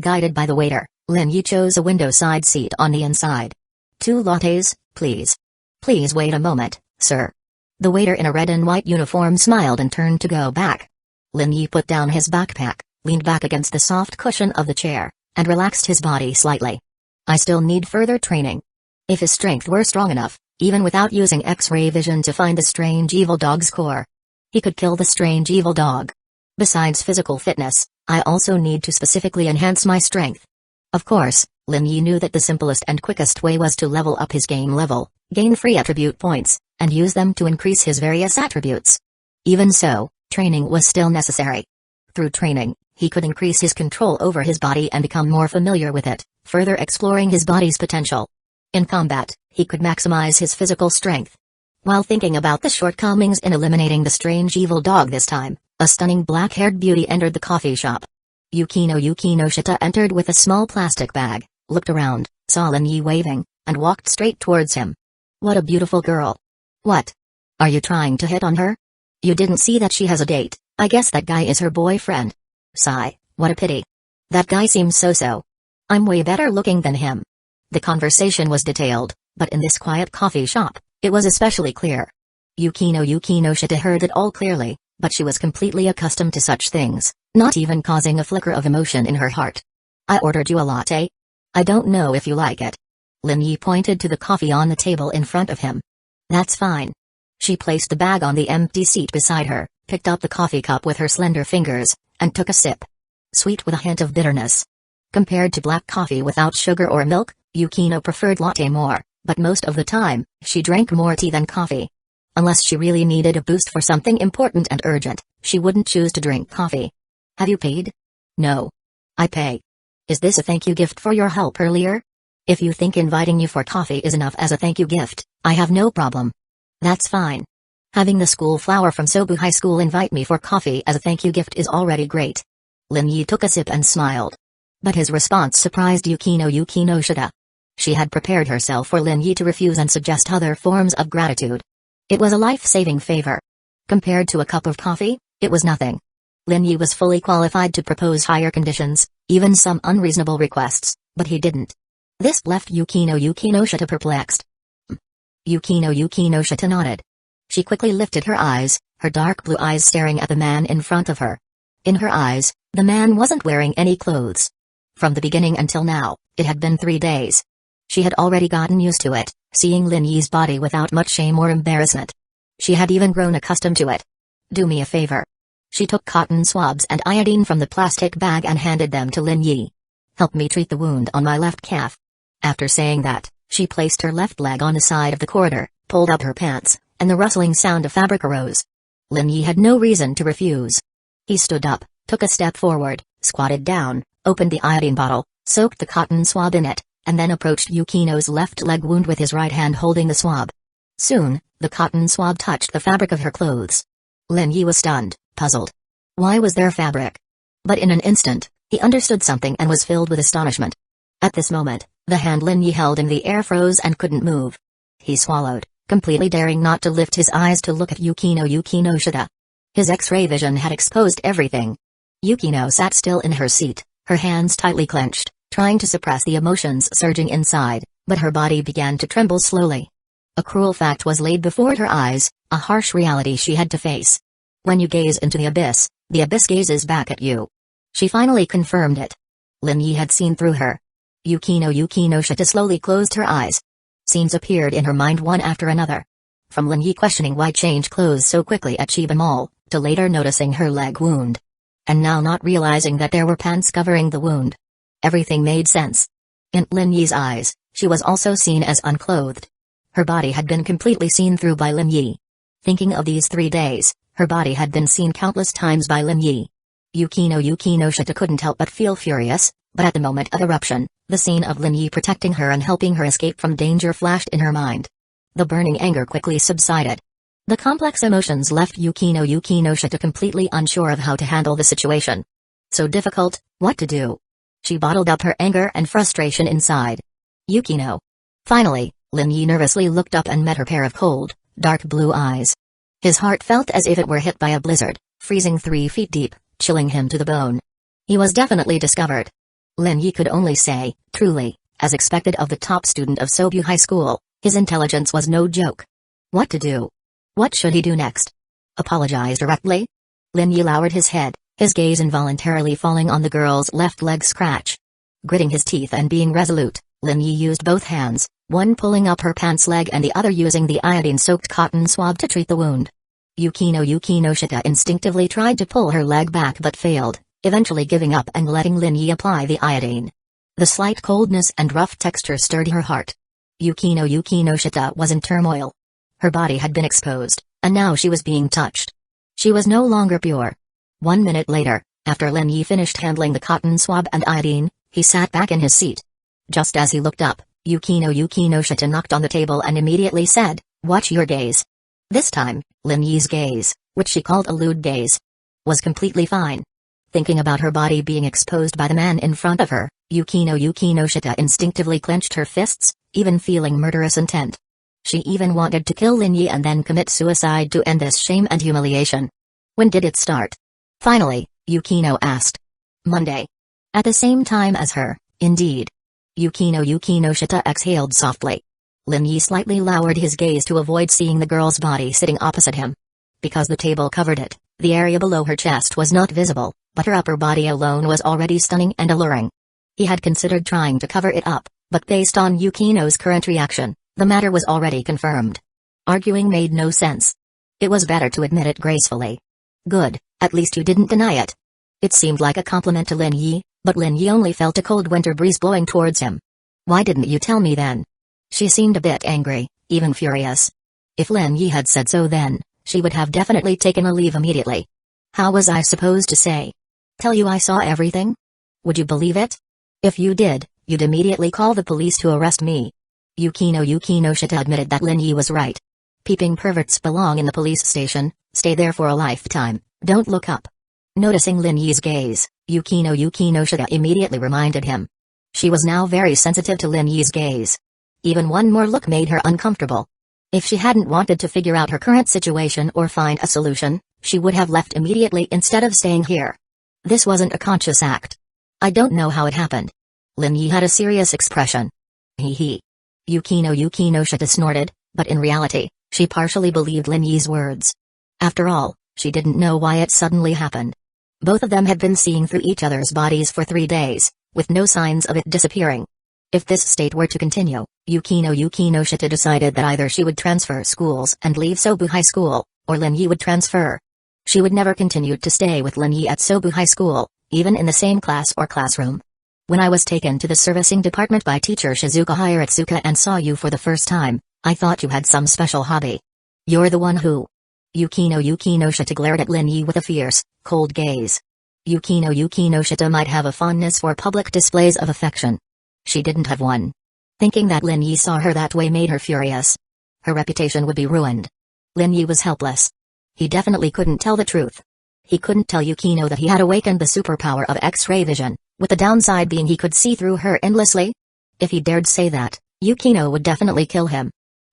Guided by the waiter, Lin Yi chose a window side seat on the inside. "2 lattes, please." "Please wait a moment, sir." The waiter in a red and white uniform smiled and turned to go back. Lin Yi put down his backpack, leaned back against the soft cushion of the chair, and relaxed his body slightly. I still need further training. If his strength were strong enough, even without using X-ray vision to find the strange evil dog's core, he could kill the strange evil dog. Besides physical fitness, I also need to specifically enhance my strength. Of course, Lin Yi knew that the simplest and quickest way was to level up his game level, gain free attribute points, and use them to increase his various attributes. Even so, training was still necessary. Through training, he could increase his control over his body and become more familiar with it, further exploring his body's potential. In combat, he could maximize his physical strength. While thinking about the shortcomings in eliminating the strange evil dog this time, a stunning black-haired beauty entered the coffee shop. Yukino Shita entered with a small plastic bag, looked around, saw Lin Yi waving, and walked straight towards him. "What a beautiful girl." "What? Are you trying to hit on her? You didn't see that she has a date. I guess that guy is her boyfriend." "Sigh, what a pity. That guy seems so-so. I'm way better looking than him." The conversation was detailed, but in this quiet coffee shop, it was especially clear. Yukino Shita heard it all clearly, but she was completely accustomed to such things, not even causing a flicker of emotion in her heart. "I ordered you a latte. I don't know if you like it." Lin Yi pointed to the coffee on the table in front of him. "That's fine." She placed the bag on the empty seat beside her, picked up the coffee cup with her slender fingers, and took a sip. Sweet with a hint of bitterness. Compared to black coffee without sugar or milk, Yukino preferred latte more, but most of the time, she drank more tea than coffee. Unless she really needed a boost for something important and urgent, she wouldn't choose to drink coffee. "Have you paid?" "No. I pay." "Is this a thank you gift for your help earlier?" "If you think inviting you for coffee is enough as a thank you gift, I have no problem." "That's fine. Having the school flower from Sobu High School invite me for coffee as a thank you gift is already great." Lin Yi took a sip and smiled. But his response surprised Yukino Shita. She had prepared herself for Lin Yi to refuse and suggest other forms of gratitude. It was a life-saving favor. Compared to a cup of coffee, it was nothing. Lin Yi was fully qualified to propose higher conditions, even some unreasonable requests, but he didn't. This left Yukino Shita perplexed. Yukino Shita nodded. She quickly lifted her eyes, her dark blue eyes staring at the man in front of her. In her eyes, the man wasn't wearing any clothes. From the beginning until now, it had been 3 days. She had already gotten used to it, seeing Lin Yi's body without much shame or embarrassment. She had even grown accustomed to it. "Do me a favor." She took cotton swabs and iodine from the plastic bag and handed them to Lin Yi. "Help me treat the wound on my left calf." After saying that, she placed her left leg on the side of the corridor, pulled up her pants, and the rustling sound of fabric arose. Lin Yi had no reason to refuse. He stood up, took a step forward, squatted down, opened the iodine bottle, soaked the cotton swab in it, and then approached Yukino's left leg wound with his right hand holding the swab. Soon, the cotton swab touched the fabric of her clothes. Lin Yi was stunned, puzzled. Why was there fabric? But in an instant, he understood something and was filled with astonishment. At this moment, the hand Lin Yi held in the air froze and couldn't move. He swallowed, completely daring not to lift his eyes to look at Yukino Shita. His X-ray vision had exposed everything. Yukino sat still in her seat, her hands tightly clenched, trying to suppress the emotions surging inside, but her body began to tremble slowly. A cruel fact was laid before her eyes, a harsh reality she had to face. When you gaze into the abyss gazes back at you. She finally confirmed it. Lin Yi had seen through her. Yukino Shita slowly closed her eyes. Scenes appeared in her mind one after another. From Lin Yi questioning why change clothes so quickly at Chiba Mall, to later noticing her leg wound. And now not realizing that there were pants covering the wound. Everything made sense. In Lin Yi's eyes, she was also seen as unclothed. Her body had been completely seen through by Lin Yi. Thinking of these 3 days, her body had been seen countless times by Lin Yi. Yukino Shita couldn't help but feel furious, but at the moment of eruption, the scene of Lin Yi protecting her and helping her escape from danger flashed in her mind. The burning anger quickly subsided. The complex emotions left Yukino Shita completely unsure of how to handle the situation. So difficult, what to do? She bottled up her anger and frustration inside. Yukino. Finally, Lin Yi nervously looked up and met her pair of cold, dark blue eyes. His heart felt as if it were hit by a blizzard, freezing 3 feet deep, chilling him to the bone. He was definitely discovered. Lin Yi could only say, truly, as expected of the top student of Sobu High School, his intelligence was no joke. What to do? What should he do next? Apologize directly? Lin Yi lowered his head, his gaze involuntarily falling on the girl's left leg scratch. Gritting his teeth and being resolute, Lin Yi used both hands, one pulling up her pants leg and the other using the iodine-soaked cotton swab to treat the wound. Yukino Shita instinctively tried to pull her leg back but failed, eventually giving up and letting Lin Yi apply the iodine. The slight coldness and rough texture stirred her heart. Yukino Shita was in turmoil. Her body had been exposed, and now she was being touched. She was no longer pure. 1 minute later, after Lin Yi finished handling the cotton swab and iodine, he sat back in his seat. Just as he looked up, Yukino Shita knocked on the table and immediately said, "Watch your gaze." This time, Lin Yi's gaze, which she called a lewd gaze, was completely fine. Thinking about her body being exposed by the man in front of her, Yukino Shita instinctively clenched her fists, even feeling murderous intent. She even wanted to kill Lin Yi and then commit suicide to end this shame and humiliation. When did it start? Finally, Yukino asked. Monday. At the same time as her, indeed. Yukino Shita exhaled softly. Lin Yi slightly lowered his gaze to avoid seeing the girl's body sitting opposite him. Because the table covered it, the area below her chest was not visible, but her upper body alone was already stunning and alluring. He had considered trying to cover it up, but based on Yukino's current reaction, the matter was already confirmed. Arguing made no sense. It was better to admit it gracefully. Good, at least you didn't deny it. It seemed like a compliment to Lin Yi, but Lin Yi only felt a cold winter breeze blowing towards him. Why didn't you tell me then? She seemed a bit angry, even furious. If Lin Yi had said so then, she would have definitely taken a leave immediately. How was I supposed to say? Tell you I saw everything? Would you believe it? If you did, you'd immediately call the police to arrest me. Yukino Shita admitted that Lin Yi was right. Peeping perverts belong in the police station, stay there for a lifetime, don't look up. Noticing Lin Yi's gaze, Yukino Shita immediately reminded him. She was now very sensitive to Lin Yi's gaze. Even one more look made her uncomfortable. If she hadn't wanted to figure out her current situation or find a solution, she would have left immediately instead of staying here. This wasn't a conscious act. I don't know how it happened. Lin Yi had a serious expression. He. Yukino Shita snorted, but in reality, she partially believed Lin Yi's words. After all, she didn't know why it suddenly happened. Both of them had been seeing through each other's bodies for 3 days, with no signs of it disappearing. If this state were to continue, Yukino Shita decided that either she would transfer schools and leave Sobu High School, or Lin Yi would transfer. She would never continue to stay with Lin Yi at Sobu High School, even in the same class or classroom. When I was taken to the servicing department by teacher Shizuka Hiratsuka and saw you for the first time, I thought you had some special hobby. You're the one who... Yukino Shita glared at Lin Yi with a fierce, cold gaze. Yukino Shita might have a fondness for public displays of affection. She didn't have one. Thinking that Lin Yi saw her that way made her furious. Her reputation would be ruined. Lin Yi was helpless. He definitely couldn't tell the truth. He couldn't tell Yukino that he had awakened the superpower of X-ray vision, with the downside being he could see through her endlessly. If he dared say that, Yukino would definitely kill him.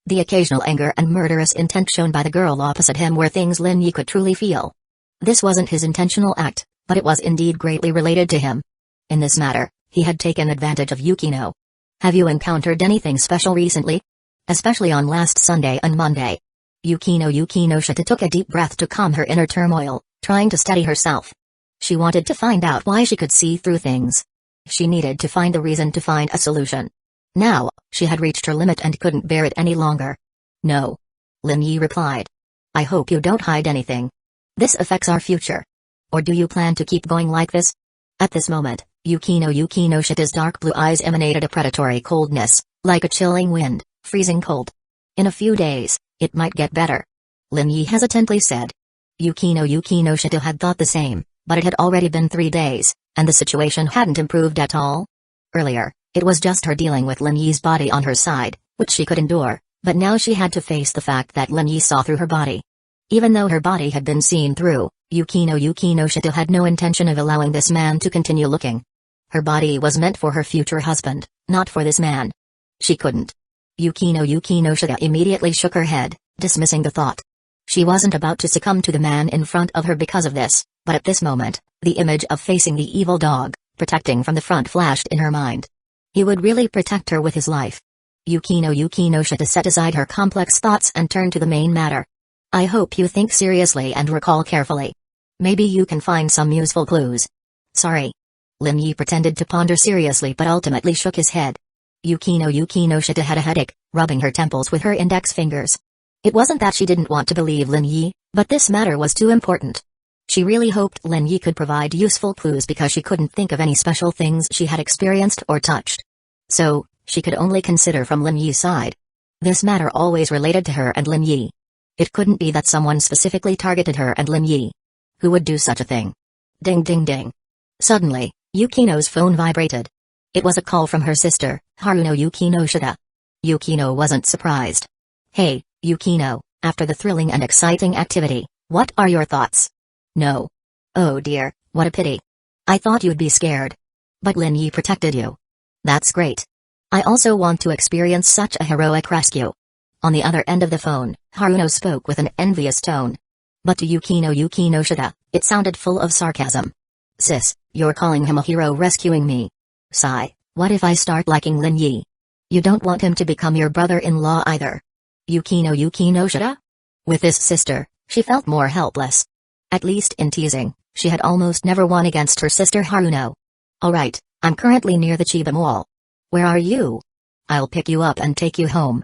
The occasional anger and murderous intent shown by the girl opposite him were things Lin Yi could truly feel. This wasn't his intentional act, but it was indeed greatly related to him. In this matter, he had taken advantage of Yukino. Have you encountered anything special recently? Especially on last Sunday and Monday. Yukino Shita took a deep breath to calm her inner turmoil, trying to steady herself. She wanted to find out why she could see through things. She needed to find a reason to find a solution. Now, she had reached her limit and couldn't bear it any longer. No. Lin Yi replied. I hope you don't hide anything. This affects our future. Or do you plan to keep going like this? At this moment, Yukino Shita's dark blue eyes emanated a predatory coldness, like a chilling wind, freezing cold. In a few days, it might get better. Lin Yi hesitantly said. Yukino Shita had thought the same, but it had already been 3 days, and the situation hadn't improved at all. Earlier, it was just her dealing with Lin Yi's body on her side, which she could endure, but now she had to face the fact that Lin Yi saw through her body. Even though her body had been seen through, Yukino Shita had no intention of allowing this man to continue looking. Her body was meant for her future husband, not for this man. She couldn't. Yukino Shita immediately shook her head, dismissing the thought. She wasn't about to succumb to the man in front of her because of this, but at this moment, the image of facing the evil dog, protecting from the front flashed in her mind. He would really protect her with his life. Yukino Shita set aside her complex thoughts and turned to the main matter. I hope you think seriously and recall carefully. Maybe you can find some useful clues. Sorry. Lin Yi pretended to ponder seriously but ultimately shook his head. Yukino Shita had a headache, rubbing her temples with her index fingers. It wasn't that she didn't want to believe Lin Yi, but this matter was too important. She really hoped Lin Yi could provide useful clues because she couldn't think of any special things she had experienced or touched. So, she could only consider from Lin Yi's side. This matter always related to her and Lin Yi. It couldn't be that someone specifically targeted her and Lin Yi. Who would do such a thing? Ding ding ding. Suddenly, Yukino's phone vibrated. It was a call from her sister, Haruno Yukino Shita. Yukino wasn't surprised. Hey, Yukino, after the thrilling and exciting activity, what are your thoughts? No. Oh dear, what a pity. I thought you'd be scared. But Lin Yi protected you. That's great. I also want to experience such a heroic rescue. On the other end of the phone, Haruno spoke with an envious tone. But to Yukino Shita, it sounded full of sarcasm. Sis, you're calling him a hero rescuing me. Sigh, what if I start liking Lin Yi? You don't want him to become your brother-in-law either. Yukino Shita? With this sister, she felt more helpless. At least in teasing, she had almost never won against her sister Haruno. Alright, I'm currently near the Chiba Mall. Where are you? I'll pick you up and take you home.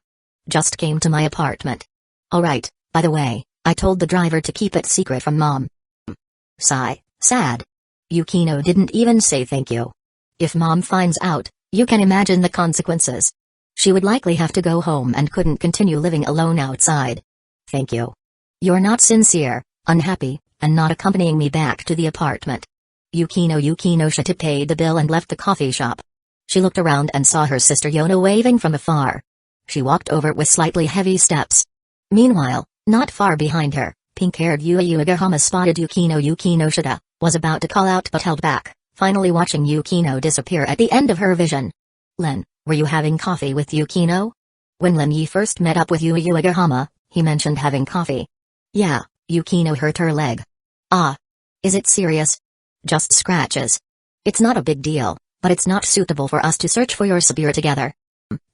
Just came to my apartment. Alright, by the way, I told the driver to keep it secret from Mom. Sigh, sad. Yukino didn't even say thank you. If Mom finds out, you can imagine the consequences. She would likely have to go home and couldn't continue living alone outside. Thank you. You're not sincere, unhappy, and not accompanying me back to the apartment. Yukino Shita paid the bill and left the coffee shop. She looked around and saw her sister Yona waving from afar. She walked over with slightly heavy steps. Meanwhile, not far behind her, pink-haired Hyuga spotted Yukino Shita, was about to call out but held back, finally watching Yukino disappear at the end of her vision. Len, were you having coffee with Yukino? When Lin Yi first met up with Hyuga, he mentioned having coffee. Yeah, Yukino hurt her leg. Ah. Is it serious? Just scratches. It's not a big deal, but it's not suitable for us to search for your Sabir together.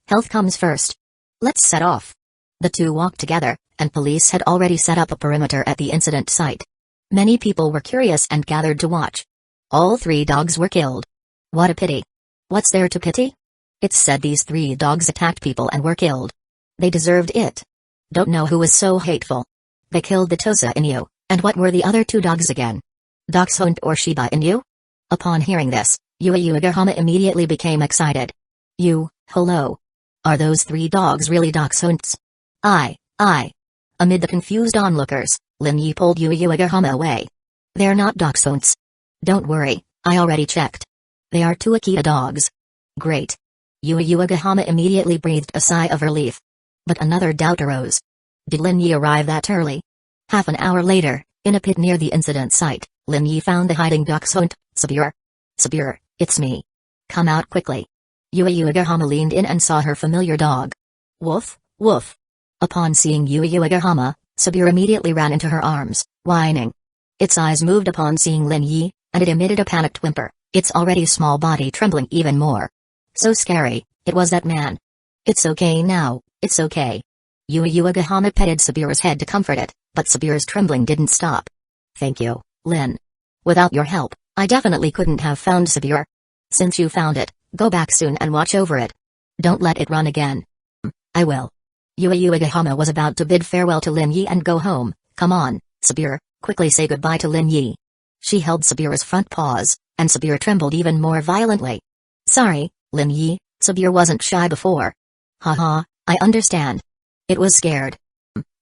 Health comes first. Let's set off. The two walked together, and police had already set up a perimeter at the incident site. Many people were curious and gathered to watch. All 3 dogs were killed. What a pity. What's there to pity? It's said these 3 dogs attacked people and were killed. They deserved it. Don't know who was so hateful. They killed the Tosa Inu, and what were the other 2 dogs again? Dachshund or Shiba Inu? Upon hearing this, Hyuga immediately became excited. Hello. Are those 3 dogs really dachshunds? Aye. Amid the confused onlookers, Lin Yi pulled Hyuga away. They're not dachshunds. Don't worry, I already checked. They are 2 Akita dogs. Great. Hyuga immediately breathed a sigh of relief. But another doubt arose. Did Lin Yi arrive that early? Half an hour later, in a pit near the incident site, Lin Yi found the hiding dachshund, Sabir. Sabir, it's me. Come out quickly. Hyuga leaned in and saw her familiar dog. Woof, woof. Upon seeing Hyuga, Sabir immediately ran into her arms, whining. Its eyes moved upon seeing Lin Yi, and it emitted a panicked whimper, its already small body trembling even more. So scary, it was that man. It's okay now, it's okay. Hyuga petted Sabir's head to comfort it, but Sabir's trembling didn't stop. Thank you, Lin. Without your help, I definitely couldn't have found Sabir. Since you found it, go back soon and watch over it. Don't let it run again. I will. Hyuga was about to bid farewell to Lin Yi and go home. Come on, Sabir, quickly say goodbye to Lin Yi. She held Sabira's front paws, and Sabira trembled even more violently. Sorry, Lin Yi, Sabira wasn't shy before. Haha, I understand. It was scared.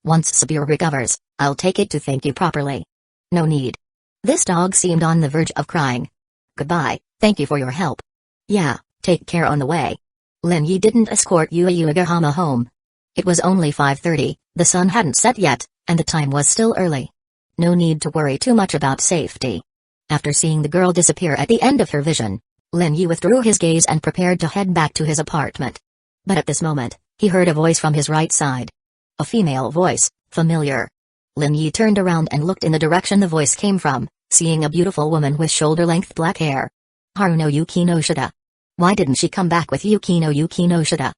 Once Sabira recovers, I'll take it to thank you properly. No need. This dog seemed on the verge of crying. Goodbye, thank you for your help. Yeah, take care on the way. Lin Yi didn't escort Hyuga home. It was only 5:30, the sun hadn't set yet, and the time was still early. No need to worry too much about safety. After seeing the girl disappear at the end of her vision, Lin Yi withdrew his gaze and prepared to head back to his apartment. But at this moment, he heard a voice from his right side. A female voice, familiar. Lin Yi turned around and looked in the direction the voice came from, seeing a beautiful woman with shoulder-length black hair. Haruno Yukino Shida. Why didn't she come back with Yukino Shida?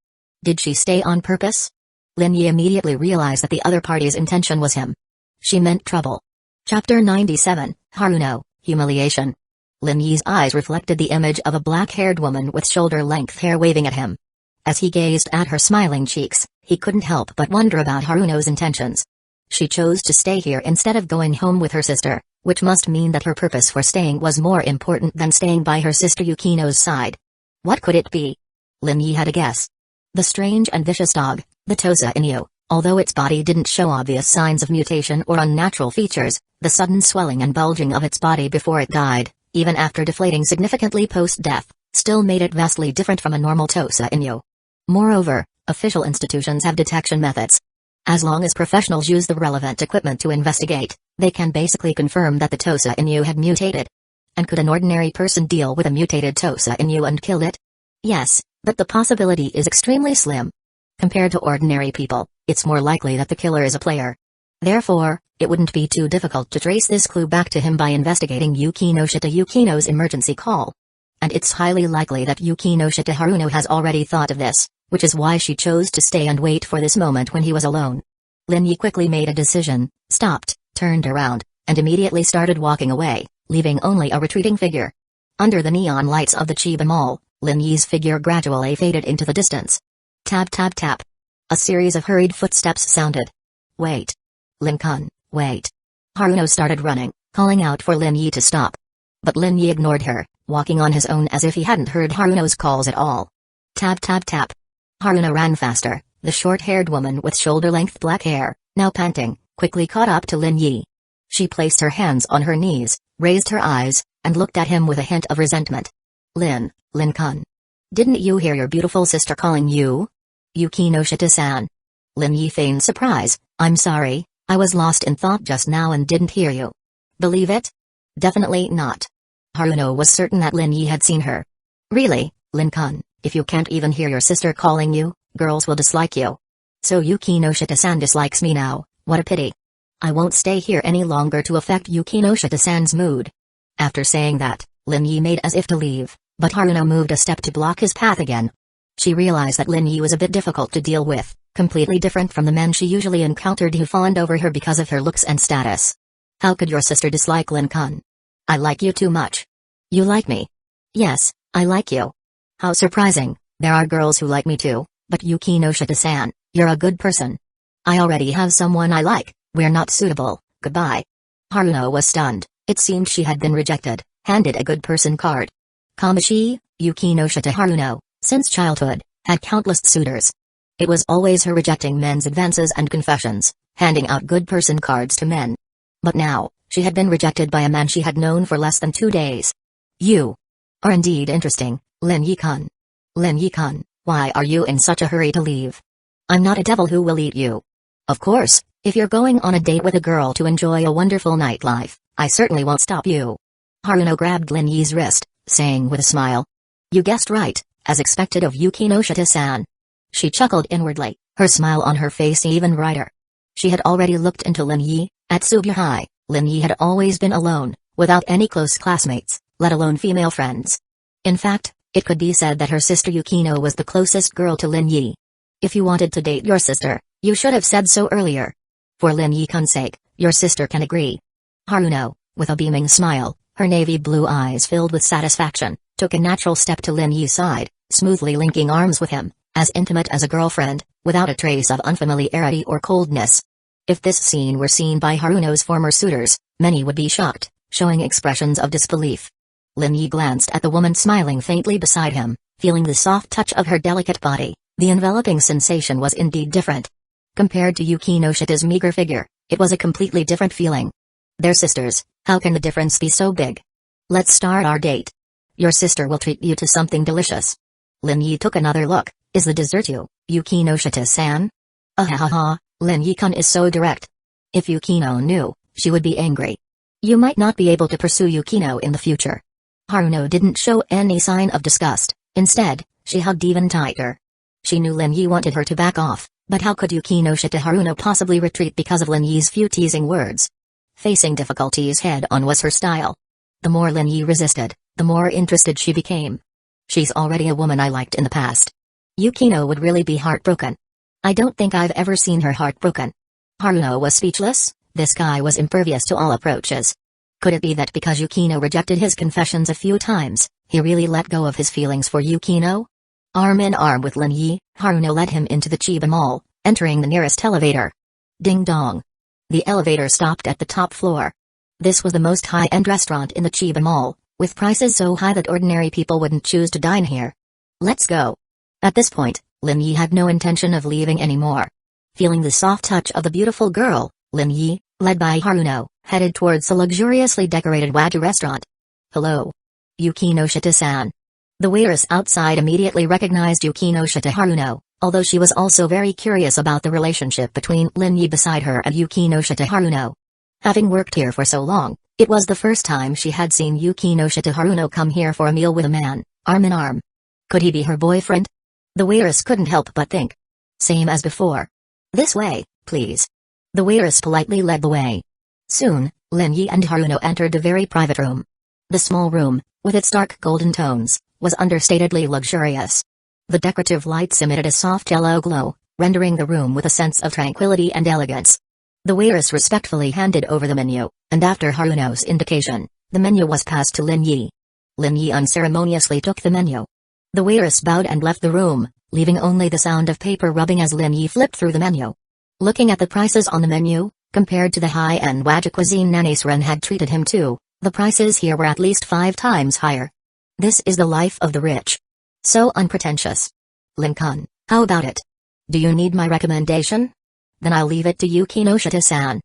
Did she stay on purpose? Lin Yi immediately realized that the other party's intention was him. She meant trouble. Chapter 97, Haruno, Humiliation. Lin Yi's eyes reflected the image of a black-haired woman with shoulder-length hair waving at him. As he gazed at her smiling cheeks, he couldn't help but wonder about Haruno's intentions. She chose to stay here instead of going home with her sister, which must mean that her purpose for staying was more important than staying by her sister Yukino's side. What could it be? Lin Yi had a guess. The strange and vicious dog, the Tosa Inu, although its body didn't show obvious signs of mutation or unnatural features, the sudden swelling and bulging of its body before it died, even after deflating significantly post-death, still made it vastly different from a normal Tosa Inu. Moreover, official institutions have detection methods. As long as professionals use the relevant equipment to investigate, they can basically confirm that the Tosa Inu had mutated. And could an ordinary person deal with a mutated Tosa Inu and kill it? Yes, but the possibility is extremely slim. Compared to ordinary people, it's more likely that the killer is a player. Therefore, it wouldn't be too difficult to trace this clue back to him by investigating Yukino's emergency call. And it's highly likely that Yukino Shita Haruno has already thought of this, which is why she chose to stay and wait for this moment when he was alone. Lin Yi quickly made a decision, stopped, turned around, and immediately started walking away, leaving only a retreating figure. Under the neon lights of the Chiba Mall, Lin Yi's figure gradually faded into the distance. Tap tap tap. A series of hurried footsteps sounded. Wait. Lin-kun, wait. Haruno started running, calling out for Lin Yi to stop. But Lin Yi ignored her, walking on his own as if he hadn't heard Haruno's calls at all. Tap tap tap. Haruno ran faster, the short-haired woman with shoulder-length black hair, now panting, quickly caught up to Lin Yi. She placed her hands on her knees, raised her eyes, and looked at him with a hint of resentment. Lin-kun. Didn't you hear your beautiful sister calling you? Yukino Shita-san. Lin Yi feigned surprise. I'm sorry, I was lost in thought just now and didn't hear you. Believe it? Definitely not. Haruno was certain that Lin Yi had seen her. Really, Lin-kun, if you can't even hear your sister calling you, girls will dislike you. So Yukino Shita-san dislikes me now, what a pity. I won't stay here any longer to affect Yukino Shita-san's mood. After saying that, Lin Yi made as if to leave, but Haruno moved a step to block his path again. She realized that Lin Yi was a bit difficult to deal with, completely different from the men she usually encountered who fawned over her because of her looks and status. How could your sister dislike Lin-kun? I like you too much. You like me? Yes, I like you. How surprising, there are girls who like me too, but Yukino Shita-san, you're a good person. I already have someone I like, we're not suitable, goodbye. Haruno was stunned, it seemed she had been rejected, handed a good person card. Kamashi, Yukino Shita Haruno, since childhood, had countless suitors. It was always her rejecting men's advances and confessions, handing out good person cards to men. But now, she had been rejected by a man she had known for less than 2 days. You are indeed interesting, Lin Yi-kun. Lin Yi-kun, why are you in such a hurry to leave? I'm not a devil who will eat you. Of course, if you're going on a date with a girl to enjoy a wonderful nightlife, I certainly won't stop you. Haruno grabbed Lin Yi's wrist, saying with a smile. You guessed right, as expected of Yukino Shita-san. She chuckled inwardly, her smile on her face even brighter. She had already looked into Lin Yi. At Subiu High, Lin Yi had always been alone, without any close classmates, let alone female friends. In fact, it could be said that her sister Yukino was the closest girl to Lin Yi. If you wanted to date your sister, you should have said so earlier. For Lin Yi-kun's sake, your sister can agree. Haruno, with a beaming smile, her navy blue eyes filled with satisfaction, took a natural step to Lin Yi's side, smoothly linking arms with him, as intimate as a girlfriend, without a trace of unfamiliarity or coldness. If this scene were seen by Haruno's former suitors, many would be shocked, showing expressions of disbelief. Lin Yi glanced at the woman smiling faintly beside him, feeling the soft touch of her delicate body. The enveloping sensation was indeed different. Compared to Yuki no Shita's meager figure, it was a completely different feeling. They're sisters, how can the difference be so big? Let's start our date. Your sister will treat you to something delicious. Lin Yi took another look. Is the dessert you, Yuki no Shita-san? Ahahaha, Lin Yi-kun is so direct. If Yukino knew, she would be angry. You might not be able to pursue Yukino in the future. Haruno didn't show any sign of disgust. Instead, she hugged even tighter. She knew Lin Yi wanted her to back off, but how could Yuki no Shita Haruno possibly retreat because of Lin Yi's few teasing words? Facing difficulties head-on was her style. The more Lin Yi resisted, the more interested she became. She's already a woman I liked in the past. Yukino would really be heartbroken. I don't think I've ever seen her heartbroken. Haruno was speechless. This guy was impervious to all approaches. Could it be that because Yukino rejected his confessions a few times, he really let go of his feelings for Yukino? Arm in arm with Lin Yi, Haruno led him into the Chiba Mall, entering the nearest elevator. Ding dong. The elevator stopped at the top floor. This was the most high-end restaurant in the Chiba Mall, with prices so high that ordinary people wouldn't choose to dine here. Let's go. At this point, Lin Yi had no intention of leaving anymore. Feeling the soft touch of the beautiful girl, Lin Yi, led by Haruno, headed towards the luxuriously decorated Wagyu restaurant. Hello. Yuki no Shita-san. The waitress outside immediately recognized Yuki no Shita Haruno, although she was also very curious about the relationship between Lin Yi beside her and Yuki no Shita Haruno. Having worked here for so long, it was the first time she had seen Yuki no Shita Haruno come here for a meal with a man, arm in arm. Could he be her boyfriend? The waitress couldn't help but think. Same as before. This way, please. The waitress politely led the way. Soon, Lin Yi and Haruno entered a very private room. The small room, with its dark golden tones, was understatedly luxurious. The decorative lights emitted a soft yellow glow, rendering the room with a sense of tranquility and elegance. The waitress respectfully handed over the menu, and after Haruno's indication, the menu was passed to Lin Yi. Lin Yi unceremoniously took the menu. The waitress bowed and left the room, leaving only the sound of paper rubbing as Lin Yi flipped through the menu. Looking at the prices on the menu, compared to the high-end Wagyu cuisine Nanisren had treated him to, the prices here were at least 5 times higher. This is the life of the rich. So unpretentious. Lin-kun, how about it? Do you need my recommendation? Then I'll leave it to Yuki no Shita-san.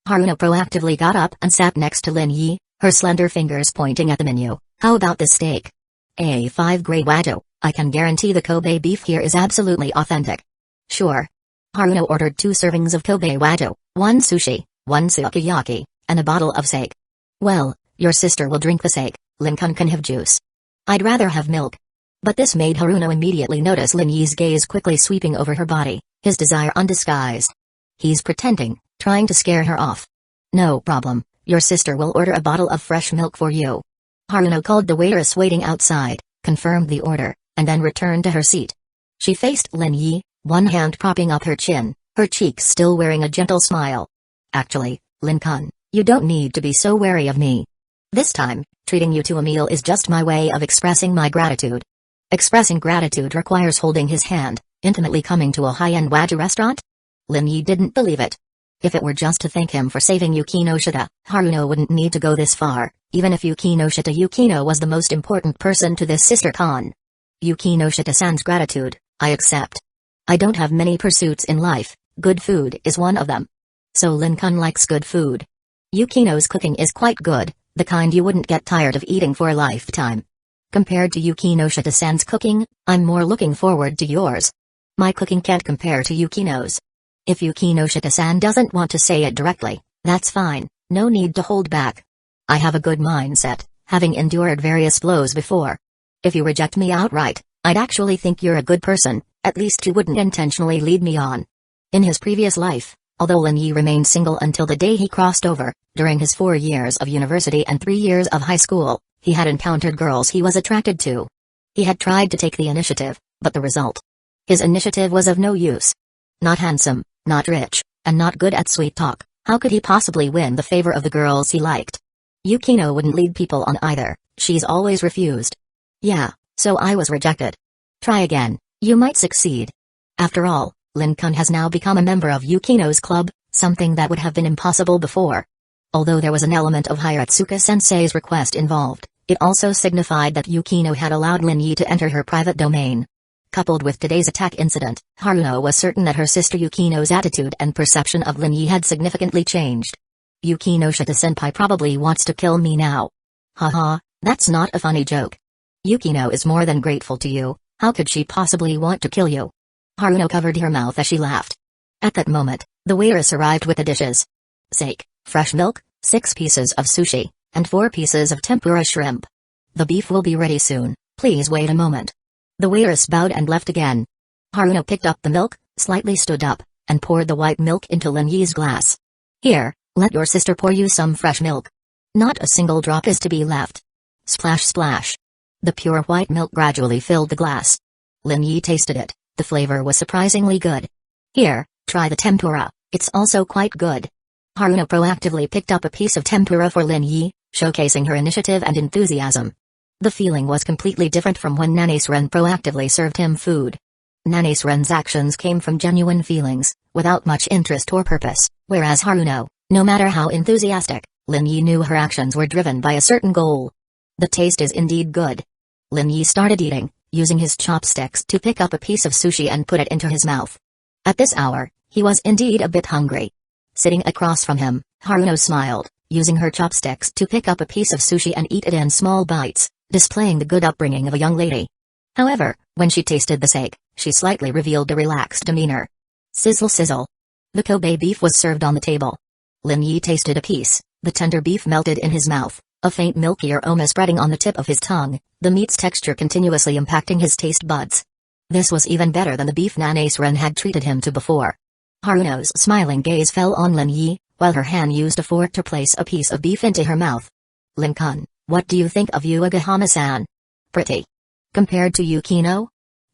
Haruno proactively got up and sat next to Lin Yi, her slender fingers pointing at the menu. How about this steak? A5 grade Wagyu, I can guarantee the Kobe beef here is absolutely authentic. Sure. Haruno ordered 2 servings of Kobe Wagyu, 1 sushi, 1 sukiyaki, and a bottle of sake. Well, your sister will drink the sake, Lin-kun can have juice. I'd rather have milk. But this made Haruno immediately notice Lin Yi's gaze quickly sweeping over her body, his desire undisguised. He's pretending, trying to scare her off. No problem, your sister will order a bottle of fresh milk for you. Haruno called the waitress waiting outside, confirmed the order, and then returned to her seat. She faced Lin Yi, one hand propping up her chin, her cheeks still wearing a gentle smile. Actually, Lin-kun, you don't need to be so wary of me. This time, treating you to a meal is just my way of expressing my gratitude. Expressing gratitude requires holding his hand, intimately coming to a high-end Wagyu restaurant? Lin Yi didn't believe it. If it were just to thank him for saving Yuki no Shita, Haruno wouldn't need to go this far, even if Yuki no Shita Yukino was the most important person to this sister Khan. Yuki no Shita-san's gratitude, I accept. I don't have many pursuits in life, good food is one of them. So Lin-kun likes good food. Yukino's cooking is quite good, the kind you wouldn't get tired of eating for a lifetime. Compared to Yuki no Shita-san's cooking, I'm more looking forward to yours. My cooking can't compare to Yukino's. If Yuki no Shita-san doesn't want to say it directly, that's fine, no need to hold back. I have a good mindset, having endured various blows before. If you reject me outright, I'd actually think you're a good person, at least you wouldn't intentionally lead me on. In his previous life, although Lin Yi remained single until the day he crossed over, during his 4 years of university and 3 years of high school, he had encountered girls he was attracted to. He had tried to take the initiative, but the result? His initiative was of no use. Not handsome, not rich, and not good at sweet talk, how could he possibly win the favor of the girls he liked? Yukino wouldn't lead people on either, she's always refused. Yeah, so I was rejected. Try again, you might succeed. After all, Lin-kun has now become a member of Yukino's club, something that would have been impossible before. Although there was an element of Hiratsuka-sensei's request involved, it also signified that Yukino had allowed Lin Yi to enter her private domain. Coupled with today's attack incident, Haruno was certain that her sister Yukino's attitude and perception of Lin Yi had significantly changed. Yukino Shita-senpai probably wants to kill me now. Haha, that's not a funny joke. Yukino is more than grateful to you, how could she possibly want to kill you? Haruno covered her mouth as she laughed. At that moment, the waitress arrived with the dishes. Sake, fresh milk, 6 pieces of sushi, and 4 pieces of tempura shrimp. The beef will be ready soon, please wait a moment. The waitress bowed and left again. Haruno picked up the milk, slightly stood up, and poured the white milk into Lin Yi's glass. Here, let your sister pour you some fresh milk. Not a single drop is to be left. Splash splash. The pure white milk gradually filled the glass. Lin Yi tasted it, the flavor was surprisingly good. Here, try the tempura, it's also quite good. Haruno proactively picked up a piece of tempura for Lin Yi, showcasing her initiative and enthusiasm. The feeling was completely different from when Nanisren proactively served him food. Nanisren's actions came from genuine feelings, without much interest or purpose, whereas Haruno, no matter how enthusiastic, Lin Yi knew her actions were driven by a certain goal. The taste is indeed good. Lin Yi started eating, using his chopsticks to pick up a piece of sushi and put it into his mouth. At this hour, he was indeed a bit hungry. Sitting across from him, Haruno smiled, using her chopsticks to pick up a piece of sushi and eat it in small bites, displaying the good upbringing of a young lady. However, when she tasted the sake, she slightly revealed a relaxed demeanor. Sizzle sizzle. The Kobe beef was served on the table. Lin Yi tasted a piece, the tender beef melted in his mouth, a faint milky aroma spreading on the tip of his tongue, the meat's texture continuously impacting his taste buds. This was even better than the beef Nanisren had treated him to before. Haruno's smiling gaze fell on Lin Yi, while her hand used a fork to place a piece of beef into her mouth. Lin-kun, what do you think of Hyuga Hama-san? Pretty. Compared to Yukino?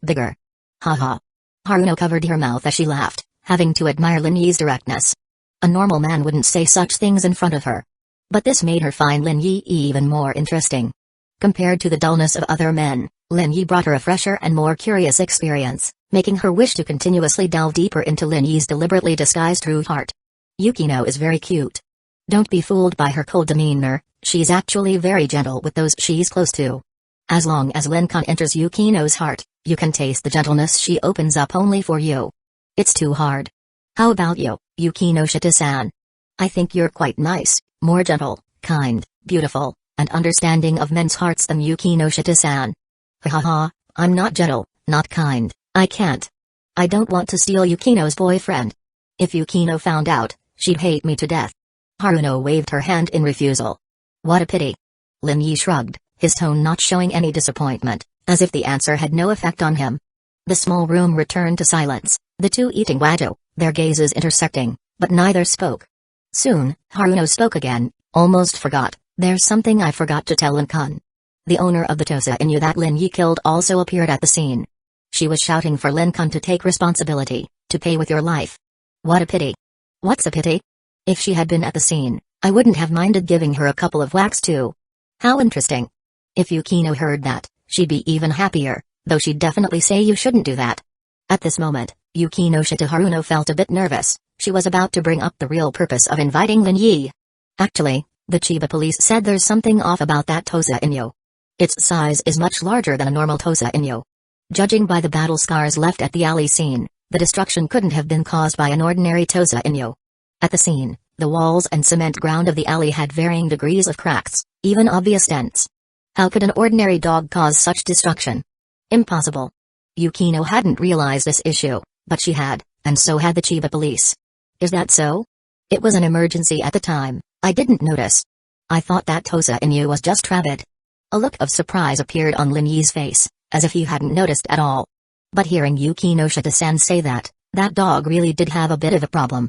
Bigger. Haha. Haruno covered her mouth as she laughed, having to admire Lin Yi's directness. A normal man wouldn't say such things in front of her. But this made her find Lin Yi even more interesting. Compared to the dullness of other men, Lin Yi brought her a fresher and more curious experience, making her wish to continuously delve deeper into Lin Yi's deliberately disguised true heart. Yukino is very cute. Don't be fooled by her cold demeanor, she's actually very gentle with those she's close to. As long as Lin-kun enters Yukino's heart, you can taste the gentleness she opens up only for you. It's too hard. How about you, Yukino Shita-san? I think you're quite nice, more gentle, kind, beautiful, and understanding of men's hearts than Yukino Shita-san. Haha, I'm not gentle, not kind, I can't. I don't want to steal Yukino's boyfriend. If Yukino found out, she'd hate me to death. Haruno waved her hand in refusal. What a pity. Lin Yi shrugged, his tone not showing any disappointment, as if the answer had no effect on him. The small room returned to silence, the two eating wagyu, their gazes intersecting, but neither spoke. Soon, Haruno spoke again, almost forgot, there's something I forgot to tell Lin-kun. The owner of the Tosa Inu that Lin Yi killed also appeared at the scene. She was shouting for Lin-kun to take responsibility, to pay with your life. What a pity. What's a pity? If she had been at the scene, I wouldn't have minded giving her a couple of whacks too. How interesting. If Yukino heard that, she'd be even happier, though she'd definitely say you shouldn't do that. At this moment, Yukino Shita Haruno felt a bit nervous, she was about to bring up the real purpose of inviting Lin Yi. Actually, the Chiba police said there's something off about that Tosa Inu. Its size is much larger than a normal Tosa Inu. Judging by the battle scars left at the alley scene, the destruction couldn't have been caused by an ordinary Tosa Inu. At the scene, the walls and cement ground of the alley had varying degrees of cracks, even obvious dents. How could an ordinary dog cause such destruction? Impossible. Yukino hadn't realized this issue, but she had, and so had the Chiba police. Is that so? It was an emergency at the time, I didn't notice. I thought that Tosa Inu was just rabid. A look of surprise appeared on Lin Yi's face, as if he hadn't noticed at all. But hearing Yukino Shita-san say that dog really did have a bit of a problem.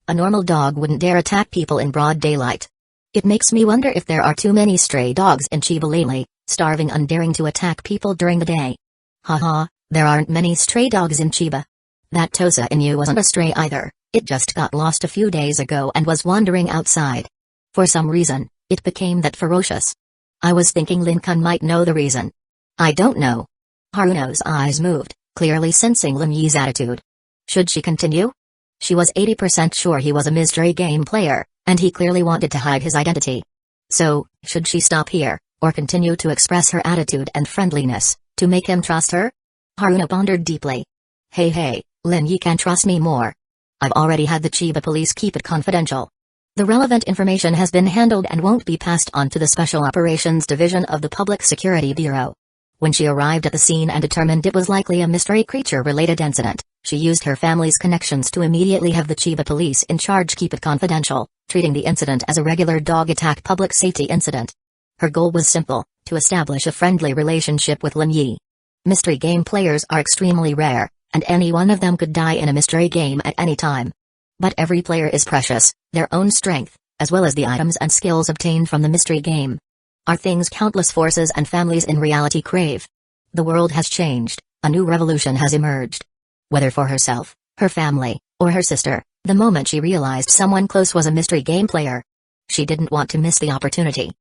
A normal dog wouldn't dare attack people in broad daylight. It makes me wonder if there are too many stray dogs in Chiba lately, starving and daring to attack people during the day. Haha, there aren't many stray dogs in Chiba. That Tosa Inu wasn't a stray either, it just got lost a few days ago and was wandering outside. For some reason, it became that ferocious. I was thinking Lin-kun might know the reason. I don't know. Haruno's eyes moved, clearly sensing Lin Yi's attitude. Should she continue? She was 80% sure he was a mystery game player, And he clearly wanted to hide his identity. So, should she stop here, or continue to express her attitude and friendliness, to make him trust her? Haruno pondered deeply. Hey, Lin Yi can trust me more. I've already had the Chiba police keep it confidential. The relevant information has been handled and won't be passed on to the Special Operations Division of the Public Security Bureau. When she arrived at the scene and determined it was likely a mystery creature-related incident, she used her family's connections to immediately have the Chiba police in charge keep it confidential, treating the incident as a regular dog attack public safety incident. Her goal was simple, to establish a friendly relationship with Lin Yi. Mystery game players are extremely rare, and any one of them could die in a mystery game at any time. But every player is precious, their own strength, as well as the items and skills obtained from the mystery game, are things countless forces and families in reality crave. The world has changed, a new revolution has emerged. Whether for herself, her family, or her sister, the moment she realized someone close was a mystery game player, she didn't want to miss the opportunity.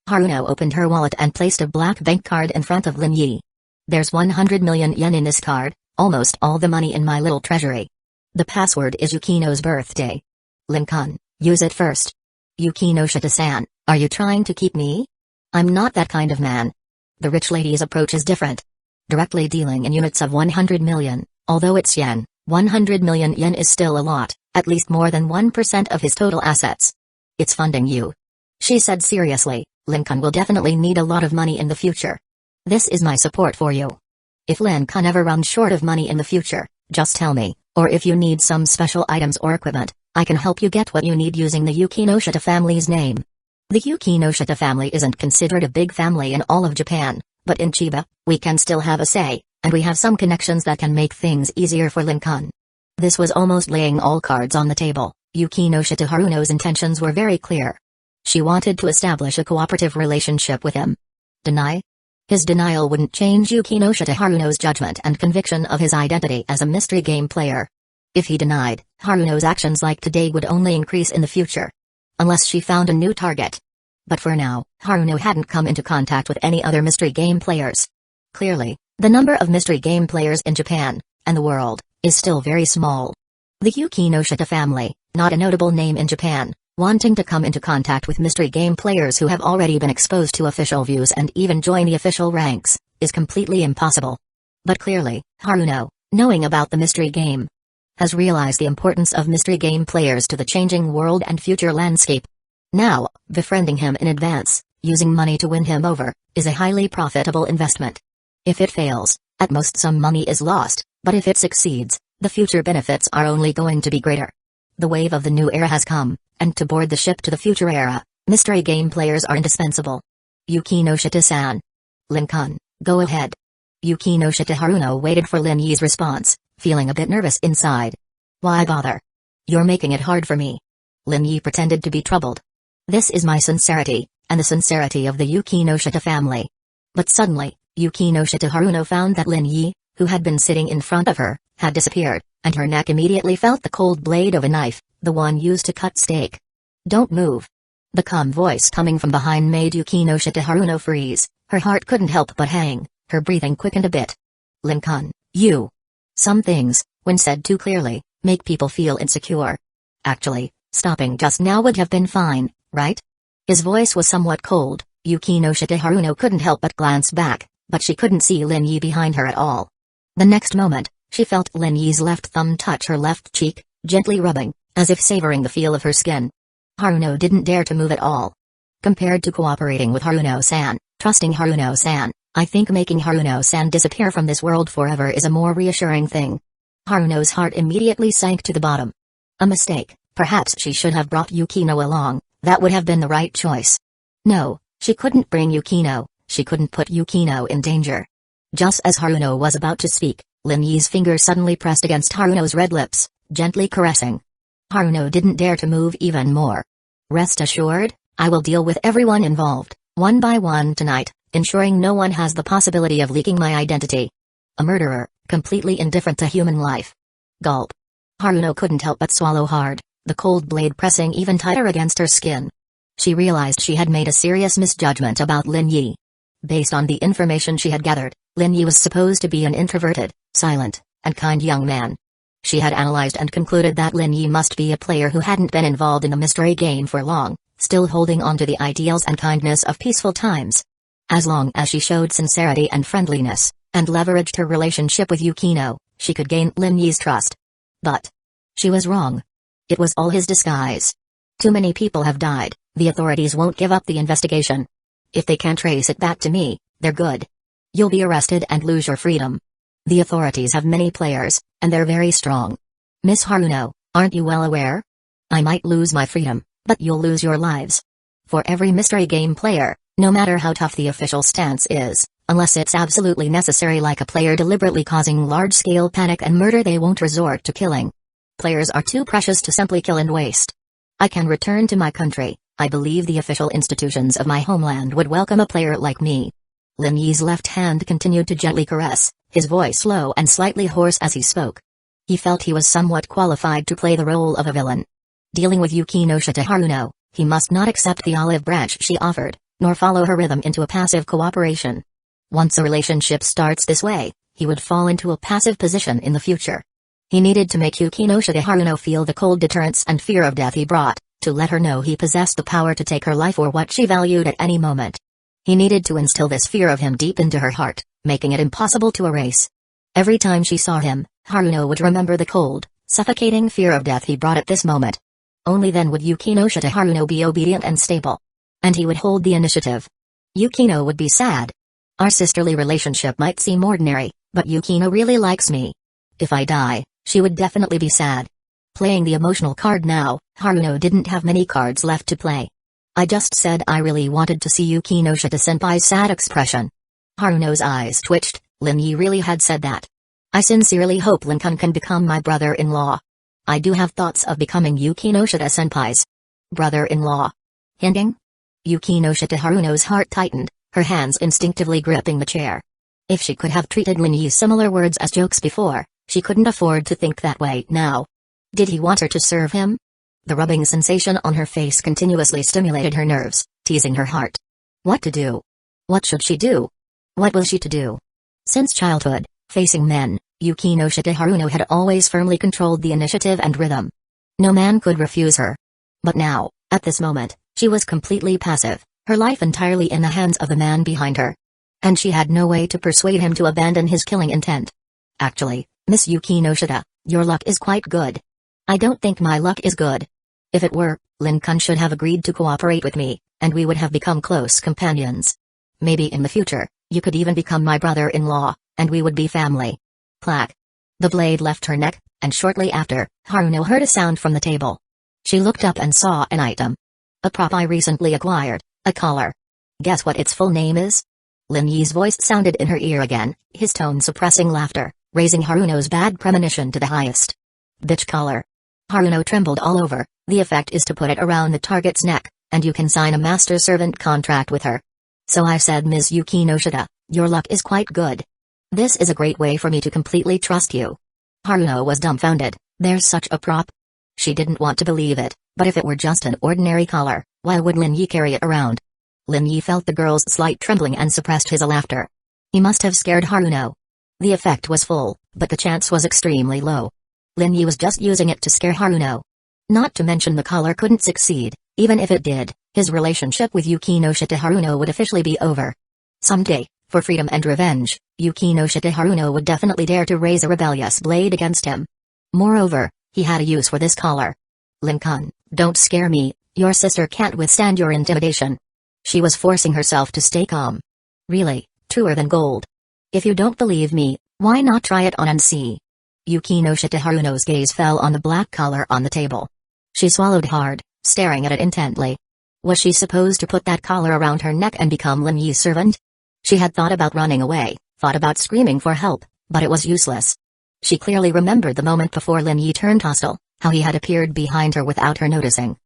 Haruno opened her wallet and placed a black bank card in front of Lin Yi. There's 100 million yen in this card, almost all the money in my little treasury. The password is Yukino's birthday. Lin-kun, use it first. Yukino Shita-san, are you trying to keep me? I'm not that kind of man. The rich lady's approach is different. Directly dealing in units of 100 million, although it's yen, 100 million yen is still a lot, at least more than 1% of his total assets. It's funding you. She said seriously, Lin-kun will definitely need a lot of money in the future. This is my support for you. If Lin-kun ever runs short of money in the future, just tell me, or if you need some special items or equipment, I can help you get what you need using the Yukino Shita family's name. The Yukino Shita family isn't considered a big family in all of Japan, but in Chiba, we can still have a say, and we have some connections that can make things easier for Lin-kun. This was almost laying all cards on the table. Yukino Shita Haruno's intentions were very clear. She wanted to establish a cooperative relationship with him. Deny? His denial wouldn't change Yukino Shita Haruno's judgment and conviction of his identity as a mystery game player. If he denied, Haruno's actions like today would only increase in the future. Unless she found a new target. But for now, Haruno hadn't come into contact with any other mystery game players. Clearly, the number of mystery game players in Japan, and the world, is still very small. The Yukino Shita family, not a notable name in Japan, wanting to come into contact with mystery game players who have already been exposed to official views and even join the official ranks, is completely impossible. But clearly, Haruno, knowing about the mystery game, has realized the importance of mystery game players to the changing world and future landscape. Now, befriending him in advance, using money to win him over, is a highly profitable investment. If it fails, at most some money is lost, but if it succeeds, the future benefits are only going to be greater. The wave of the new era has come, and to board the ship to the future era, mystery game players are indispensable. Yukino Shita-san. Lin-kun, go ahead. Yukino Shita Haruno waited for Lin Yi's response, feeling a bit nervous inside. Why bother? You're making it hard for me. Lin Yi pretended to be troubled. This is my sincerity, and the sincerity of the Yukino Shita family. But suddenly, Yukino Shita Haruno found that Lin Yi, who had been sitting in front of her, had disappeared, and her neck immediately felt the cold blade of a knife, the one used to cut steak. Don't move. The calm voice coming from behind made Yukino Shita Haruno freeze, her heart couldn't help but hang, her breathing quickened a bit. Lin-kun, you. Some things, when said too clearly, make people feel insecure. Actually, stopping just now would have been fine, right? His voice was somewhat cold. Yukino Shita Haruno couldn't help but glance back, but she couldn't see Lin Yi behind her at all. The next moment, she felt Lin Yi's left thumb touch her left cheek, gently rubbing, as if savoring the feel of her skin. Haruno didn't dare to move at all. Compared to cooperating with Haruno-san, trusting Haruno-san, I think making Haruno-san disappear from this world forever is a more reassuring thing. Haruno's heart immediately sank to the bottom. A mistake, perhaps she should have brought Yukino along, that would have been the right choice. No, she couldn't bring Yukino, she couldn't put Yukino in danger. Just as Haruno was about to speak, Lin Yi's finger suddenly pressed against Haruno's red lips, gently caressing. Haruno didn't dare to move even more. Rest assured, I will deal with everyone involved, one by one tonight, ensuring no one has the possibility of leaking my identity. A murderer, completely indifferent to human life. Gulp. Haruno couldn't help but swallow hard, the cold blade pressing even tighter against her skin. She realized she had made a serious misjudgment about Lin Yi. Based on the information she had gathered, Lin Yi was supposed to be an introverted, silent, and kind young man. She had analyzed and concluded that Lin Yi must be a player who hadn't been involved in the mystery game for long, still holding on to the ideals and kindness of peaceful times. As long as she showed sincerity and friendliness, and leveraged her relationship with Yukino, she could gain Lin Yi's trust. But she was wrong. It was all his disguise. Too many people have died, the authorities won't give up the investigation. If they can't trace it back to me, they're good. You'll be arrested and lose your freedom. The authorities have many players, and they're very strong. Miss Haruno, aren't you well aware? I might lose my freedom, but you'll lose your lives. For every mystery game player, no matter how tough the official stance is, unless it's absolutely necessary like a player deliberately causing large-scale panic and murder, they won't resort to killing. Players are too precious to simply kill and waste. I can return to my country. I believe the official institutions of my homeland would welcome a player like me. Lin Yi's left hand continued to gently caress, his voice low and slightly hoarse as he spoke. He felt he was somewhat qualified to play the role of a villain. Dealing with Yukino Haruno, he must not accept the olive branch she offered, nor follow her rhythm into a passive cooperation. Once a relationship starts this way, he would fall into a passive position in the future. He needed to make Yukino Haruno feel the cold deterrence and fear of death he brought, to let her know he possessed the power to take her life or what she valued at any moment. He needed to instill this fear of him deep into her heart, making it impossible to erase. Every time she saw him, Haruno would remember the cold, suffocating fear of death he brought at this moment. Only then would Yukino Haruno be obedient and stable. And he would hold the initiative. Yukino would be sad. Our sisterly relationship might seem ordinary, but Yukino really likes me. If I die, she would definitely be sad. Playing the emotional card now, Haruno didn't have many cards left to play. I just said I really wanted to see Yukino senpai's sad expression. Haruno's eyes twitched. Lin Yi really had said that. I sincerely hope Lin-kun can become my brother-in-law. I do have thoughts of becoming Yukino senpai's brother-in-law. Hinting? Yukino Haruno's heart tightened, her hands instinctively gripping the chair. If she could have treated Lin Yi's similar words as jokes before, she couldn't afford to think that way now. Did he want her to serve him? The rubbing sensation on her face continuously stimulated her nerves, teasing her heart. What to do? What should she do? What was she to do? Since childhood, facing men, Yukino Haruno had always firmly controlled the initiative and rhythm. No man could refuse her. But now, at this moment, she was completely passive, her life entirely in the hands of the man behind her. And she had no way to persuade him to abandon his killing intent. Actually, Miss Yukino your luck is quite good. I don't think my luck is good. If it were, Lin-kun should have agreed to cooperate with me, and we would have become close companions. Maybe in the future, you could even become my brother-in-law, and we would be family. Clack. The blade left her neck, and shortly after, Haruno heard a sound from the table. She looked up and saw an item. A prop I recently acquired, a collar. Guess what its full name is? Lin Yi's voice sounded in her ear again, his tone suppressing laughter, raising Haruno's bad premonition to the highest. Bitch collar. Haruno trembled all over. The effect is to put it around the target's neck, and you can sign a master-servant contract with her. So I said, Ms. Yukino your luck is quite good. This is a great way for me to completely trust you. Haruno was dumbfounded. There's such a prop? She didn't want to believe it, but if it were just an ordinary collar, why would Lin Yi carry it around? Lin Yi felt the girl's slight trembling and suppressed his laughter. He must have scared Haruno. The effect was full, but the chance was extremely low. Lin Yi was just using it to scare Haruno. Not to mention the collar couldn't succeed. Even if it did, his relationship with Yukino Haruno would officially be over. Someday, for freedom and revenge, Yukino Haruno would definitely dare to raise a rebellious blade against him. Moreover, he had a use for this collar. Lin-kun, don't scare me, your sister can't withstand your intimidation. She was forcing herself to stay calm. Really, truer than gold. If you don't believe me, why not try it on and see? Yukino Haruno's gaze fell on the black collar on the table. She swallowed hard, staring at it intently. Was she supposed to put that collar around her neck and become Lin Yi's servant? She had thought about running away, thought about screaming for help, but it was useless. She clearly remembered the moment before Lin Yi turned hostile, how he had appeared behind her without her noticing.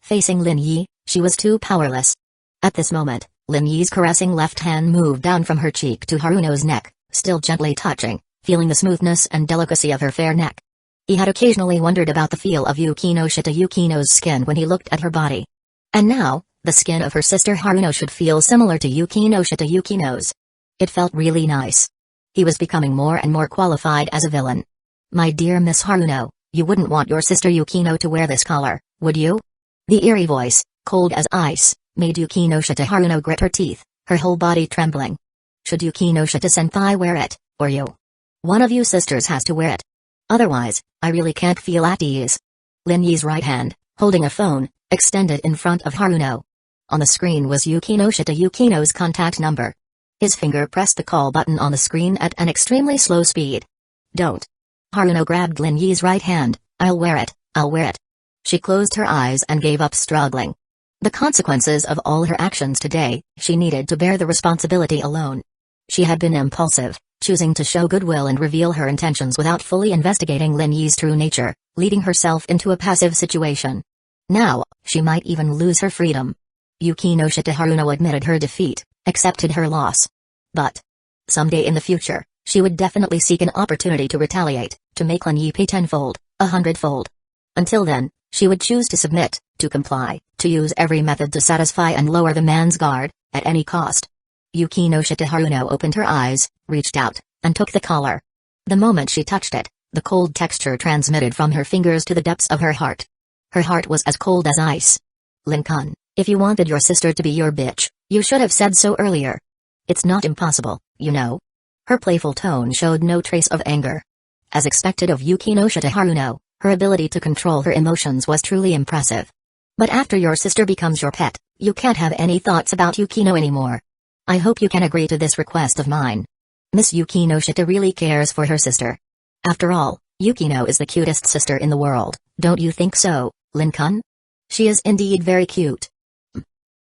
Facing Lin Yi, she was too powerless. At this moment, Lin Yi's caressing left hand moved down from her cheek to Haruno's neck, still gently touching, feeling the smoothness and delicacy of her fair neck. He had occasionally wondered about the feel of Yukino's skin when he looked at her body. And now, the skin of her sister Haruno should feel similar to Yukino's. It felt really nice. He was becoming more and more qualified as a villain. My dear Miss Haruno, you wouldn't want your sister Yukino to wear this color, would you? The eerie voice, cold as ice, made Yukino-shita Haruno grit her teeth, her whole body trembling. Should Yukino-shita senpai wear it, or you? One of you sisters has to wear it. Otherwise, I really can't feel at ease. Lin Yi's right hand, holding a phone, extended in front of Haruno. On the screen was Yukino-shita Yukino's contact number. His finger pressed the call button on the screen at an extremely slow speed. Don't. Haruno grabbed Lin Yi's right hand. I'll wear it, I'll wear it. She closed her eyes and gave up struggling. The consequences of all her actions today, she needed to bear the responsibility alone. She had been impulsive, choosing to show goodwill and reveal her intentions without fully investigating Lin Yi's true nature, leading herself into a passive situation. Now, she might even lose her freedom. Yukino-shita Haruno admitted her defeat, accepted her loss. But someday in the future, she would definitely seek an opportunity to retaliate, to make Lin Yi pay tenfold, 100-fold. Until then, she would choose to submit, to comply, to use every method to satisfy and lower the man's guard, at any cost. Yukino-shita Haruno opened her eyes, reached out, and took the collar. The moment she touched it, the cold texture transmitted from her fingers to the depths of her heart. Her heart was as cold as ice. Lin-kun, if you wanted your sister to be your bitch, you should have said so earlier. It's not impossible, you know. Her playful tone showed no trace of anger. As expected of Yukino-shita Haruno, her ability to control her emotions was truly impressive. But after your sister becomes your pet, you can't have any thoughts about Yukino anymore. I hope you can agree to this request of mine. Miss Yukino-shita really cares for her sister. After all, Yukino is the cutest sister in the world, don't you think so, Lin-kun? She is indeed very cute.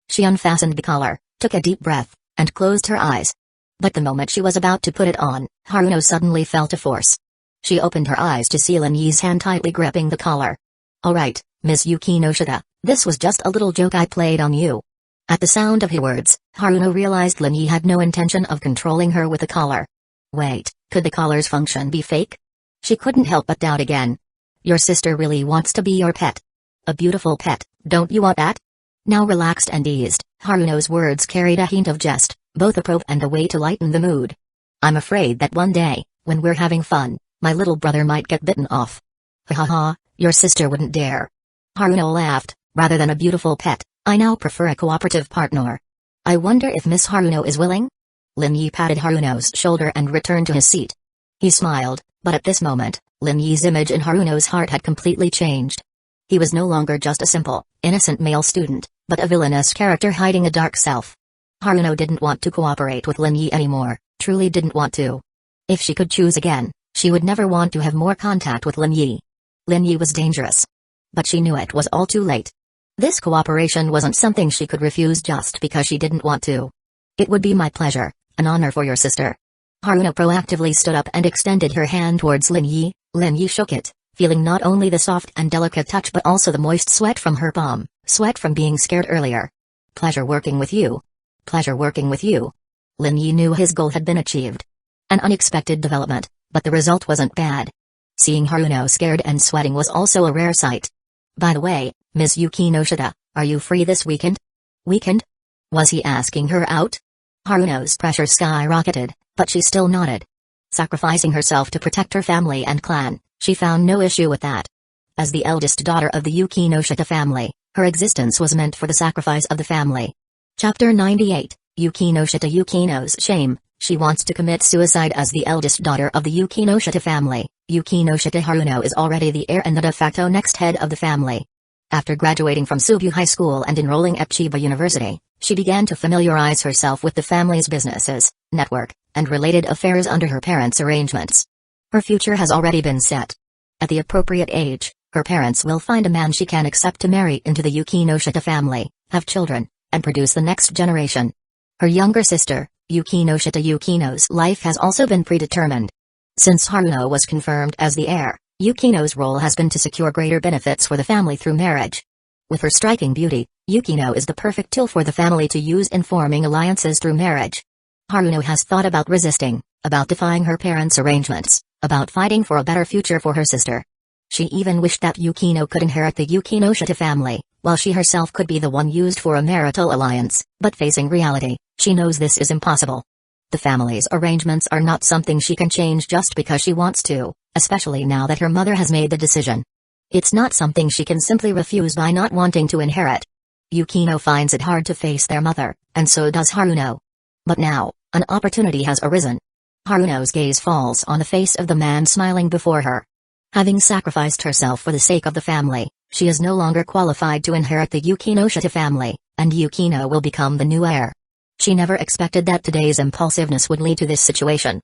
She unfastened the collar, took a deep breath, and closed her eyes. But the moment she was about to put it on, Haruno suddenly felt a force. She opened her eyes to see Lin Yi's hand tightly gripping the collar. Alright, Miss Yukino-shita, this was just a little joke I played on you. At the sound of her words, Haruno realized Lin Yi had no intention of controlling her with the collar. Wait, could the collar's function be fake? She couldn't help but doubt again. Your sister really wants to be your pet. A beautiful pet, don't you want that? Now relaxed and eased, Haruno's words carried a hint of jest, both a probe and a way to lighten the mood. I'm afraid that one day, when we're having fun, my little brother might get bitten off. Ha ha ha, your sister wouldn't dare. Haruno laughed. Rather than a beautiful pet, I now prefer a cooperative partner. I wonder if Miss Haruno is willing? Lin Yi patted Haruno's shoulder and returned to his seat. He smiled, but at this moment, Lin Yi's image in Haruno's heart had completely changed. He was no longer just a simple, innocent male student, but a villainous character hiding a dark self. Haruno didn't want to cooperate with Lin Yi anymore, truly didn't want to. If she could choose again, she would never want to have more contact with Lin Yi. Lin Yi was dangerous. But she knew it was all too late. This cooperation wasn't something she could refuse just because she didn't want to. It would be my pleasure, an honor for your sister. Haruno proactively stood up and extended her hand towards Lin Yi. Lin Yi shook it, feeling not only the soft and delicate touch but also the moist sweat from her palm, sweat from being scared earlier. Pleasure working with you. Pleasure working with you. Lin Yi knew his goal had been achieved. An unexpected development, but the result wasn't bad. Seeing Haruno scared and sweating was also a rare sight. By the way, Miss Yukino-shita, are you free this weekend? Weekend? Was he asking her out? Haruno's pressure skyrocketed, but she still nodded. Sacrificing herself to protect her family and clan, she found no issue with that. As the eldest daughter of the Yukino-shita family, her existence was meant for the sacrifice of the family. Chapter 98, Yukino-shita Yukino's shame. She wants to commit suicide as the eldest daughter of the Yukino-shita family. Yukino-shita Haruno is already the heir and the de facto next head of the family. After graduating from Subu High School and enrolling at Chiba University, she began to familiarize herself with the family's businesses, network, and related affairs under her parents' arrangements. Her future has already been set. At the appropriate age, her parents will find a man she can accept to marry into the Yukino-shita family, have children, and produce the next generation. Her younger sister, Yukino-shita Yukino's life has also been predetermined. Since Haruno was confirmed as the heir, Yukino's role has been to secure greater benefits for the family through marriage. With her striking beauty, Yukino is the perfect tool for the family to use in forming alliances through marriage. Haruno has thought about resisting, about defying her parents' arrangements, about fighting for a better future for her sister. She even wished that Yukino could inherit the Yukino-shita family, while she herself could be the one used for a marital alliance, but facing reality, she knows this is impossible. The family's arrangements are not something she can change just because she wants to, especially now that her mother has made the decision. It's not something she can simply refuse by not wanting to inherit. Yukino finds it hard to face their mother, and so does Haruno. But now, an opportunity has arisen. Haruno's gaze falls on the face of the man smiling before her. Having sacrificed herself for the sake of the family, she is no longer qualified to inherit the Yukino-shita family, and Yukino will become the new heir. She never expected that today's impulsiveness would lead to this situation.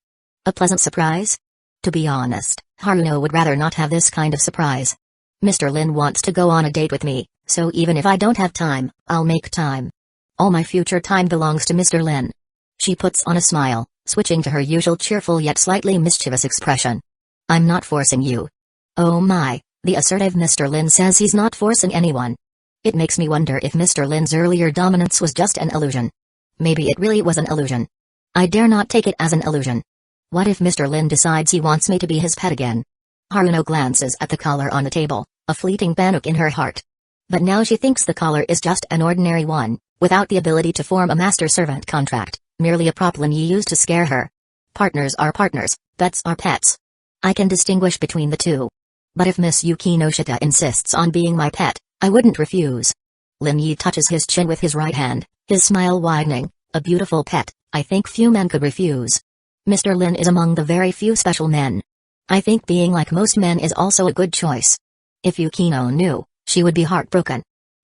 A pleasant surprise? To be honest, Haruno would rather not have this kind of surprise. Mr. Lin wants to go on a date with me, so even if I don't have time, I'll make time. All my future time belongs to Mr. Lin. She puts on a smile, switching to her usual cheerful yet slightly mischievous expression. I'm not forcing you. Oh my, the assertive Mr. Lin says he's not forcing anyone. It makes me wonder if Mr. Lin's earlier dominance was just an illusion. Maybe it really was an illusion. I dare not take it as an illusion. What if Mr. Lin decides he wants me to be his pet again? Haruno glances at the collar on the table, a fleeting panic in her heart. But now she thinks the collar is just an ordinary one, without the ability to form a master-servant contract, merely a prop Lin used to scare her. Partners are partners, pets are pets. I can distinguish between the two. But if Miss Yukino-shita insists on being my pet, I wouldn't refuse. Lin Yi touches his chin with his right hand, his smile widening. A beautiful pet, I think few men could refuse. Mr. Lin is among the very few special men. I think being like most men is also a good choice. If Yukino knew, she would be heartbroken.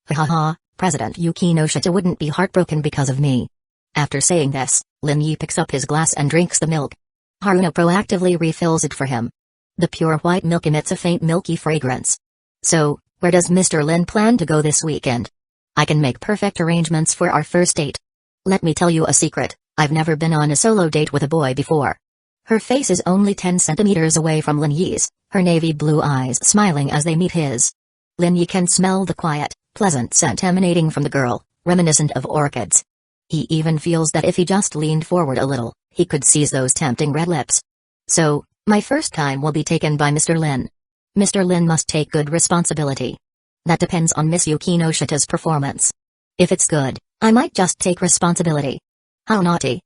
Ha ha, President Yukino-shita wouldn't be heartbroken because of me. After saying this, Lin Yi picks up his glass and drinks the milk. Haruno proactively refills it for him. The pure white milk emits a faint milky fragrance. So, where does Mr. Lin plan to go this weekend? I can make perfect arrangements for our first date. Let me tell you a secret, I've never been on a solo date with a boy before. Her face is only 10 centimeters away from Lin Yi's, her navy blue eyes smiling as they meet his. Lin Yi can smell the quiet, pleasant scent emanating from the girl, reminiscent of orchids. He even feels that if he just leaned forward a little, he could seize those tempting red lips. So, my first time will be taken by Mr. Lin. Mr. Lin must take good responsibility. That depends on Miss Yukino-shita's performance. If it's good, I might just take responsibility. How naughty.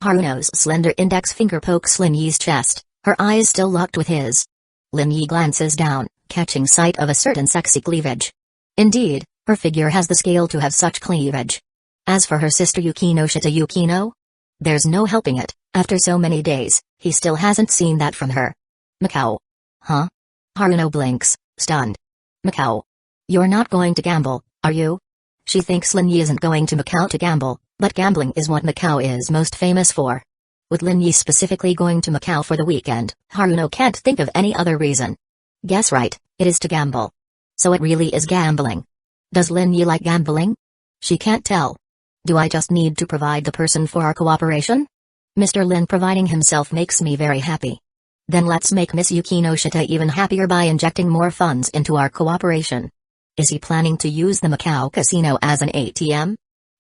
Haruno's slender index finger pokes Lin Yi's chest, her eyes still locked with his. Lin Yi glances down, catching sight of a certain sexy cleavage. Indeed, her figure has the scale to have such cleavage. As for her sister Yukino-shita Yukino? There's no helping it, after so many days, he still hasn't seen that from her. Macau. Huh? Haruno blinks, stunned. Macau. You're not going to gamble, are you? She thinks Lin Yi isn't going to Macau to gamble, but gambling is what Macau is most famous for. With Lin Yi specifically going to Macau for the weekend, Haruno can't think of any other reason. Guess right, it is to gamble. So it really is gambling. Does Lin Yi like gambling? She can't tell. Do I just need to provide the person for our cooperation? Mr. Lin providing himself makes me very happy. Then let's make Miss Yukino-shita even happier by injecting more funds into our cooperation. Is he planning to use the Macau casino as an ATM?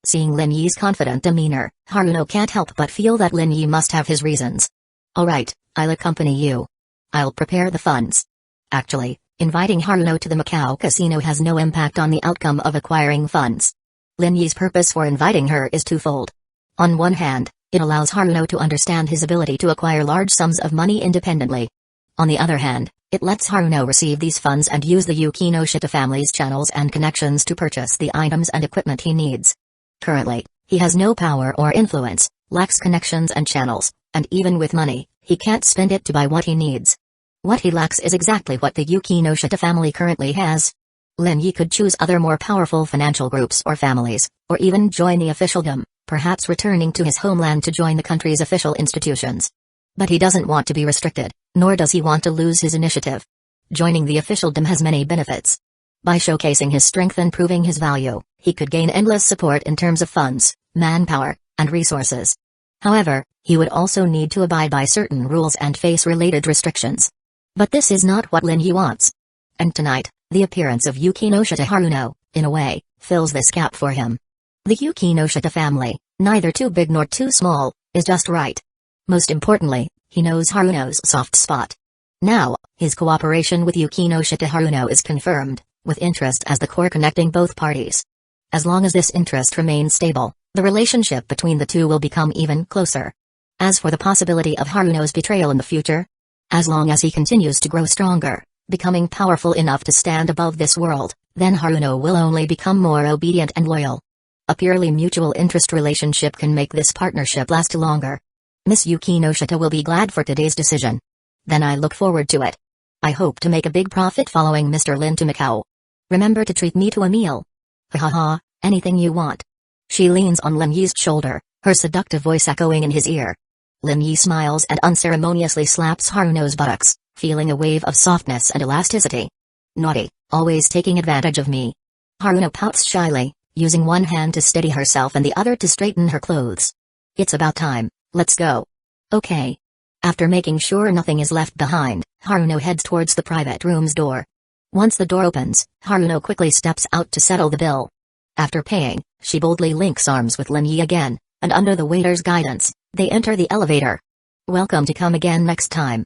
Seeing Lin Yi's confident demeanor, Haruno can't help but feel that Lin Yi must have his reasons. Alright, I'll accompany you. I'll prepare the funds. Actually, inviting Haruno to the Macau casino has no impact on the outcome of acquiring funds. Lin Yi's purpose for inviting her is twofold. On one hand, it allows Haruno to understand his ability to acquire large sums of money independently. On the other hand, it lets Haruno receive these funds and use the Yukino-shita family's channels and connections to purchase the items and equipment he needs. Currently, he has no power or influence, lacks connections and channels, and even with money, he can't spend it to buy what he needs. What he lacks is exactly what the Yukino-shita family currently has. Lin Yi could choose other more powerful financial groups or families, or even join the officialdom, perhaps returning to his homeland to join the country's official institutions. But he doesn't want to be restricted, nor does he want to lose his initiative. Joining the officialdom has many benefits. By showcasing his strength and proving his value, he could gain endless support in terms of funds, manpower, and resources. However, he would also need to abide by certain rules and face related restrictions. But this is not what Lin Yi wants. And tonight, the appearance of Yukino-shita Haruno, in a way, fills this gap for him. The Yukino-shita family, neither too big nor too small, is just right. Most importantly, he knows Haruno's soft spot. Now, his cooperation with Yukino-shita Haruno is confirmed, with interest as the core connecting both parties. As long as this interest remains stable, the relationship between the two will become even closer. As for the possibility of Haruno's betrayal in the future, as long as he continues to grow stronger, becoming powerful enough to stand above this world, then Haruno will only become more obedient and loyal. A purely mutual interest relationship can make this partnership last longer. Miss Yukinoshita will be glad for today's decision. Then I look forward to it. I hope to make a big profit following Mr. Lin to Macau. Remember to treat me to a meal. Ha ha ha, anything you want. She leans on Lin Yi's shoulder, her seductive voice echoing in his ear. Lin Yi smiles and unceremoniously slaps Haruno's buttocks, feeling a wave of softness and elasticity. Naughty, always taking advantage of me. Haruno pouts shyly, using one hand to steady herself and the other to straighten her clothes. It's about time, let's go. Okay. After making sure nothing is left behind, Haruno heads towards the private room's door. Once the door opens, Haruno quickly steps out to settle the bill. After paying, she boldly links arms with Lin Yi again, and under the waiter's guidance, they enter the elevator. Welcome to come again next time.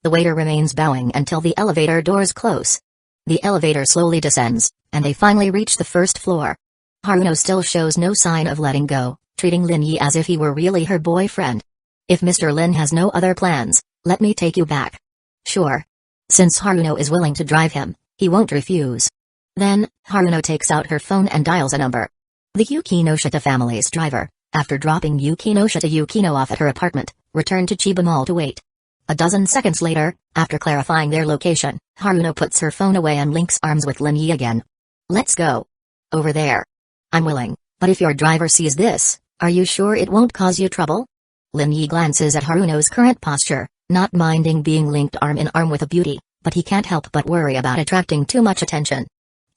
The waiter remains bowing until the elevator doors close. The elevator slowly descends, and they finally reach the first floor. Haruno still shows no sign of letting go, treating Lin Yi as if he were really her boyfriend. If Mr. Lin has no other plans, let me take you back. Sure. Since Haruno is willing to drive him, he won't refuse. Then, Haruno takes out her phone and dials a number. The Yukinoshita family's driver, after dropping Yukinoshita Yukino off at her apartment, returned to Chiba Mall to wait. A dozen seconds later, after clarifying their location, Haruno puts her phone away and links arms with Lin Yi again. Let's go. Over there. I'm willing, but if your driver sees this, are you sure it won't cause you trouble? Lin Yi glances at Haruno's current posture, not minding being linked arm in arm with a beauty, but he can't help but worry about attracting too much attention.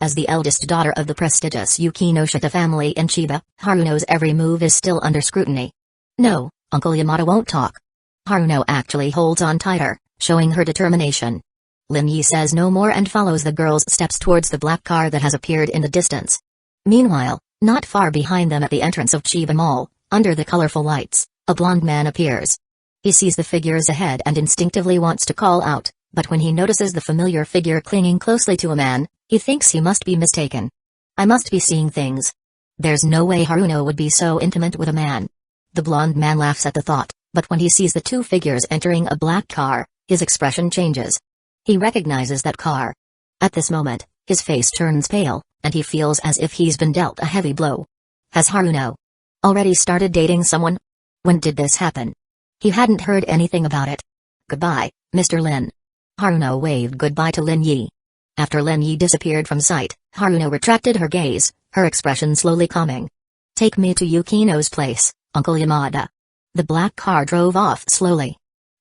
As the eldest daughter of the prestigious Yukinoshita family in Chiba, Haruno's every move is still under scrutiny. No, Uncle Yamada won't talk. Haruno actually holds on tighter, showing her determination. Lin Yi says no more and follows the girl's steps towards the black car that has appeared in the distance. Meanwhile, not far behind them at the entrance of Chiba Mall, under the colorful lights, a blond man appears. He sees the figures ahead and instinctively wants to call out, but when he notices the familiar figure clinging closely to a man, he thinks he must be mistaken. I must be seeing things. There's no way Haruno would be so intimate with a man. The blond man laughs at the thought, but when he sees the two figures entering a black car, his expression changes. He recognizes that car. At this moment, his face turns pale, and he feels as if he's been dealt a heavy blow. Has Haruno already started dating someone? When did this happen? He hadn't heard anything about it. Goodbye, Mr. Lin. Haruno waved goodbye to Lin Yi. After Lin Yi disappeared from sight, Haruno retracted her gaze, her expression slowly calming. Take me to Yukino's place, Uncle Yamada. The black car drove off slowly.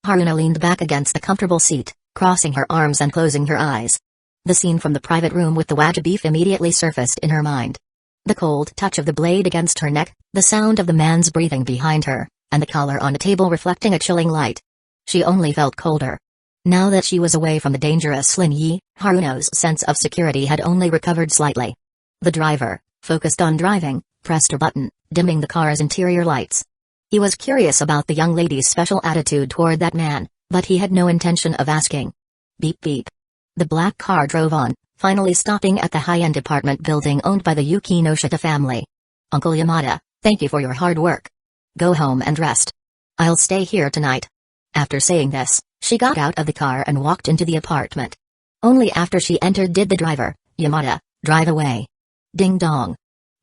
Haruno leaned back against the comfortable seat, crossing her arms and closing her eyes. The scene from the private room with the wagyu beef immediately surfaced in her mind. The cold touch of the blade against her neck, the sound of the man's breathing behind her, and the collar on the table reflecting a chilling light. She only felt colder. Now that she was away from the dangerous Lin Yi, Haruno's sense of security had only recovered slightly. The driver, focused on driving, pressed a button, dimming the car's interior lights. He was curious about the young lady's special attitude toward that man, but he had no intention of asking. Beep beep. The black car drove on, finally stopping at the high-end apartment building owned by the Yukinoshita family. Uncle Yamada, thank you for your hard work. Go home and rest. I'll stay here tonight. After saying this, she got out of the car and walked into the apartment. Only after she entered did the driver, Yamada, drive away. Ding dong.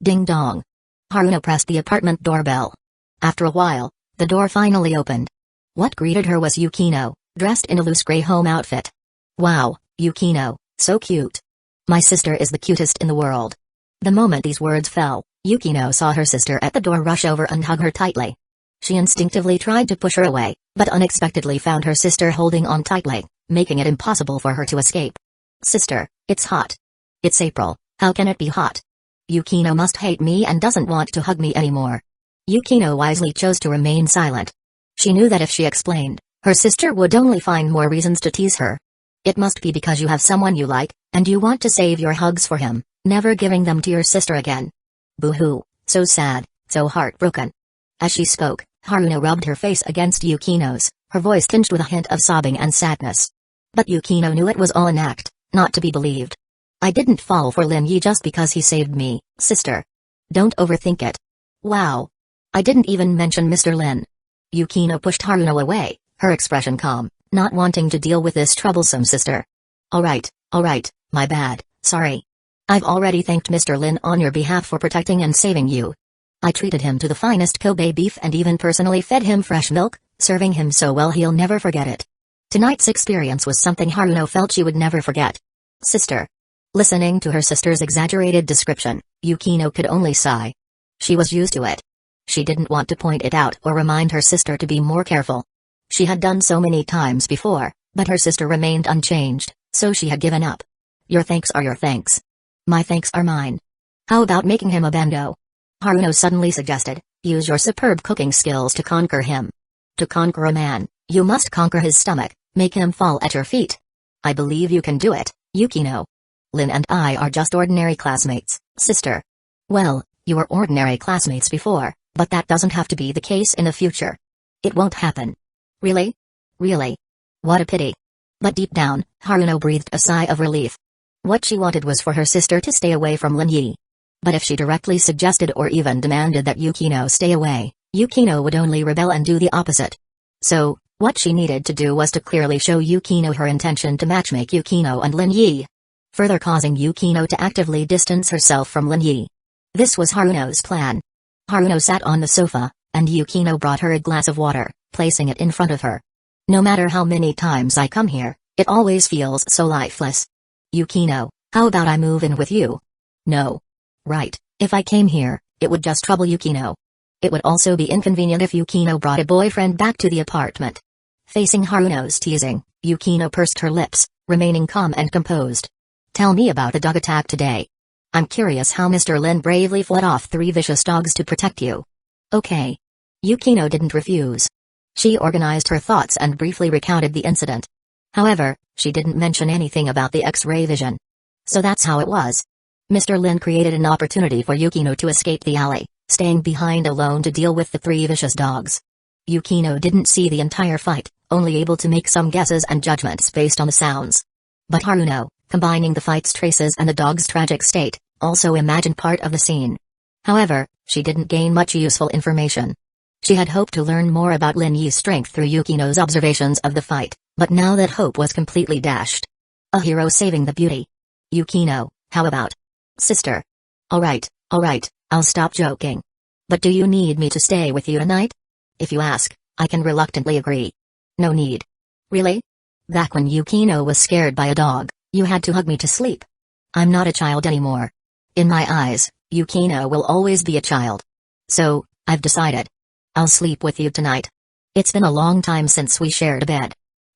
Ding dong. Haruno pressed the apartment doorbell. After a while, the door finally opened. What greeted her was Yukino, dressed in a loose gray home outfit. Wow, Yukino, so cute. My sister is the cutest in the world. The moment these words fell, Yukino saw her sister at the door rush over and hug her tightly. She instinctively tried to push her away, but unexpectedly found her sister holding on tightly, making it impossible for her to escape. Sister, it's hot. It's April, how can it be hot? Yukino must hate me and doesn't want to hug me anymore. Yukino wisely chose to remain silent. She knew that if she explained, her sister would only find more reasons to tease her. It must be because you have someone you like, and you want to save your hugs for him, never giving them to your sister again. Boo-hoo, so sad, so heartbroken. As she spoke, Haruno rubbed her face against Yukino's, her voice tinged with a hint of sobbing and sadness. But Yukino knew it was all an act, not to be believed. I didn't fall for Lin Yi just because he saved me, sister. Don't overthink it. Wow. I didn't even mention Mr. Lin. Yukino pushed Haruno away, her expression calm, not wanting to deal with this troublesome sister. Alright, my bad, sorry. I've already thanked Mr. Lin on your behalf for protecting and saving you. I treated him to the finest Kobe beef and even personally fed him fresh milk, serving him so well he'll never forget it. Tonight's experience was something Haruno felt she would never forget. Sister. Listening to her sister's exaggerated description, Yukino could only sigh. She was used to it. She didn't want to point it out or remind her sister to be more careful. She had done so many times before, but her sister remained unchanged, so she had given up. Your thanks are your thanks. My thanks are mine. How about making him a bando? Haruno suddenly suggested, use your superb cooking skills to conquer him. To conquer a man, you must conquer his stomach, make him fall at your feet. I believe you can do it, Yukino. Lin and I are just ordinary classmates, sister. Well, you were ordinary classmates before, but that doesn't have to be the case in the future. It won't happen. Really? Really? What a pity. But deep down, Haruno breathed a sigh of relief. What she wanted was for her sister to stay away from Lin Yi. But if she directly suggested or even demanded that Yukino stay away, Yukino would only rebel and do the opposite. So, what she needed to do was to clearly show Yukino her intention to matchmake Yukino and Lin Yi, further causing Yukino to actively distance herself from Lin Yi. This was Haruno's plan. Haruno sat on the sofa, and Yukino brought her a glass of water, placing it in front of her. No matter how many times I come here, it always feels so lifeless. Yukino, how about I move in with you? No. Right, if I came here, it would just trouble Yukino. It would also be inconvenient if Yukino brought a boyfriend back to the apartment. Facing Haruno's teasing, Yukino pursed her lips, remaining calm and composed. Tell me about the dog attack today. I'm curious how Mr. Lin bravely fought off 3 vicious dogs to protect you. Okay. Yukino didn't refuse. She organized her thoughts and briefly recounted the incident. However, she didn't mention anything about the X-ray vision. So that's how it was. Mr. Lin created an opportunity for Yukino to escape the alley, staying behind alone to deal with the 3 vicious dogs. Yukino didn't see the entire fight, only able to make some guesses and judgments based on the sounds. But Haruno, combining the fight's traces and the dog's tragic state, also imagined part of the scene. However, she didn't gain much useful information. She had hoped to learn more about Lin Yi's strength through Yukino's observations of the fight, but now that hope was completely dashed. A hero saving the beauty. Yukino, how about? Sister. Alright, I'll stop joking. But do you need me to stay with you tonight? If you ask, I can reluctantly agree. No need. Really? Back when Yukino was scared by a dog, you had to hug me to sleep. I'm not a child anymore. In my eyes, Yukino will always be a child. So, I've decided. I'll sleep with you tonight. It's been a long time since we shared a bed.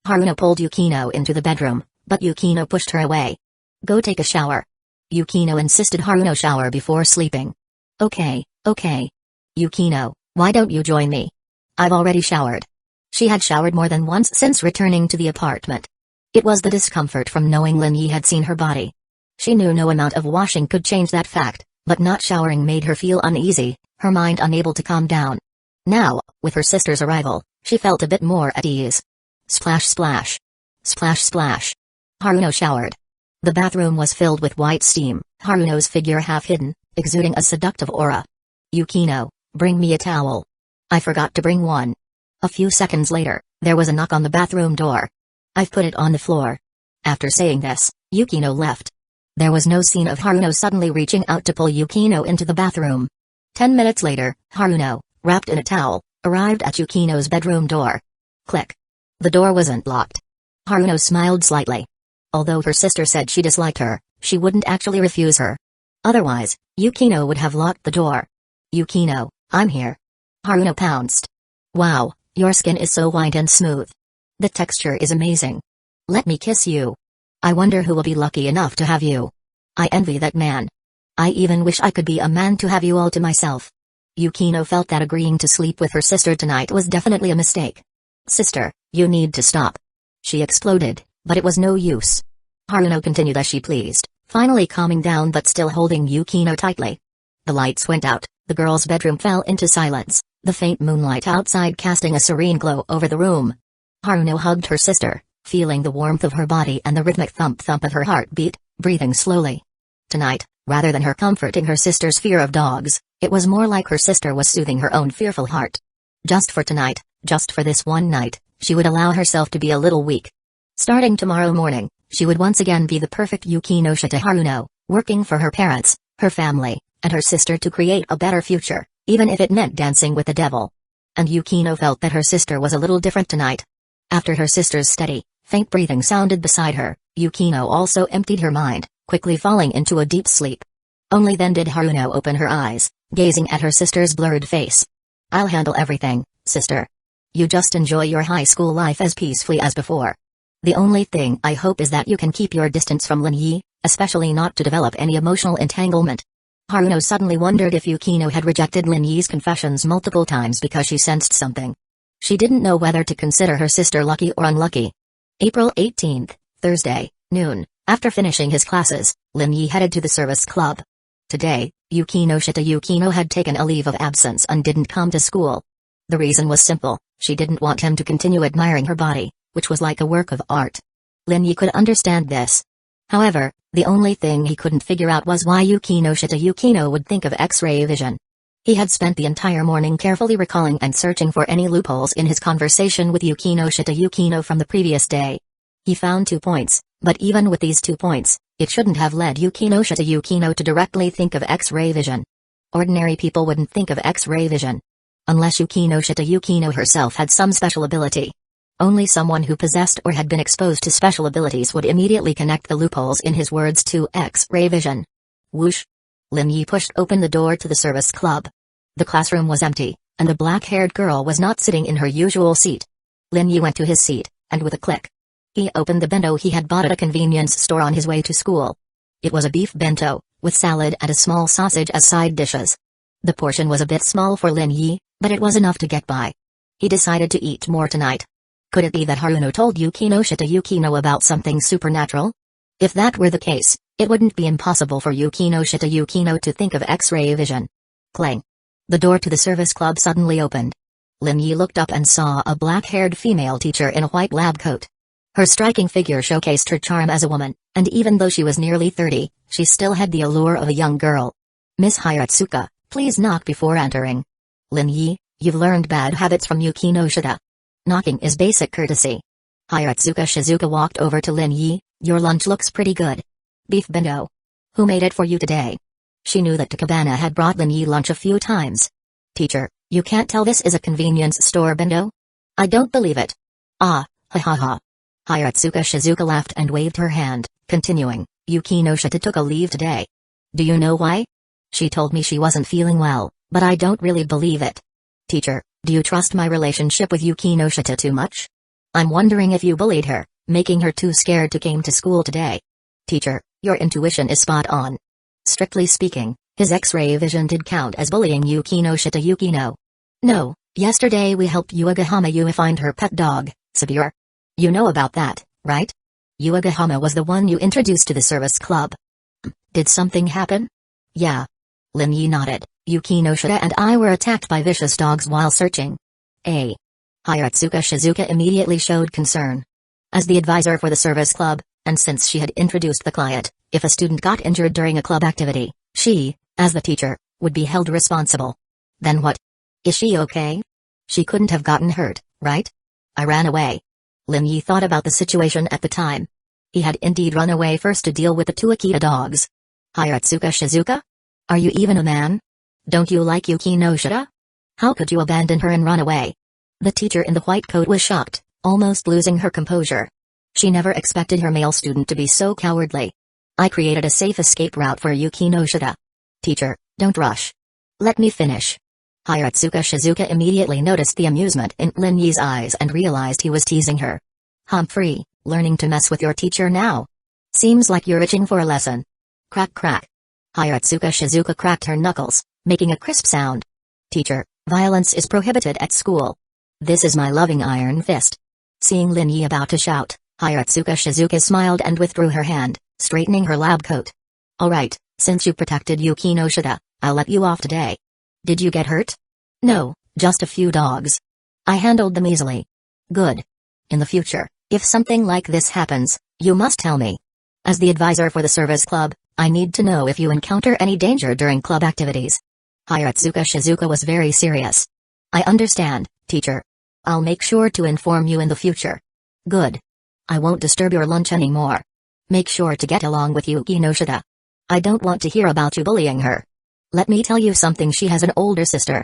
Haruno pulled Yukino into the bedroom, but Yukino pushed her away. Go take a shower. Yukino insisted Haruno shower before sleeping. Okay. Yukino, why don't you join me? I've already showered. She had showered more than once since returning to the apartment. It was the discomfort from knowing Lin Yi had seen her body. She knew no amount of washing could change that fact, but not showering made her feel uneasy, her mind unable to calm down. Now, with her sister's arrival, she felt a bit more at ease. Splash splash. Splash splash. Haruno showered. The bathroom was filled with white steam, Haruno's figure half hidden, exuding a seductive aura. Yukino, bring me a towel. I forgot to bring one. A few seconds later, there was a knock on the bathroom door. I've put it on the floor. After saying this, Yukino left. There was no scene of Haruno suddenly reaching out to pull Yukino into the bathroom. 10 minutes later, Haruno, wrapped in a towel, arrived at Yukino's bedroom door. Click. The door wasn't locked. Haruno smiled slightly. Although her sister said she disliked her, she wouldn't actually refuse her. Otherwise, Yukino would have locked the door. Yukino, I'm here. Haruno pounced. Wow, your skin is so white and smooth. The texture is amazing. Let me kiss you. I wonder who will be lucky enough to have you. I envy that man. I even wish I could be a man to have you all to myself. Yukino felt that agreeing to sleep with her sister tonight was definitely a mistake. Sister, you need to stop. She exploded, but it was no use. Haruno continued as she pleased, finally calming down but still holding Yukino tightly. The lights went out, the girl's bedroom fell into silence, the faint moonlight outside casting a serene glow over the room. Haruno hugged her sister, feeling the warmth of her body and the rhythmic thump-thump of her heartbeat, breathing slowly. Tonight, rather than her comforting her sister's fear of dogs, it was more like her sister was soothing her own fearful heart. Just for tonight, Just for this one night, she would allow herself to be a little weak. Starting tomorrow morning, she would once again be the perfect Yuki no Shita Haruno, working for her parents, her family, and her sister to create a better future, even if it meant dancing with the devil. And Yukino felt that her sister was a little different tonight. After her sister's steady, faint breathing sounded beside her, Yukino also emptied her mind, quickly falling into a deep sleep. Only then did Haruno open her eyes, gazing at her sister's blurred face. "I'll handle everything, sister. You just enjoy your high school life as peacefully as before. The only thing I hope is that you can keep your distance from Lin Yi, especially not to develop any emotional entanglement." Haruno suddenly wondered if Yukino had rejected Lin Yi's confessions multiple times because she sensed something. She didn't know whether to consider her sister lucky or unlucky. April 18th, Thursday, noon. After finishing his classes, Lin Yi headed to the service club. Today, Yukino Shita Yukino had taken a leave of absence and didn't come to school. The reason was simple: she didn't want him to continue admiring her body, which was like a work of art. Lin Yi could understand this. However, the only thing he couldn't figure out was why Yukino Shita Yukino would think of X-ray vision. He had spent the entire morning carefully recalling and searching for any loopholes in his conversation with Yukino Shita Yukino from the previous day. He found 2 points, but even with these 2 points, it shouldn't have led Yukino Shita Yukino to directly think of X-ray vision. Ordinary people wouldn't think of X-ray vision. Unless Yukino Shita Yukino herself had some special ability. Only someone who possessed or had been exposed to special abilities would immediately connect the loopholes in his words to X-ray vision. Whoosh! Lin Yi pushed open the door to the service club. The classroom was empty, and the black-haired girl was not sitting in her usual seat. Lin Yi went to his seat, and with a click, he opened the bento he had bought at a convenience store on his way to school. It was a beef bento, with salad and a small sausage as side dishes. The portion was a bit small for Lin Yi, but it was enough to get by. He decided to eat more tonight. Could it be that Haruno told Yukino Shita Yukino about something supernatural? If that were the case, it wouldn't be impossible for Yukino Shita Yukino to think of X-ray vision. Clang. The door to the service club suddenly opened. Lin Yi looked up and saw a black-haired female teacher in a white lab coat. Her striking figure showcased her charm as a woman, and even though she was nearly 30, she still had the allure of a young girl. "Miss Hiratsuka, please knock before entering." "Lin Yi, you've learned bad habits from Yukino Shita. Knocking is basic courtesy." Hiratsuka Shizuka walked over to Lin Yi. "Your lunch looks pretty good. Beef bento. Who made it for you today?" She knew that Takabana had brought Lin Yi lunch a few times. "Teacher, you can't tell this is a convenience store bento? I don't believe it." "Ah, ha ha ha." Hiratsuka Shizuka laughed and waved her hand, continuing, "Yukino Shita took a leave today. Do you know why? She told me she wasn't feeling well, but I don't really believe it. Teacher, do you trust my relationship with Yukino Shita too much? I'm wondering if you bullied her, making her too scared to came to school today." "Teacher, your intuition is spot on." Strictly speaking, his X-ray vision did count as bullying Yukino Shita Yukino. "No, yesterday we helped Hyuga Hama find her pet dog, Sabure. You know about that, right? Hyuga Hama was the one you introduced to the service club." "Did something happen?" "Yeah." Lin Yi nodded. "Yukino Shita and I were attacked by vicious dogs while searching." "Eh?" Hiratsuka Shizuka immediately showed concern. As the advisor for the service club, and since she had introduced the client, if a student got injured during a club activity, she, as the teacher, would be held responsible. "Then what? Is she okay? She couldn't have gotten hurt, right?" "I ran away." Lin Yi thought about the situation at the time. He had indeed run away first to deal with the 2 Akita dogs. "Hiratsuka Shizuka? Are you even a man? Don't you like Yukino Shita? How could you abandon her and run away?" The teacher in the white coat was shocked, almost losing her composure. She never expected her male student to be so cowardly. "I created a safe escape route for Yukino Shita." "Teacher, don't rush. Let me finish." Hiratsuka Shizuka immediately noticed the amusement in Lin Yi's eyes and realized he was teasing her. "Humphrey, learning to mess with your teacher now? Seems like you're itching for a lesson." Crack crack. Hiratsuka Shizuka cracked her knuckles, making a crisp sound. "Teacher, violence is prohibited at school. This is my loving iron fist." Seeing Lin Yi about to shout, Hiratsuka Shizuka smiled and withdrew her hand, straightening her lab coat. "Alright, since you protected Yukino Shita, I'll let you off today. Did you get hurt?" "No, just a few dogs. I handled them easily." "Good. In the future, if something like this happens, you must tell me. As the advisor for the service club, I need to know if you encounter any danger during club activities." Hiratsuka Shizuka was very serious. "I understand, teacher." I'll make sure to inform you in the future. Good. I won't disturb your lunch anymore. Make sure to get along with Yuki no Shita. I don't want to hear about you bullying her. Let me tell you something, she has an older sister.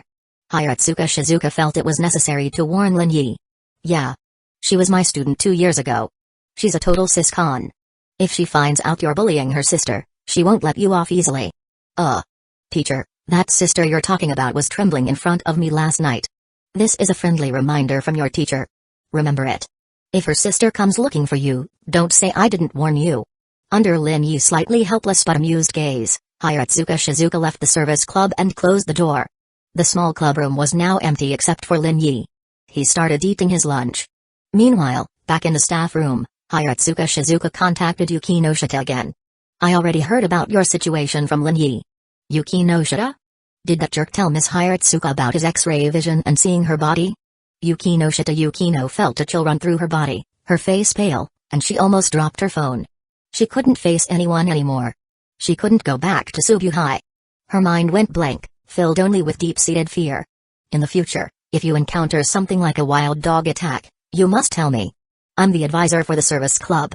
Hiratsuka Shizuka felt it was necessary to warn Lin Yi. Yeah. She was my student 2 years ago. She's a total sis-con. If she finds out you're bullying her sister, she won't let you off easily. Teacher, that sister you're talking about was trembling in front of me last night. This is a friendly reminder from your teacher. Remember it. If her sister comes looking for you, don't say I didn't warn you. Under Lin Yi's slightly helpless but amused gaze, Hiratsuka Shizuka left the service club and closed the door. The small clubroom was now empty except for Lin Yi. He started eating his lunch. Meanwhile, back in the staff room, Hiratsuka Shizuka contacted Yuki no Shita again. I already heard about your situation from Lin Yi. Yuki no Shita? Did that jerk tell Miss Hiratsuka about his X-ray vision and seeing her body? Yuki no Shita Yukino felt a chill run through her body, her face pale, and she almost dropped her phone. She couldn't face anyone anymore. She couldn't go back to Subuhai. Her mind went blank, filled only with deep-seated fear. In the future, if you encounter something like a wild dog attack, you must tell me. I'm the advisor for the service club.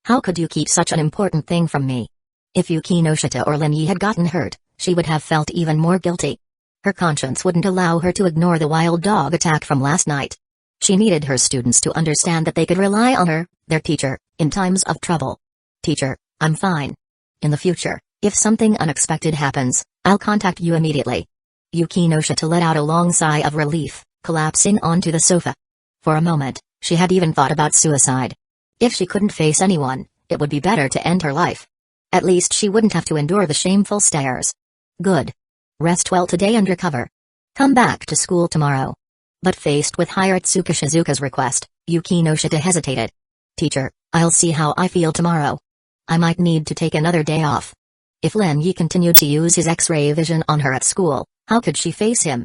How could you keep such an important thing from me? If Yuki no Shita or Lin Yi had gotten hurt, she would have felt even more guilty. Her conscience wouldn't allow her to ignore the wild dog attack from last night. She needed her students to understand that they could rely on her, their teacher, in times of trouble. Teacher, I'm fine. In the future, if something unexpected happens, I'll contact you immediately. Yuki no Shita let out a long sigh of relief, collapsing onto the sofa. For a moment, she had even thought about suicide. If she couldn't face anyone, it would be better to end her life. At least she wouldn't have to endure the shameful stares. Good. Rest well today and recover. Come back to school tomorrow. But faced with Hiratsuka Shizuka's request, Yuki no Shita hesitated. Teacher, I'll see how I feel tomorrow. I might need to take another day off. If Lin Yi continued to use his X-ray vision on her at school, how could she face him?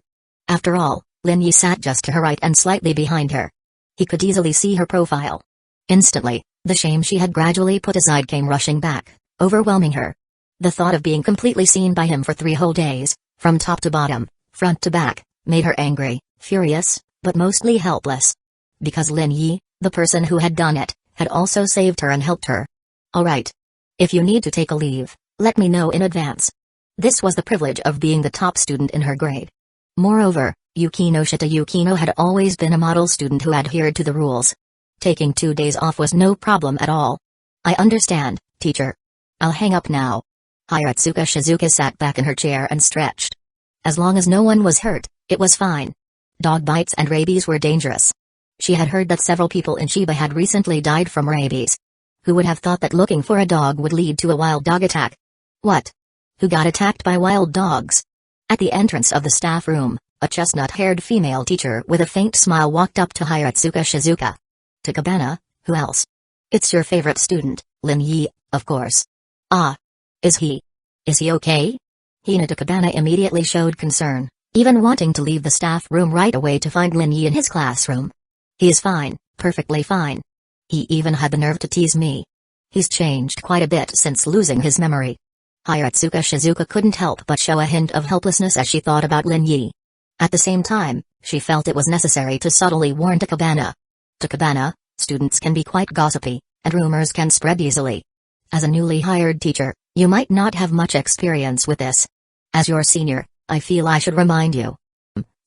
After all, Lin Yi sat just to her right and slightly behind her. He could easily see her profile. Instantly, the shame she had gradually put aside came rushing back, overwhelming her. The thought of being completely seen by him for 3 whole days, from top to bottom, front to back, made her angry, furious, but mostly helpless. Because Lin Yi, the person who had done it, had also saved her and helped her. Alright. If you need to take a leave, let me know in advance. This was the privilege of being the top student in her grade. Moreover, Yuki no Shita Yukino had always been a model student who adhered to the rules. Taking 2 days off was no problem at all. I understand, teacher. I'll hang up now. Hiratsuka Shizuka sat back in her chair and stretched. As long as no one was hurt, it was fine. Dog bites and rabies were dangerous. She had heard that several people in Shiba had recently died from rabies. Who would have thought that looking for a dog would lead to a wild dog attack? What? Who got attacked by wild dogs? At the entrance of the staff room, a chestnut-haired female teacher with a faint smile walked up to Hiratsuka Shizuka. Takabana, who else? It's your favorite student, Lin Yi, of course. Ah. Is he okay? Hina Takabana immediately showed concern, even wanting to leave the staff room right away to find Lin Yi in his classroom. He is fine, perfectly fine. He even had the nerve to tease me. He's changed quite a bit since losing his memory. Hiratsuka Shizuka couldn't help but show a hint of helplessness as she thought about Lin Yi. At the same time, she felt it was necessary to subtly warn Takabana. Takabana, students can be quite gossipy, and rumors can spread easily. As a newly hired teacher, you might not have much experience with this. As your senior, I feel I should remind you.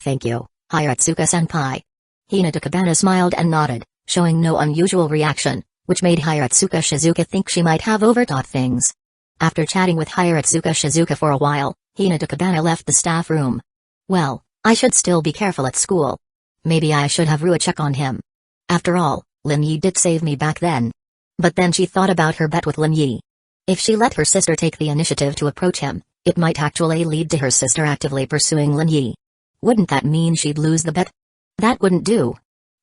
Thank you, Hiratsuka-senpai. Hina Takabana smiled and nodded, showing no unusual reaction, which made Hiratsuka Shizuka think she might have overthought things. After chatting with Hiratsuka Shizuka for a while, Hina Takabana left the staff room. Well, I should still be careful at school. Maybe I should have Rua check on him. After all, Lin Yi did save me back then. But then she thought about her bet with Lin Yi. If she let her sister take the initiative to approach him, it might actually lead to her sister actively pursuing Lin Yi. Wouldn't that mean she'd lose the bet? That wouldn't do.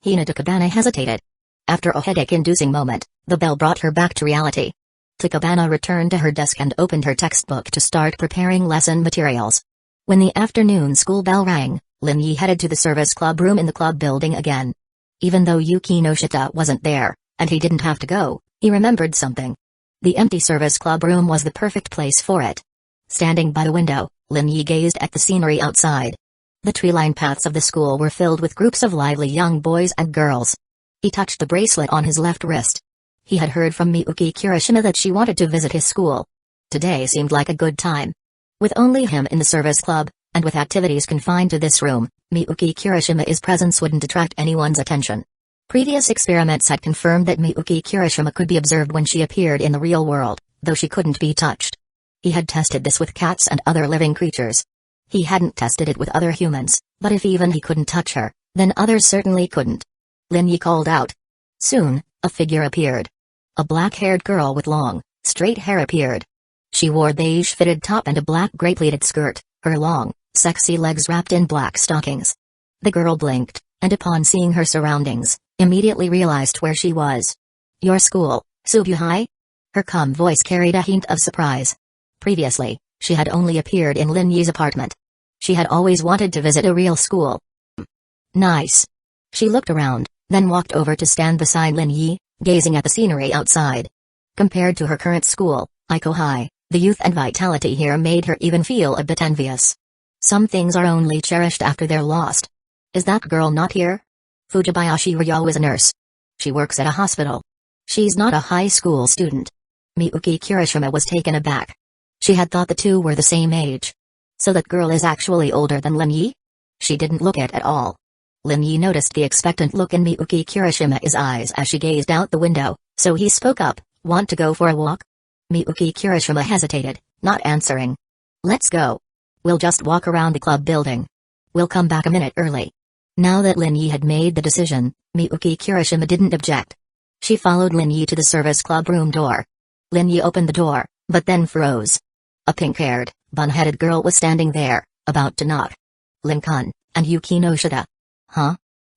Hina Takabana hesitated. After a headache-inducing moment, the bell brought her back to reality. Takabana returned to her desk and opened her textbook to start preparing lesson materials. When the afternoon school bell rang, Lin Yi headed to the service club room in the club building again. Even though Yuki no Shita wasn't there, and he didn't have to go, he remembered something. The empty service club room was the perfect place for it. Standing by the window, Lin Yi gazed at the scenery outside. The tree-lined paths of the school were filled with groups of lively young boys and girls. He touched the bracelet on his left wrist. He had heard from Miyuki Kirishima that she wanted to visit his school. Today seemed like a good time. With only him in the service club, and with activities confined to this room, Miyuki Kirishima's presence wouldn't attract anyone's attention. Previous experiments had confirmed that Miyuki Kirishima could be observed when she appeared in the real world, though she couldn't be touched. He had tested this with cats and other living creatures. He hadn't tested it with other humans, but if even he couldn't touch her, then others certainly couldn't. Lin Yi called out. Soon, a figure appeared. A black-haired girl with long, straight hair appeared. She wore a beige-fitted top and a black gray-pleated skirt, her long, sexy legs wrapped in black stockings. The girl blinked, and upon seeing her surroundings, immediately realized where she was. Your school, Subuhai? Her calm voice carried a hint of surprise. Previously, she had only appeared in Lin Yi's apartment. She had always wanted to visit a real school. Nice. She looked around, then walked over to stand beside Lin Yi, gazing at the scenery outside. Compared to her current school, Icco High, the youth and vitality here made her even feel a bit envious. Some things are only cherished after they're lost. Is that girl not here? Fujibayashi Ryo is a nurse. She works at a hospital. She's not a high school student. Miyuki Kirishima was taken aback. She had thought the two were the same age. So that girl is actually older than Lin Yi? She didn't look it at all. Lin Yi noticed the expectant look in Miyuki Kirishima's eyes as she gazed out the window, so he spoke up, "Want to go for a walk?" Miyuki Kirishima hesitated, not answering. "Let's go. We'll just walk around the club building. We'll come back a minute early." Now that Lin Yi had made the decision, Miyuki Kirishima didn't object. She followed Lin Yi to the service club room door. Lin Yi opened the door, but then froze. A pink-haired, bun-headed girl was standing there, about to knock. Lin-kun, and Yuki no Shida. Huh?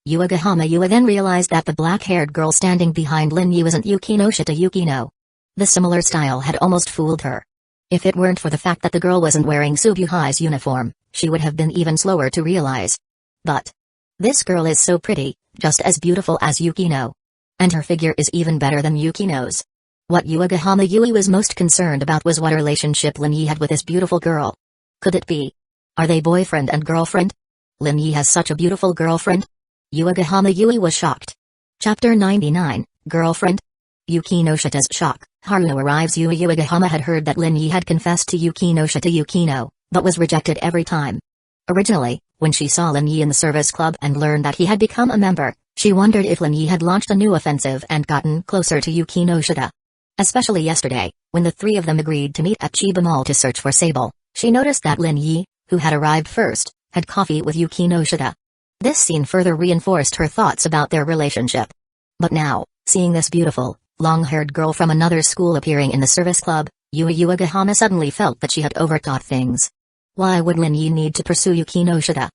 Yua then realized that the black-haired girl standing behind Lin Yi wasn't Yuki no Shida Yukino. The similar style had almost fooled her. If it weren't for the fact that the girl wasn't wearing Subuhai's uniform, she would have been even slower to realize. But this girl is so pretty, just as beautiful as Yukino. And her figure is even better than Yukino's. What Yui was most concerned about was what relationship Lin Yi had with this beautiful girl. Could it be? Are they boyfriend and girlfriend? Lin Yi has such a beautiful girlfriend? Yui was shocked. Chapter 99, Girlfriend? Yuki no Shita's shock. Haru arrives. Yuigahama had heard that Lin Yi had confessed to Yuki no Shita Yukino, but was rejected every time. Originally, when she saw Lin Yi in the service club and learned that he had become a member, she wondered if Lin Yi had launched a new offensive and gotten closer to Yuki no Shita. Especially yesterday, when the three of them agreed to meet at Chiba Mall to search for Sable, she noticed that Lin Yi, who had arrived first, had coffee with Yuki no Shita. This scene further reinforced her thoughts about their relationship. But now, seeing this beautiful, long-haired girl from another school appearing in the service club, Yuigahama suddenly felt that she had overthought things. Why would Lin Yi need to pursue Yuki no Shita?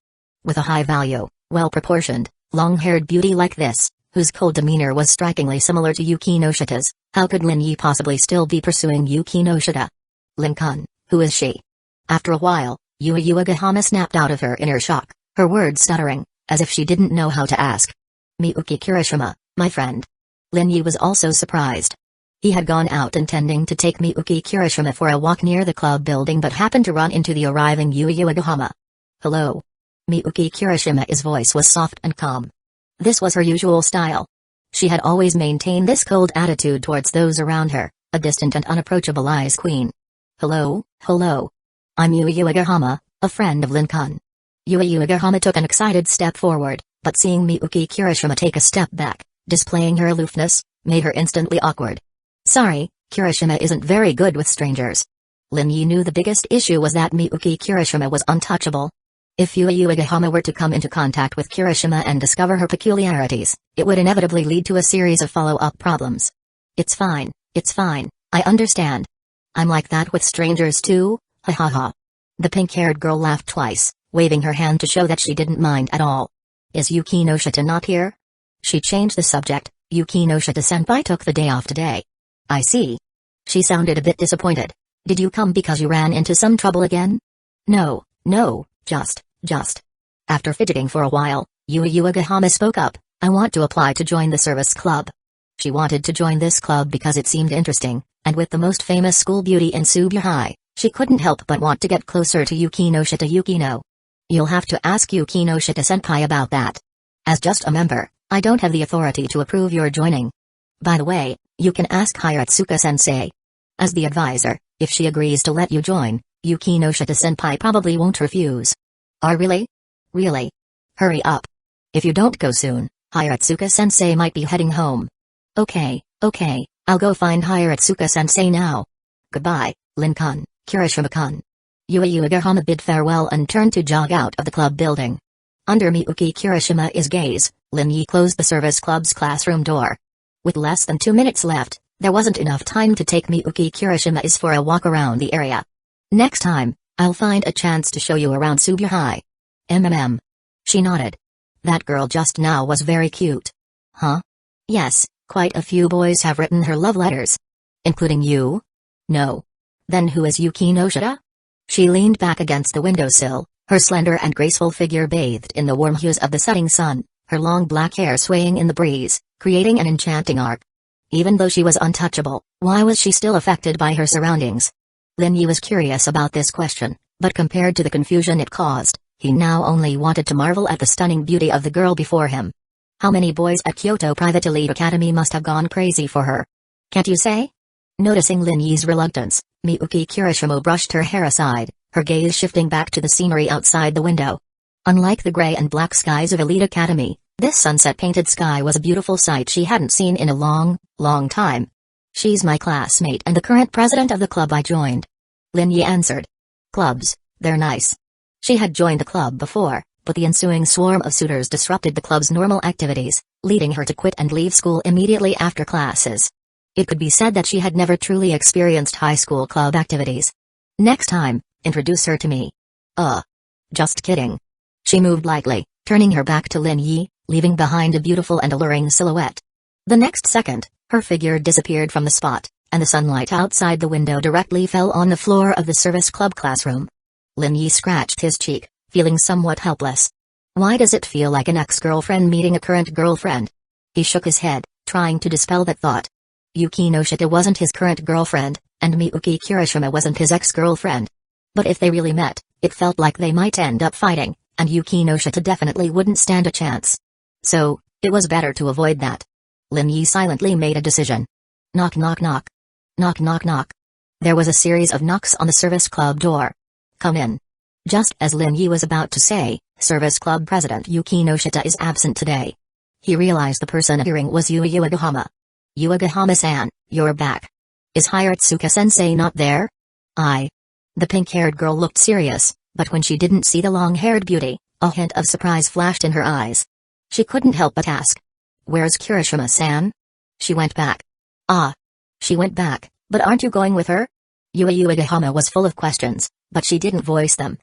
With a high-value, well-proportioned, long-haired beauty like this, whose cold demeanor was strikingly similar to Yuki no Shita's, how could Lin Yi possibly still be pursuing Yuki no Shita? Lin-kun, who is she? After a while, Yuigahama snapped out of her inner shock, her words stuttering, as if she didn't know how to ask. Miyuki Kirishima, my friend. Lin Yi was also surprised. He had gone out intending to take Miyuki Kirishima for a walk near the club building but happened to run into the arriving Yuigahama. Hello. Miyuki Kirishima's voice was soft and calm. This was her usual style. She had always maintained this cold attitude towards those around her, a distant and unapproachable ice queen. Hello. I'm Yuigahama, a friend of Lin-kun. Yuigahama took an excited step forward, but seeing Miyuki Kirishima take a step back, displaying her aloofness, made her instantly awkward. Sorry, Kirishima isn't very good with strangers. Lin Yi knew the biggest issue was that Miyuki Kirishima was untouchable. If Yuigahama were to come into contact with Kirishima and discover her peculiarities, it would inevitably lead to a series of follow-up problems. It's fine, I understand. I'm like that with strangers too, ha ha ha. The pink-haired girl laughed twice, waving her hand to show that she didn't mind at all. Is Yuki no Shita not here? She changed the subject. Yuki no Shita-senpai took the day off today. I see. She sounded a bit disappointed. Did you come because you ran into some trouble again? No, just. After fidgeting for a while, Yuigahama spoke up. I want to apply to join the service club. She wanted to join this club because it seemed interesting, and with the most famous school beauty in Subuhai, she couldn't help but want to get closer to Yuki no Shita Yukino. You'll have to ask Yukino Shita-senpai about that. As just a member, I don't have the authority to approve your joining. By the way, you can ask Hiratsuka-sensei. As the advisor, if she agrees to let you join, Yukino Shita-senpai probably won't refuse. Really? Really? Hurry up. If you don't go soon, Hiratsuka-sensei might be heading home. Okay, I'll go find Hiratsuka-sensei now. Goodbye, Lin-kun, Kirishima-kun. Uehama bid farewell and turned to jog out of the club building. Under Miyuki Kirishima's gaze, Lin-yi closed the service club's classroom door. With less than 2 minutes left, there wasn't enough time to take Miyuki Kirishima for a walk around the area. Next time, I'll find a chance to show you around Subu High. She nodded. That girl just now was very cute. Huh? Yes, quite a few boys have written her love letters. Including you? No. Then who is Yukino Shita? She leaned back against the windowsill, her slender and graceful figure bathed in the warm hues of the setting sun, her long black hair swaying in the breeze, creating an enchanting arc. Even though she was untouchable, why was she still affected by her surroundings? Lin-yi was curious about this question, but compared to the confusion it caused, he now only wanted to marvel at the stunning beauty of the girl before him. How many boys at Kyoto Private Elite Academy must have gone crazy for her? Can't you say? Noticing Lin-yi's reluctance, Miyuki Kirishima brushed her hair aside, her gaze shifting back to the scenery outside the window. Unlike the gray and black skies of Elite Academy, this sunset-painted sky was a beautiful sight she hadn't seen in a long time. She's my classmate and the current president of the club I joined. Lin-yi answered. Clubs, they're nice. She had joined the club before, but the ensuing swarm of suitors disrupted the club's normal activities, leading her to quit and leave school immediately after classes. It could be said that she had never truly experienced high school club activities. Next time, introduce her to me. Just kidding. She moved lightly, turning her back to Lin-yi, leaving behind a beautiful and alluring silhouette. The next second, her figure disappeared from the spot, and the sunlight outside the window directly fell on the floor of the service club classroom. Lin-yi scratched his cheek, feeling somewhat helpless. Why does it feel like an ex-girlfriend meeting a current girlfriend? He shook his head, trying to dispel that thought. Yukino Shita wasn't his current girlfriend, and Miyuki Kirishima wasn't his ex-girlfriend. But if they really met, it felt like they might end up fighting, and Yukino Shita definitely wouldn't stand a chance. So, it was better to avoid that. Lin-yi silently made a decision. Knock knock knock. Knock knock knock. There was a series of knocks on the service club door. Come in. Just as Lin-yi was about to say, service club president Yukino Shita is absent today. He realized the person appearing was Uehama. Uehama-san, you're back. Is Hiratsuka-sensei not there? The pink-haired girl looked serious, but when she didn't see the long-haired beauty, a hint of surprise flashed in her eyes. She couldn't help but ask. Where's Kirishima-san? She went back. She went back, but aren't you going with her? Uehama was full of questions, but she didn't voice them.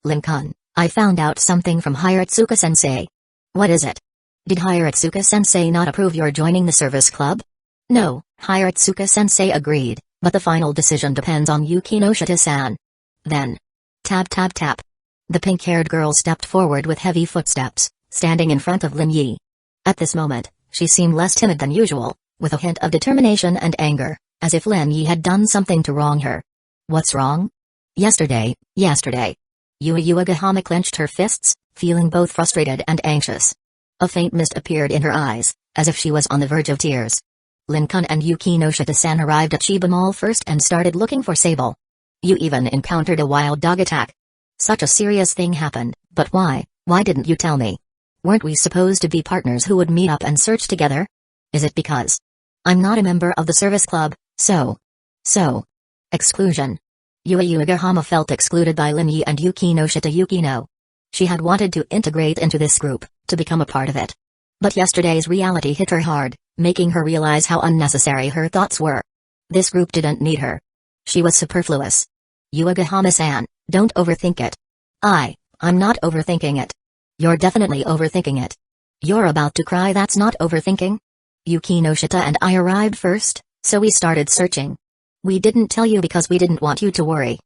Lin-kun, I found out something from Hiratsuka-sensei. What is it? Did Hiratsuka-sensei not approve your joining the service club? No, Hiratsuka-sensei agreed, but the final decision depends on Yukino Shita-san. Then. Tap tap tap. The pink-haired girl stepped forward with heavy footsteps, standing in front of Lin-yi. At this moment, she seemed less timid than usual, with a hint of determination and anger, as if Lin-yi had done something to wrong her. What's wrong? Yesterday. Uehama clenched her fists, feeling both frustrated and anxious. A faint mist appeared in her eyes, as if she was on the verge of tears. Lin-kun and Yukino Shita-san arrived at Chiba Mall first and started looking for Sable. You even encountered a wild dog attack. Such a serious thing happened, but why didn't you tell me? Weren't we supposed to be partners who would meet up and search together? Is it because I'm not a member of the service club, so? Exclusion. Uehama felt excluded by Lin-yi and Yukino Shita. Yukino. She had wanted to integrate into this group, to become a part of it. But yesterday's reality hit her hard, making her realize how unnecessary her thoughts were. This group didn't need her. She was superfluous. Uehama-san, don't overthink it. I'm not overthinking it. You're definitely overthinking it. You're about to cry. That's not overthinking. Yukino Shita and I arrived first, so we started searching. We didn't tell you because we didn't want you to worry.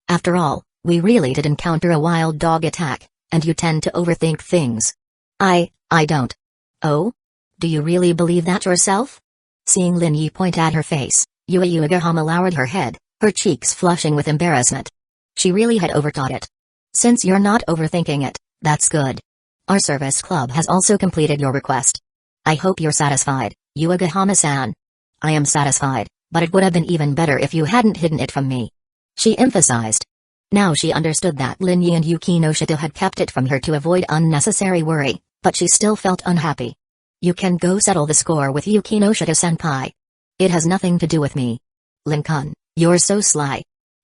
After all, we really did encounter a wild dog attack, and you tend to overthink things. I don't. Oh? Do you really believe that yourself? Seeing Lin-yi point at her face, Uehama lowered her head, her cheeks flushing with embarrassment. She really had overthought it. Since you're not overthinking it, that's good. Our service club has also completed your request. I hope you're satisfied, Hyuga-sama-san. I am satisfied, but it would have been even better if you hadn't hidden it from me. She emphasized. Now she understood that Lin Yi and Yukinoshita had kept it from her to avoid unnecessary worry, but she still felt unhappy. You can go settle the score with Yukinoshita-senpai. It has nothing to do with me. Lin-kun, you're so sly.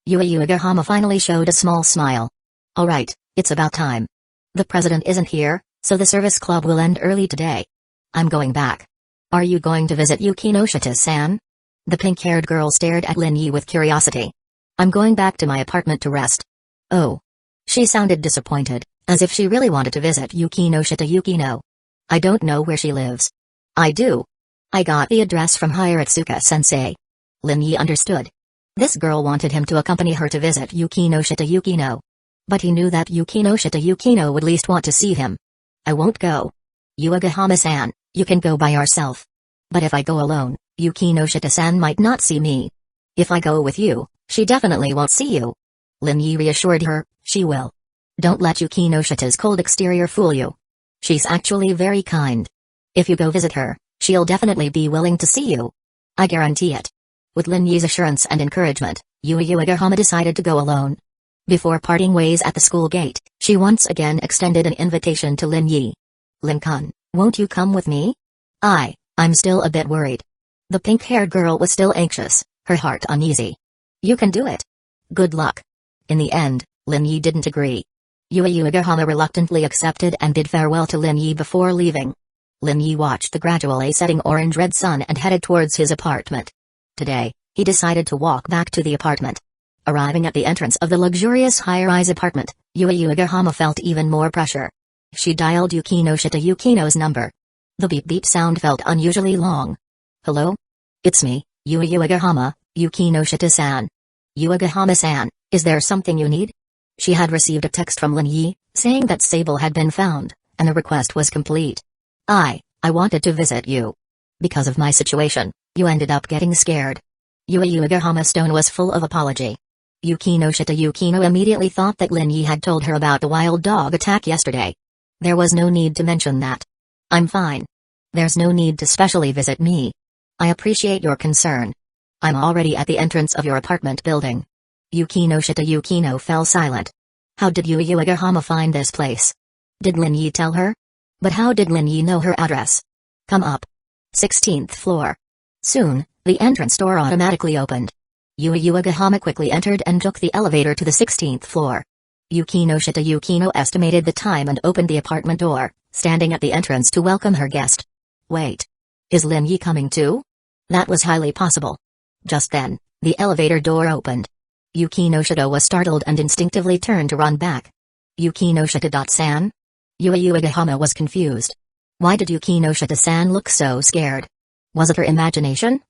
Hyuga finally showed a small smile. Alright, it's about time. The president isn't here, so the service club will end early today. I'm going back. Are you going to visit Yukinoshita-san? The pink-haired girl stared at Lin Yi with curiosity. I'm going back to my apartment to rest. Oh. She sounded disappointed, as if she really wanted to visit Yukinoshita Yukino. I don't know where she lives. I do. I got the address from Hiratsuka-sensei. Lin Yi understood. This girl wanted him to accompany her to visit Yukinoshita Yukino. But he knew that Yukinoshita Yukino would least want to see him. I won't go. Hyuga-sama-san, you can go by yourself. But if I go alone, Yukinoshita-san might not see me. If I go with you, she definitely won't see you. Lin Yi reassured her, she will. Don't let Yukinoshita's cold exterior fool you. She's actually very kind. If you go visit her, she'll definitely be willing to see you. I guarantee it. With Lin Yi's assurance and encouragement, Hyuga decided to go alone. Before parting ways at the school gate, she once again extended an invitation to Lin Yi. Lin-kun, won't you come with me? I'm still a bit worried. The pink-haired girl was still anxious, her heart uneasy. You can do it. Good luck. In the end, Lin Yi didn't agree. Hyuga reluctantly accepted and bid farewell to Lin Yi before leaving. Lin Yi watched the gradually setting orange-red sun and headed towards his apartment. Today, he decided to walk back to the apartment. Arriving at the entrance of the luxurious high-rise apartment, Hyuga felt even more pressure. She dialed Yukinoshita Yukino's number. The beep-beep sound felt unusually long. Hello? It's me, Hyuga, Yukinoshita-san. Hyuga-san, is there something you need? She had received a text from Lin Yi, saying that Sable had been found, and the request was complete. I wanted to visit you. Because of my situation, you ended up getting scared. Hyuga's tone was full of apology. Yukinoshita Yukino immediately thought that Lin Yi had told her about the wild dog attack yesterday. There was no need to mention that. I'm fine. There's no need to specially visit me. I appreciate your concern. I'm already at the entrance of your apartment building. Yukinoshita Yukino fell silent. How did Hyuga find this place? Did Lin Yi tell her? But how did Lin Yi know her address? Come up. 16th floor. Soon, the entrance door automatically opened. Hyuga quickly entered and took the elevator to the 16th floor. Yukinoshita Yukino estimated the time and opened the apartment door, standing at the entrance to welcome her guest. Wait. Is Lin Yi coming too? That was highly possible. Just then, the elevator door opened. Yukinoshita was startled and instinctively turned to run back. Yukinoshita-san? Hyuga was confused. Why did Yukinoshita-san look so scared? Was it her imagination?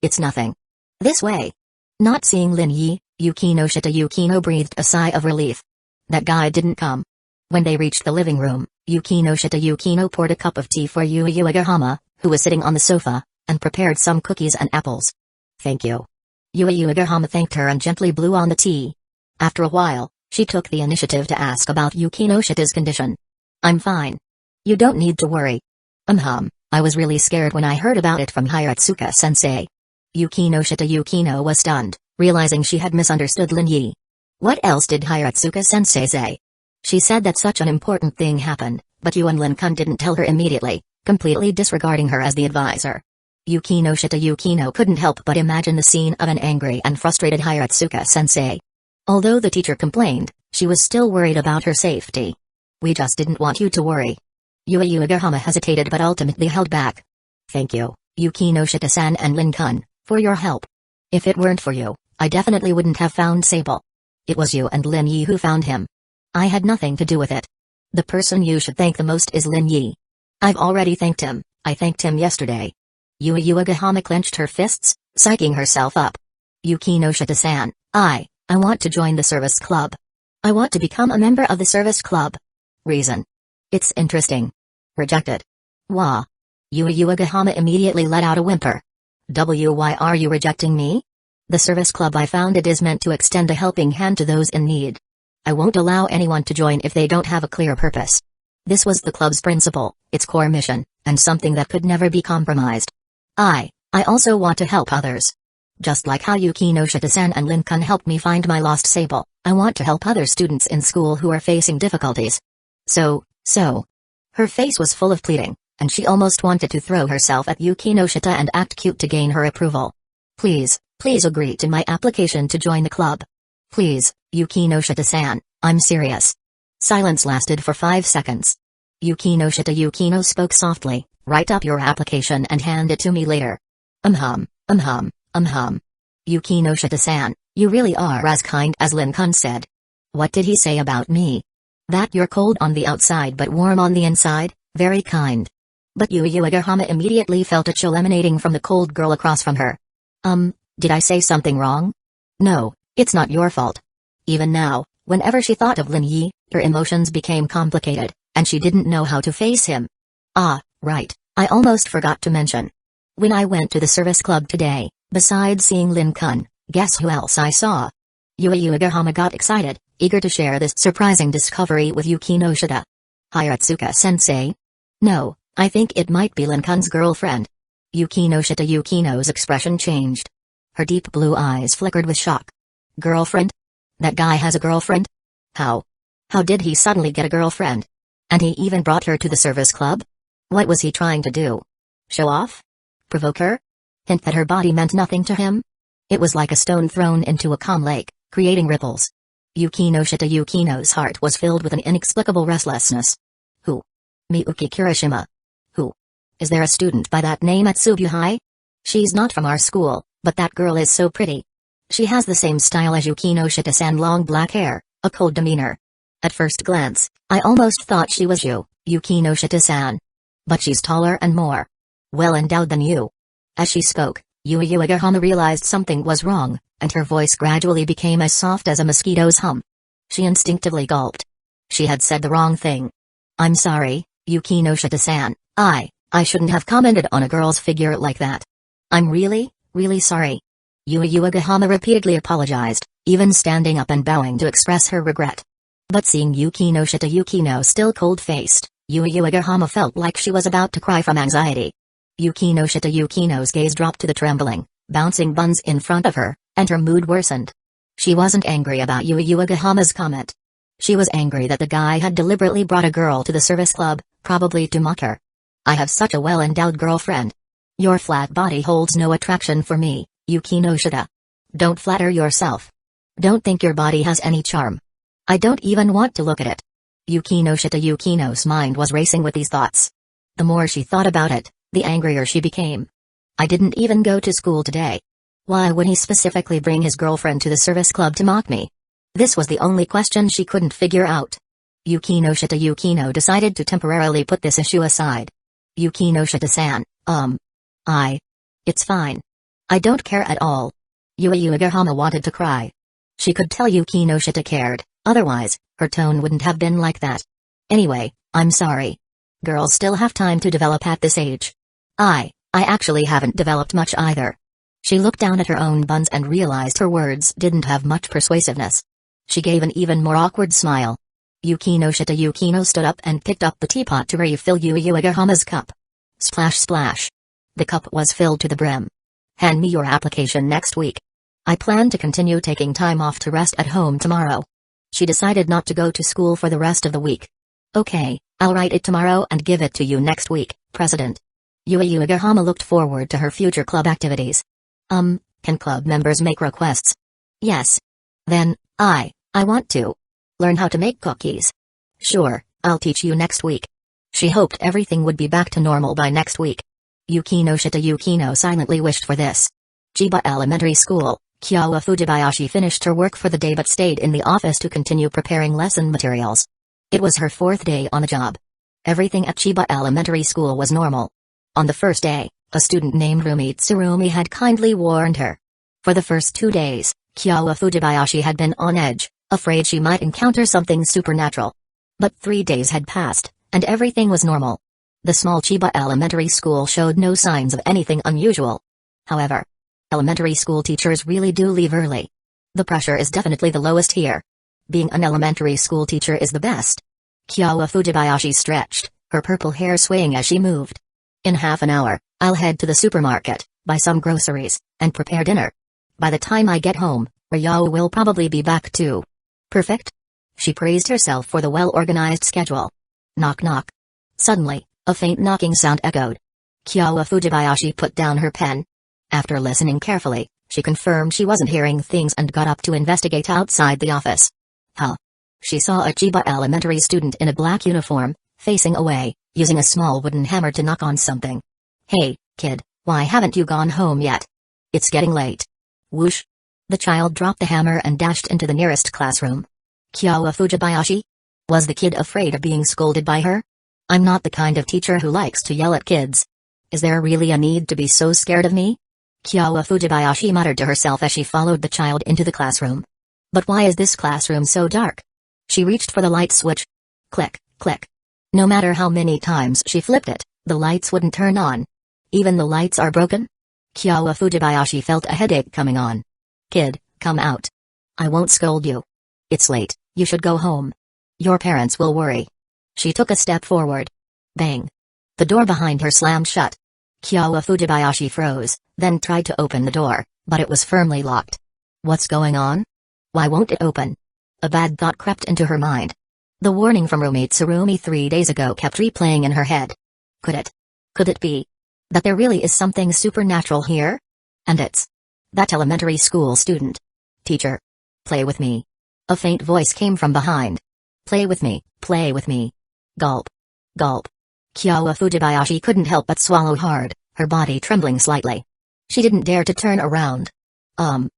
It's nothing. This way. Not seeing Lin Yi, Yukinoshita Yukino breathed a sigh of relief. That guy didn't come. When they reached the living room, Yukinoshita Yukino poured a cup of tea for Hyuga, who was sitting on the sofa, and prepared some cookies and apples. Thank you. Hyuga thanked her and gently blew on the tea. After a while, she took the initiative to ask about Yukinoshita's condition. I'm fine. You don't need to worry. I was really scared when I heard about it from Hiratsuka-sensei. Yukinoshita Yukino was stunned, realizing she had misunderstood Lin Yi. What else did Hiratsuka-sensei say? She said that such an important thing happened, but you and Lin-kun didn't tell her immediately, completely disregarding her as the advisor. Yukinoshita Yukino couldn't help but imagine the scene of an angry and frustrated Hiratsuka-sensei. Although the teacher complained, she was still worried about her safety. We just didn't want you to worry. Hyuga hesitated but ultimately held back. Thank you, Yukinoshita-san and Lin-kun, for your help. If it weren't for you, I definitely wouldn't have found Sable. It was you and Lin Yi who found him. I had nothing to do with it. The person you should thank the most is Lin Yi. I've already thanked him, I thanked him yesterday. Hyuga clenched her fists, psyching herself up. Yukinoshita-san, I want to join the service club. I want to become a member of the service club. Reason. It's interesting. Rejected. Wah. Hyuga immediately let out a whimper. Why are you rejecting me? The service club I founded is meant to extend a helping hand to those in need. I won't allow anyone to join if they don't have a clear purpose. This was the club's principle, its core mission, and something that could never be compromised. I also want to help others. Just like how Yukino Shita-san and Lin-kun helped me find my lost sable, I want to help other students in school who are facing difficulties. So. Her face was full of pleading, and she almost wanted to throw herself at Yukino Shita and act cute to gain her approval. Please agree to my application to join the club. Please, Yukino Shita-san, I'm serious. Silence lasted for 5 seconds. Yukino spoke softly, write up your application and hand it to me later. Yukino Shita-san, you really are as kind as Lin-kun said. What did he say about me? That you're cold on the outside but warm on the inside, very kind. But Yuigahama immediately felt a chill emanating from the cold girl across from her. Did I say something wrong? No, it's not your fault. Even now, whenever she thought of Lin Yi, her emotions became complicated, and she didn't know how to face him. Ah, right, I almost forgot to mention. When I went to the service club today, besides seeing Lin-kun, guess who else I saw? Yuigahama got excited, eager to share this surprising discovery with Yukino Shita. Hiratsuka-sensei? No, I think it might be Lin-kun's girlfriend. Yukino's expression changed. Her deep blue eyes flickered with shock. Girlfriend? That guy has a girlfriend? How did he suddenly get a girlfriend? And he even brought her to the service club? What was he trying to do? Show off? Provoke her? Hint that her body meant nothing to him? It was like a stone thrown into a calm lake, creating ripples. Yukino's heart was filled with an inexplicable restlessness. Who? Miyuki Kirishima. Who? Is there a student by that name at Tsubu High? She's not from our school, but that girl is so pretty. She has the same style as Yukino Shita-san, long black hair, a cold demeanor. At first glance, I almost thought she was Yukino Shita-san. But she's taller and more well-endowed than you. As she spoke, Yuigahama realized something was wrong, and her voice gradually became as soft as a mosquito's hum. She instinctively gulped. She had said the wrong thing. I'm sorry, Yukino Shita-san, I shouldn't have commented on a girl's figure like that. I'm really sorry. Yuigahama repeatedly apologized, even standing up and bowing to express her regret. But seeing Yukino still cold-faced, Yuigahama felt like she was about to cry from anxiety. Yukino's gaze dropped to the trembling, bouncing buns in front of her, and her mood worsened. She wasn't angry about Yuigahama's comment. She was angry that the guy had deliberately brought a girl to the service club, probably to mock her. I have such a well-endowed girlfriend. Your flat body holds no attraction for me, Yukino Shita. Don't flatter yourself. Don't think your body has any charm. I don't even want to look at it. Yukino's mind was racing with these thoughts. The more she thought about it, the angrier she became. I didn't even go to school today. Why would he specifically bring his girlfriend to the service club to mock me? This was the only question she couldn't figure out. Yukino decided to temporarily put this issue aside. Yukino Shita-san, it's fine. I don't care at all. Yuigahama wanted to cry. She could tell Yukino Shita cared, otherwise, her tone wouldn't have been like that. Anyway, I'm sorry. Girls still have time to develop at this age. I actually haven't developed much either. She looked down at her own buns and realized her words didn't have much persuasiveness. She gave an even more awkward smile. Yukino stood up and picked up the teapot to refill Yuigahama's cup. Splash splash. The cup was filled to the brim. Hand me your application next week. I plan to continue taking time off to rest at home tomorrow. She decided not to go to school for the rest of the week. Okay, I'll write it tomorrow and give it to you next week, President. Yuigahama looked forward to her future club activities. Can club members make requests? Yes. Then, I want to learn how to make cookies. Sure, I'll teach you next week. She hoped everything would be back to normal by next week. Yukino silently wished for this. Chiba Elementary School, Kyawa Fujibayashi finished her work for the day but stayed in the office to continue preparing lesson materials. It was her 4th day on the job. Everything at Chiba Elementary School was normal. On the first day, a student named Rumi Tsurumi had kindly warned her. For the first 2 days, Kyawa Fujibayashi had been on edge, afraid she might encounter something supernatural. But 3 days had passed, and everything was normal. The small Chiba Elementary School showed no signs of anything unusual. However, elementary school teachers really do leave early. The pressure is definitely the lowest here. Being an elementary school teacher is the best. Kyowa Fujibayashi stretched, her purple hair swaying as she moved. In half an hour, I'll head to the supermarket, buy some groceries, and prepare dinner. By the time I get home, Ryao will probably be back too. Perfect? She praised herself for the well-organized schedule. Knock knock. Suddenly, a faint knocking sound echoed. Kyowa Fujibayashi put down her pen. After listening carefully, she confirmed she wasn't hearing things and got up to investigate outside the office. Huh. She saw a Chiba elementary student in a black uniform, facing away, using a small wooden hammer to knock on something. Hey, kid, why haven't you gone home yet? It's getting late. Whoosh. The child dropped the hammer and dashed into the nearest classroom. Kyowa Fujibayashi? Was the kid afraid of being scolded by her? I'm not the kind of teacher who likes to yell at kids. Is there really a need to be so scared of me? Kyowa Fujibayashi muttered to herself as she followed the child into the classroom. But why is this classroom so dark? She reached for the light switch. Click, click. No matter how many times she flipped it, the lights wouldn't turn on. Even the lights are broken? Kyowa Fujibayashi felt a headache coming on. Kid, come out. I won't scold you. It's late, you should go home. Your parents will worry. She took a step forward. Bang. The door behind her slammed shut. Kyowa Fujibayashi froze, then tried to open the door, but it was firmly locked. What's going on? Why won't it open? A bad thought crept into her mind. The warning from roommate Surumi 3 days ago kept replaying in her head. Could it be that there really is something supernatural here? And it's that elementary school student. Teacher. Play with me. A faint voice came from behind. Play with me, play with me. Gulp. Gulp. Kyowa Fujibayashi couldn't help but swallow hard, her body trembling slightly. She didn't dare to turn around. I'm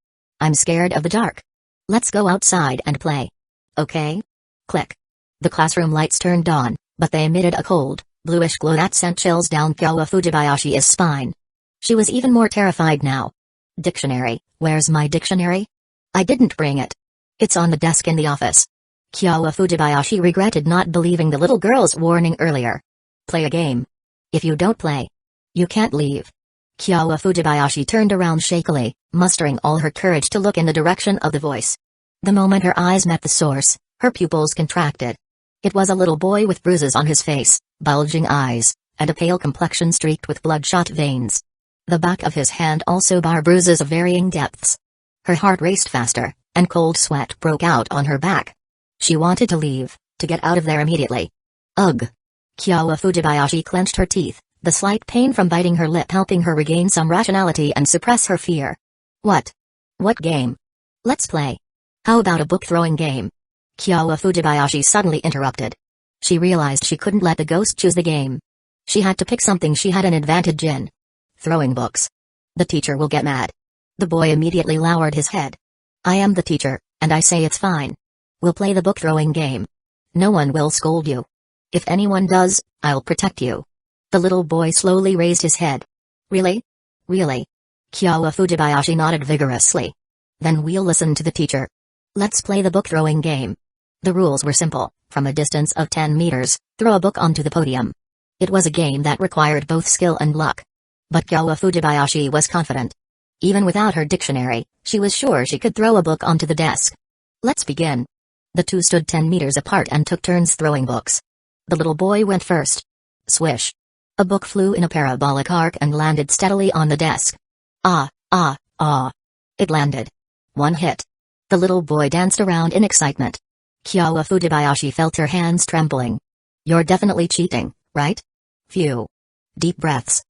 scared of the dark. Let's go outside and play. Okay? Click. The classroom lights turned on, but they emitted a cold, bluish glow that sent chills down Kyowa Fujibayashi's spine. She was even more terrified now. Dictionary, where's my dictionary? I didn't bring it. It's on the desk in the office. Kyowa Fujibayashi regretted not believing the little girl's warning earlier. Play a game. If you don't play, you can't leave. Kyowa Fujibayashi turned around shakily, mustering all her courage to look in the direction of the voice. The moment her eyes met the source, her pupils contracted. It was a little boy with bruises on his face, bulging eyes, and a pale complexion streaked with bloodshot veins. The back of his hand also bore bruises of varying depths. Her heart raced faster, and cold sweat broke out on her back. She wanted to leave, to get out of there immediately. Ugh! Kyowa Fujibayashi clenched her teeth, the slight pain from biting her lip helping her regain some rationality and suppress her fear. What? What game? Let's play. How about a book-throwing game? Kyowa Fujibayashi suddenly interrupted. She realized she couldn't let the ghost choose the game. She had to pick something she had an advantage in. Throwing books. The teacher will get mad. The boy immediately lowered his head. I am the teacher, and I say it's fine. We'll play the book-throwing game. No one will scold you. If anyone does, I'll protect you. The little boy slowly raised his head. Really? Really? Kyowa Fujibayashi nodded vigorously. Then we'll listen to the teacher. Let's play the book-throwing game. The rules were simple. From a distance of 10 meters, throw a book onto the podium. It was a game that required both skill and luck. But Kyowa Fujibayashi was confident. Even without her dictionary, she was sure she could throw a book onto the desk. Let's begin. The two stood 10 meters apart and took turns throwing books. The little boy went first. Swish. A book flew in a parabolic arc and landed steadily on the desk. Ah, ah, ah. It landed. One hit. The little boy danced around in excitement. Kyowa Fujibayashi felt her hands trembling. You're definitely cheating, right? Phew. Deep breaths.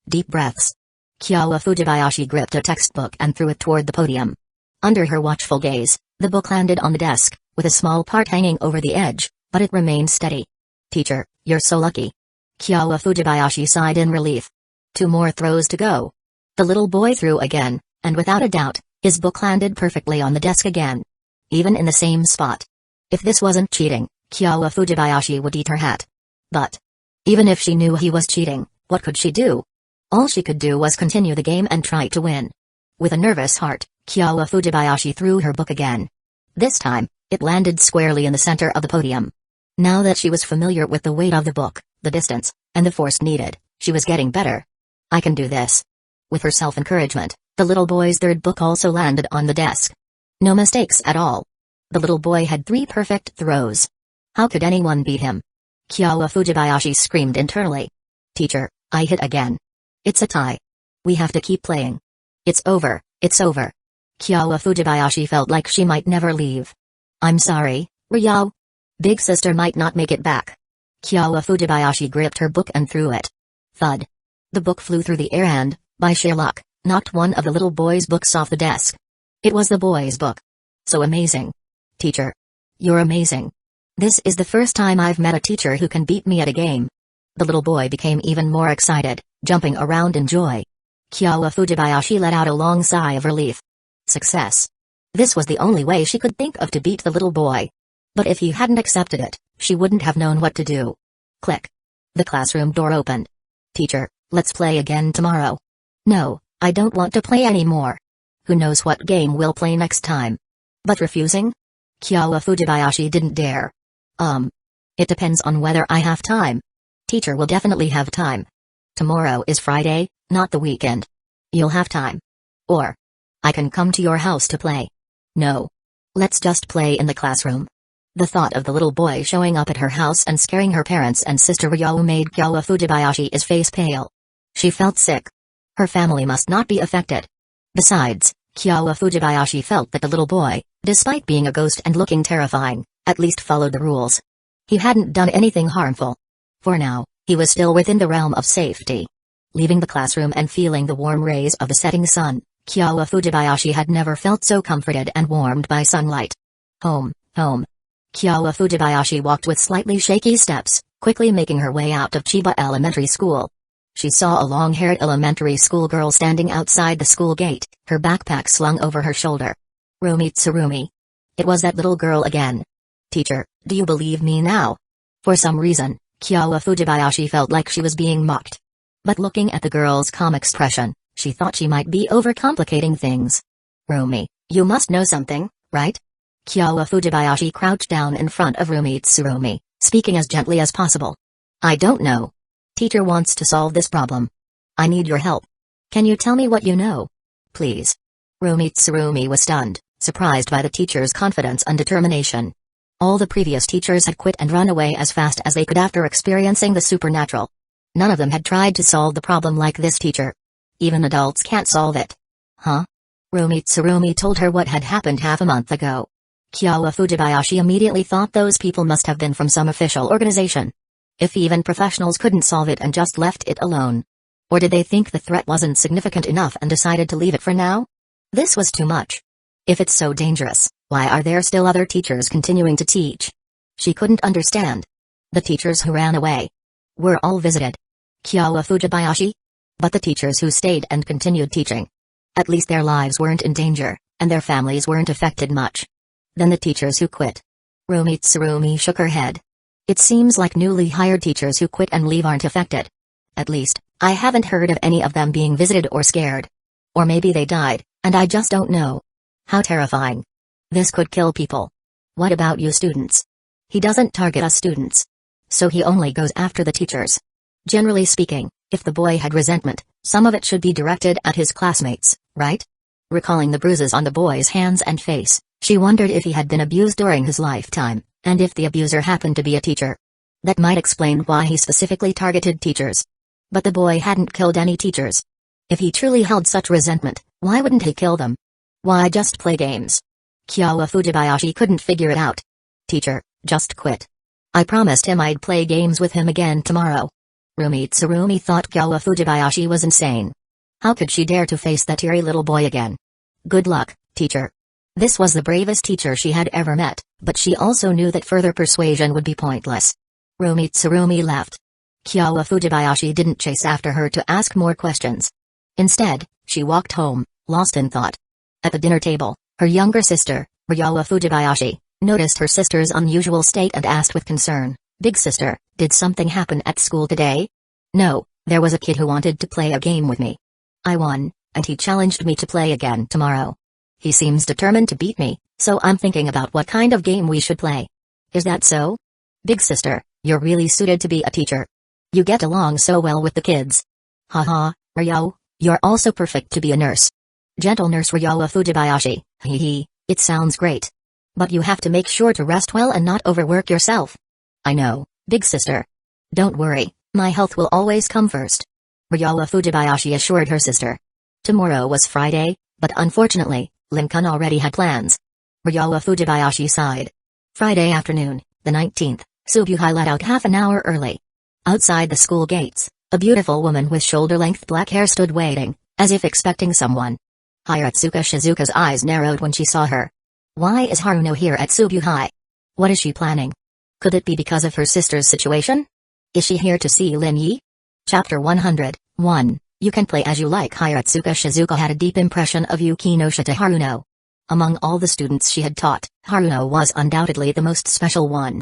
Deep breaths. Kyowa Fujibayashi gripped a textbook and threw it toward the podium. Under her watchful gaze, the book landed on the desk, with a small part hanging over the edge, but it remained steady. Teacher, you're so lucky. Kyowa Fujibayashi sighed in relief. 2 more throws to go. The little boy threw again, and without a doubt, his book landed perfectly on the desk again. Even in the same spot. If this wasn't cheating, Kyowa Fujibayashi would eat her hat. But even if she knew he was cheating, what could she do? All she could do was continue the game and try to win. With a nervous heart, Kyowa Fujibayashi threw her book again. This time, it landed squarely in the center of the podium. Now that she was familiar with the weight of the book, the distance, and the force needed, she was getting better. I can do this. With her self-encouragement, the little boy's third book also landed on the desk. No mistakes at all. The little boy had 3 perfect throws. How could anyone beat him? Kyowa Fujibayashi screamed internally. Teacher, I hit again. It's a tie. We have to keep playing. It's over, it's over. Kyowa Fujibayashi felt like she might never leave. I'm sorry, Ryo. Big sister might not make it back. Kyowa Fujibayashi gripped her book and threw it. Thud. The book flew through the air and, by sheer luck, knocked one of the little boy's books off the desk. It was the boy's book. So amazing. Teacher. You're amazing. This is the first time I've met a teacher who can beat me at a game. The little boy became even more excited, jumping around in joy. Kyowa Fujibayashi let out a long sigh of relief. Success. This was the only way she could think of to beat the little boy. But if he hadn't accepted it, she wouldn't have known what to do. Click. The classroom door opened. Teacher, let's play again tomorrow. No, I don't want to play anymore. Who knows what game we'll play next time? But refusing? Kyowa Fujibayashi didn't dare. It depends on whether I have time. Teacher will definitely have time. Tomorrow is Friday, not the weekend. You'll have time. Or I can come to your house to play. No. Let's just play in the classroom. The thought of the little boy showing up at her house and scaring her parents and sister Ryo made Kyowa Fujibayashi's face pale. She felt sick. Her family must not be affected. Besides, Kyowa Fujibayashi felt that the little boy, despite being a ghost and looking terrifying, at least followed the rules. He hadn't done anything harmful. For now, he was still within the realm of safety. Leaving the classroom and feeling the warm rays of the setting sun, Kyowa Fujibayashi had never felt so comforted and warmed by sunlight. Home, home. Kyowa Fujibayashi walked with slightly shaky steps, quickly making her way out of Chiba Elementary School. She saw a long-haired elementary school girl standing outside the school gate, her backpack slung over her shoulder. Rumi Tsurumi. It was that little girl again. Teacher, do you believe me now? For some reason, Kyowa Fujibayashi felt like she was being mocked. But looking at the girl's calm expression, she thought she might be overcomplicating things. Rumi, you must know something, right? Kyowa Fujibayashi crouched down in front of Rumi Tsurumi, speaking as gently as possible. I don't know. Teacher wants to solve this problem. I need your help. Can you tell me what you know? Please. Rumi Tsurumi was stunned, surprised by the teacher's confidence and determination. All the previous teachers had quit and run away as fast as they could after experiencing the supernatural. None of them had tried to solve the problem like this teacher. Even adults can't solve it. Huh? Rumi Tsurumi told her what had happened half a month ago. Kyowa Fujibayashi immediately thought those people must have been from some official organization. If even professionals couldn't solve it and just left it alone. Or did they think the threat wasn't significant enough and decided to leave it for now? This was too much. If it's so dangerous, why are there still other teachers continuing to teach? She couldn't understand. The teachers who ran away were all visited. Kyowa Fujibayashi? But the teachers who stayed and continued teaching. At least their lives weren't in danger, and their families weren't affected much. Then the teachers who quit. Rumi Tsurumi shook her head. It seems like newly hired teachers who quit and leave aren't affected. At least, I haven't heard of any of them being visited or scared. Or maybe they died, and I just don't know. How terrifying. This could kill people. What about you students? He doesn't target us students. So he only goes after the teachers. Generally speaking, if the boy had resentment, some of it should be directed at his classmates, right? Recalling the bruises on the boy's hands and face, she wondered if he had been abused during his lifetime, and if the abuser happened to be a teacher. That might explain why he specifically targeted teachers. But the boy hadn't killed any teachers. If he truly held such resentment, why wouldn't he kill them? Why just play games? Kyowa Fujibayashi couldn't figure it out. Teacher, just quit. I promised him I'd play games with him again tomorrow. Rumi Tsurumi thought Kyowa Fujibayashi was insane. How could she dare to face that eerie little boy again? Good luck, teacher. This was the bravest teacher she had ever met, but she also knew that further persuasion would be pointless. Rumi Tsurumi left. Kyowa Fujibayashi didn't chase after her to ask more questions. Instead, she walked home, lost in thought. At the dinner table, her younger sister, Ryowa Fujibayashi, noticed her sister's unusual state and asked with concern, Big sister, did something happen at school today? No, there was a kid who wanted to play a game with me. I won, and he challenged me to play again tomorrow. He seems determined to beat me, so I'm thinking about what kind of game we should play. Is that so? Big sister, you're really suited to be a teacher. You get along so well with the kids. Haha, Ryo, you're also perfect to be a nurse. Gentle nurse Ryowa Fujibayashi, hee hee, it sounds great. But you have to make sure to rest well and not overwork yourself. I know, big sister. Don't worry, my health will always come first. Ryowa Fujibayashi assured her sister. Tomorrow was Friday, but unfortunately, Lin-kun already had plans. Ryowa Fujibayashi sighed. Friday afternoon, the 19th, Subuhai let out half an hour early. Outside the school gates, a beautiful woman with shoulder-length black hair stood waiting, as if expecting someone. Hiratsuka Shizuka's eyes narrowed when she saw her. Why is Haruno here at Subuhai? What is she planning? Could it be because of her sister's situation? Is she here to see Lin Yi? Chapter 101, You Can Play As You Like. Hiratsuka Shizuka had a deep impression of Yukino-shita Haruno. Among all the students she had taught, Haruno was undoubtedly the most special one.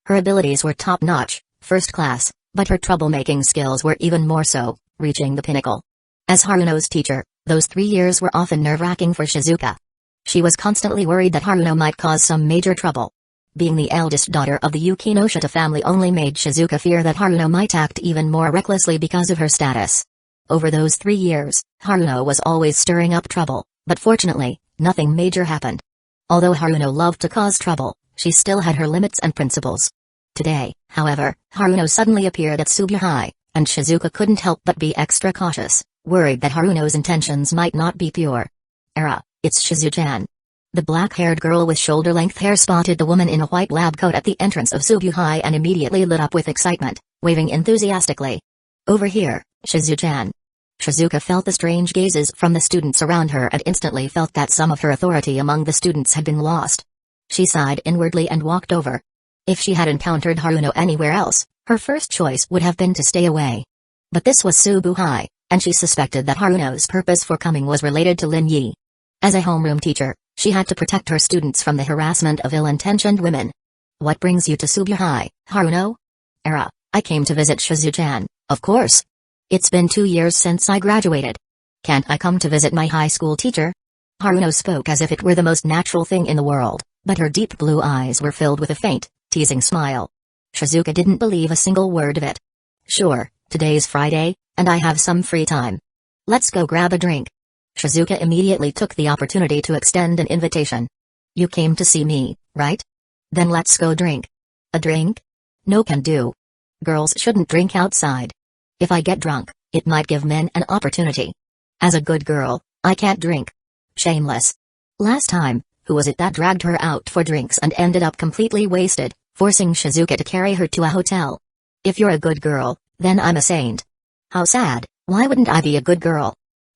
Her abilities were top-notch, first class, but her troublemaking skills were even more so, reaching the pinnacle. As Haruno's teacher, those 3 years were often nerve-wracking for Shizuka. She was constantly worried that Haruno might cause some major trouble. Being the eldest daughter of the Yukino-shita family only made Shizuka fear that Haruno might act even more recklessly because of her status. Over those 3 years, Haruno was always stirring up trouble, but fortunately, nothing major happened. Although Haruno loved to cause trouble, she still had her limits and principles. Today, however, Haruno suddenly appeared at Subuhai, and Shizuka couldn't help but be extra cautious, worried that Haruno's intentions might not be pure. It's Shizu-chan. The black-haired girl with shoulder-length hair spotted the woman in a white lab coat at the entrance of Subuhai and immediately lit up with excitement, waving enthusiastically. Over here, Shizu-chan. Shizuka felt the strange gazes from the students around her and instantly felt that some of her authority among the students had been lost. She sighed inwardly and walked over. If she had encountered Haruno anywhere else, her first choice would have been to stay away. But this was Subuhai, and she suspected that Haruno's purpose for coming was related to Lin Yi. As a homeroom teacher, she had to protect her students from the harassment of ill-intentioned women. What brings you to Subuhai, Haruno? I came to visit Shizu-chan, of course. It's been 2 years since I graduated. Can't I come to visit my high school teacher? Haruno spoke as if it were the most natural thing in the world, but her deep blue eyes were filled with a faint, teasing smile. Shizuka didn't believe a single word of it. Sure, today's Friday, and I have some free time. Let's go grab a drink. Shizuka immediately took the opportunity to extend an invitation. You came to see me, right? Then let's go drink. A drink? No can do. Girls shouldn't drink outside. If I get drunk, it might give men an opportunity. As a good girl, I can't drink. Shameless. Last time, who was it that dragged her out for drinks and ended up completely wasted, forcing Shizuka to carry her to a hotel? If you're a good girl, then I'm a saint. How sad, why wouldn't I be a good girl?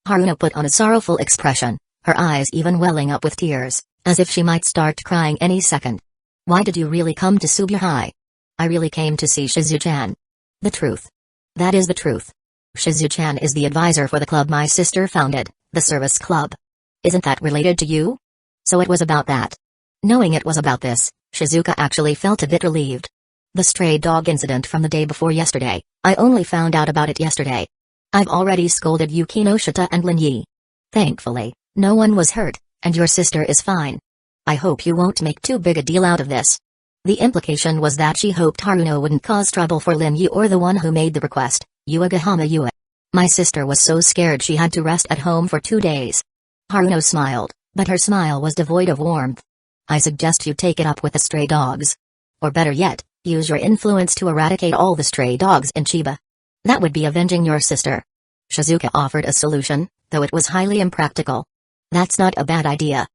Haruno put on a sorrowful expression, her eyes even welling up with tears, as if she might start crying any second. Why did you really come to Subuhai? I really came to see Shizu-chan. The truth. That is the truth. Shizu-chan is the advisor for the club my sister founded, the service club. Isn't that related to you? So it was about that. Knowing it was about this, Shizuka actually felt a bit relieved. The stray dog incident from the day before yesterday, I only found out about it yesterday. I've already scolded Yukino-shita and Lin Yi. Thankfully, no one was hurt, and your sister is fine. I hope you won't make too big a deal out of this. The implication was that she hoped Haruno wouldn't cause trouble for Lin Yi or the one who made the request, Uegahama Yue. My sister was so scared she had to rest at home for 2 days. Haruno smiled, but her smile was devoid of warmth. I suggest you take it up with the stray dogs. Or better yet, use your influence to eradicate all the stray dogs in Chiba. That would be avenging your sister. Shizuka offered a solution, though it was highly impractical. That's not a bad idea.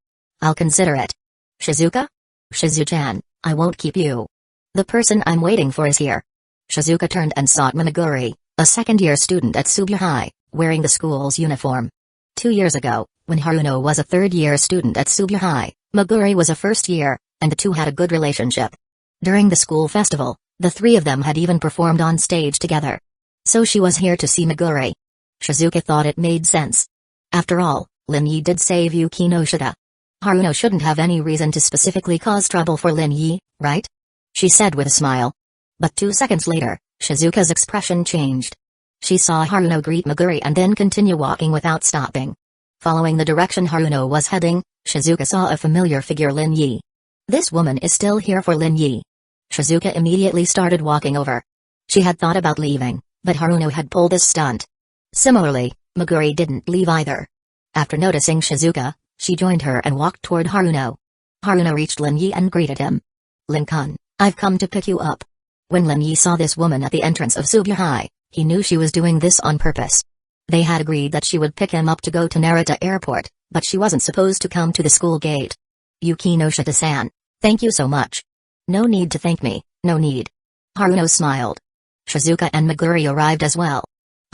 I'll consider it. Shizuka? Shizu-chan, I won't keep you. The person I'm waiting for is here. Shizuka turned and sought Mamaguri, a second-year student at Subuhai, wearing the school's uniform. 2 years ago, when Haruno was a third-year student at Subuhai, Maguri was a first-year, and the two had a good relationship. During the school festival, the three of them had even performed on stage together. So she was here to see Maguri. Shizuka thought it made sense. After all, Lin Yi did save Yukino-shita. Haruno shouldn't have any reason to specifically cause trouble for Lin Yi, right? She said with a smile. But 2 seconds later, Shizuka's expression changed. She saw Haruno greet Maguri and then continue walking without stopping. Following the direction Haruno was heading, Shizuka saw a familiar figure, Lin Yi. This woman is still here for Lin Yi. Shizuka immediately started walking over. She had thought about leaving, but Haruno had pulled this stunt. Similarly, Maguri didn't leave either. After noticing Shizuka, she joined her and walked toward Haruno. Haruno reached Lin Yi and greeted him. "Lin-kun, I've come to pick you up." When Lin Yi saw this woman at the entrance of Subuhai, he knew she was doing this on purpose. They had agreed that she would pick him up to go to Narita Airport, but she wasn't supposed to come to the school gate. "Yukino Shita-san, thank you so much." "No need to thank me, no need." Haruno smiled. Shizuka and Meguri arrived as well.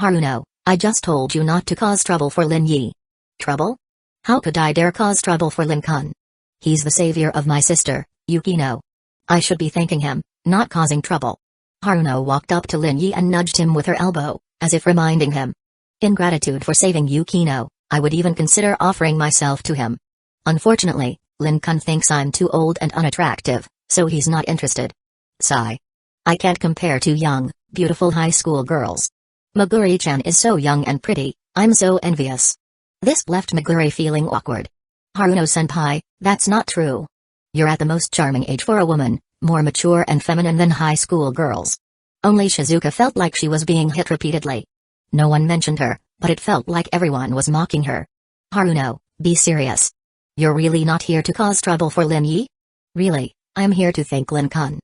"Haruno, I just told you not to cause trouble for Lin Yi." "Trouble? How could I dare cause trouble for Lin-kun? He's the savior of my sister, Yukino. I should be thanking him, not causing trouble." Haruno walked up to Lin Yi and nudged him with her elbow, as if reminding him. "In gratitude for saving Yukino, I would even consider offering myself to him. Unfortunately, Lin-kun thinks I'm too old and unattractive, so he's not interested." Sigh. "I can't compare two young, beautiful high school girls. Meguri-chan is so young and pretty, I'm so envious." This left Meguri feeling awkward. "Haruno-senpai, that's not true. You're at the most charming age for a woman, more mature and feminine than high school girls." Only Shizuka felt like she was being hit repeatedly. No one mentioned her, but it felt like everyone was mocking her. "Haruno, be serious. You're really not here to cause trouble for Lin Yi?" "Really, I'm here to thank Lin-kun.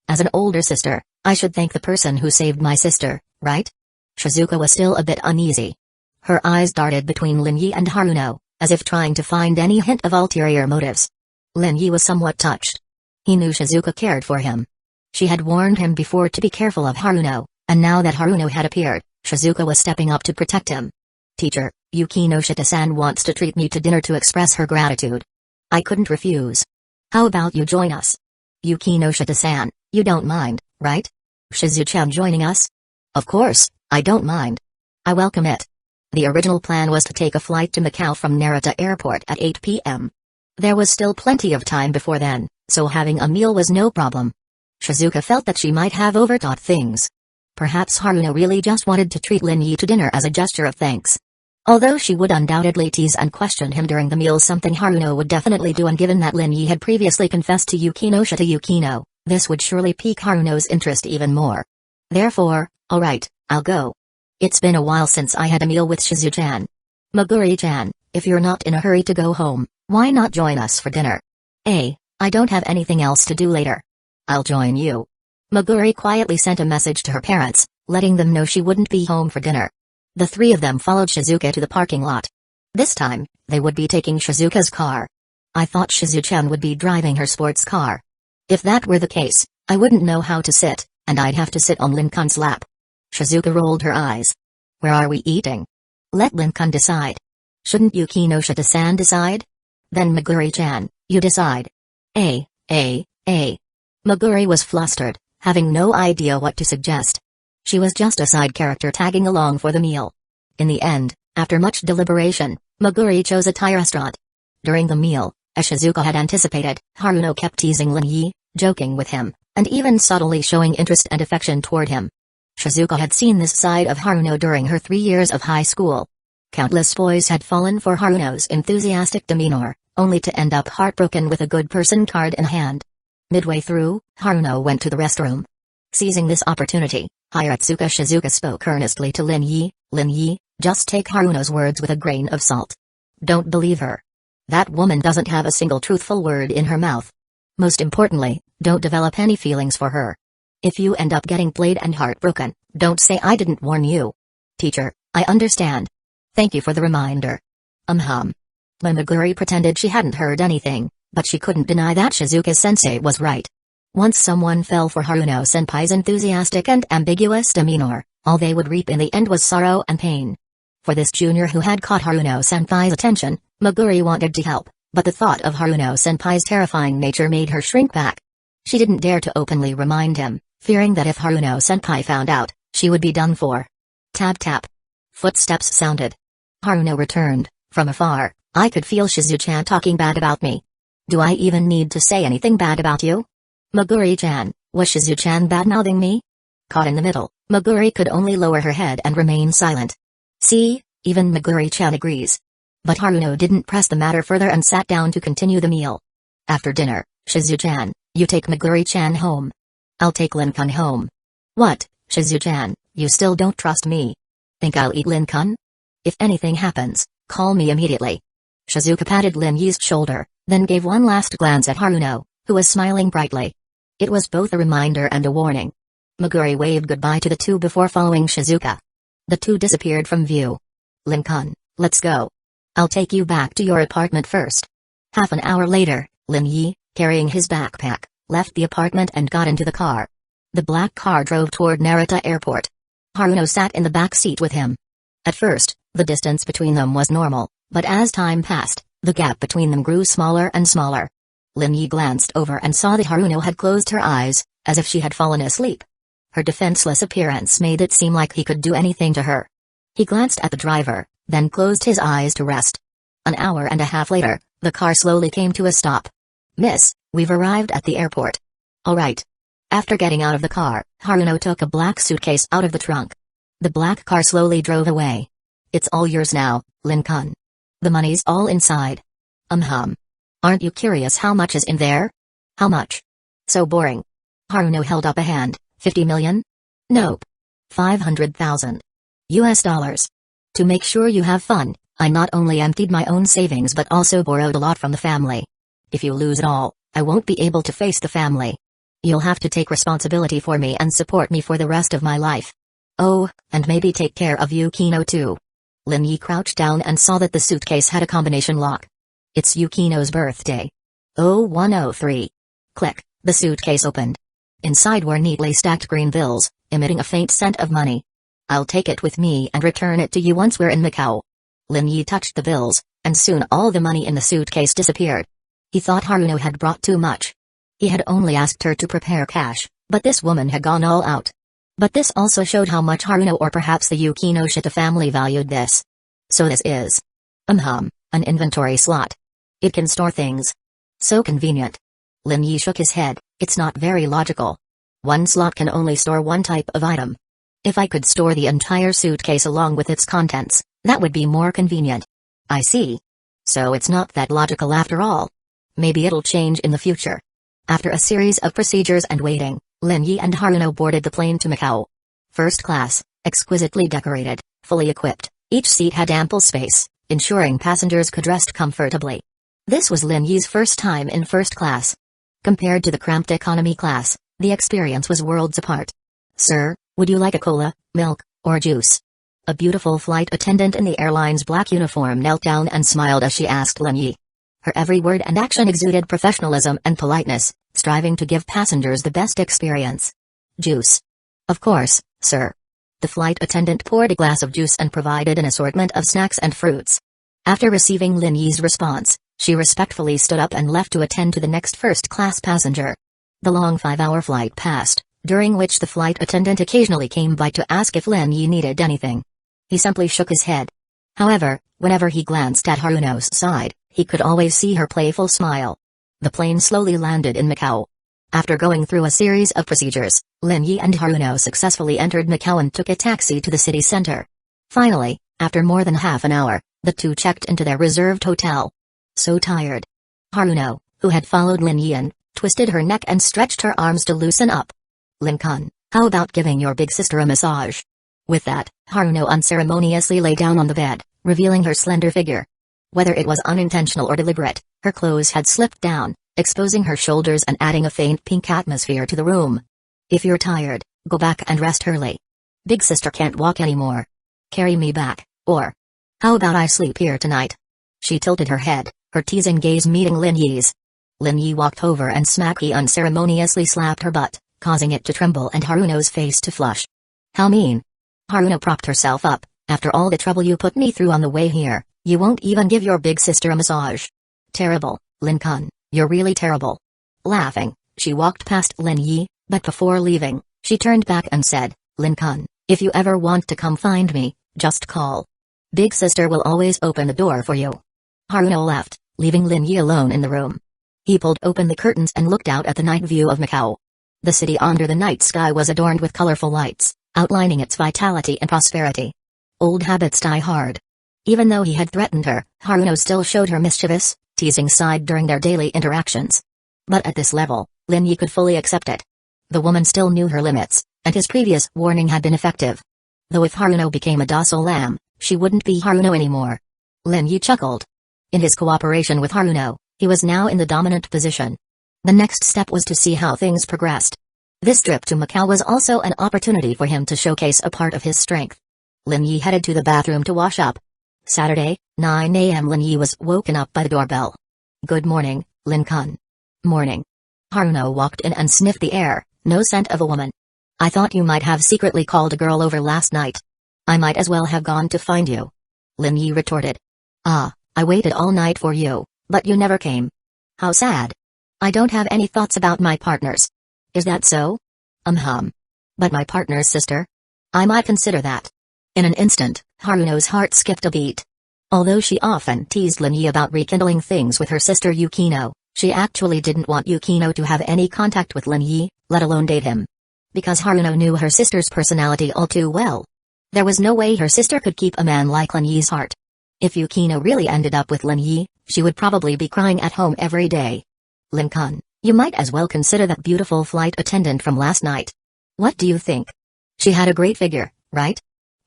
As an older sister, I should thank the person who saved my sister, right?" Shizuka was still a bit uneasy. Her eyes darted between Lin Yi and Haruno, as if trying to find any hint of ulterior motives. Lin Yi was somewhat touched. He knew Shizuka cared for him. She had warned him before to be careful of Haruno, and now that Haruno had appeared, Shizuka was stepping up to protect him. "Teacher, Yukino Shita-san wants to treat me to dinner to express her gratitude. I couldn't refuse. How about you join us? Yukino Shita-san, you don't mind, right? Shizu-chan joining us?" "Of course, I don't mind. I welcome it." The original plan was to take a flight to Macau from Narita Airport at 8 p.m. There was still plenty of time before then, so having a meal was no problem. Shizuka felt that she might have overthought things. Perhaps Haruno really just wanted to treat Lin Yi to dinner as a gesture of thanks. Although she would undoubtedly tease and question him during the meal, something Haruno would definitely do, and given that Lin Yi had previously confessed to Yukino Shita Yukino, this would surely pique Haruno's interest even more. Therefore, alright, I'll go. It's been a while since I had a meal with Shizu-chan. Meguri-chan, if you're not in a hurry to go home, why not join us for dinner? I don't have anything else to do later. I'll join you. Meguri quietly sent a message to her parents, letting them know she wouldn't be home for dinner. The three of them followed Shizuka to the parking lot. This time, they would be taking Shizuka's car. "I thought Shizu-chan would be driving her sports car. If that were the case, I wouldn't know how to sit, and I'd have to sit on Lin-kun's lap." Shizuka rolled her eyes. "Where are we eating? Let Lin-kun decide. Shouldn't Yukino Shita-san decide? Then Meguri-chan, you decide." Meguri was flustered, having no idea what to suggest. She was just a side character tagging along for the meal. In the end, after much deliberation, Meguri chose a Thai restaurant. During the meal, as Shizuka had anticipated, Haruno kept teasing Lin Yi, joking with him, and even subtly showing interest and affection toward him. Shizuka had seen this side of Haruno during her 3 years of high school. Countless boys had fallen for Haruno's enthusiastic demeanor, only to end up heartbroken with a good person card in hand. Midway through, Haruno went to the restroom. Seizing this opportunity, Hiratsuka Shizuka spoke earnestly to Lin Yi. "Lin Yi, just take Haruno's words with a grain of salt. Don't believe her. That woman doesn't have a single truthful word in her mouth. Most importantly, don't develop any feelings for her. If you end up getting played and heartbroken, don't say I didn't warn you." "Teacher, I understand. Thank you for the reminder." Meguri pretended she hadn't heard anything, but she couldn't deny that Shizuka-sensei was right. Once someone fell for Haruno-senpai's enthusiastic and ambiguous demeanor, all they would reap in the end was sorrow and pain. For this junior who had caught Haruno-senpai's attention, Meguri wanted to help, but the thought of Haruno-senpai's terrifying nature made her shrink back. She didn't dare to openly remind him, fearing that if Haruno-senpai found out, she would be done for. Tap tap. Footsteps sounded. Haruno returned. From afar, "I could feel Shizu-chan talking bad about me. Do I even need to say anything bad about you? Meguri-chan, was Shizu-chan bad-mouthing me?" Caught in the middle, Meguri could only lower her head and remain silent. "See, even Meguri-chan agrees." But Haruno didn't press the matter further and sat down to continue the meal. After dinner, "Shizu-chan, you take Meguri-chan home. I'll take Lin-kun home." "What, Shizu-chan, you still don't trust me? Think I'll eat Lin-kun? If anything happens, call me immediately." Shizuka patted Lin Yi's shoulder, then gave one last glance at Haruno, who was smiling brightly. It was both a reminder and a warning. Meguri waved goodbye to the two before following Shizuka. The two disappeared from view. Lin-kun, let's go. I'll take you back to your apartment first. Half an hour later, Lin Yi, carrying his backpack, left the apartment and got into the car. The black car drove toward Narita Airport. Haruno sat in the back seat with him. At first, the distance between them was normal, but as time passed, the gap between them grew smaller and smaller. Lin Yi glanced over and saw that Haruno had closed her eyes, as if she had fallen asleep. Her defenseless appearance made it seem like he could do anything to her. He glanced at the driver, then closed his eyes to rest. An hour and a half later, the car slowly came to a stop. "Miss, we've arrived at the airport." "All right." After getting out of the car, Haruno took a black suitcase out of the trunk. The black car slowly drove away. "It's all yours now, Lin-kun. The money's all inside." Aren't you curious how much is in there?" "How much?" "So boring." Haruno held up a hand. 50 million? "Nope. 500,000. US dollars. To make sure you have fun, I not only emptied my own savings but also borrowed a lot from the family. If you lose it all, I won't be able to face the family. You'll have to take responsibility for me and support me for the rest of my life. Oh, and maybe take care of Yukino too." Lin Yi crouched down and saw that the suitcase had a combination lock. "It's Yukino's birthday." 0103. Click, the suitcase opened. Inside were neatly stacked green bills, emitting a faint scent of money. "I'll take it with me and return it to you once we're in Macau." Lin Yi touched the bills, and soon all the money in the suitcase disappeared. He thought Haruno had brought too much. He had only asked her to prepare cash, but this woman had gone all out. But this also showed how much Haruno or perhaps the Yukino Shita family valued this. "So this is an inventory slot. It can store things. So convenient." Lin Yi shook his head. "It's not very logical. One slot can only store one type of item. If I could store the entire suitcase along with its contents, that would be more convenient." "I see. So it's not that logical after all. Maybe it'll change in the future." After a series of procedures and waiting, Lin Yi and Haruno boarded the plane to Macau. First class, exquisitely decorated, fully equipped, each seat had ample space, ensuring passengers could rest comfortably. This was Lin Yi's first time in first class. Compared to the cramped economy class, the experience was worlds apart. "Sir, would you like a cola, milk, or juice?" A beautiful flight attendant in the airline's black uniform knelt down and smiled as she asked Lin Yi. Her every word and action exuded professionalism and politeness, striving to give passengers the best experience. "Juice." "Of course, sir." The flight attendant poured a glass of juice and provided an assortment of snacks and fruits. After receiving Lin Yi's response, she respectfully stood up and left to attend to the next first-class passenger. The long 5-hour flight passed, during which the flight attendant occasionally came by to ask if Lin Yi needed anything. He simply shook his head. However, whenever he glanced at Haruno's side, he could always see her playful smile. The plane slowly landed in Macau. After going through a series of procedures, Lin Yi and Haruno successfully entered Macau and took a taxi to the city center. Finally, after more than half an hour, the two checked into their reserved hotel. So tired. Haruno, who had followed Lin Yi in, twisted her neck and stretched her arms to loosen up. "Lin-kun, how about giving your big sister a massage?" With that, Haruno unceremoniously lay down on the bed, revealing her slender figure. Whether it was unintentional or deliberate, her clothes had slipped down, exposing her shoulders and adding a faint pink atmosphere to the room. "If you're tired, go back and rest early. Big sister can't walk anymore. Carry me back, or how about I sleep here tonight?" She tilted her head, her teasing gaze meeting Lin Yi's. Lin Yi walked over and smackly unceremoniously slapped her butt, causing it to tremble and Haruno's face to flush. "How mean." Haruno propped herself up. "After all the trouble you put me through on the way here, you won't even give your big sister a massage. Terrible, Lin-kun, you're really terrible." Laughing, she walked past Lin Yi, but before leaving, she turned back and said, "Lin-kun, if you ever want to come find me, just call. Big sister will always open the door for you." Haruno left, leaving Lin Yi alone in the room. He pulled open the curtains and looked out at the night view of Macau. The city under the night sky was adorned with colorful lights, outlining its vitality and prosperity. Old habits die hard. Even though he had threatened her, Haruno still showed her mischievous, teasing side during their daily interactions. But at this level, Lin Yi could fully accept it. The woman still knew her limits, and his previous warning had been effective. Though if Haruno became a docile lamb, she wouldn't be Haruno anymore. Lin Yi chuckled. In his cooperation with Haruno, He was now in the dominant position. The next step was to see how things progressed. This trip to Macau was also an opportunity for him to showcase a part of his strength. Lin Yi headed to the bathroom to wash up. Saturday, 9 a.m. Lin Yi was woken up by the doorbell. "Good morning, Lin-kun." "Morning." Haruno walked in and sniffed the air, no scent of a woman. "I thought you might have secretly called a girl over last night. I might as well have gone to find you." Lin Yi retorted. "Ah, I waited all night for you, but you never came. How sad. I don't have any thoughts about my partners." "Is that so?" But my partner's sister? I might consider that." In an instant, Haruno's heart skipped a beat. Although she often teased Lin Yi about rekindling things with her sister Yukino, she actually didn't want Yukino to have any contact with Lin Yi, let alone date him. Because Haruno knew her sister's personality all too well. There was no way her sister could keep a man like Lin Yi's heart. If Yukino really ended up with Lin Yi, she would probably be crying at home every day. "Lin-kun, you might as well consider that beautiful flight attendant from last night. What do you think? She had a great figure, right?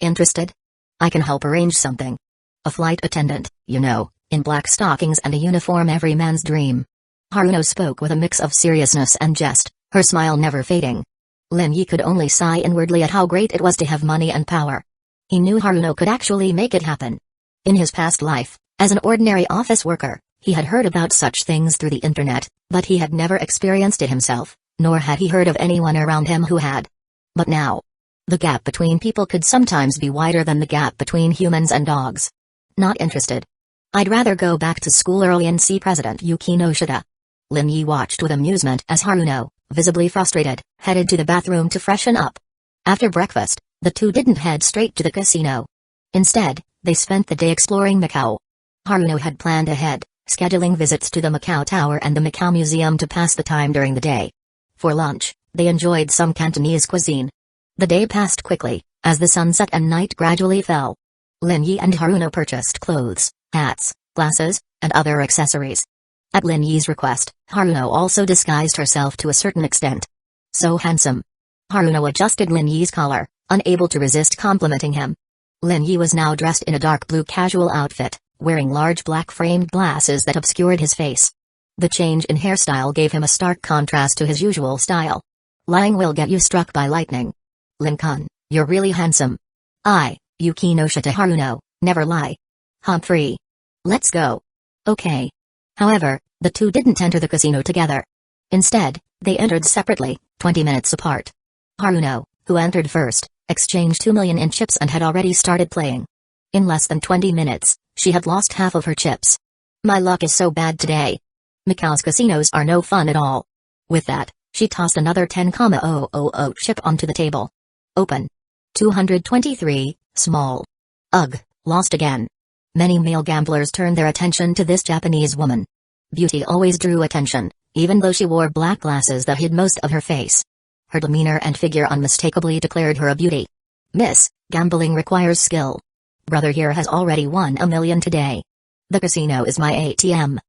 Interested? I can help arrange something. A flight attendant, you know, in black stockings and a uniform, every man's dream." Haruno spoke with a mix of seriousness and jest, her smile never fading. Lin Yi could only sigh inwardly at how great it was to have money and power. He knew Haruno could actually make it happen. In his past life, as an ordinary office worker, he had heard about such things through the internet, but he had never experienced it himself, nor had he heard of anyone around him who had. But now, the gap between people could sometimes be wider than the gap between humans and dogs. "Not interested. I'd rather go back to school early and see President Yukino Shida." Lin Yi watched with amusement as Haruno, visibly frustrated, headed to the bathroom to freshen up. After breakfast, the two didn't head straight to the casino. Instead, they spent the day exploring Macau. Haruno had planned ahead, scheduling visits to the Macau Tower and the Macau Museum to pass the time during the day. For lunch, they enjoyed some Cantonese cuisine. The day passed quickly, as the sun set and night gradually fell. Lin Yi and Haruno purchased clothes, hats, glasses, and other accessories. At Lin Yi's request, Haruno also disguised herself to a certain extent. "So handsome." Haruno adjusted Lin Yi's collar, unable to resist complimenting him. Lin Yi was now dressed in a dark blue casual outfit, wearing large black framed glasses that obscured his face. The change in hairstyle gave him a stark contrast to his usual style. "Lying will get you struck by lightning. Lin-kun, you're really handsome." "I, Yukino Shita." Haruno, never lie. "Humphrey. Let's go." "Okay." However, the two didn't enter the casino together. Instead, they entered separately, 20 minutes apart. Haruno, who entered first, exchanged 2 million in chips and had already started playing. In less than 20 minutes, she had lost half of her chips. "My luck is so bad today. Macau's casinos are no fun at all." With that, she tossed another 10,000 chip onto the table. "Open." 223, small. Ugh, lost again. Many male gamblers turned their attention to this Japanese woman. Beauty always drew attention, even though she wore black glasses that hid most of her face. Her demeanor and figure unmistakably declared her a beauty. "Miss, gambling requires skill. Brother here has already won 1 million today. The casino is my ATM."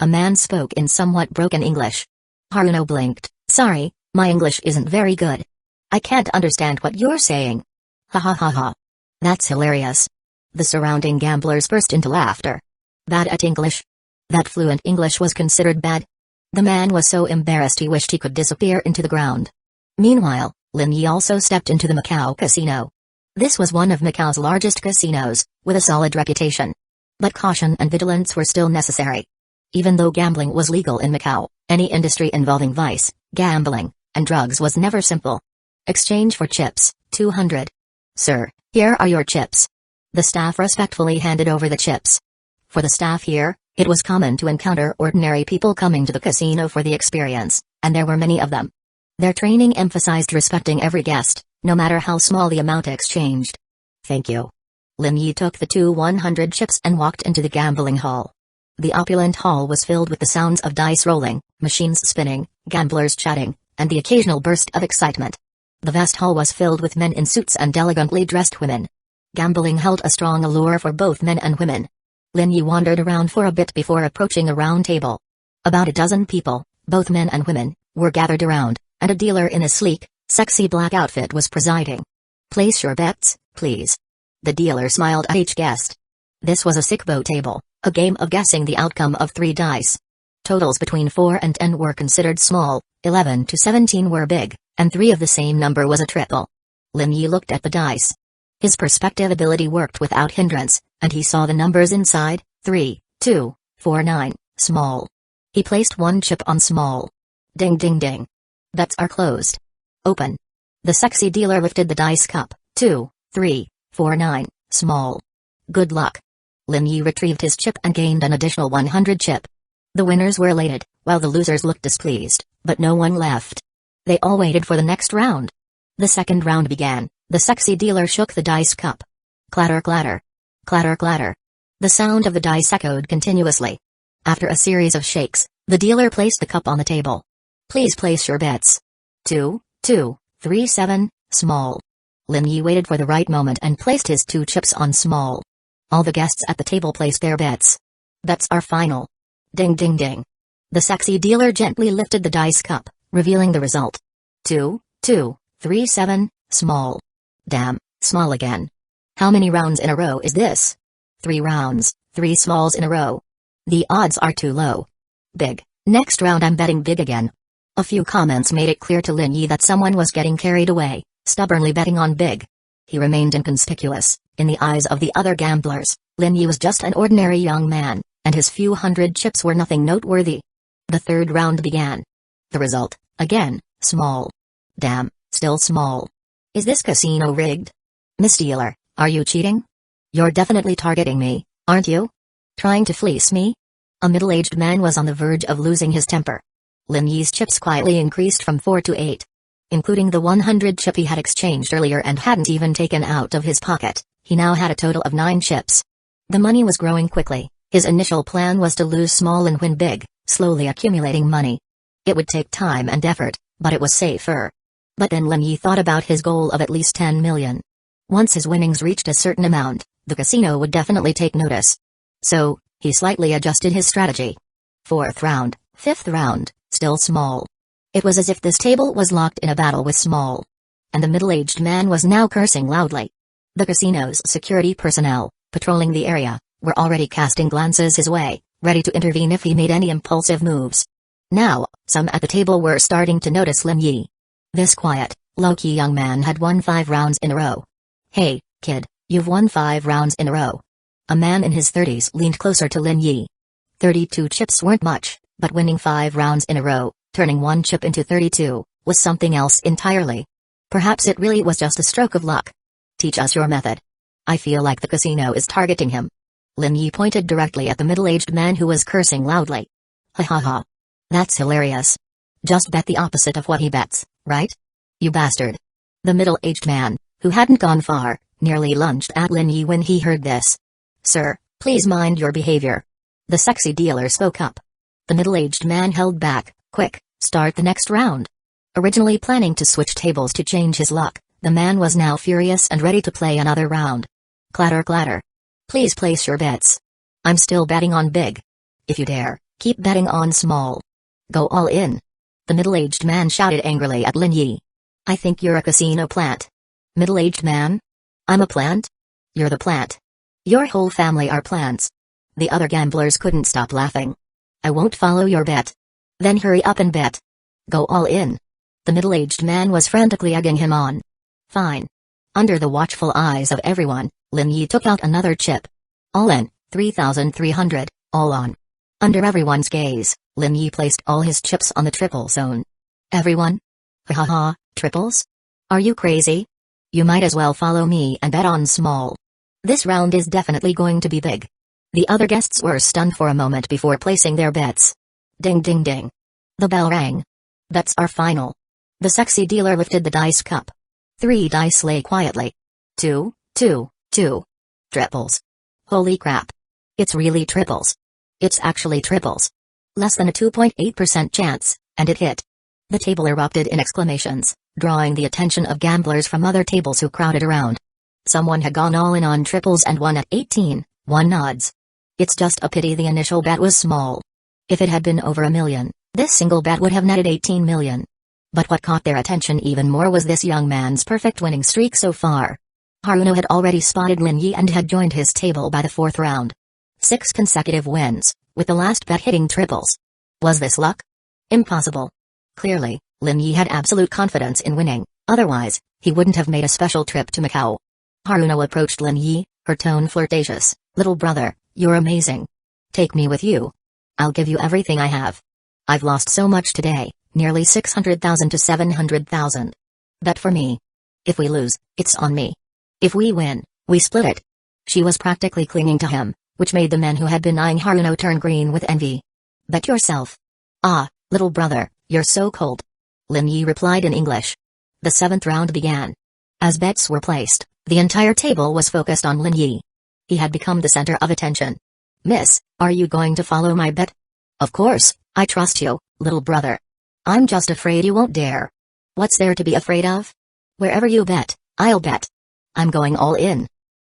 A man spoke in somewhat broken English. Haruno blinked. "Sorry, my English isn't very good. I can't understand what you're saying." "Ha ha ha ha. That's hilarious." The surrounding gamblers burst into laughter. Bad at English? That fluent English was considered bad? The man was so embarrassed he wished he could disappear into the ground. Meanwhile, Lin Yi also stepped into the Macau casino. This was one of Macau's largest casinos, with a solid reputation. But caution and vigilance were still necessary. Even though gambling was legal in Macau, any industry involving vice, gambling, and drugs was never simple. "Exchange for chips, 200. Sir, here are your chips." The staff respectfully handed over the chips. For the staff here, it was common to encounter ordinary people coming to the casino for the experience, and there were many of them. Their training emphasized respecting every guest, no matter how small the amount exchanged. "Thank you." Lin Yi took the two 100 chips and walked into the gambling hall. The opulent hall was filled with the sounds of dice rolling, machines spinning, gamblers chatting, and the occasional burst of excitement. The vast hall was filled with men in suits and elegantly dressed women. Gambling held a strong allure for both men and women. Lin Yi wandered around for a bit before approaching a round table. About a dozen people, both men and women, were gathered around, and a dealer in a sleek, sexy black outfit was presiding. "Place your bets, please." The dealer smiled at each guest. This was a sickbo table, a game of guessing the outcome of 3 dice. Totals between 4 and 10 were considered small, 11 to 17 were big, and 3 of the same number was a triple. Lin Yi looked at the dice. His perspective ability worked without hindrance, and he saw the numbers inside, 3, 2, 4, 9, small. He placed one chip on small. Ding ding ding. Bets are closed. Open. The sexy dealer lifted the dice cup, 2, 3, 4, 9, small. Good luck. Lin Yi retrieved his chip and gained an additional 100 chip. The winners were elated, while the losers looked displeased, but no one left. They all waited for the next round. The second round began. The sexy dealer shook the dice cup. Clatter clatter. Clatter clatter. The sound of the dice echoed continuously. After a series of shakes, the dealer placed the cup on the table. Please place your bets. 2, 2, 3, 7, small. Lin Yi waited for the right moment and placed his 2 chips on small. All the guests at the table placed their bets. Bets are final. Ding ding ding. The sexy dealer gently lifted the dice cup, revealing the result. 2, 2, 3, 7, small. Damn, small again. How many rounds in a row is this? 3 rounds, 3 smalls in a row. The odds are too low. Big. Next round I'm betting big again. A few comments made it clear to Lin Yi that someone was getting carried away, stubbornly betting on big. He remained inconspicuous. In the eyes of the other gamblers, Lin Yi was just an ordinary young man, and his few hundred chips were nothing noteworthy. The third round began. The result, again, small. Damn, still small. Is this casino rigged? Miss Dealer, are you cheating? You're definitely targeting me, aren't you? Trying to fleece me? A middle-aged man was on the verge of losing his temper. Lin Yi's chips quietly increased from 4 to 8. Including the 100 chip he had exchanged earlier and hadn't even taken out of his pocket, he now had a total of 9 chips. The money was growing quickly. His initial plan was to lose small and win big, slowly accumulating money. It would take time and effort, but it was safer. But then Lin Yi thought about his goal of at least 10 million. Once his winnings reached a certain amount, the casino would definitely take notice. So, he slightly adjusted his strategy. 4th round, 5th round, still small. It was as if this table was locked in a battle with small. And the middle-aged man was now cursing loudly. The casino's security personnel, patrolling the area, were already casting glances his way, ready to intervene if he made any impulsive moves. Now, some at the table were starting to notice Lin Yi. This quiet, low-key young man had won 5 rounds in a row. Hey, kid, you've won 5 rounds in a row. A man in his 30s leaned closer to Lin Yi. 32 chips weren't much, but winning 5 rounds in a row, turning 1 chip into 32, was something else entirely. Perhaps it really was just a stroke of luck. Teach us your method. I feel like the casino is targeting him. Lin Yi pointed directly at the middle-aged man who was cursing loudly. Ha ha ha. That's hilarious. Just bet the opposite of what he bets, right? You bastard. The middle-aged man, who hadn't gone far, nearly lunged at Lin Yi when he heard this. Sir, please mind your behavior. The sexy dealer spoke up. The middle-aged man held back. Quick, start the next round. Originally planning to switch tables to change his luck, the man was now furious and ready to play another round. Clatter clatter. Please place your bets. I'm still betting on big. If you dare, keep betting on small. Go all in. The middle-aged man shouted angrily at Lin Yi. I think you're a casino plant. Middle-aged man? I'm a plant? You're the plant. Your whole family are plants. The other gamblers couldn't stop laughing. I won't follow your bet. Then hurry up and bet. Go all in. The middle-aged man was frantically egging him on. Fine. Under the watchful eyes of everyone, Lin Yi took out another chip. All in, 3,300, all on. Under everyone's gaze, Lin Yi placed all his chips on the triple zone. Everyone? Ha ha ha, triples? Are you crazy? You might as well follow me and bet on small. This round is definitely going to be big. The other guests were stunned for a moment before placing their bets. Ding ding ding. The bell rang. Bets are final. The sexy dealer lifted the dice cup. 3 dice lay quietly. 2, 2, 2. Triples. Holy crap. It's really triples. It's actually triples. Less than a 2.8% chance, and it hit. The table erupted in exclamations, drawing the attention of gamblers from other tables who crowded around. Someone had gone all in on triples and won at 18, 1 odds. It's just a pity the initial bet was small. If it had been over $1 million, this single bet would have netted 18 million. But what caught their attention even more was this young man's perfect winning streak so far. Haruno had already spotted Lin Yi and had joined his table by the 4th round. 6 consecutive wins, with the last bet hitting triples. Was this luck? Impossible. Clearly, Lin Yi had absolute confidence in winning, otherwise, he wouldn't have made a special trip to Macau. Haruno approached Lin Yi, her tone flirtatious. Little brother, you're amazing. Take me with you. I'll give you everything I have. I've lost so much today, nearly 600,000 to 700,000. Bet for me. If we lose, it's on me. If we win, we split it. She was practically clinging to him, which made the men who had been eyeing Haruno turn green with envy. Bet yourself. Ah, little brother, you're so cold. Lin Yi replied in English. The 7th round began. As bets were placed, the entire table was focused on Lin Yi. He had become the center of attention. Miss, are you going to follow my bet? Of course, I trust you, little brother. I'm just afraid you won't dare. What's there to be afraid of? Wherever you bet, I'll bet. I'm going all in.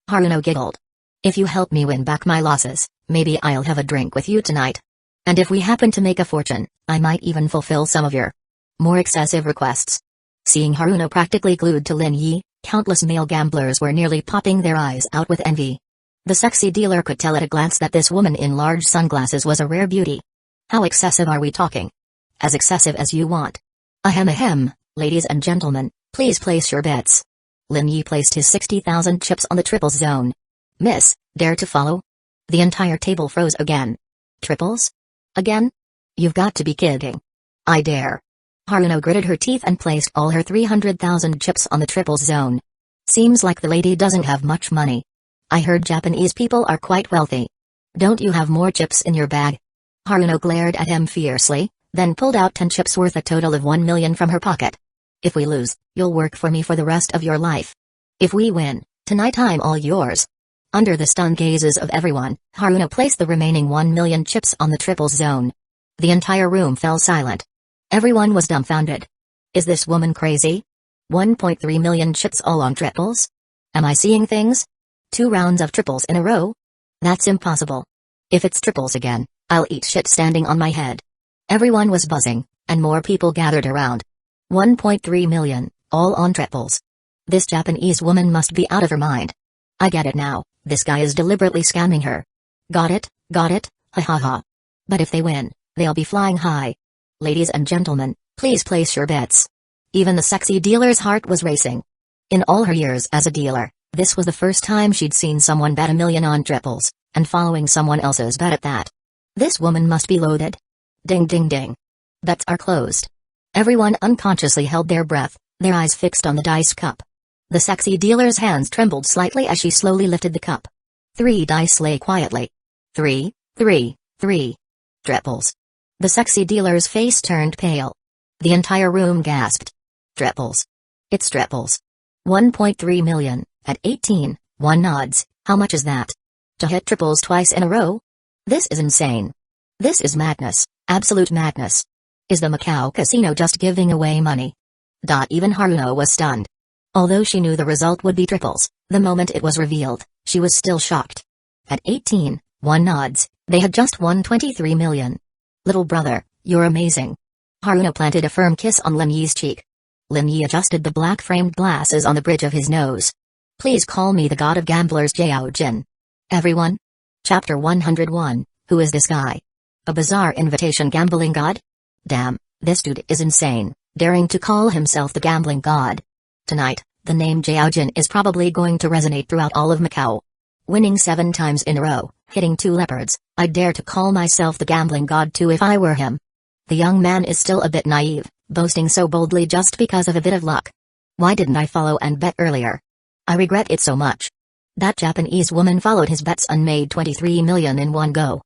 Haruno giggled. If you help me win back my losses, maybe I'll have a drink with you tonight. And if we happen to make a fortune, I might even fulfill some of your more excessive requests. Seeing Haruno practically glued to Lin Yi, countless male gamblers were nearly popping their eyes out with envy. The sexy dealer could tell at a glance that this woman in large sunglasses was a rare beauty. How excessive are we talking? As excessive as you want. Ahem, ladies and gentlemen, please place your bets. Lin Yi placed his 60,000 chips on the triples zone. Miss, dare to follow? The entire table froze again. Triples? Again? You've got to be kidding. I dare. Haruno gritted her teeth and placed all her 300,000 chips on the triples zone. Seems like the lady doesn't have much money. I heard Japanese people are quite wealthy. Don't you have more chips in your bag? Haruno glared at him fiercely, then pulled out 10 chips worth a total of 1 million from her pocket. If we lose, you'll work for me for the rest of your life. If we win, tonight I'm all yours. Under the stunned gazes of everyone, Haruno placed the remaining 1 million chips on the triples zone. The entire room fell silent. Everyone was dumbfounded. Is this woman crazy? 1.3 million chips all on triples? Am I seeing things? 2 rounds of triples in a row? That's impossible. If it's triples again, I'll eat shit standing on my head. Everyone was buzzing, and more people gathered around. 1.3 million, all on triples. This Japanese woman must be out of her mind. I get it now, this guy is deliberately scamming her. Got it, ha ha ha. But if they win, they'll be flying high. Ladies and gentlemen, please place your bets. Even the sexy dealer's heart was racing. In all her years as a dealer, this was the first time she'd seen someone bet 1 million on triples, and following someone else's bet at that. This woman must be loaded. Ding ding ding. Bets are closed. Everyone unconsciously held their breath, their eyes fixed on the dice cup. The sexy dealer's hands trembled slightly as she slowly lifted the cup. 3 dice lay quietly. 3, 3, 3. Triples. The sexy dealer's face turned pale. The entire room gasped. Triples. It's triples. 1.3 million, at 18, 1 odds, how much is that? To hit triples twice in a row? This is insane. This is madness, absolute madness. Is the Macau casino just giving away money? Even Haruno was stunned. Although she knew the result would be triples, the moment it was revealed, she was still shocked. At 18, 1 odds, they had just won 23 million. Little brother, you're amazing. Haruno planted a firm kiss on Lin Yi's cheek. Lin Yi adjusted the black-framed glasses on the bridge of his nose. Please call me the god of gamblers Jiao Jin. Everyone? Chapter 101, Who is this guy? A bizarre invitation gambling god? Damn, this dude is insane, daring to call himself the gambling god. Tonight, the name Jiao Jin is probably going to resonate throughout all of Macau. Winning 7 times in a row, hitting 2 leopards, I'd dare to call myself the gambling god too if I were him. The young man is still a bit naive, boasting so boldly just because of a bit of luck. Why didn't I follow and bet earlier? I regret it so much. That Japanese woman followed his bets and made 23 million in one go.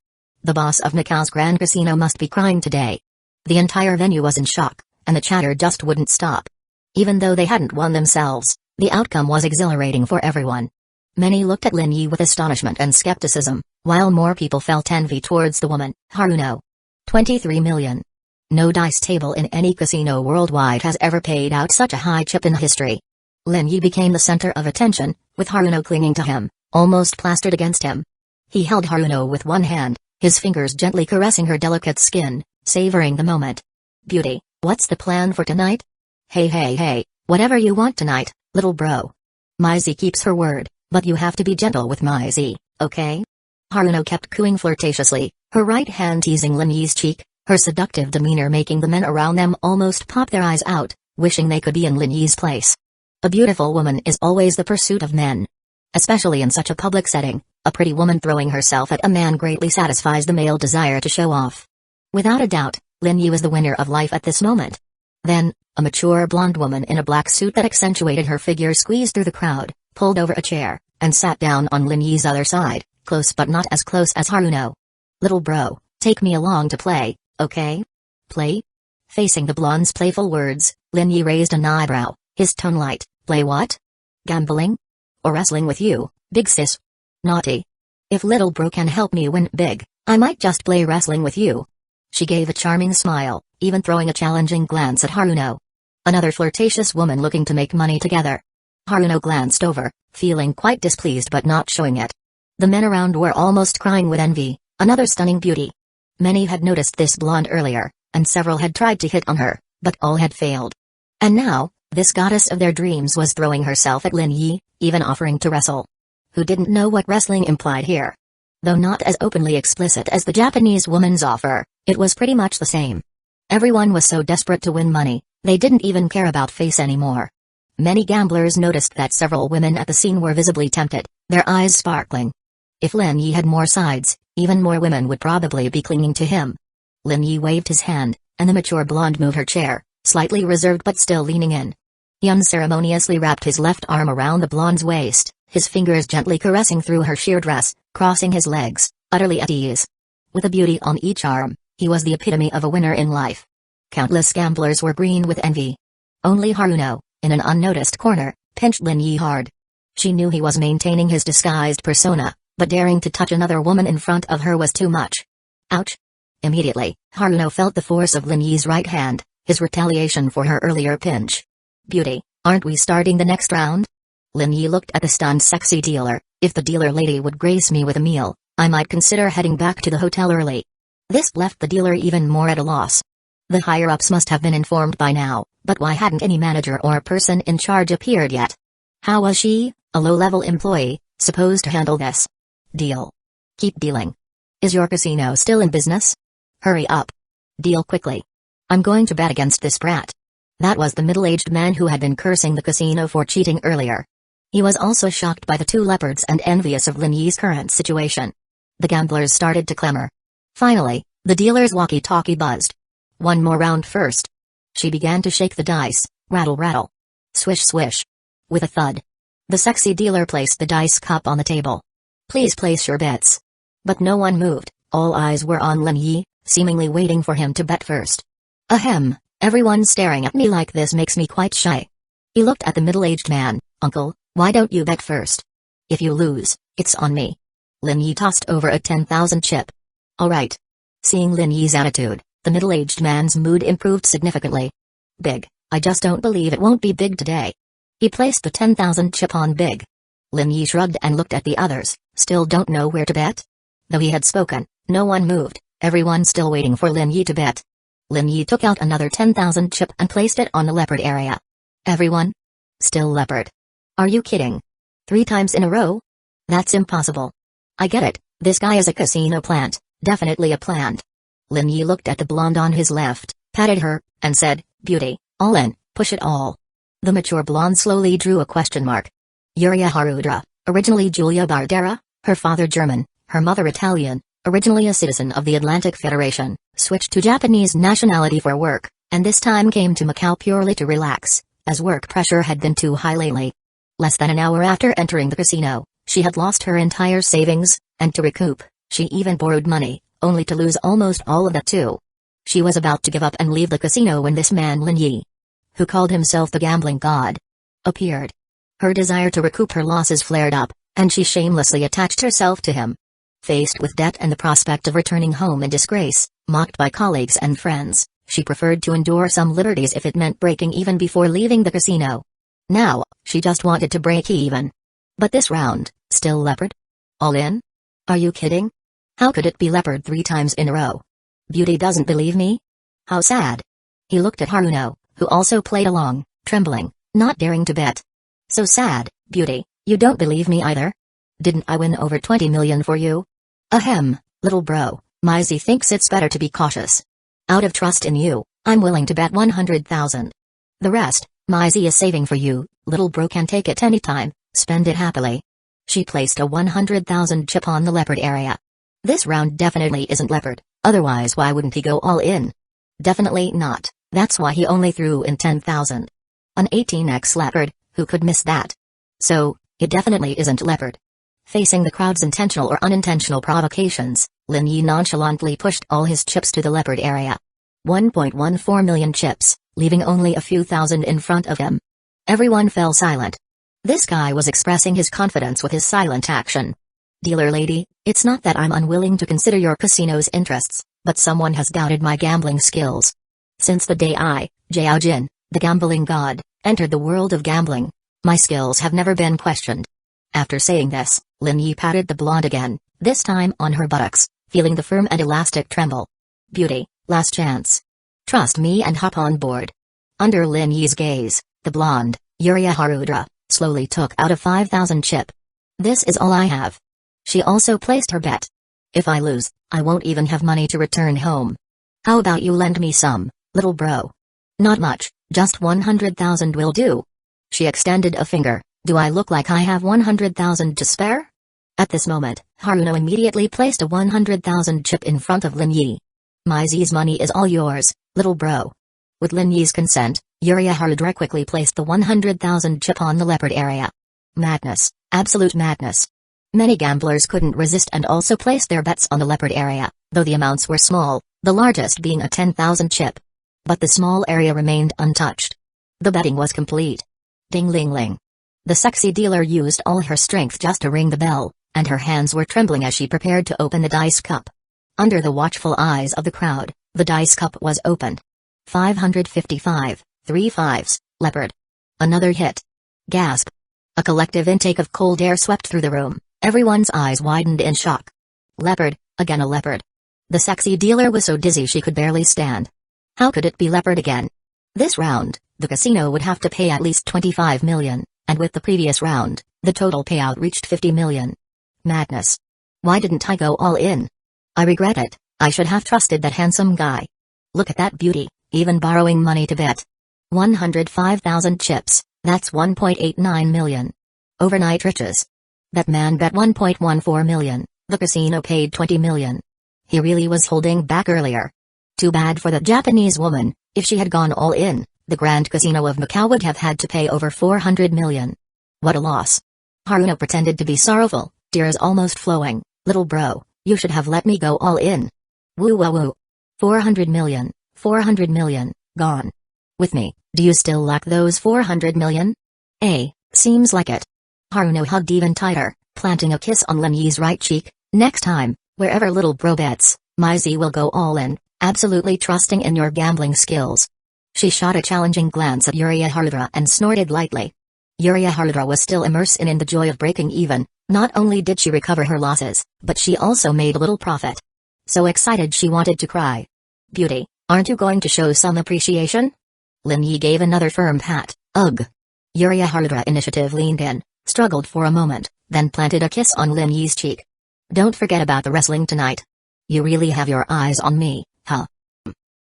The boss of Macau's Grand Casino must be crying today. The entire venue was in shock, and the chatter just wouldn't stop. Even though they hadn't won themselves, the outcome was exhilarating for everyone. Many looked at Lin Yi with astonishment and skepticism, while more people felt envy towards the woman, Haruno. 23 million. No dice table in any casino worldwide has ever paid out such a high chip in history. Lin Yi became the center of attention, with Haruno clinging to him, almost plastered against him. He held Haruno with one hand, his fingers gently caressing her delicate skin, savoring the moment. Beauty, what's the plan for tonight? Hey, whatever you want tonight, little bro. Maisie keeps her word, but you have to be gentle with Maisie, okay? Haruno kept cooing flirtatiously, her right hand teasing Lin Yi's cheek, her seductive demeanor making the men around them almost pop their eyes out, wishing they could be in Lin Yi's place. A beautiful woman is always the pursuit of men. Especially in such a public setting, a pretty woman throwing herself at a man greatly satisfies the male desire to show off. Without a doubt, Lin Yi was the winner of life at this moment. Then, a mature blonde woman in a black suit that accentuated her figure squeezed through the crowd, pulled over a chair, and sat down on Lin Yi's other side, close but not as close as Haruno. "Little bro, take me along to play, okay?" "Play?" Facing the blonde's playful words, Lin Yi raised an eyebrow, his tone light. "Play what? Gambling? Or wrestling with you, big sis? Naughty. If little bro can help me win big, I might just play wrestling with you." She gave a charming smile, even throwing a challenging glance at Haruno. Another flirtatious woman looking to make money together. Haruno glanced over, feeling quite displeased but not showing it. The men around were almost crying with envy, another stunning beauty. Many had noticed this blonde earlier, and several had tried to hit on her, but all had failed. And now, this goddess of their dreams was throwing herself at Lin Yi, even offering to wrestle. Who didn't know what wrestling implied here? Though not as openly explicit as the Japanese woman's offer, it was pretty much the same. Everyone was so desperate to win money, they didn't even care about face anymore. Many gamblers noticed that several women at the scene were visibly tempted, their eyes sparkling. If Lin Yi had more sides, even more women would probably be clinging to him. Lin Yi waved his hand, and the mature blonde moved her chair, slightly reserved but still leaning in. He unceremoniously wrapped his left arm around the blonde's waist, his fingers gently caressing through her sheer dress, crossing his legs, utterly at ease. With a beauty on each arm, he was the epitome of a winner in life. Countless gamblers were green with envy. Only Haruno, in an unnoticed corner, pinched Lin Yi hard. She knew he was maintaining his disguised persona, but daring to touch another woman in front of her was too much. Ouch! Immediately, Haruno felt the force of Lin Yi's right hand, his retaliation for her earlier pinch. "Beauty, aren't we starting the next round?" Lin Yi looked at the stunned sexy dealer. "If the dealer lady would grace me with a meal, I might consider heading back to the hotel early." This left the dealer even more at a loss. The higher-ups must have been informed by now, but why hadn't any manager or person in charge appeared yet? How was she, a low-level employee, supposed to handle this? "Deal. Keep dealing. Is your casino still in business? Hurry up. Deal quickly. I'm going to bet against this brat." That was the middle-aged man who had been cursing the casino for cheating earlier. He was also shocked by the two leopards and envious of Lin Yi's current situation. The gamblers started to clamor. Finally, the dealer's walkie-talkie buzzed. "One more round first." She began to shake the dice, rattle rattle. Swish swish. With a thud. The sexy dealer placed the dice cup on the table. "Please place your bets." But no one moved, all eyes were on Lin Yi, seemingly waiting for him to bet first. "Ahem, everyone staring at me like this makes me quite shy." He looked at the middle-aged man. "Uncle, why don't you bet first? If you lose, it's on me." Lin Yi tossed over a 10,000 chip. "All right." Seeing Lin Yi's attitude, the middle-aged man's mood improved significantly. "Big, I just don't believe it won't be big today." He placed the 10,000 chip on big. Lin Yi shrugged and looked at the others, still don't know where to bet? Though he had spoken, no one moved, everyone still waiting for Lin Yi to bet. Lin Yi took out another 10,000 chip and placed it on the leopard area. "Everyone? Still leopard? Are you kidding? 3 times in a row? That's impossible. I get it, this guy is a casino plant, definitely a plant." Lin Yi looked at the blonde on his left, patted her, and said, "Beauty, all in, push it all." The mature blonde slowly drew a question mark. Yuria Harudra, originally Julia Bardera, her father German, her mother Italian, originally a citizen of the Atlantic Federation, switched to Japanese nationality for work, and this time came to Macau purely to relax, as work pressure had been too high lately. Less than an hour after entering the casino, she had lost her entire savings, and to recoup, she even borrowed money, only to lose almost all of that too. She was about to give up and leave the casino when this man Lin Yi, who called himself the gambling god, appeared. Her desire to recoup her losses flared up, and she shamelessly attached herself to him. Faced with debt and the prospect of returning home in disgrace, mocked by colleagues and friends, she preferred to endure some liberties if it meant breaking even before leaving the casino. Now, she just wanted to break even. But this round, still leopard? All in? Are you kidding? How could it be leopard 3 times in a row? Beauty doesn't believe me? How sad. He looked at Haruno, who also played along, trembling, not daring to bet. So sad, Beauty, you don't believe me either? Didn't I win over 20 million for you? Ahem, little bro, Maisie thinks it's better to be cautious. Out of trust in you, I'm willing to bet 100,000. The rest, Maisie is saving for you, little bro can take it anytime, spend it happily. She placed a 100,000 chip on the leopard area. This round definitely isn't leopard, otherwise why wouldn't he go all in? Definitely not, that's why he only threw in 10,000. An 18x leopard, who could miss that? So, it definitely isn't leopard. Facing the crowd's intentional or unintentional provocations, Lin Yi nonchalantly pushed all his chips to the leopard area. 1.14 million chips, leaving only a few thousand in front of him. Everyone fell silent. This guy was expressing his confidence with his silent action. Dealer lady, it's not that I'm unwilling to consider your casino's interests, but someone has doubted my gambling skills. Since the day I, Jiao Jin, the gambling god, entered the world of gambling, my skills have never been questioned. After saying this, Lin Yi patted the blonde again, this time on her buttocks, feeling the firm and elastic tremble. Beauty, last chance. Trust me and hop on board. Under Lin Yi's gaze, the blonde, Harut, slowly took out a 5,000 chip. This is all I have. She also placed her bet. If I lose, I won't even have money to return home. How about you lend me some, little bro? Not much, just 100,000 will do. She extended a finger. Do I look like I have 100,000 to spare? At this moment, Haruno immediately placed a 100,000 chip in front of Lin Yi. Maisie's money is all yours, little bro. With Lin Yi's consent, Harut quickly placed the 100,000 chip on the leopard area. Madness, absolute madness. Many gamblers couldn't resist and also placed their bets on the leopard area, though the amounts were small, the largest being a 10,000 chip. But the small area remained untouched. The betting was complete. Ding-ling-ling. The sexy dealer used all her strength just to ring the bell, and her hands were trembling as she prepared to open the dice cup. Under the watchful eyes of the crowd, the dice cup was opened. 555, 3 fives, leopard. Another hit. Gasp. A collective intake of cold air swept through the room, everyone's eyes widened in shock. Leopard, again a leopard. The sexy dealer was so dizzy she could barely stand. How could it be leopard again? This round, the casino would have to pay at least 25 million. And with the previous round, the total payout reached 50 million. Madness. Why didn't I go all in? I regret it, I should have trusted that handsome guy. Look at that beauty, even borrowing money to bet. 105,000 chips, that's 1.89 million. Overnight riches. That man bet 1.14 million, the casino paid 20 million. He really was holding back earlier. Too bad for the Japanese woman, if she had gone all in. The Grand Casino of Macau would have had to pay over 400 million. What a loss. Haruno pretended to be sorrowful, tears almost flowing. Little bro, you should have let me go all in. Woo woo woo. 400 million, gone. With me, do you still lack those 400 million? Seems like it. Haruno hugged even tighter, planting a kiss on Lin Yi's right cheek. Next time, wherever little bro bets, Maisie will go all in, absolutely trusting in your gambling skills. She shot a challenging glance at Harut and snorted lightly. Harut was still immersed in the joy of breaking even. Not only did she recover her losses, but she also made a little profit. So excited she wanted to cry. Beauty, aren't you going to show some appreciation? Lin Yi gave another firm pat. Ugh. Harut initiative leaned in, struggled for a moment, then planted a kiss on Lin Yi's cheek. Don't forget about the wrestling tonight. You really have your eyes on me, huh?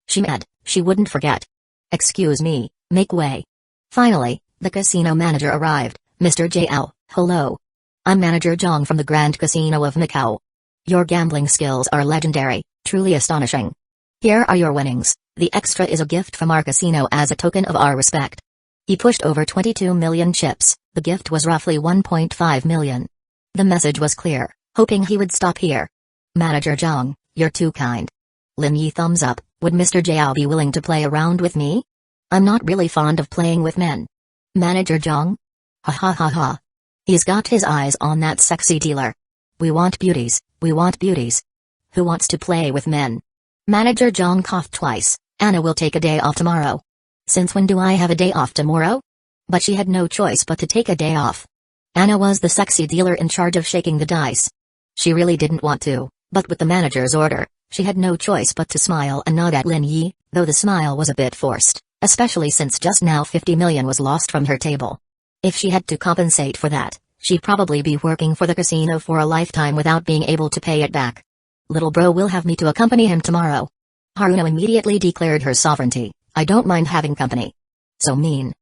She meant she wouldn't forget. Excuse me, make way. Finally, the casino manager arrived. Mr. Jiao, hello. I'm Manager Zhang from the Grand Casino of Macau. Your gambling skills are legendary, truly astonishing. Here are your winnings, the extra is a gift from our casino as a token of our respect. He pushed over 22 million chips, the gift was roughly 1.5 million. The message was clear, hoping he would stop here. Manager Zhang, you're too kind. Lin Yi thumbs up. Would Mr. Jiao be willing to play around with me? I'm not really fond of playing with men. Manager Zhang? Ha ha ha ha. He's got his eyes on that sexy dealer. We want beauties, we want beauties. Who wants to play with men? Manager Zhang coughed twice. Anna will take a day off tomorrow. Since when do I have a day off tomorrow? But she had no choice but to take a day off. Anna was the sexy dealer in charge of shaking the dice. She really didn't want to, but with the manager's order, she had no choice but to smile and nod at Lin Yi, though the smile was a bit forced, especially since just now 50 million was lost from her table. If she had to compensate for that, she'd probably be working for the casino for a lifetime without being able to pay it back. Little bro will have me to accompany him tomorrow. Haruno immediately declared her sovereignty. I don't mind having company. So mean.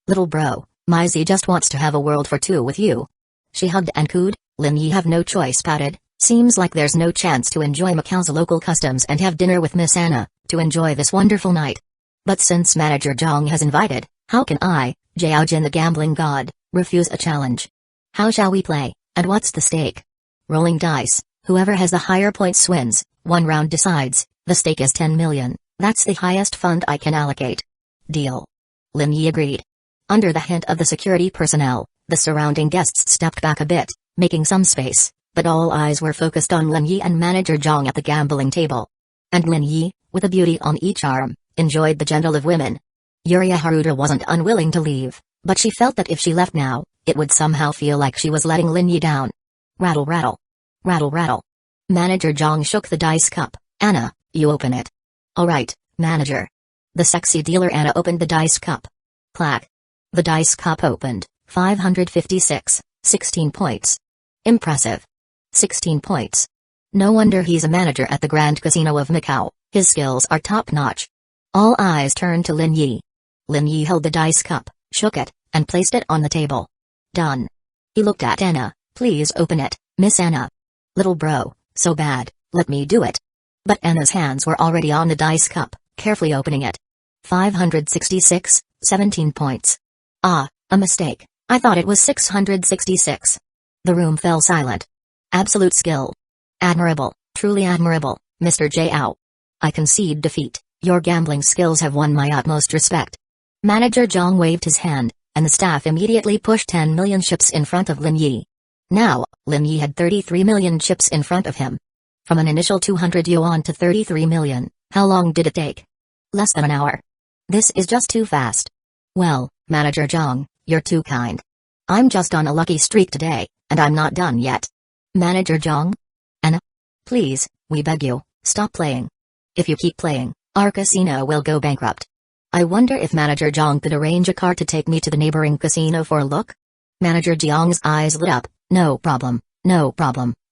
Little bro, Maisie just wants to have a world for two with you. She hugged and cooed. Lin Yi have no choice patted. Seems like there's no chance to enjoy Macau's local customs and have dinner with Miss Anna, to enjoy this wonderful night. But since Manager Zhang has invited, how can I, Jiaojin the gambling god, refuse a challenge? How shall we play, and what's the stake? Rolling dice, whoever has the higher points wins, one round decides, the stake is 10 million, that's the highest fund I can allocate. Deal. Lin Yi agreed. Under the hint of the security personnel, the surrounding guests stepped back a bit, making some space, but all eyes were focused on Lin Yi and Manager Zhang at the gambling table. And Lin Yi, with a beauty on each arm, enjoyed the gentle of women. Yuria Haruta wasn't unwilling to leave, but she felt that if she left now, it would somehow feel like she was letting Lin Yi down. Rattle rattle. Rattle rattle. Manager Zhang shook the dice cup. Anna, you open it. Alright, manager. The sexy dealer Anna opened the dice cup. Clack. The dice cup opened. 556, 16 points. Impressive. 16 points. No wonder he's a manager at the Grand Casino of Macau, his skills are top-notch. All eyes turned to Lin Yi. Lin Yi held the dice cup, shook it, and placed it on the table. Done. He looked at Anna. Please open it, Miss Anna. Little bro, so bad, let me do it. But Anna's hands were already on the dice cup, carefully opening it. 566, 17 points. Ah, a mistake, I thought it was 666. The room fell silent. Absolute skill. Admirable, truly admirable, Mr. Jiao. I concede defeat, your gambling skills have won my utmost respect. Manager Zhang waved his hand, and the staff immediately pushed 10 million chips in front of Lin Yi. Now, Lin Yi had 33 million chips in front of him. From an initial 200 yuan to 33 million, how long did it take? Less than an hour. This is just too fast. Well, Manager Zhang, you're too kind. I'm just on a lucky streak today, and I'm not done yet. Manager Zhang? Anna? Please, we beg you, stop playing. If you keep playing, our casino will go bankrupt. I wonder if Manager Zhang could arrange a car to take me to the neighboring casino for a look? Manager Zhang's eyes lit up. No problem,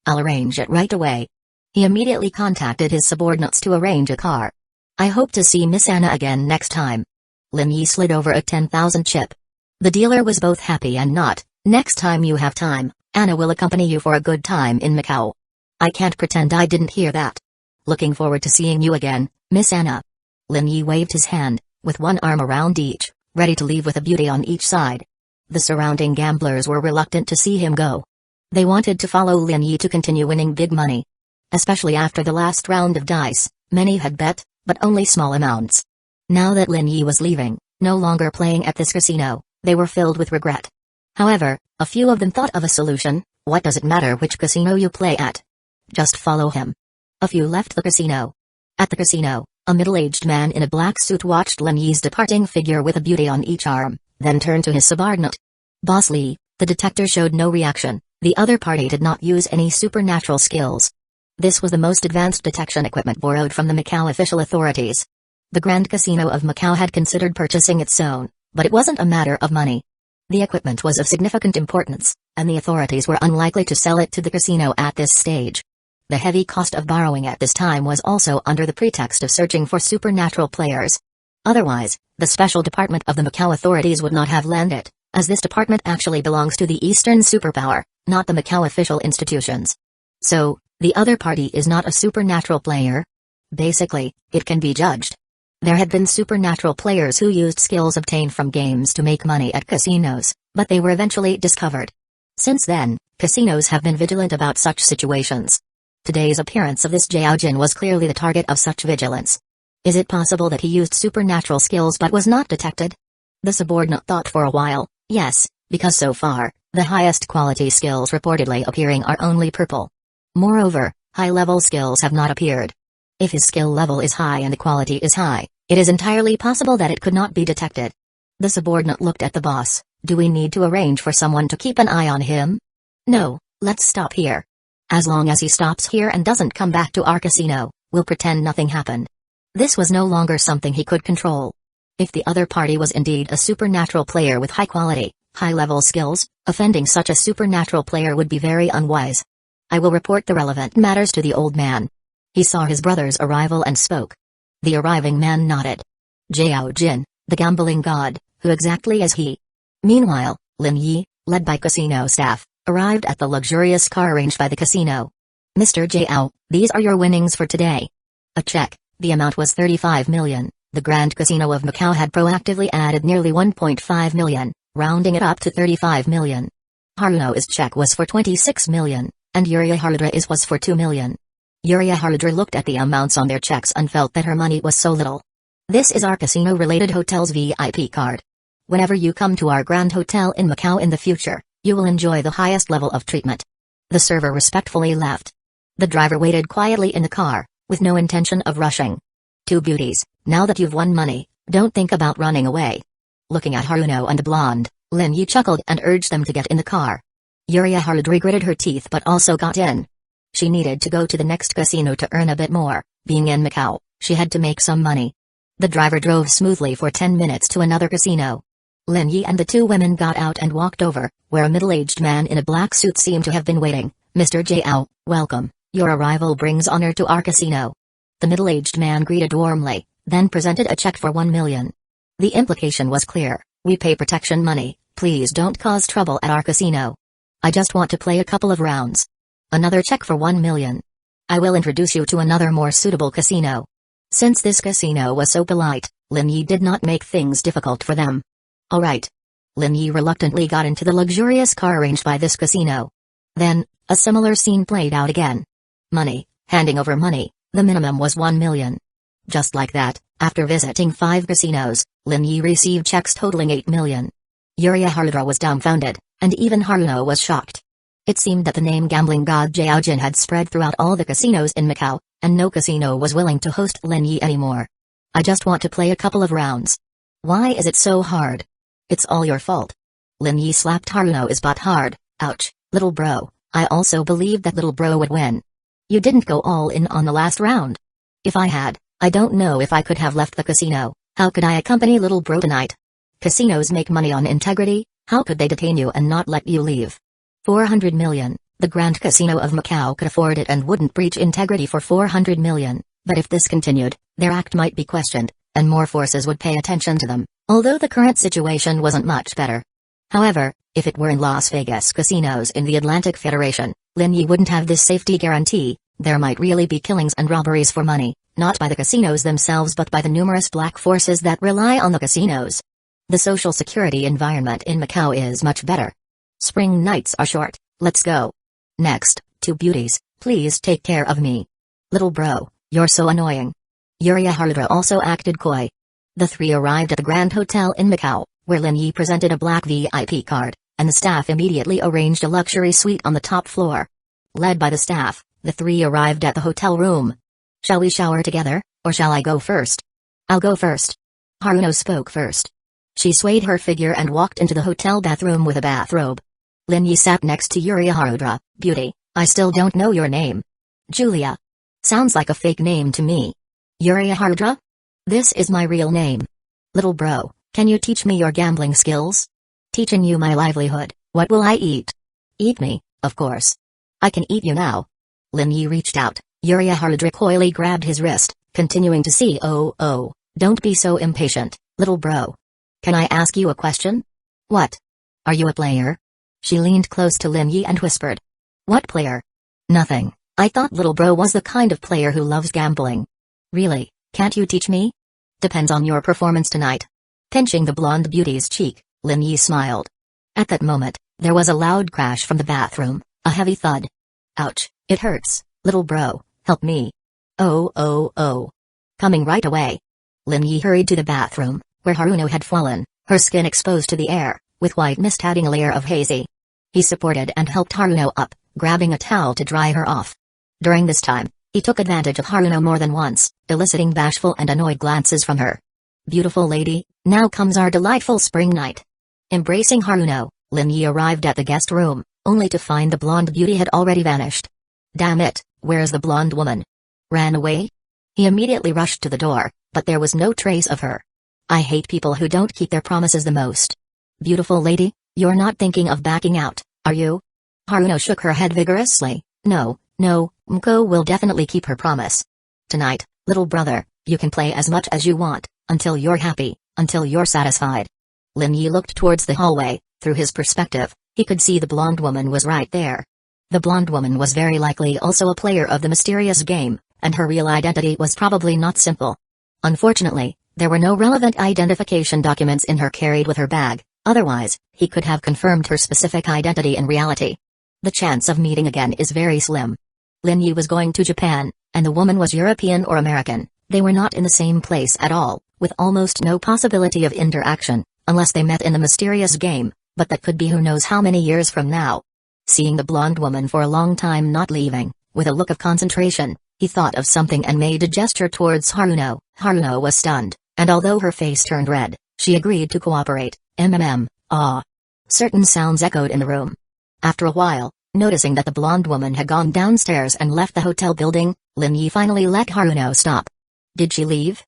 I'll arrange it right away. He immediately contacted his subordinates to arrange a car. I hope to see Miss Anna again next time. Lin Yi slid over a 10,000 chip. The dealer was both happy and not. Next time you have time, Anna will accompany you for a good time in Macau. I can't pretend I didn't hear that. Looking forward to seeing you again, Miss Anna. Lin Yi waved his hand, with one arm around each, ready to leave with a beauty on each side. The surrounding gamblers were reluctant to see him go. They wanted to follow Lin Yi to continue winning big money. Especially after the last round of dice, many had bet, but only small amounts. Now that Lin Yi was leaving, no longer playing at this casino, they were filled with regret. However, a few of them thought of a solution. What does it matter which casino you play at? Just follow him. A few left the casino. At the casino, a middle-aged man in a black suit watched Lin Yi's departing figure with a beauty on each arm, then turned to his subordinate. Boss Li, the detector showed no reaction. The other party did not use any supernatural skills. This was the most advanced detection equipment borrowed from the Macau official authorities. The Grand Casino of Macau had considered purchasing its own, but it wasn't a matter of money. The equipment was of significant importance, and the authorities were unlikely to sell it to the casino at this stage. The heavy cost of borrowing at this time was also under the pretext of searching for supernatural players. Otherwise, the special department of the Macau authorities would not have lent it, as this department actually belongs to the Eastern superpower, not the Macau official institutions. So, the other party is not a supernatural player? Basically, it can be judged. There had been supernatural players who used skills obtained from games to make money at casinos, but they were eventually discovered. Since then, casinos have been vigilant about such situations. Today's appearance of this Jiaojin was clearly the target of such vigilance. Is it possible that he used supernatural skills but was not detected? The subordinate thought for a while. Yes, because so far, the highest quality skills reportedly appearing are only purple. Moreover, high-level skills have not appeared. If his skill level is high and the quality is high, it is entirely possible that it could not be detected. The subordinate looked at the boss. Do we need to arrange for someone to keep an eye on him? No, let's stop here. As long as he stops here and doesn't come back to our casino, we'll pretend nothing happened. This was no longer something he could control. If the other party was indeed a supernatural player with high quality, high-level skills, offending such a supernatural player would be very unwise. I will report the relevant matters to the old man. He saw his brother's arrival and spoke. The arriving man nodded. Jiao Jin, the gambling god, who exactly is he? Meanwhile, Lin Yi, led by casino staff, arrived at the luxurious car arranged by the casino. Mr. Jiao, these are your winnings for today. A check. The amount was 35 million. The Grand Casino of Macau had proactively added nearly 1.5 million, rounding it up to 35 million. Haruno's check was for 26 million, and Yuria Harudra's was for 2 million. Yuria Harudra looked at the amounts on their checks and felt that her money was so little. This is our casino-related hotel's VIP card. Whenever you come to our Grand Hotel in Macau in the future, you will enjoy the highest level of treatment. The server respectfully left. The driver waited quietly in the car, with no intention of rushing. Two beauties, now that you've won money, don't think about running away. Looking at Haruno and the blonde, Lin Yi chuckled and urged them to get in the car. Yuria Harudra gritted her teeth but also got in. She needed to go to the next casino to earn a bit more. Being in Macau, she had to make some money. The driver drove smoothly for 10 minutes to another casino. Lin Yi and the two women got out and walked over, where a middle-aged man in a black suit seemed to have been waiting. Mr. Jiao, welcome. Your arrival brings honor to our casino. The middle-aged man greeted warmly, then presented a check for 1 million. The implication was clear: we pay protection money, please don't cause trouble at our casino. I just want to play a couple of rounds. Another check for 1 million. I will introduce you to another more suitable casino. Since this casino was so polite, Lin Yi did not make things difficult for them. Alright. Lin Yi reluctantly got into the luxurious car arranged by this casino. Then, a similar scene played out again. Money, handing over money, the minimum was 1 million. Just like that, after visiting 5 casinos, Lin Yi received checks totaling 8 million. Yuria Harudra was dumbfounded, and even Haruno was shocked. It seemed that the name gambling god Jiao Jin had spread throughout all the casinos in Macau, and no casino was willing to host Lin Yi anymore. I just want to play a couple of rounds. Why is it so hard? It's all your fault. Lin Yi slapped Haruno's butt hard. Ouch, little bro, I also believed that little bro would win. You didn't go all in on the last round. If I had, I don't know if I could have left the casino. How could I accompany little bro tonight? Casinos make money on integrity, how could they detain you and not let you leave? 400 million, the Grand Casino of Macau could afford it and wouldn't breach integrity for 400 million, but if this continued, their act might be questioned, and more forces would pay attention to them, although the current situation wasn't much better. However, if it were in Las Vegas casinos in the Atlantic Federation, Lin Yi wouldn't have this safety guarantee. There might really be killings and robberies for money, not by the casinos themselves but by the numerous black forces that rely on the casinos. The social security environment in Macau is much better. Spring nights are short, let's go. Next, two beauties, please take care of me. Little bro, you're so annoying. Yuria Harudra also acted coy. The three arrived at the Grand Hotel in Macau, where Lin Yi presented a black VIP card, and the staff immediately arranged a luxury suite on the top floor. Led by the staff, the three arrived at the hotel room. Shall we shower together, or shall I go first? I'll go first. Haruno spoke first. She swayed her figure and walked into the hotel bathroom with a bathrobe. Lin Yi sat next to Yuria Harudra. Beauty, I still don't know your name. Julia. Sounds like a fake name to me. Yuria Harudra? This is my real name. Little bro, can you teach me your gambling skills? Teaching you my livelihood, what will I eat? Eat me, of course. I can eat you now. Lin Yi reached out. Yuria Harudra coyly grabbed his wrist, continuing to see. Oh, don't be so impatient, little bro. Can I ask you a question? What? Are you a player? She leaned close to Lin Yi and whispered. What player? Nothing, I thought little bro was the kind of player who loves gambling. Really, can't you teach me? Depends on your performance tonight. Pinching the blonde beauty's cheek, Lin Yi smiled. At that moment, there was a loud crash from the bathroom, a heavy thud. Ouch, it hurts, little bro, help me. Oh. Coming right away. Lin Yi hurried to the bathroom, where Haruno had fallen, her skin exposed to the air, with white mist adding a layer of hazy. He supported and helped Haruno up, grabbing a towel to dry her off. During this time, he took advantage of Haruno more than once, eliciting bashful and annoyed glances from her. Beautiful lady, now comes our delightful spring night. Embracing Haruno, Lin Yi arrived at the guest room, only to find the blonde beauty had already vanished. Damn it, where's the blonde woman? Ran away? He immediately rushed to the door, but there was no trace of her. I hate people who don't keep their promises the most. Beautiful lady, you're not thinking of backing out, are you? Haruno shook her head vigorously. No, Mko will definitely keep her promise. Tonight, little brother, You can play as much as you want, until you're happy, until you're satisfied. Lin Yi looked towards the hallway. Through his perspective, he could see the blonde woman was right there. The blonde woman was very likely also a player of the mysterious game, and her real identity was probably not simple. Unfortunately, there were no relevant identification documents in her carried with her bag, otherwise, he could have confirmed her specific identity in reality. The chance of meeting again is very slim. Lin Yi was going to Japan, and the woman was European or American. They were not in the same place at all, with almost no possibility of interaction, unless they met in the mysterious game, but that could be who knows how many years from now. Seeing the blonde woman for a long time not leaving, with a look of concentration, he thought of something and made a gesture towards Haruno. Haruno was stunned, and although her face turned red, she agreed to cooperate. Ah. Certain sounds echoed in the room. After a while, noticing that the blonde woman had gone downstairs and left the hotel building, Lin Yi finally let Haruno stop. Did she leave?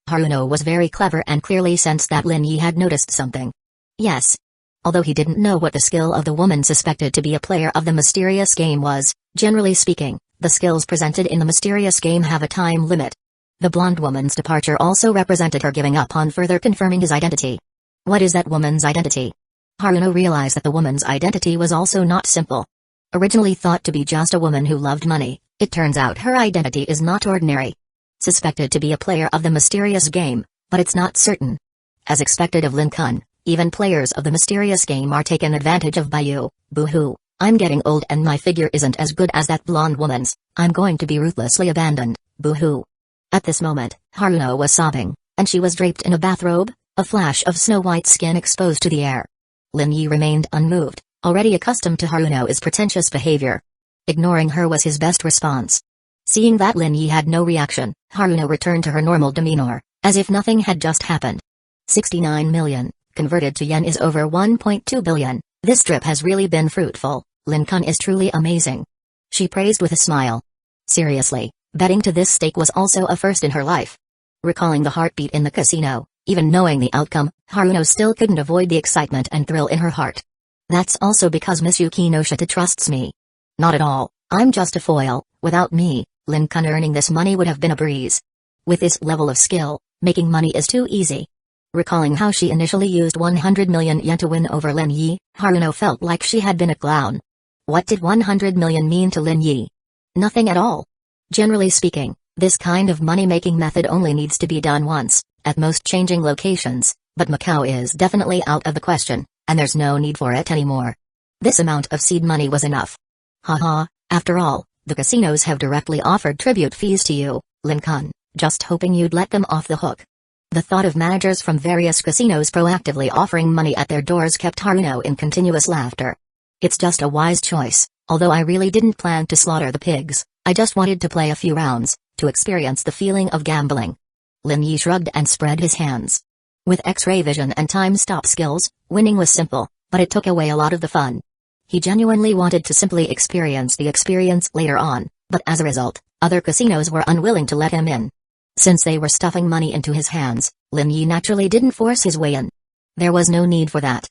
Haruno was very clever and clearly sensed that Lin Yi had noticed something. Yes. Although he didn't know what the skill of the woman suspected to be a player of the mysterious game was, generally speaking, the skills presented in the mysterious game have a time limit. The blonde woman's departure also represented her giving up on further confirming his identity. What is that woman's identity? Haruno realized that the woman's identity was also not simple. Originally thought to be just a woman who loved money, it turns out her identity is not ordinary. Suspected to be a player of the mysterious game, but it's not certain. As expected of Lin Kun, even players of the mysterious game are taken advantage of by you. Boo-hoo, I'm getting old and my figure isn't as good as that blonde woman's. I'm going to be ruthlessly abandoned. Boo-hoo. At this moment, Haruno was sobbing, and she was draped in a bathrobe, a flash of snow-white skin exposed to the air. Lin Yi remained unmoved, already accustomed to Haruno's pretentious behavior. Ignoring her was his best response. Seeing that Lin Yi had no reaction, Haruno returned to her normal demeanor, as if nothing had just happened. 69 million, converted to yen is over 1.2 billion, this trip has really been fruitful, Lin Kun is truly amazing. She praised with a smile. Seriously, betting to this stake was also a first in her life. Recalling the heartbeat in the casino, even knowing the outcome, Haruno still couldn't avoid the excitement and thrill in her heart. That's also because Miss Yukinoshita trusts me. Not at all, I'm just a foil. Without me, Lin Kun earning this money would have been a breeze. With this level of skill, making money is too easy. Recalling how she initially used 100 million yen to win over Lin Yi, Haruno felt like she had been a clown. What did 100 million mean to Lin Yi? Nothing at all. Generally speaking, this kind of money-making method only needs to be done once, at most changing locations, but Macau is definitely out of the question, and there's no need for it anymore. This amount of seed money was enough. Haha, after all, the casinos have directly offered tribute fees to you, Lin Kun, just hoping you'd let them off the hook. The thought of managers from various casinos proactively offering money at their doors kept Haruno in continuous laughter. It's just a wise choice, although I really didn't plan to slaughter the pigs, I just wanted to play a few rounds, to experience the feeling of gambling. Lin Yi shrugged and spread his hands. With X-ray vision and time-stop skills, winning was simple, but it took away a lot of the fun. He genuinely wanted to simply experience the experience later on, but as a result, other casinos were unwilling to let him in. Since they were stuffing money into his hands, Lin Yi naturally didn't force his way in. There was no need for that.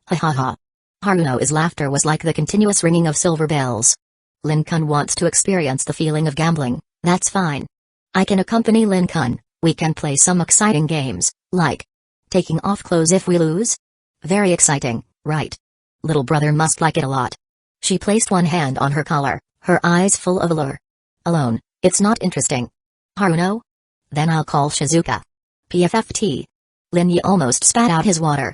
Ha ha ha. Haruno's laughter was like the continuous ringing of silver bells. Lin Kun wants to experience the feeling of gambling, that's fine. I can accompany Lin Kun, we can play some exciting games, like taking off clothes if we lose? Very exciting, right? Little brother must like it a lot. She placed one hand on her collar, her eyes full of allure. Alone, it's not interesting. Haruno? Then I'll call Shizuka. PFFT. Lin Yi almost spat out his water.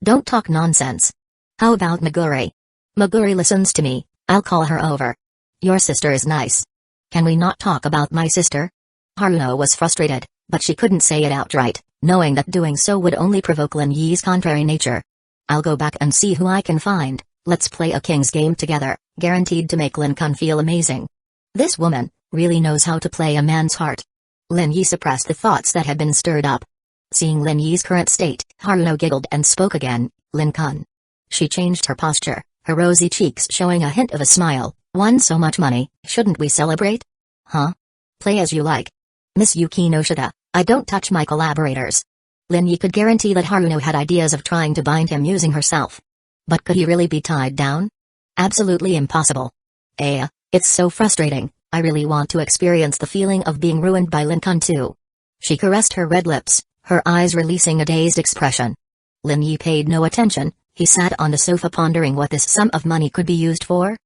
Don't talk nonsense. How about Meguri? Meguri listens to me, I'll call her over. Your sister is nice. Can we not talk about my sister? Haruno was frustrated, but she couldn't say it outright, knowing that doing so would only provoke Lin Yi's contrary nature. I'll go back and see who I can find, let's play a king's game together, guaranteed to make Lin Kun feel amazing. This woman really knows how to play a man's heart. Lin Yi suppressed the thoughts that had been stirred up. Seeing Lin Yi's current state, Haruno giggled and spoke again, Lin Kun. She changed her posture, her rosy cheeks showing a hint of a smile. Won so much money, shouldn't we celebrate? Huh? Play as you like. Miss Yukinoshita, I don't touch my collaborators. Lin Yi could guarantee that Haruno had ideas of trying to bind him using herself. But could he really be tied down? Absolutely impossible. It's so frustrating, I really want to experience the feeling of being ruined by Lin Kun too. She caressed her red lips, her eyes releasing a dazed expression. Lin Yi paid no attention. He sat on the sofa pondering what this sum of money could be used for.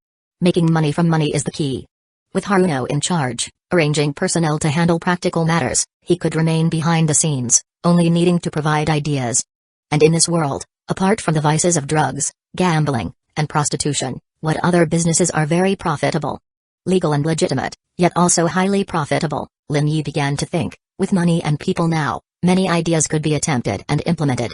Making money from money is the key. With Haruno in charge, arranging personnel to handle practical matters, he could remain behind the scenes, only needing to provide ideas. And in this world, apart from the vices of drugs, gambling, and prostitution, what other businesses are very profitable? Legal and legitimate, yet also highly profitable, Lin Yi began to think. With money and people now, many ideas could be attempted and implemented.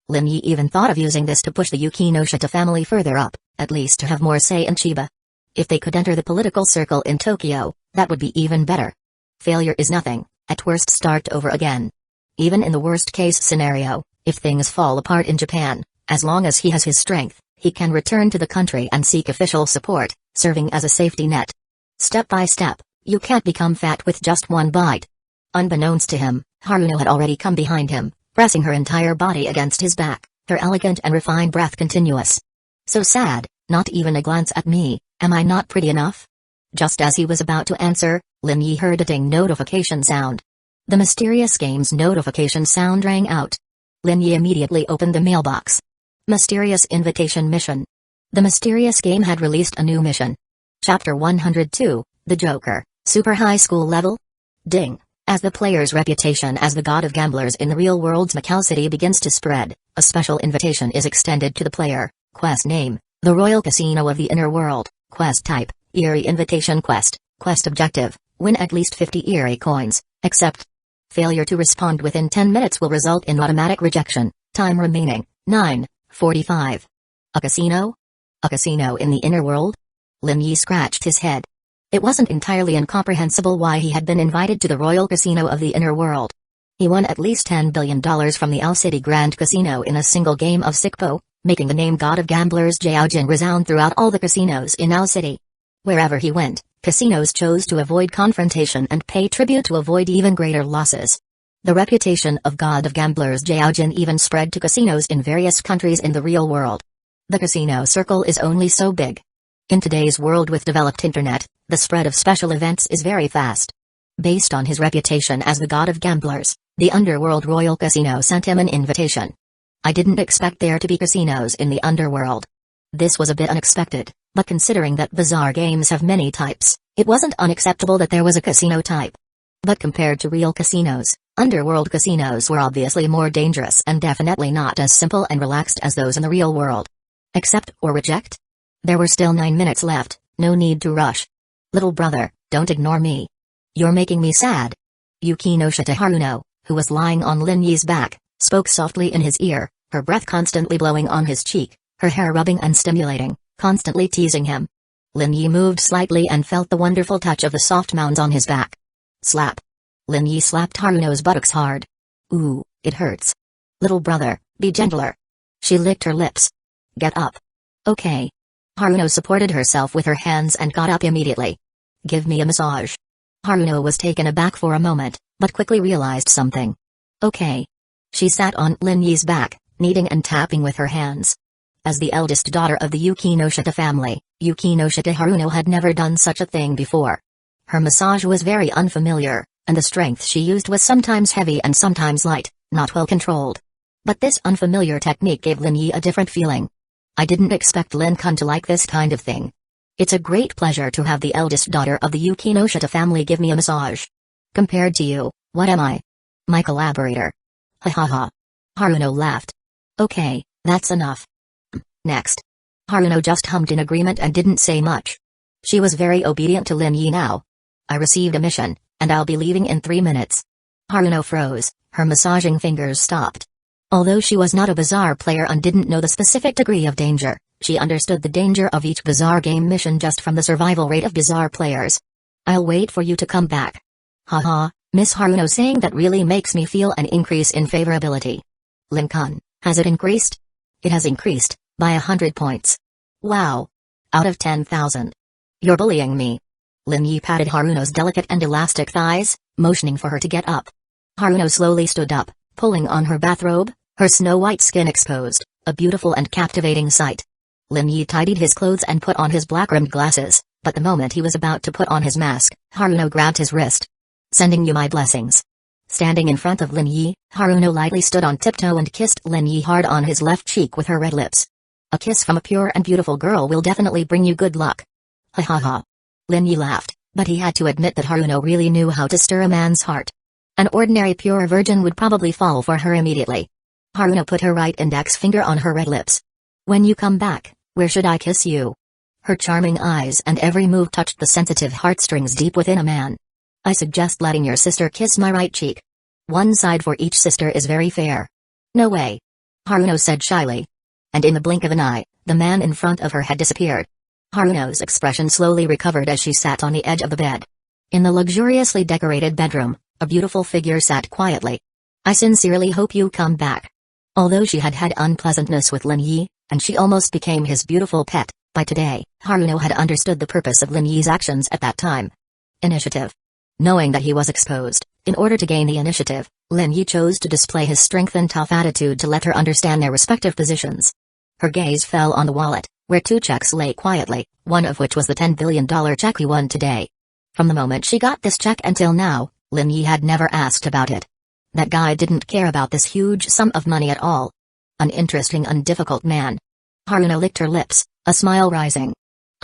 Lin Yi even thought of using this to push the Yukinoshita family further up, at least to have more say in Chiba. If they could enter the political circle in Tokyo, that would be even better. Failure is nothing, at worst start over again. Even in the worst-case scenario, if things fall apart in Japan, as long as he has his strength, he can return to the country and seek official support, serving as a safety net. Step by step, you can't become fat with just one bite. Unbeknownst to him, Haruno had already come behind him, pressing her entire body against his back, her elegant and refined breath continuous. So sad, not even a glance at me, am I not pretty enough? Just as he was about to answer, Lin Yi heard a ding notification sound. The mysterious game's notification sound rang out. Lin Yi immediately opened the mailbox. Mysterious invitation mission. The mysterious game had released a new mission. Chapter 102, The Joker, Super High School Level? Ding. As the player's reputation as the god of gamblers in the real world's Macau City begins to spread, a special invitation is extended to the player. Quest name, The Royal Casino of the Inner World. Quest type, Eerie Invitation Quest. Quest objective, win at least 50 Eerie coins, except failure to respond within 10 minutes will result in automatic rejection. Time remaining, 9:45. A casino? A casino in the inner world? Lin Yi scratched his head. It wasn't entirely incomprehensible why he had been invited to the Royal Casino of the Inner World. He won at least $10 billion from the Ao City Grand Casino in a single game of Sikpo, making the name God of Gamblers Jiaojin resound throughout all the casinos in Ao City. Wherever he went, casinos chose to avoid confrontation and pay tribute to avoid even greater losses. The reputation of God of Gamblers Jiaojin even spread to casinos in various countries in the real world. The casino circle is only so big. In today's world with developed internet, the spread of special events is very fast. Based on his reputation as the god of gamblers, the Underworld Royal Casino sent him an invitation. I didn't expect there to be casinos in the Underworld. This was a bit unexpected, but considering that bizarre games have many types, it wasn't unacceptable that there was a casino type. But compared to real casinos, Underworld casinos were obviously more dangerous and definitely not as simple and relaxed as those in the real world. Accept or reject? There were still 9 minutes left, no need to rush. Little brother, don't ignore me. You're making me sad. Yukinoshita Haruno, who was lying on Lin Yi's back, spoke softly in his ear, her breath constantly blowing on his cheek, her hair rubbing and stimulating, constantly teasing him. Lin Yi moved slightly and felt the wonderful touch of the soft mounds on his back. Slap. Lin Yi slapped Haruno's buttocks hard. Ooh, it hurts. Little brother, be gentler. She licked her lips. Get up. Okay. Haruno supported herself with her hands and got up immediately. Give me a massage. Haruno was taken aback for a moment, but quickly realized something. Okay. She sat on Lin Yi's back, kneading and tapping with her hands. As the eldest daughter of the Yukinoshita family, Yukinoshita Haruno had never done such a thing before. Her massage was very unfamiliar, and the strength she used was sometimes heavy and sometimes light, not well controlled. But this unfamiliar technique gave Lin Yi a different feeling. I didn't expect Lin-kun to like this kind of thing. It's a great pleasure to have the eldest daughter of the Yukinoshita family give me a massage. Compared to you, what am I? My collaborator. Ha ha ha. Haruno laughed. Okay, that's enough. Next. Haruno just hummed in agreement and didn't say much. She was very obedient to Lin Yi now. I received a mission, and I'll be leaving in 3 minutes. Haruno froze, her massaging fingers stopped. Although she was not a bizarre player and didn't know the specific degree of danger, she understood the danger of each bizarre game mission just from the survival rate of bizarre players. I'll wait for you to come back. Haha, Miss Haruno saying that really makes me feel an increase in favorability. Lin-kun, has it increased? It has increased, by 100 points. Wow. Out of 10,000. You're bullying me. Lin Yi patted Haruno's delicate and elastic thighs, motioning for her to get up. Haruno slowly stood up, pulling on her bathrobe, her snow-white skin exposed, a beautiful and captivating sight. Lin Yi tidied his clothes and put on his black-rimmed glasses, but the moment he was about to put on his mask, Haruno grabbed his wrist. Sending you my blessings. Standing in front of Lin Yi, Haruno lightly stood on tiptoe and kissed Lin Yi hard on his left cheek with her red lips. A kiss from a pure and beautiful girl will definitely bring you good luck. Ha ha ha. Lin Yi laughed, but he had to admit that Haruno really knew how to stir a man's heart. An ordinary pure virgin would probably fall for her immediately. Haruno put her right index finger on her red lips. When you come back, where should I kiss you? Her charming eyes and every move touched the sensitive heartstrings deep within a man. I suggest letting your sister kiss my right cheek. One side for each sister is very fair. No way. Haruno said shyly. And in the blink of an eye, the man in front of her had disappeared. Haruno's expression slowly recovered as she sat on the edge of the bed. In the luxuriously decorated bedroom, a beautiful figure sat quietly. I sincerely hope you come back. Although she had had unpleasantness with Lin Yi, and she almost became his beautiful pet, by today, Haruno had understood the purpose of Lin Yi's actions at that time. Initiative. Knowing that he was exposed, in order to gain the initiative, Lin Yi chose to display his strength and tough attitude to let her understand their respective positions. Her gaze fell on the wallet, where 2 checks lay quietly, one of which was the $10 billion check he won today. From the moment she got this check until now, Lin Yi had never asked about it. That guy didn't care about this huge sum of money at all. An interesting and difficult man. Haruno licked her lips, a smile rising.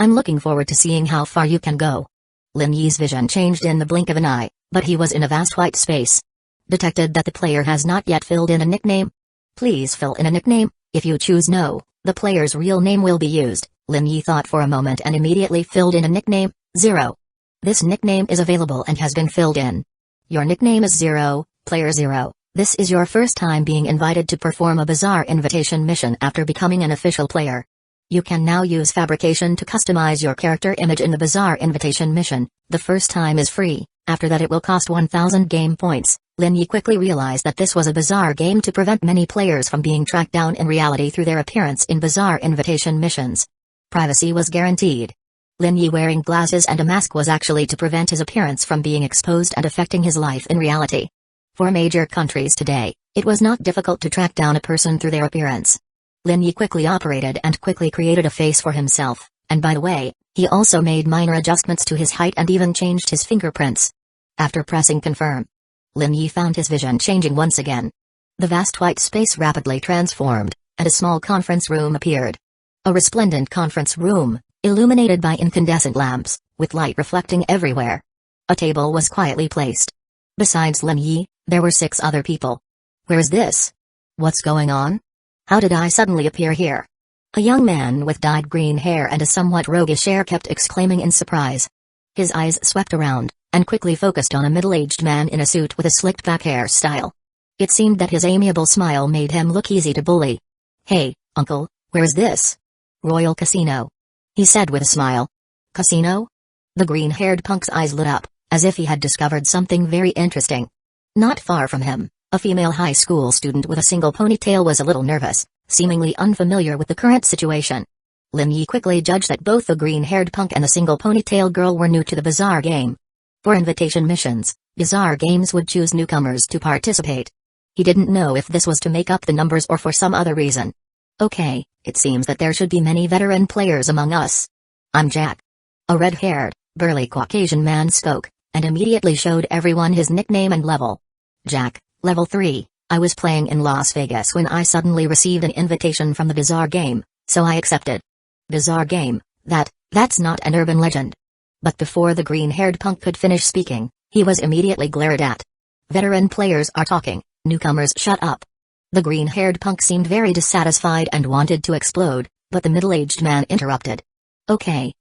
I'm looking forward to seeing how far you can go. Lin Yi's vision changed in the blink of an eye, but he was in a vast white space. Detected that the player has not yet filled in a nickname. Please fill in a nickname. If you choose no, the player's real name will be used. Lin Yi thought for a moment and immediately filled in a nickname, 0. This nickname is available and has been filled in. Your nickname is 0, player 0. This is your first time being invited to perform a bizarre invitation mission after becoming an official player. You can now use fabrication to customize your character image in the bizarre invitation mission. The first time is free, after that it will cost 1000 game points. Lin Yi quickly realized that this was a bizarre game to prevent many players from being tracked down in reality through their appearance in bizarre invitation missions. Privacy was guaranteed. Lin Yi wearing glasses and a mask was actually to prevent his appearance from being exposed and affecting his life in reality. For major countries today, it was not difficult to track down a person through their appearance. Lin Yi quickly operated and quickly created a face for himself, and by the way, he also made minor adjustments to his height and even changed his fingerprints. After pressing confirm, Lin Yi found his vision changing once again. The vast white space rapidly transformed, and a small conference room appeared. A resplendent conference room, illuminated by incandescent lamps, with light reflecting everywhere. A table was quietly placed. Besides Lin Yi, there were 6 other people. Where is this? What's going on? How did I suddenly appear here? A young man with dyed green hair and a somewhat roguish air kept exclaiming in surprise. His eyes swept around, and quickly focused on a middle-aged man in a suit with a slicked-back hairstyle. It seemed that his amiable smile made him look easy to bully. Hey, uncle, where is this? Royal Casino. He said with a smile. Casino? The green-haired punk's eyes lit up, as if he had discovered something very interesting. Not far from him, a female high school student with a single ponytail was a little nervous, seemingly unfamiliar with the current situation. Lin Yi quickly judged that both the green-haired punk and the single ponytail girl were new to the bizarre game. For invitation missions, bizarre games would choose newcomers to participate. He didn't know if this was to make up the numbers or for some other reason. Okay, it seems that there should be many veteran players among us. I'm Jack. A red-haired, burly Caucasian man spoke, and immediately showed everyone his nickname and level. Jack, level 3, I was playing in Las Vegas when I suddenly received an invitation from the bizarre game, so I accepted. Bizarre game, that's not an urban legend. But before the green-haired punk could finish speaking, he was immediately glared at. Veteran players are talking, newcomers shut up. The green-haired punk seemed very dissatisfied and wanted to explode, but the middle-aged man interrupted. Okay,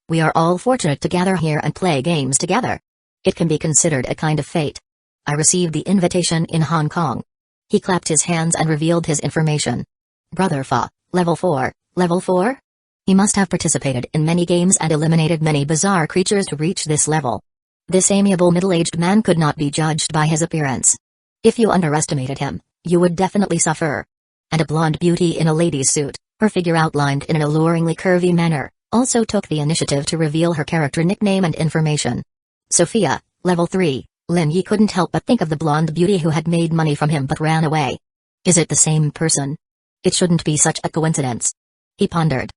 we are all fortunate to gather here and play games together. It can be considered a kind of fate. I received the invitation in Hong Kong. He clapped his hands and revealed his information. Brother Fa, level 4, level 4? He must have participated in many games and eliminated many bizarre creatures to reach this level. This amiable middle-aged man could not be judged by his appearance. If you underestimated him, you would definitely suffer. And a blonde beauty in a lady's suit, her figure outlined in an alluringly curvy manner, also took the initiative to reveal her character nickname and information. Sophia, level 3, Lin Yi couldn't help but think of the blonde beauty who had made money from him but ran away. Is it the same person? It shouldn't be such a coincidence. He pondered.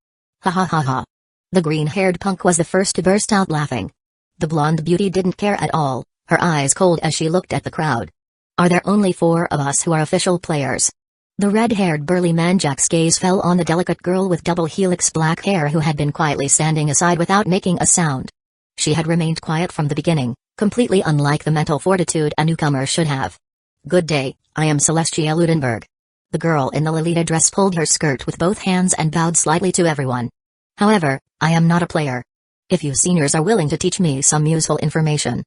Ha ha ha ha. The green-haired punk was the first to burst out laughing. The blonde beauty didn't care at all, her eyes cold as she looked at the crowd. Are there only 4 of us who are official players? The red-haired burly Mangekyō's gaze fell on the delicate girl with double helix black hair who had been quietly standing aside without making a sound. She had remained quiet from the beginning, completely unlike the mental fortitude a newcomer should have. Good day, I am Celestia Ludenberg. The girl in the Lolita dress pulled her skirt with both hands and bowed slightly to everyone. However, I am not a player. If you seniors are willing to teach me some useful information,